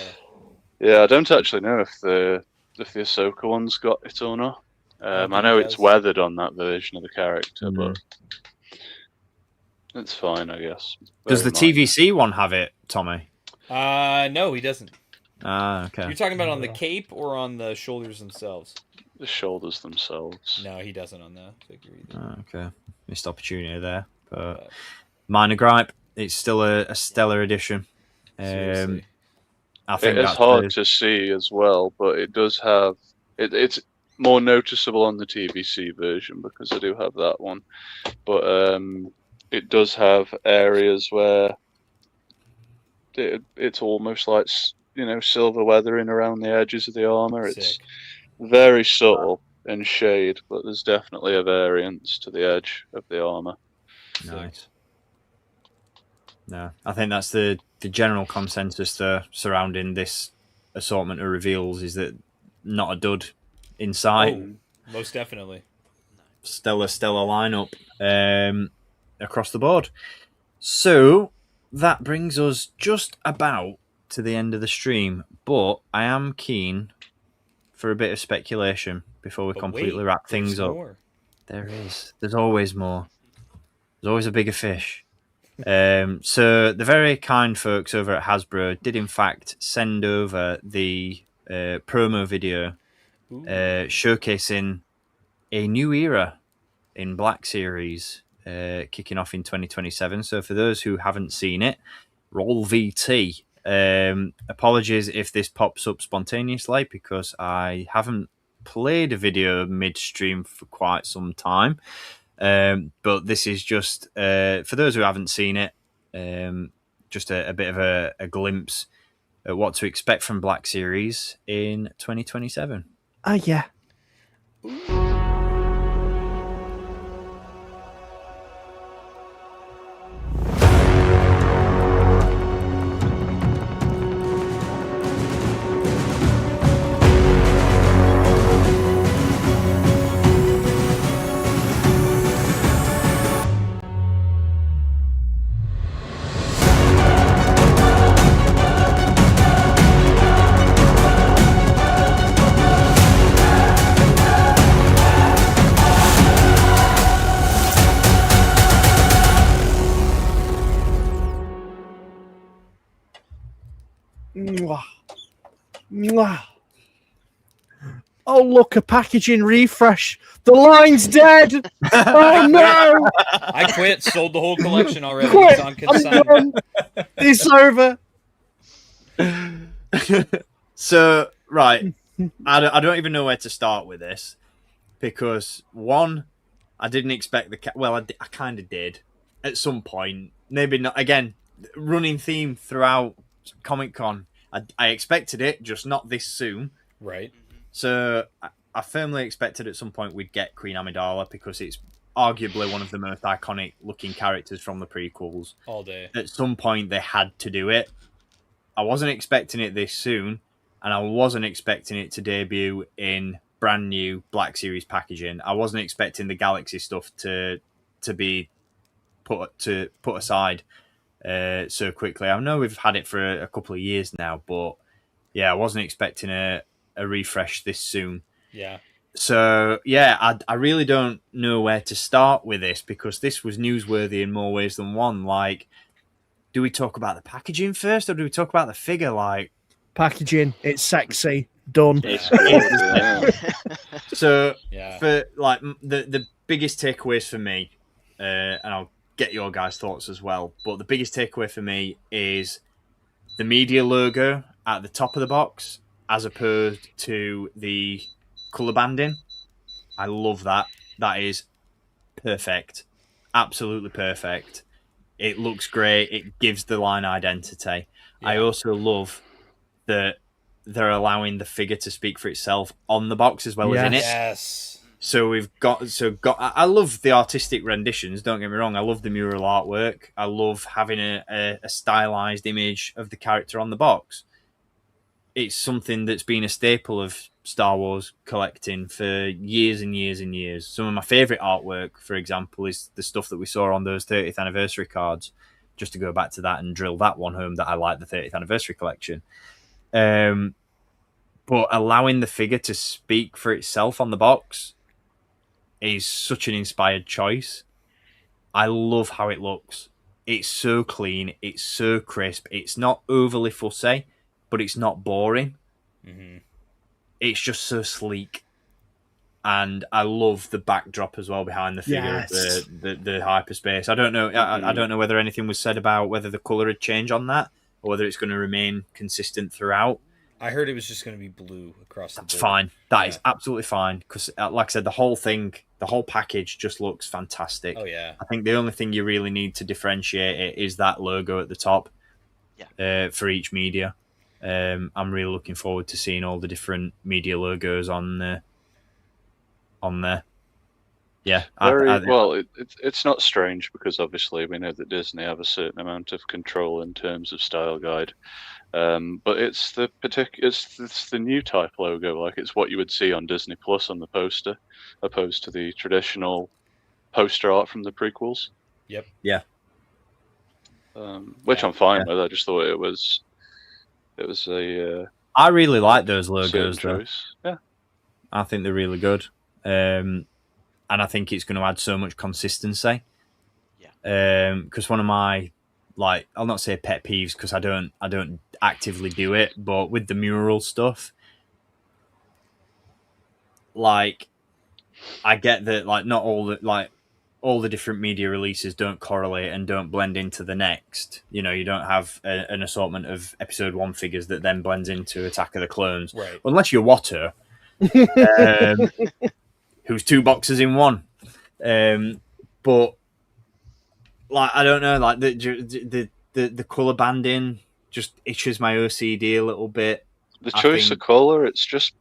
Yeah, I don't actually know if the Ahsoka one's got it or not. I know it's weathered on that version of the character, but it's fine, I guess. Does the TVC one have it, Tommy? No, he doesn't. Okay. You're talking about on the cape or on the shoulders themselves? The shoulders themselves. No, he doesn't on the figure either. Okay. Missed opportunity there. But minor gripe, it's still a stellar edition. Seriously. I think it's hard to see as well, but it does have... It's more noticeable on the TVC version because I do have that one. But it does have areas where it's almost like, you know, silver weathering around the edges of the armor. Sick. It's very subtle in shade, but there's definitely a variance to the edge of the armor. Nice. No, I think that's the general consensus there surrounding this assortment of reveals, is that not a dud in sight. Oh, most definitely. Stellar lineup across the board. So that brings us just about to the end of the stream, but I am keen for a bit of speculation before we completely wrap things up. More. There is. There's always more. There's always a bigger fish. So the very kind folks over at Hasbro did in fact send over the promo video showcasing a new era in Black Series kicking off in 2027. So for those who haven't seen it, roll VT. Apologies if this pops up spontaneously because I haven't played a video midstream for quite some time. But this is just for those who haven't seen it, just a bit of a glimpse at what to expect from Black Series in 2027. Yeah. Mwah. Oh, look, a packaging refresh. The line's dead. Oh, no. I quit. Sold the whole collection already. Quit. It's on consignment. I'm done. It's over. So, right. I don't even know where to start with this because, one, I didn't expect I kind of did at some point. Maybe not. Again, running theme throughout Comic-Con. I expected it, just not this soon. Right. So I firmly expected at some point we'd get Queen Amidala because it's arguably one of the most iconic looking characters from the prequels. All day. At some point they had to do it. I wasn't expecting it this soon, and I wasn't expecting it to debut in brand new Black Series packaging. I wasn't expecting the Galaxy stuff to be put aside so quickly. I know we've had it for a couple of years now, but yeah, I wasn't expecting a refresh this soon. Yeah. So yeah, I really don't know where to start with this because this was newsworthy in more ways than one. Like, do we talk about the packaging first, or do we talk about the figure? Like, packaging, it's sexy, done. It's good, yeah. So Yeah. for like the biggest takeaways for me, and I'll get your guys' thoughts as well. But the biggest takeaway for me is the media logo at the top of the box, as opposed to the color banding. I love that. That is perfect, absolutely perfect. It looks great. It gives the line identity. Yeah. I also love that they're allowing the figure to speak for itself on the box as well as in it. Yes. So we've got. I love the artistic renditions. Don't get me wrong. I love the mural artwork. I love having a stylized image of the character on the box. It's something that's been a staple of Star Wars collecting for years and years and years. Some of my favorite artwork, for example, is the stuff that we saw on those 30th anniversary cards. Just to go back to that and drill that one home, that I like the 30th anniversary collection. But allowing the figure to speak for itself on the box is such an inspired choice. I love how it looks. It's so clean. It's so crisp. It's not overly fussy, but it's not boring. Mm-hmm. It's just so sleek. And I love the backdrop as well behind the figure, Yes. the hyperspace. I don't know. I don't know whether anything was said about whether the color had changed on that or whether it's going to remain consistent throughout. I heard it was just going to be blue across the board. That's fine. That is absolutely fine because, like I said, the whole thing, the whole package just looks fantastic. Oh yeah. I think the only thing you really need to differentiate it is that logo at the top. Yeah. For each media. I'm really looking forward to seeing all the different media logos on there. Yeah. It's not strange because obviously we know that Disney have a certain amount of control in terms of style guide. But it's the new type logo, like it's what you would see on Disney Plus on the poster, opposed to the traditional poster art from the prequels. Yep. Yeah. Which I'm fine with. I just thought it was a. I really like those logos though. Choice. Yeah. I think they're really good. And I think it's going to add so much consistency. Yeah. Because one of my, like, I'll not say pet peeves because I don't actively do it, but with the mural stuff, like, I get that, like, not all the different media releases don't correlate and don't blend into the next. You know, you don't have an assortment of Episode 1 figures that then blends into Attack of the Clones, right? Unless you're Watto. Who's 2 boxes in one. But like, I don't know, like the color banding just itches my OCD a little bit. The choice of color, it's just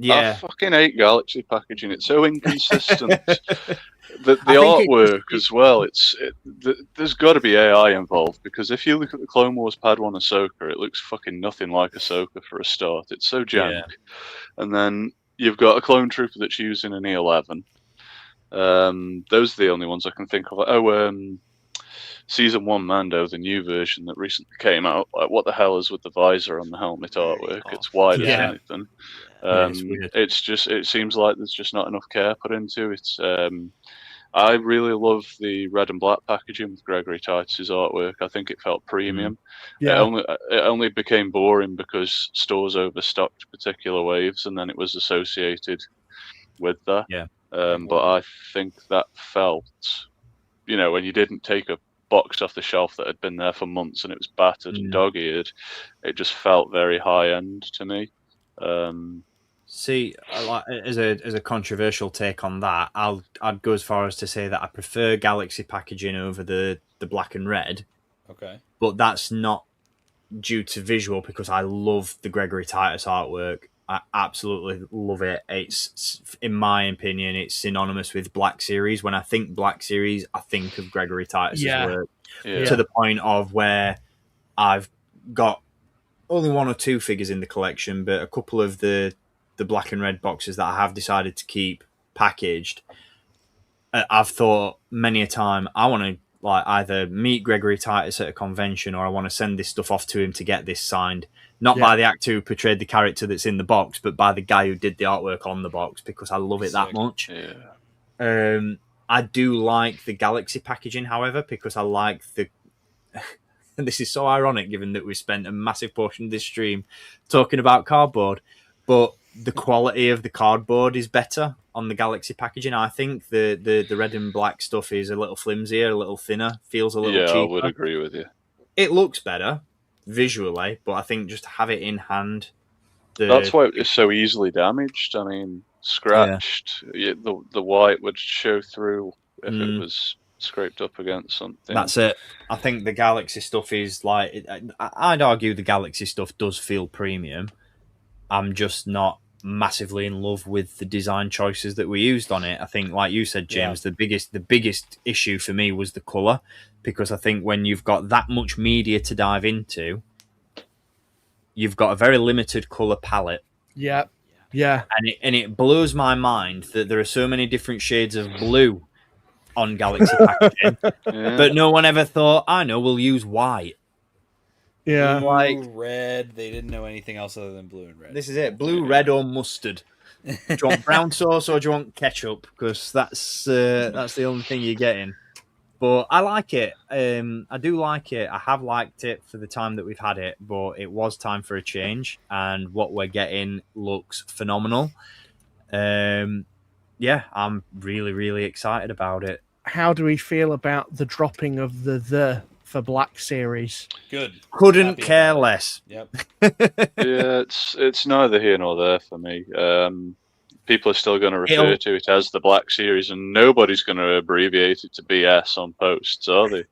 I fucking hate Galaxy packaging. It's so inconsistent. The artwork as well. There's got to be AI involved because if you look at the Clone Wars Padawan Ahsoka, it looks fucking nothing like Ahsoka for a start. It's so jank. And then you've got a clone trooper that's using an E11. Those are the only ones I can think of. Season 1 Mando, the new version that recently came out. Like, what the hell is with the visor on the helmet artwork? It's wide as anything. It seems like there's just not enough care put into it. I really love the red and black packaging with Gregory Titus's artwork. I think it felt premium. Yeah. It only became boring because stores overstocked particular waves, and then it was associated with that. Yeah. But I think that felt, when you didn't take a box off the shelf that had been there for months and it was battered and dog-eared, it just felt very high-end to me. See, as a controversial take on that, I'd go as far as to say that I prefer Galaxy packaging over the black and red. Okay. But that's not due to visual because I love the Gregory Titus artwork. I absolutely love it. It's, in my opinion, it's synonymous with Black Series. When I think Black Series, I think of Gregory Titus's work to the point of where I've got only 1 or 2 figures in the collection, but a couple of the black and red boxes that I have decided to keep packaged. I've thought many a time I want to either meet Gregory Titus at a convention or I want to send this stuff off to him to get this signed Not by the actor who portrayed the character that's in the box, but by the guy who did the artwork on the box, because I love it that much. Yeah. I do like the Galaxy packaging, however, because I like the... and this is so ironic, given that we spent a massive portion of this stream talking about cardboard, but the quality of the cardboard is better on the Galaxy packaging. I think the red and black stuff is a little flimsier, a little thinner, feels a little cheaper. I would agree with you. It looks better visually, but I think just to have it in hand... That's why it's so easily damaged. I mean, scratched. Yeah. The white would show through if it was scraped up against something. That's it. I think the Galaxy stuff is like... I'd argue the Galaxy stuff does feel premium. I'm just not massively in love with the design choices that we used on it. I think, like you said, James, the biggest issue for me was the colour, because I think when you've got that much media to dive into, you've got a very limited colour palette. Yeah. And it blows my mind that there are so many different shades of blue on Galaxy packaging, but no one ever thought, I know, we'll use white. Yeah. Blue, red. They didn't know anything else other than blue and red. This is it. Blue, red, or mustard. Do you want brown sauce or do you want ketchup? Because that's the only thing you're getting. But I like it. I do like it. I have liked it for the time that we've had it, but it was time for a change, and what we're getting looks phenomenal. I'm really, really excited about it. How do we feel about the dropping of the for Black Series? Good. Couldn't care less. Yep. Yeah, it's neither here nor there for me. People are still going to refer to it as the Black Series, and nobody's going to abbreviate it to BS on posts, are they?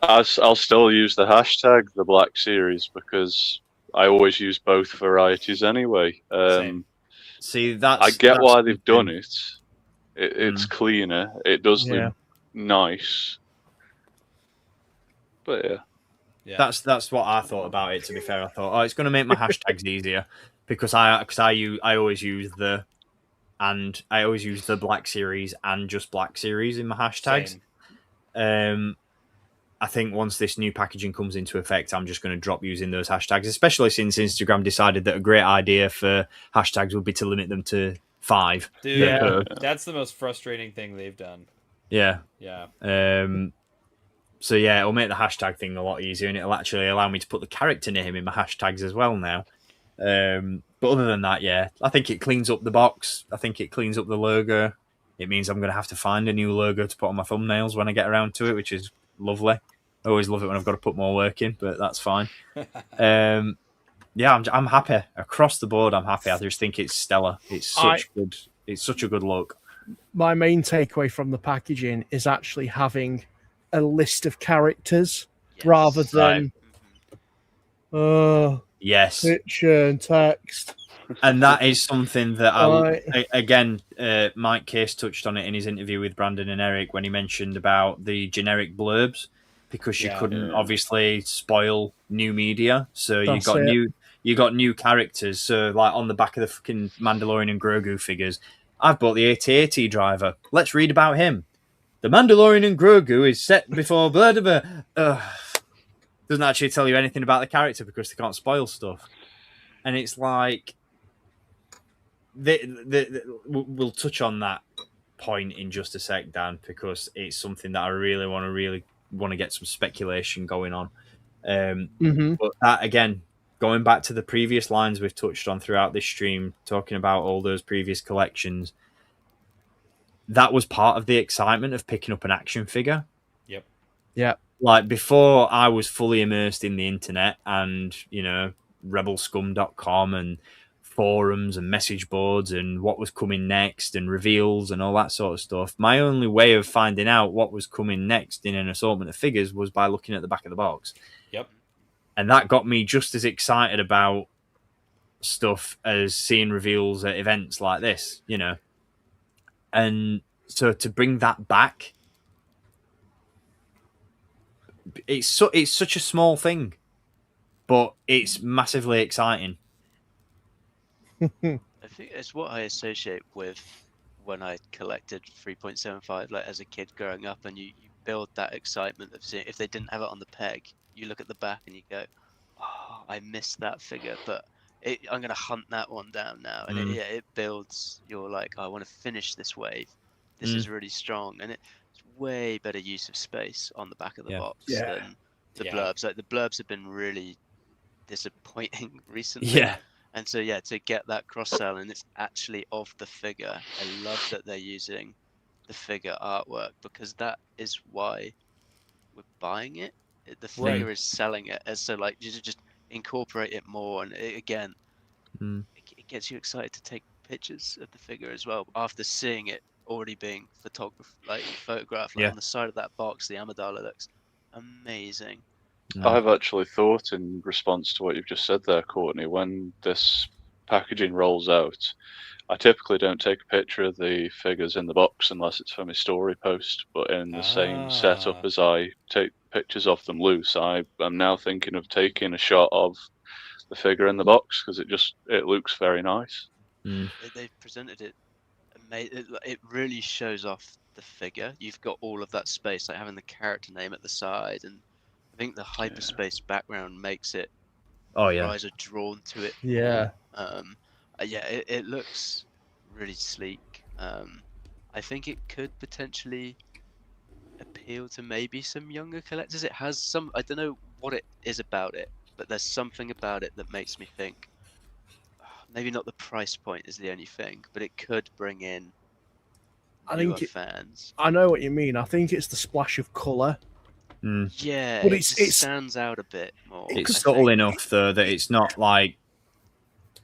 I'll still use the hashtag the Black Series, because I always use both varieties anyway. See, I get why they've done it. It's cleaner. It does look nice. But yeah, that's what I thought about it. To be fair, I thought, it's going to make my hashtags easier, because I always use the Black Series and just Black Series in my hashtags. I think once this new packaging comes into effect, I'm just going to drop using those hashtags, especially since Instagram decided that a great idea for hashtags would be to limit them to 5. Dude, that's the most frustrating thing they've done. Yeah. Yeah. So yeah, it'll make the hashtag thing a lot easier, and it'll actually allow me to put the character name in my hashtags as well now. But other than that, yeah, I think it cleans up the box. I think it cleans up the logo. It means I'm going to have to find a new logo to put on my thumbnails when I get around to it, which is lovely. I always love it when I've got to put more work in, but that's fine. I'm happy across the board. I'm happy. I just think it's stellar. It's such a good look. My main takeaway from the packaging is actually having a list of characters rather than picture and text. And that is something that Mike Case touched on it in his interview with Brandon and Eric when he mentioned about the generic blurbs, because you couldn't obviously spoil new media, so you got new characters. So like on the back of the fucking Mandalorian and Grogu figures, I've bought the AT-AT driver. Let's read about him. The Mandalorian and Grogu is set before blah blah blah. Doesn't actually tell you anything about the character because they can't spoil stuff. And it's like we'll touch on that point in just a sec, Dan, because it's something that I really want to get some speculation going on. But that, again, going back to the previous lines we've touched on throughout this stream, talking about all those previous collections, that was part of the excitement of picking up an action figure. Yep. Like, before I was fully immersed in the internet and, rebelscum.com and forums and message boards and what was coming next and reveals and all that sort of stuff, my only way of finding out what was coming next in an assortment of figures was by looking at the back of the box. Yep. And that got me just as excited about stuff as seeing reveals at events like this, And so to bring that back, it's such a small thing, but it's massively exciting. I think it's what I associate with when I collected 3.75, like as a kid growing up, and you build that excitement of seeing. If they didn't have it on the peg, you look at the back and you go, "Oh, I missed that figure," but I'm gonna hunt that one down now, and it builds. You're like, I want to finish this wave. This is really strong, and it's way better use of space on the back of the box than the blurbs. Like the blurbs have been really disappointing recently. Yeah. And so to get that cross sell, and it's actually of the figure. I love that they're using the figure artwork, because that is why we're buying it. The figure is selling it, and so like you just incorporate it more, and it gets you excited to take pictures of the figure as well after seeing it already being photographed on the side of that box. The Amidala looks amazing. I've actually thought, in response to what you've just said there, Courtney, when this packaging rolls out, I typically don't take a picture of the figures in the box unless it's for my story post, but in the same setup as I take pictures of them loose, I am now thinking of taking a shot of the figure in the box, because it looks very nice. They've presented it amazing. It really shows off the figure. You've got all of that space, like having the character name at the side, and I think the hyperspace background makes it. Your eyes are drawn to it. Yeah. It looks really sleek. I think it could potentially appeal to maybe some younger collectors. It has some. I don't know what it is about it, but there's something about it that makes me think. Maybe not the price point is the only thing, but it could bring in newer fans. I know what you mean. I think it's the splash of colour. Yeah, but it stands out a bit more. It's subtle enough though that it's not like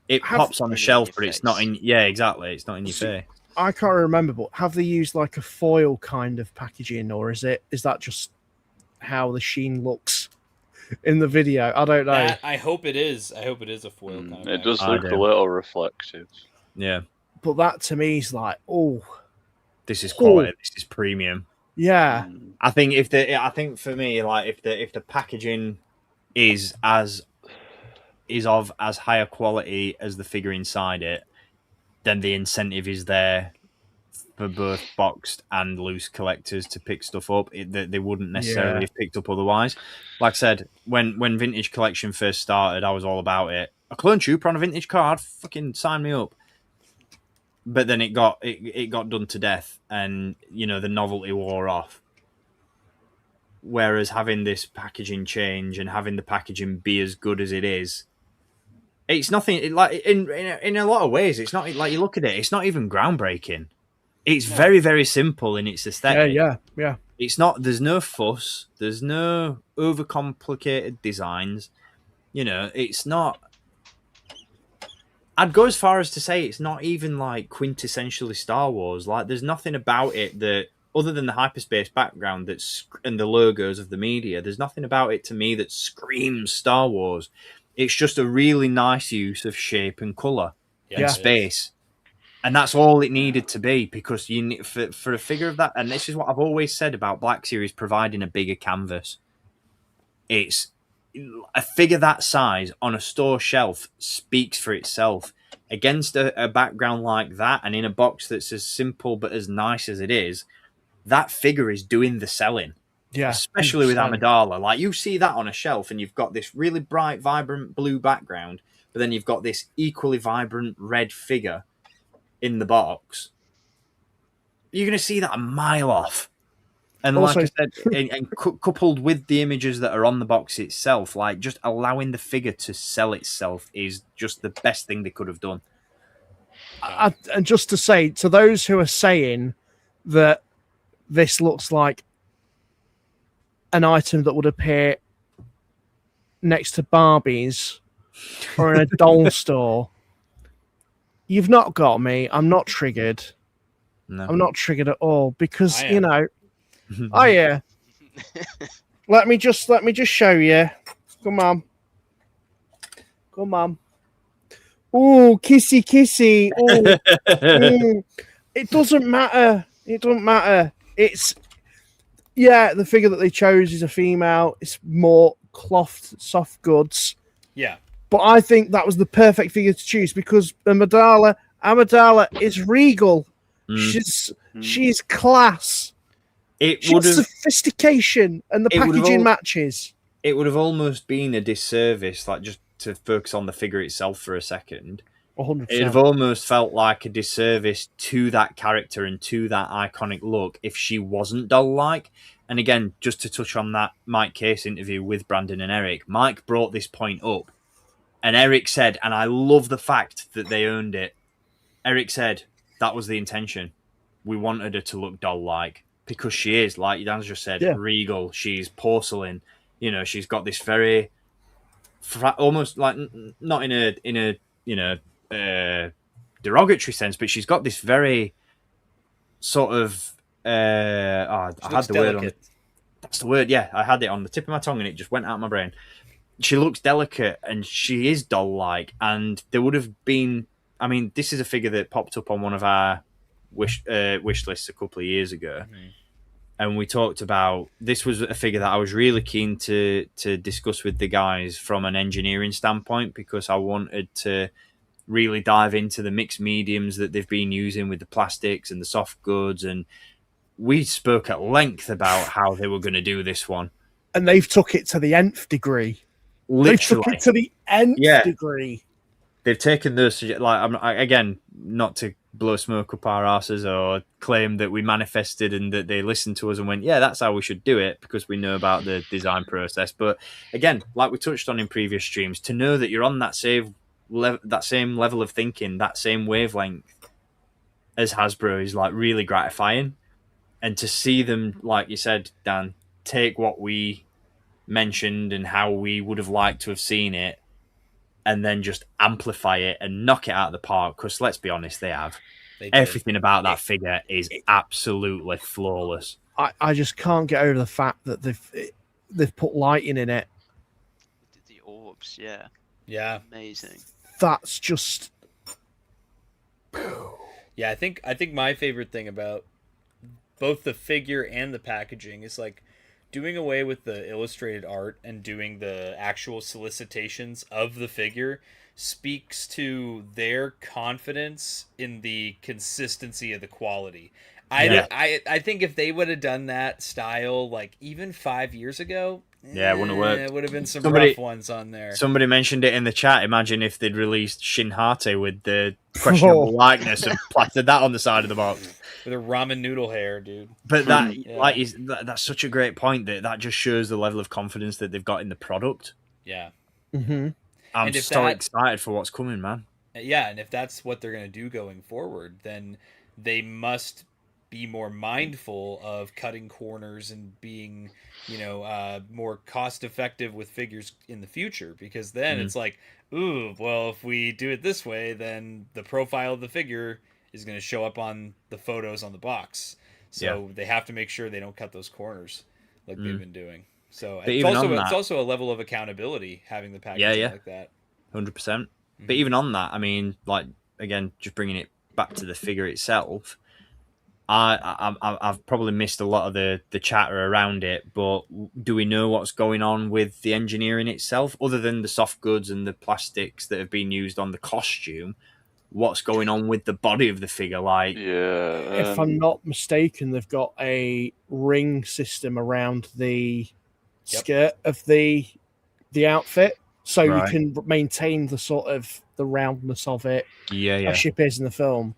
it pops on the shelf, but it's not in. Yeah, exactly. It's not in your face. I can't remember, but have they used like a foil kind of packaging, or is that just how the sheen looks in the video? I don't know. I hope it is. I hope it is a foil kind of. It does look a little reflective. Yeah, but that to me is like, this is quality. This is premium. Yeah, I think for me, like if the packaging is of as higher quality as the figure inside it, then the incentive is there for both boxed and loose collectors to pick stuff up that they wouldn't necessarily have picked up otherwise. Like I said, when Vintage Collection first started, I was all about it. A clone trooper on a vintage card, fucking sign me up. But then it got done to death, and the novelty wore off. Whereas having this packaging change and having the packaging be as good as it is, it's nothing. Like in a lot of ways, it's not like you look at it. It's not even groundbreaking. It's very, very simple in its aesthetic. Yeah. It's not. There's no fuss. There's no overcomplicated designs. It's not. I'd go as far as to say it's not even like quintessentially Star Wars. Like, there's nothing about it that, other than the hyperspace background and the logos of the media, there's nothing about it to me that screams Star Wars. It's just a really nice use of shape and color and space, and that's all it needed to be. Because you need, for a figure of that, and this is what I've always said about Black Series providing a bigger canvas. It's a figure that size on a store shelf speaks for itself. Against a background like that, and in a box that's as simple but as nice as it is, that figure is doing the selling. Yeah, especially 100%. With Amidala. Like, you see that on a shelf, and you've got this really bright, vibrant blue background, but then you've got this equally vibrant red figure in the box. You're going to see that a mile off. And also, like I said, and coupled with the images that are on the box itself, like, just allowing the figure to sell itself is just the best thing they could have done. And just to say, to those who are saying that this looks like an item that would appear next to Barbies or in a doll store, you've not got me. I'm not triggered. No. I'm not triggered at all, because, oh yeah. Let me just show you. Come on. Oh, kissy kissy. Oh. It doesn't matter. It's the figure that they chose is a female. It's more cloth, soft goods. Yeah. But I think that was the perfect figure to choose, because Amidala is regal. She's class. It would have sophistication and the packaging matches. It would have almost been a disservice, like just to focus on the figure itself for a second. 100%. It'd have almost felt like a disservice to that character and to that iconic look if she wasn't doll-like. And again, just to touch on that Mike Case interview with Brandon and Eric, Mike brought this point up, and Eric said, and I love the fact that they owned it, Eric said, that was the intention. We wanted her to look doll-like, because she is, like Dan's just said, regal. She's porcelain. You know, she's got this very, almost like, not in a derogatory sense, but she's got this very sort of, I had the word on. That's the word, yeah. I had it on the tip of my tongue and it just went out of my brain. She looks delicate and she is doll-like, and there would have been, I mean, this is a figure that popped up on one of our wish lists a couple of years ago. And we talked about, this was a figure that I was really keen to discuss with the guys from an engineering standpoint, because I wanted to really dive into the mixed mediums that they've been using with the plastics and the soft goods. And we spoke at length about how they were going to do this one. And they've took it to the nth degree. Literally. They took it to the nth degree. They've taken those, like, again, not to blow smoke up our asses or claim that we manifested and that they listened to us and went, yeah, that's how we should do it, because we know about the design process. But again, like we touched on in previous streams, to know that you're on that same level of thinking, that same wavelength as Hasbro is like really gratifying. And to see them, like you said, Dan, take what we mentioned and how we would have liked to have seen it, and then just amplify it and knock it out of the park. Because let's be honest, they have. Everything about that figure is absolutely flawless. I just can't get over the fact that they've put lighting in it. The orbs, yeah. Yeah. Amazing. That's just... Yeah, I think my favorite thing about both the figure and the packaging is like doing away with the illustrated art and doing the actual solicitations of the figure speaks to their confidence in the consistency of the quality. I think if they would have done that style like even 5 years ago, it wouldn't have worked. It would have been some rough ones on there. Somebody mentioned it in the chat. Imagine if they'd released Shin Hate with the questionable likeness and plastered that on the side of the box. With a ramen noodle hair, dude. But that's such a great point that just shows the level of confidence that they've got in the product. Yeah. Mm-hmm. I'm so excited for what's coming, man. Yeah, and if that's what they're going to do going forward, then they must be more mindful of cutting corners and being, more cost effective with figures in the future, because then it's like, ooh, well, if we do it this way, then the profile of the figure is going to show up on the photos on the box. So they have to make sure they don't cut those corners like they've been doing. So it's also a level of accountability having the packaging like that. 100%. But even on that, I mean, like, again, just bringing it back to the figure itself, I've probably missed a lot of the chatter around it, but do we know what's going on with the engineering itself, other than the soft goods and the plastics that have been used on the costume? What's going on with the body of the figure? Like, if I'm not mistaken, they've got a ring system around the skirt of the outfit, so you can maintain the sort of the roundness of it. As Ship is in the film.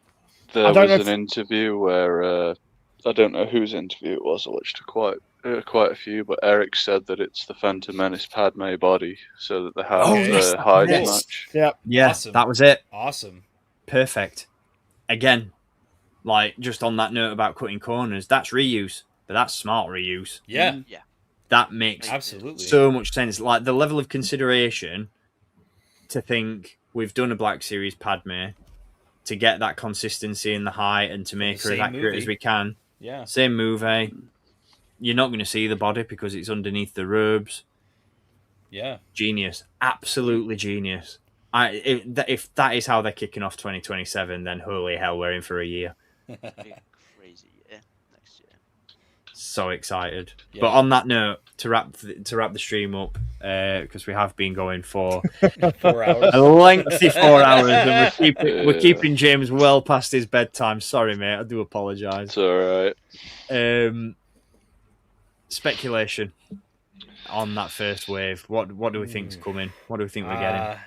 There was an interview where I don't know whose interview it was. I watched quite a few, but Eric said that it's the Phantom Menace Padme body, so that they have the hide match. Yeah, awesome. That was it. Awesome. Perfect. Again, like, just on that note about cutting corners, that's reuse, but that's smart reuse. Yeah. That makes absolutely so much sense. Like, the level of consideration to think we've done a Black Series Padme to get that consistency in the height and to make her as accurate as we can. Yeah. Same movie. You're not going to see the body because it's underneath the robes. Yeah. Genius. Absolutely genius. If that is how they're kicking off 2027, then holy hell, we're in for a year. Crazy year next year. So excited. Yeah. But on that note, to wrap the stream up, because we have been going for 4 hours, a lengthy 4 hours, and we're keeping James well past his bedtime. Sorry, mate. I do apologise. It's all right. speculation on that first wave. What do we think's coming? What do we think we're getting?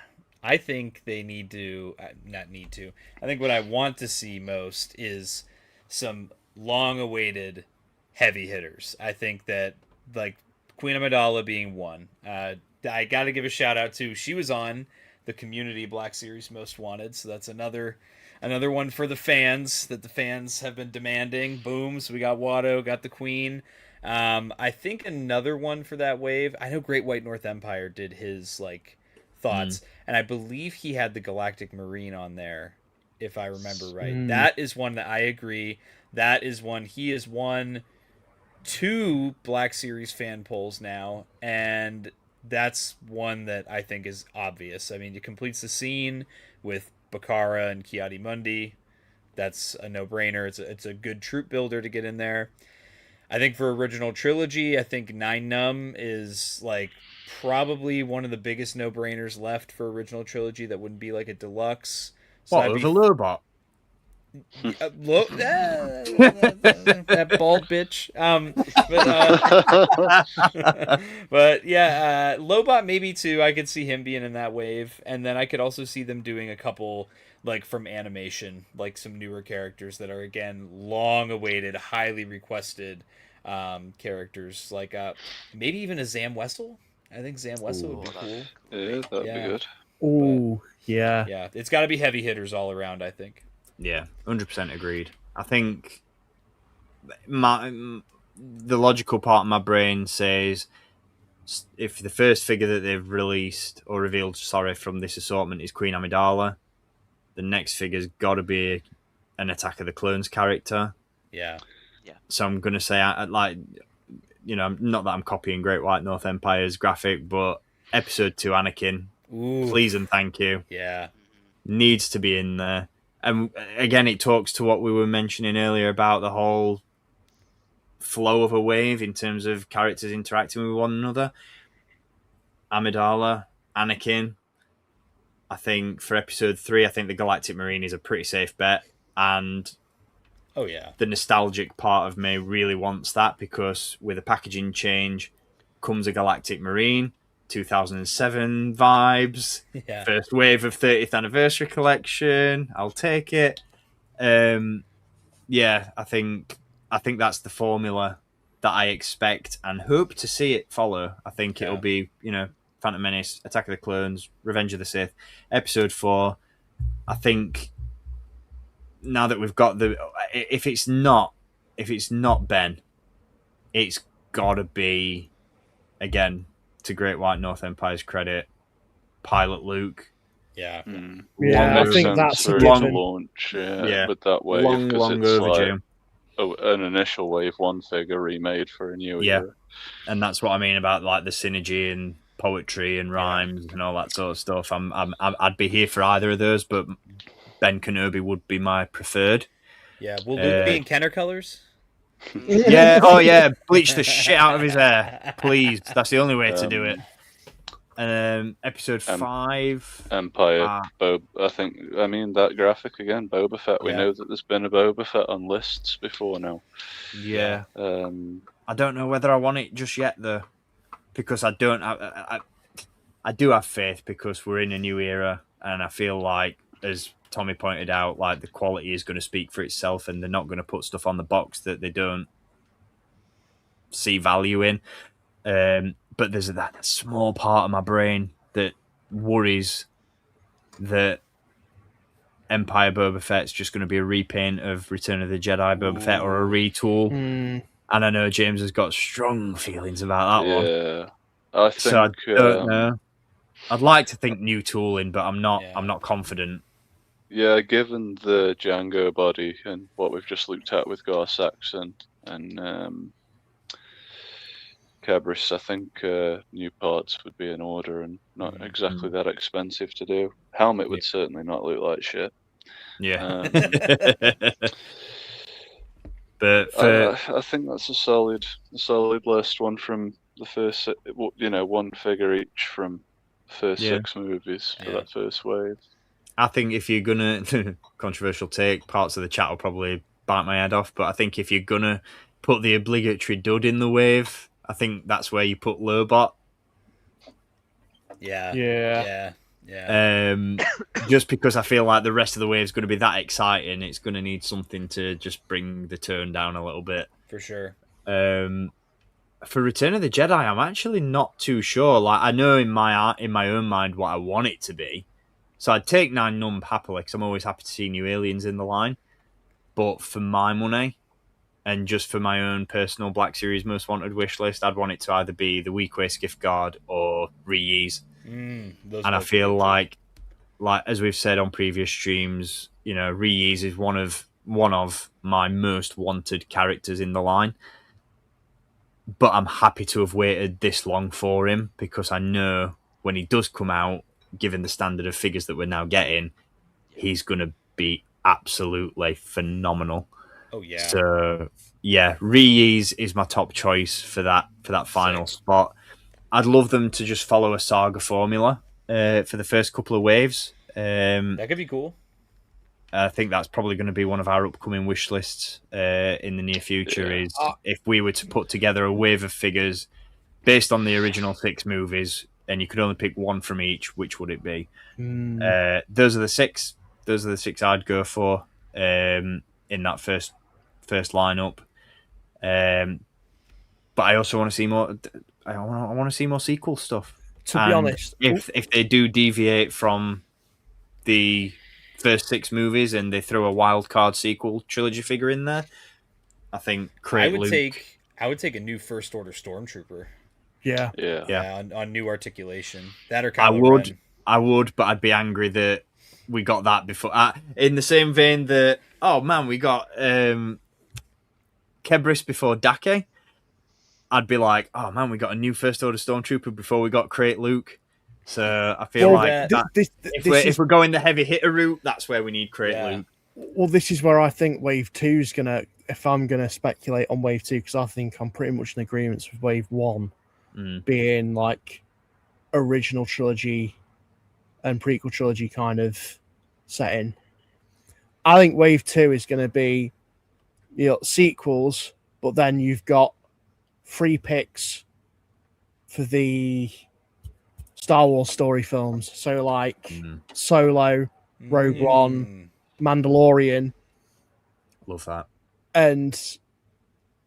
I think they need to, not need to. I think what I want to see most is some long-awaited heavy hitters. I think that, like, Queen Amidala being one. I got to give a shout out to, she was on the Community Black Series Most Wanted, so that's another one for the fans that the fans have been demanding. Boom, so we got Watto, got the Queen. I think another one for that wave, I know Great White North Empire did his, like, thoughts, and I believe he had the Galactic Marine on there, if I remember right. That is one that I agree. That is one. He has won 2 Black Series fan polls now, and that's one that I think is obvious. I mean, it completes the scene with Bakara and Kiadi Mundi. That's a no-brainer. It's a good troop builder to get in there. I think for original trilogy, I think Nine Numb is, like, probably one of the biggest no-brainers left for original trilogy that wouldn't be like a deluxe. So What, with a Lobot? That bald bitch. But yeah, Lobot maybe too. I could see him being in that wave, and then I could also see them doing a couple, like, from animation, like some newer characters that are, again, long-awaited, highly requested characters, like maybe even a Zam Wessel. I think Zam Wessel would be cool. Yeah, that'd be good. Ooh, yeah. Yeah, it's got to be heavy hitters all around, I think. Yeah, 100% agreed. I think the logical part of my brain says if the first figure that they've released or revealed, from this assortment is Queen Amidala, the next figure's got to be an Attack of the Clones character. Yeah. So I'm going to say, like, you know, not that I'm copying Great White North Empire's graphic, but Episode 2 Anakin, please and thank you. Yeah. Needs to be in there. And again, it talks to what we were mentioning earlier about the whole flow of a wave in terms of characters interacting with one another. Amidala, Anakin. I think for Episode 3, I think the Galactic Marine is a pretty safe bet. And the nostalgic part of me really wants that, because with a packaging change comes a Galactic Marine. 2007 vibes, first wave of 30th anniversary collection. I'll take it. I think that's the formula that I expect and hope to see it follow. I think it'll be, you know, Phantom Menace, Attack of the Clones, Revenge of the Sith, Episode 4. I think now that we've got if it's not Ben, it's gotta be, again, to Great White North Empire's credit, Pilot Luke. Yeah. I think that's a long launch. With that wave, long overdue. Like an initial wave 1 figure remade for a new era. And that's what I mean about, like, the synergy and poetry and rhymes and all that sort of stuff. I'd be here for either of those, but Ben Kenobi would be my preferred. Yeah. Will Luke be in Kenner colors? Bleach the shit out of his hair, please. That's the only way to do it. Episode 5, Empire. I mean that graphic again, Boba Fett. We know that there's been a Boba Fett on lists before now. Yeah. I don't know whether I want it just yet though, because I do have faith, because we're in a new era, and I feel like, as Tommy pointed out, like, the quality is going to speak for itself, and they're not going to put stuff on the box that they don't see value in. But there's that small part of my brain that worries that Empire Boba Fett's just going to be a repaint of Return of the Jedi Boba Fett, or a retool. And I know James has got strong feelings about that one. Yeah, I think. So I don't know. I'd like to think new tooling, but I'm not. I'm not confident. Yeah, given the Django body and what we've just looked at with Gar Saxon and Cabris, I think new parts would be in order and not exactly that expensive to do. Helmet would certainly not look like shit. Yeah. But I think that's a solid list. One from the first, 1 figure each from the first 6 movies for that first wave. I think if you're gonna controversial take, parts of the chat will probably bite my head off, but I think if you're gonna put the obligatory dud in the wave, I think that's where you put Lobot. Yeah. Just because I feel like the rest of the wave is going to be that exciting, it's going to need something to just bring the tone down a little bit. For sure. For Return of the Jedi, I'm actually not too sure. Like, I know in my own mind what I want it to be, so I'd take 9 Numb happily because I'm always happy to see new aliens in the line. But for my money, and just for my own personal Black Series Most Wanted wish list, I'd want it to either be the Weequay Skiff Guard or Reese. And I feel like as we've said on previous streams, you know, Reese is one of my most wanted characters in the line. But I'm happy to have waited this long for him because I know when he does come out, given the standard of figures that we're now getting, he's going to be absolutely phenomenal. Oh yeah. So yeah, Reese is my top choice for that final spot. I'd love them to just follow a saga formula for the first couple of waves. That could be cool. I think that's probably going to be one of our upcoming wish lists in the near future. Is if we were to put together a wave of figures based on the original 6 movies, and you could only pick one from each, which would it be? Those are the 6. Those are the 6 I'd go for in that first lineup. But I also want to see more. I want to see more sequel stuff. To be honest, if they do deviate from the first 6 movies and they throw a wild card sequel trilogy figure in there, I think I would take a new First Order Stormtrooper. Yeah. On new articulation. That or Kylo Ren. I would, but I'd be angry that we got that before. In the same vein that, oh man, we got Kebris before Dake. I'd be like, oh man, we got a new First Order Stormtrooper before we got Crate Luke. So I feel if we're going the heavy hitter route, that's where we need Crate Luke. Well, this is where I think Wave 2 is going to, if I'm going to speculate on Wave 2, because I think I'm pretty much in agreement with Wave 1 being like original trilogy and prequel trilogy kind of setting. I think Wave 2 is going to be, you know, sequels, but then you've got free picks for the Star Wars story films. So like Solo, Rogue One, Mandalorian. Love that. And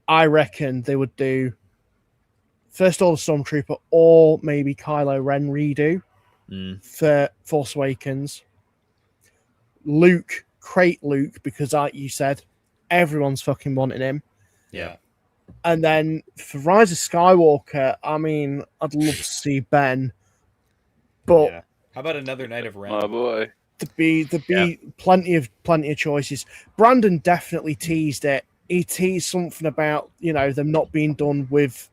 I reckon they would do First Order Stormtrooper or maybe Kylo Ren redo for Force Awakens. Luke, Crate Luke, because like you said, everyone's fucking wanting him. Yeah. And then for Rise of Skywalker, I mean, I'd love to see Ben. But how about another Knight of Ren? My boy. There'd be plenty of choices. Brandon definitely teased it. He teased something about, you know, them not being done with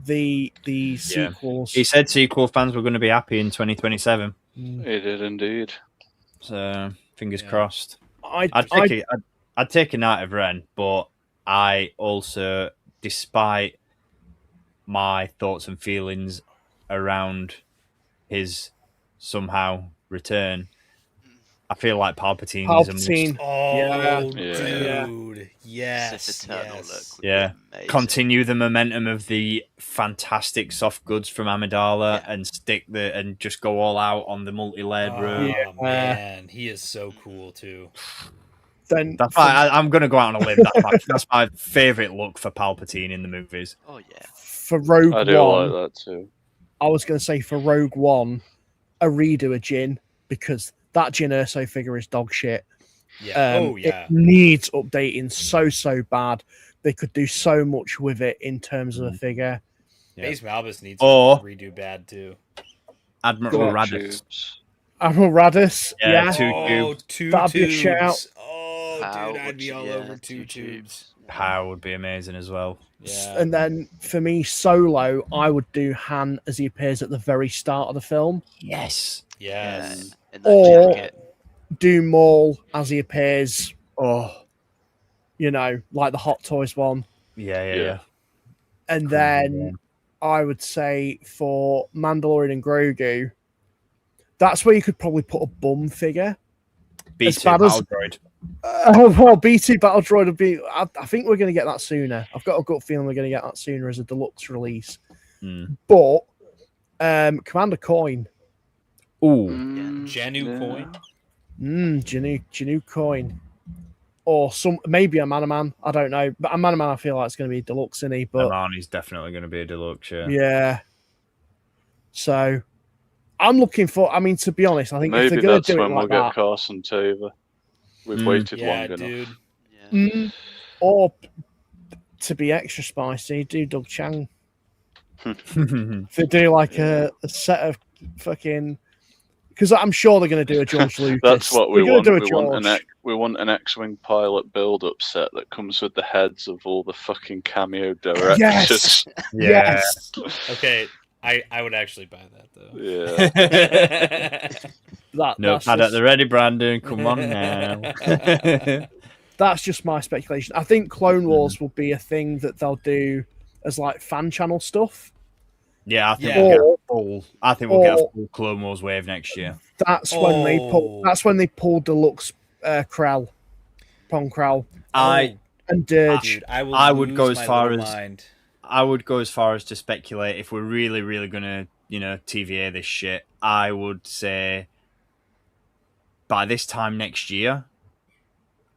the sequels. He said sequel fans were going to be happy in 2027. He did indeed. So fingers crossed. I'd take a Knight of Ren, but I also, despite my thoughts and feelings around his somehow return, I feel like Palpatine is a must. Oh, dude. Yes. Sith Eternal look. Yeah. Continue the momentum of the fantastic soft goods from Amidala and just go all out on the multi-layered robe. Oh, man. He is so cool, too. Then I'm going to go out on a limb. That's my favourite look for Palpatine in the movies. Oh, yeah. For Rogue One. I do like that, too. I was going to say for Rogue One, a redo of Jin, because that Jin Erso figure is dog shit. Yeah. It needs updating so bad. They could do so much with it in terms of the figure. Mace Malbus needs to redo bad too. Admiral Radis. Admiral Radis. Yeah. 2 tubes. That'd be a shout. Oh, dude, I'd be all over 2 tubes. Power would be amazing as well. Yeah. And then for me, Solo, I would do Han as he appears at the very start of the film. Yes. Yes. In that Or jacket. do Maul as he appears. You know, like the Hot Toys one. Yeah. And then I would say for Mandalorian and Grogu, that's where you could probably put a bum figure. B2 bad as- Battle Droid. Well, B2 Battle Droid would be. I think we're going to get that sooner. I've got a gut feeling we're going to get that sooner as a deluxe release. But Commander Coin. Ooh, Janu Coin. Janu Coin. Or maybe a Manaman. I don't know. But a Manaman, I feel like it's going to be deluxe, isn't he? But Arnie's definitely going to be a deluxe, yeah. So I'm looking for. I mean, to be honest, I think if maybe they're going to that's do it when we'll like get that, Carson Taver. We've waited long enough. or to be extra spicy, do Doug Chang. If they do like a set of fucking, because I'm sure they're going to do a George Lucas. That's what we want. Do We want an X-wing pilot build-up set that comes with the heads of all the fucking cameo directors. Yes. Yes. Okay, I would actually buy that though. Yeah. Notepad just, at the ready, Brandon. Come on now. That's just my speculation. I think Clone Wars will be a thing that they'll do as like fan channel stuff. Yeah, I think we'll get a full Clone Wars wave next year. That's when they pull. That's when they pulled deluxe Krell, Pong Krell, and Dirge. I would go as far as to speculate if we're really, really gonna, TVA this shit. I would say by this time next year,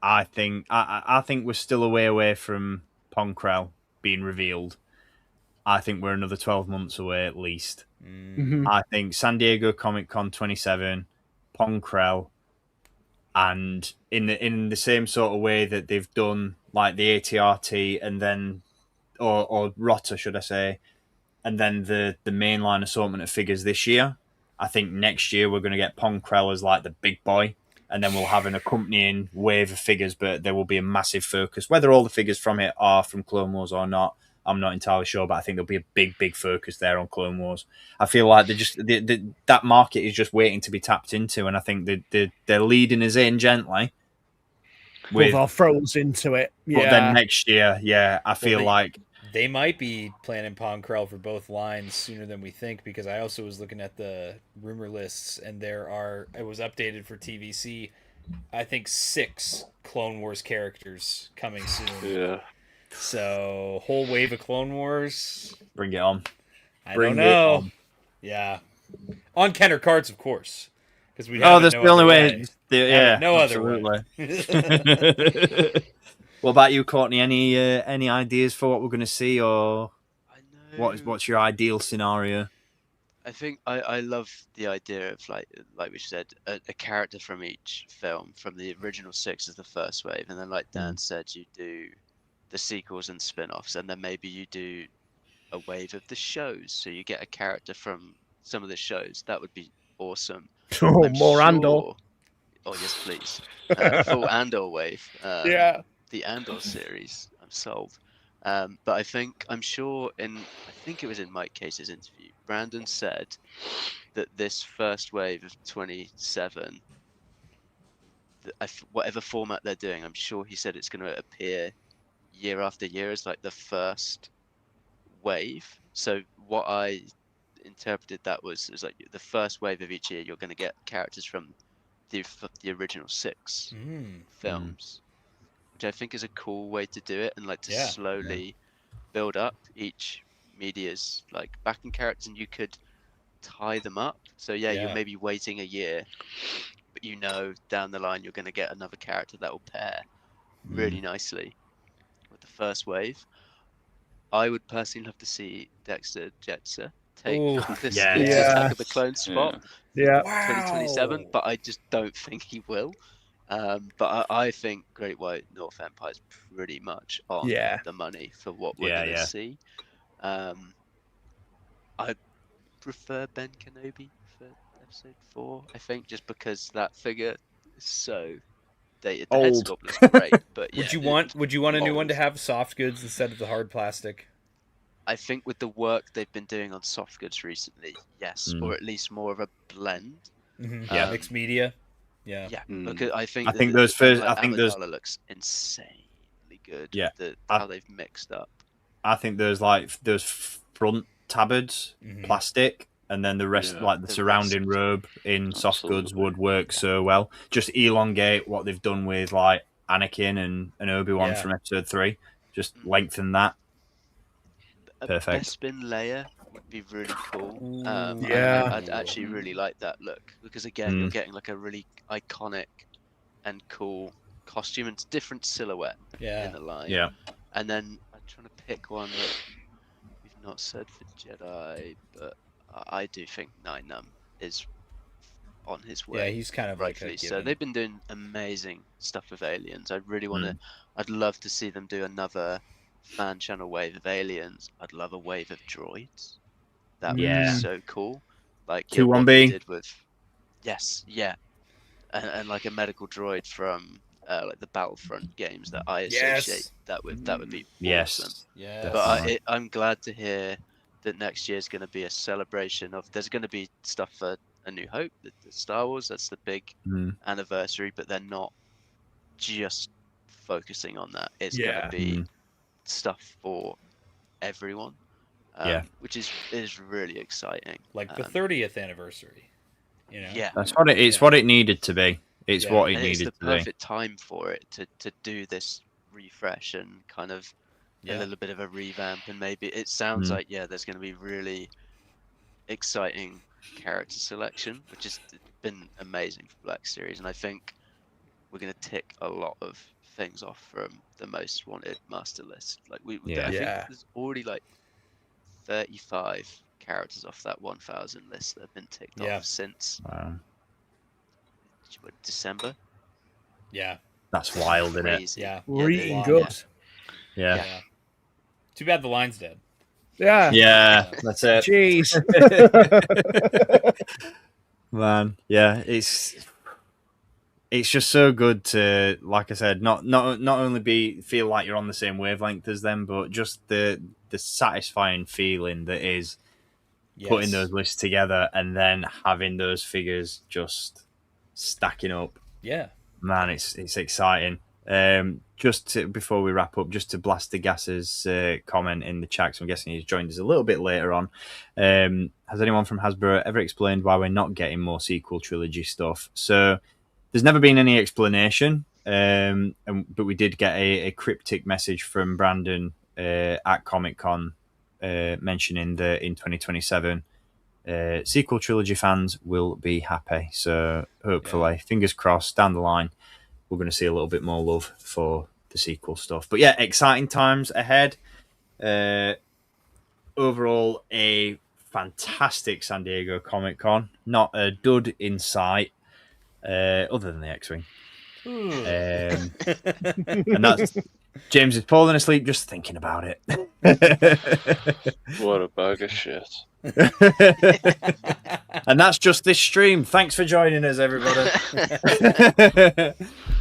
I think we're still a way away from Pong Krell being revealed. I think we're another 12 months away at least. I think San Diego Comic-Con 27, Pong Krell, and in the same sort of way that they've done like the ATRT and then or Rotter, should I say, and then the mainline assortment of figures this year. I think next year we're going to get Pong Krell as like the big boy, and then we'll have an accompanying wave of figures, but there will be a massive focus. Whether all the figures from it are from Clone Wars or not, I'm not entirely sure, but I think there'll be a big focus there on Clone Wars. I feel like that market is just waiting to be tapped into, and I think they're leading us in gently. They'll throw us into it. Yeah. But then next year, I feel like they might be planning Pong Krell for both lines sooner than we think, because I also was looking at the rumor lists, and it was updated for TVC, I think 6 Clone Wars characters coming soon. Yeah. So, whole wave of Clone Wars. Bring it on. I don't know. Yeah. On Kenner cards, of course. Because we that's the only way. No absolutely. other way. What about you, Courtney? Any ideas for what we're going to see, or what's your ideal scenario? I think I love the idea of like we said, a character from each film. From the original 6 as the first wave, and then like Dan said, you do the sequels and spin-offs, and then maybe you do a wave of the shows, so you get a character from some of the shows. That would be awesome. Andor. Oh yes, please. Full Andor wave. The Andor series. I'm sold. But I'm sure I think it was in Mike Case's interview, Brandon said that this first wave of 27, whatever format they're doing, I'm sure he said it's going to appear year after year as like the first wave. So what I interpreted that was like the first wave of each year, you're going to get characters from the original 6 films, which I think is a cool way to do it, and like to slowly build up each media's like backing characters, and you could tie them up. So you're maybe waiting a year, but down the line you're going to get another character that will pair really nicely with the first wave. I would personally love to see Dexter Jetser take this Attack of the Clones spot. 2027, but I just don't think he will. But I think Great White North Empire is pretty much on the money for what we're going to see. I prefer Ben Kenobi for episode 4, I think, just because that figure is so dated. The head sculpt looks great, but would you want a new one to have soft goods instead of the hard plastic? I think with the work they've been doing on soft goods recently, yes, or at least more of a blend. Mixed media. Because I think those looks insanely good. Yeah, how they've mixed up. I think those front tabards, plastic, and then the rest, Yeah. like the surrounding robe in soft goods, would work so well. Just elongate what they've done with like Anakin and Obi-Wan from Episode 3. Just lengthen that. Perfect. Bespin layer would be really cool. Yeah. I'd actually really like that look because again, you're getting like a really iconic and cool costume and different silhouette in the line. Yeah. And then I'm trying to pick one that we've not said for Jedi, but I do think Nine is on his way. Yeah, he's kind of like rightfully so. They've been doing amazing stuff with aliens. I really want to. I'd love to see them do another fan channel wave of aliens. I'd love a wave of droids. That would be so cool. Like 2-1B did with and like a medical droid from like the Battlefront games that I associate that with. That would be awesome. Yeah. But I'm glad to hear that next year is going to be a celebration of. There's going to be stuff for A New Hope, the Star Wars. That's the big anniversary, but they're not just focusing on that. It's going to be stuff for everyone, which is really exciting. Like the 30th anniversary, you know. Yeah, that's what it's what it needed to be. It's what it needed to be. It's the perfect time for it to do this refresh and kind of a little bit of a revamp, and maybe it sounds like there's going to be really exciting character selection, which has been amazing for Black Series, and I think we're going to tick a lot of things off from the most wanted master list. Like I think there's already like 35 characters off that 1000 list that have been ticked off since December. Yeah, that's wild, isn't it? Yeah, really good. Yeah. Too bad the line's dead. Yeah, that's it. Jeez. Man, yeah, it's just so good to, like I said, not only feel like you're on the same wavelength as them, but just the satisfying feeling that is putting those lists together and then having those figures just stacking up. Yeah, man, it's exciting. Before we wrap up, just to blast the gases comment in the chat, so I'm guessing he's joined us a little bit later on. Has anyone from Hasbro ever explained why we're not getting more sequel trilogy stuff? So there's never been any explanation, but we did get a cryptic message from Brandon at Comic-Con mentioning that in 2027 sequel trilogy fans will be happy. So hopefully, fingers crossed, down the line we're going to see a little bit more love for the sequel stuff. But yeah, exciting times ahead. Overall, a fantastic San Diego Comic-Con. Not a dud in sight, other than the X-Wing. And that's James is falling asleep just thinking about it. What a bag of shit. And that's just this stream. Thanks for joining us, everybody.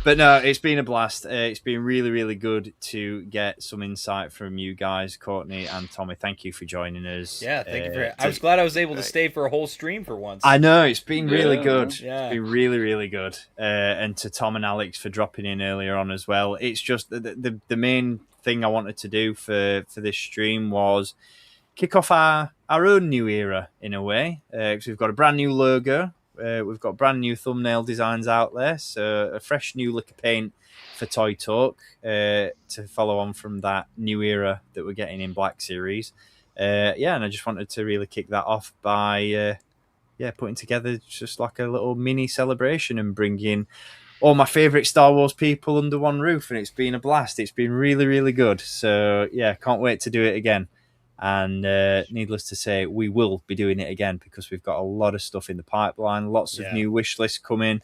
But no, it's been a blast. It's been really, really good to get some insight from you guys, Courtney and Tommy. Thank you for joining us. Yeah, thank you for it. I was glad I was able to stay for a whole stream for once. I know, it's been really good. Yeah. It's been really, really good. And to Tom and Alex for dropping in earlier on as well. It's just the main thing I wanted to do for this stream was kick off our own new era in a way, because we've got a brand new logo, we've got brand new thumbnail designs out there, so a fresh new lick of paint for Toy Talk to follow on from that new era that we're getting in Black Series. And I just wanted to really kick that off by putting together just like a little mini celebration and bringing all my favourite Star Wars people under one roof, and it's been a blast. It's been really, really good. So yeah, can't wait to do it again. And needless to say, we will be doing it again because we've got a lot of stuff in the pipeline, lots of new wish lists coming,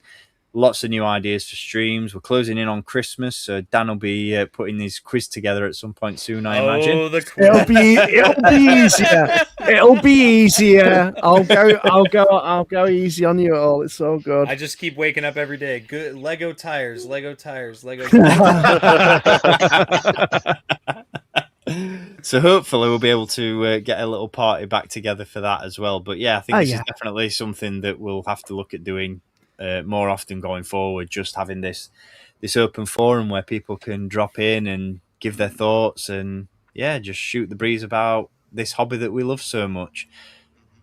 lots of new ideas for streams. We're closing in on Christmas, so Dan will be putting his quiz together at some point soon, I imagine. The quiz. It'll be easier. It'll be easier. I'll go easy on you all. It's so good. I just keep waking up every day. Good Lego tires. So hopefully we'll be able to get a little party back together for that as well. But yeah, I think this is definitely something that we'll have to look at doing more often going forward. Just having this open forum where people can drop in and give their thoughts and just shoot the breeze about this hobby that we love so much.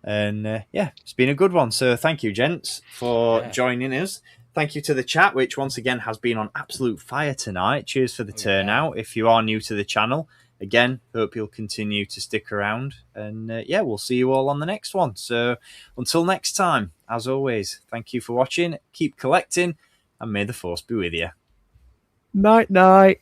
And yeah, it's been a good one. So thank you, gents, for joining us. Thank you to the chat, which once again has been on absolute fire tonight. Cheers for the turnout. If you are new to the channel, again, hope you'll continue to stick around. And yeah, we'll see you all on the next one. So until next time, as always, thank you for watching. Keep collecting, and may the Force be with you. Night, night.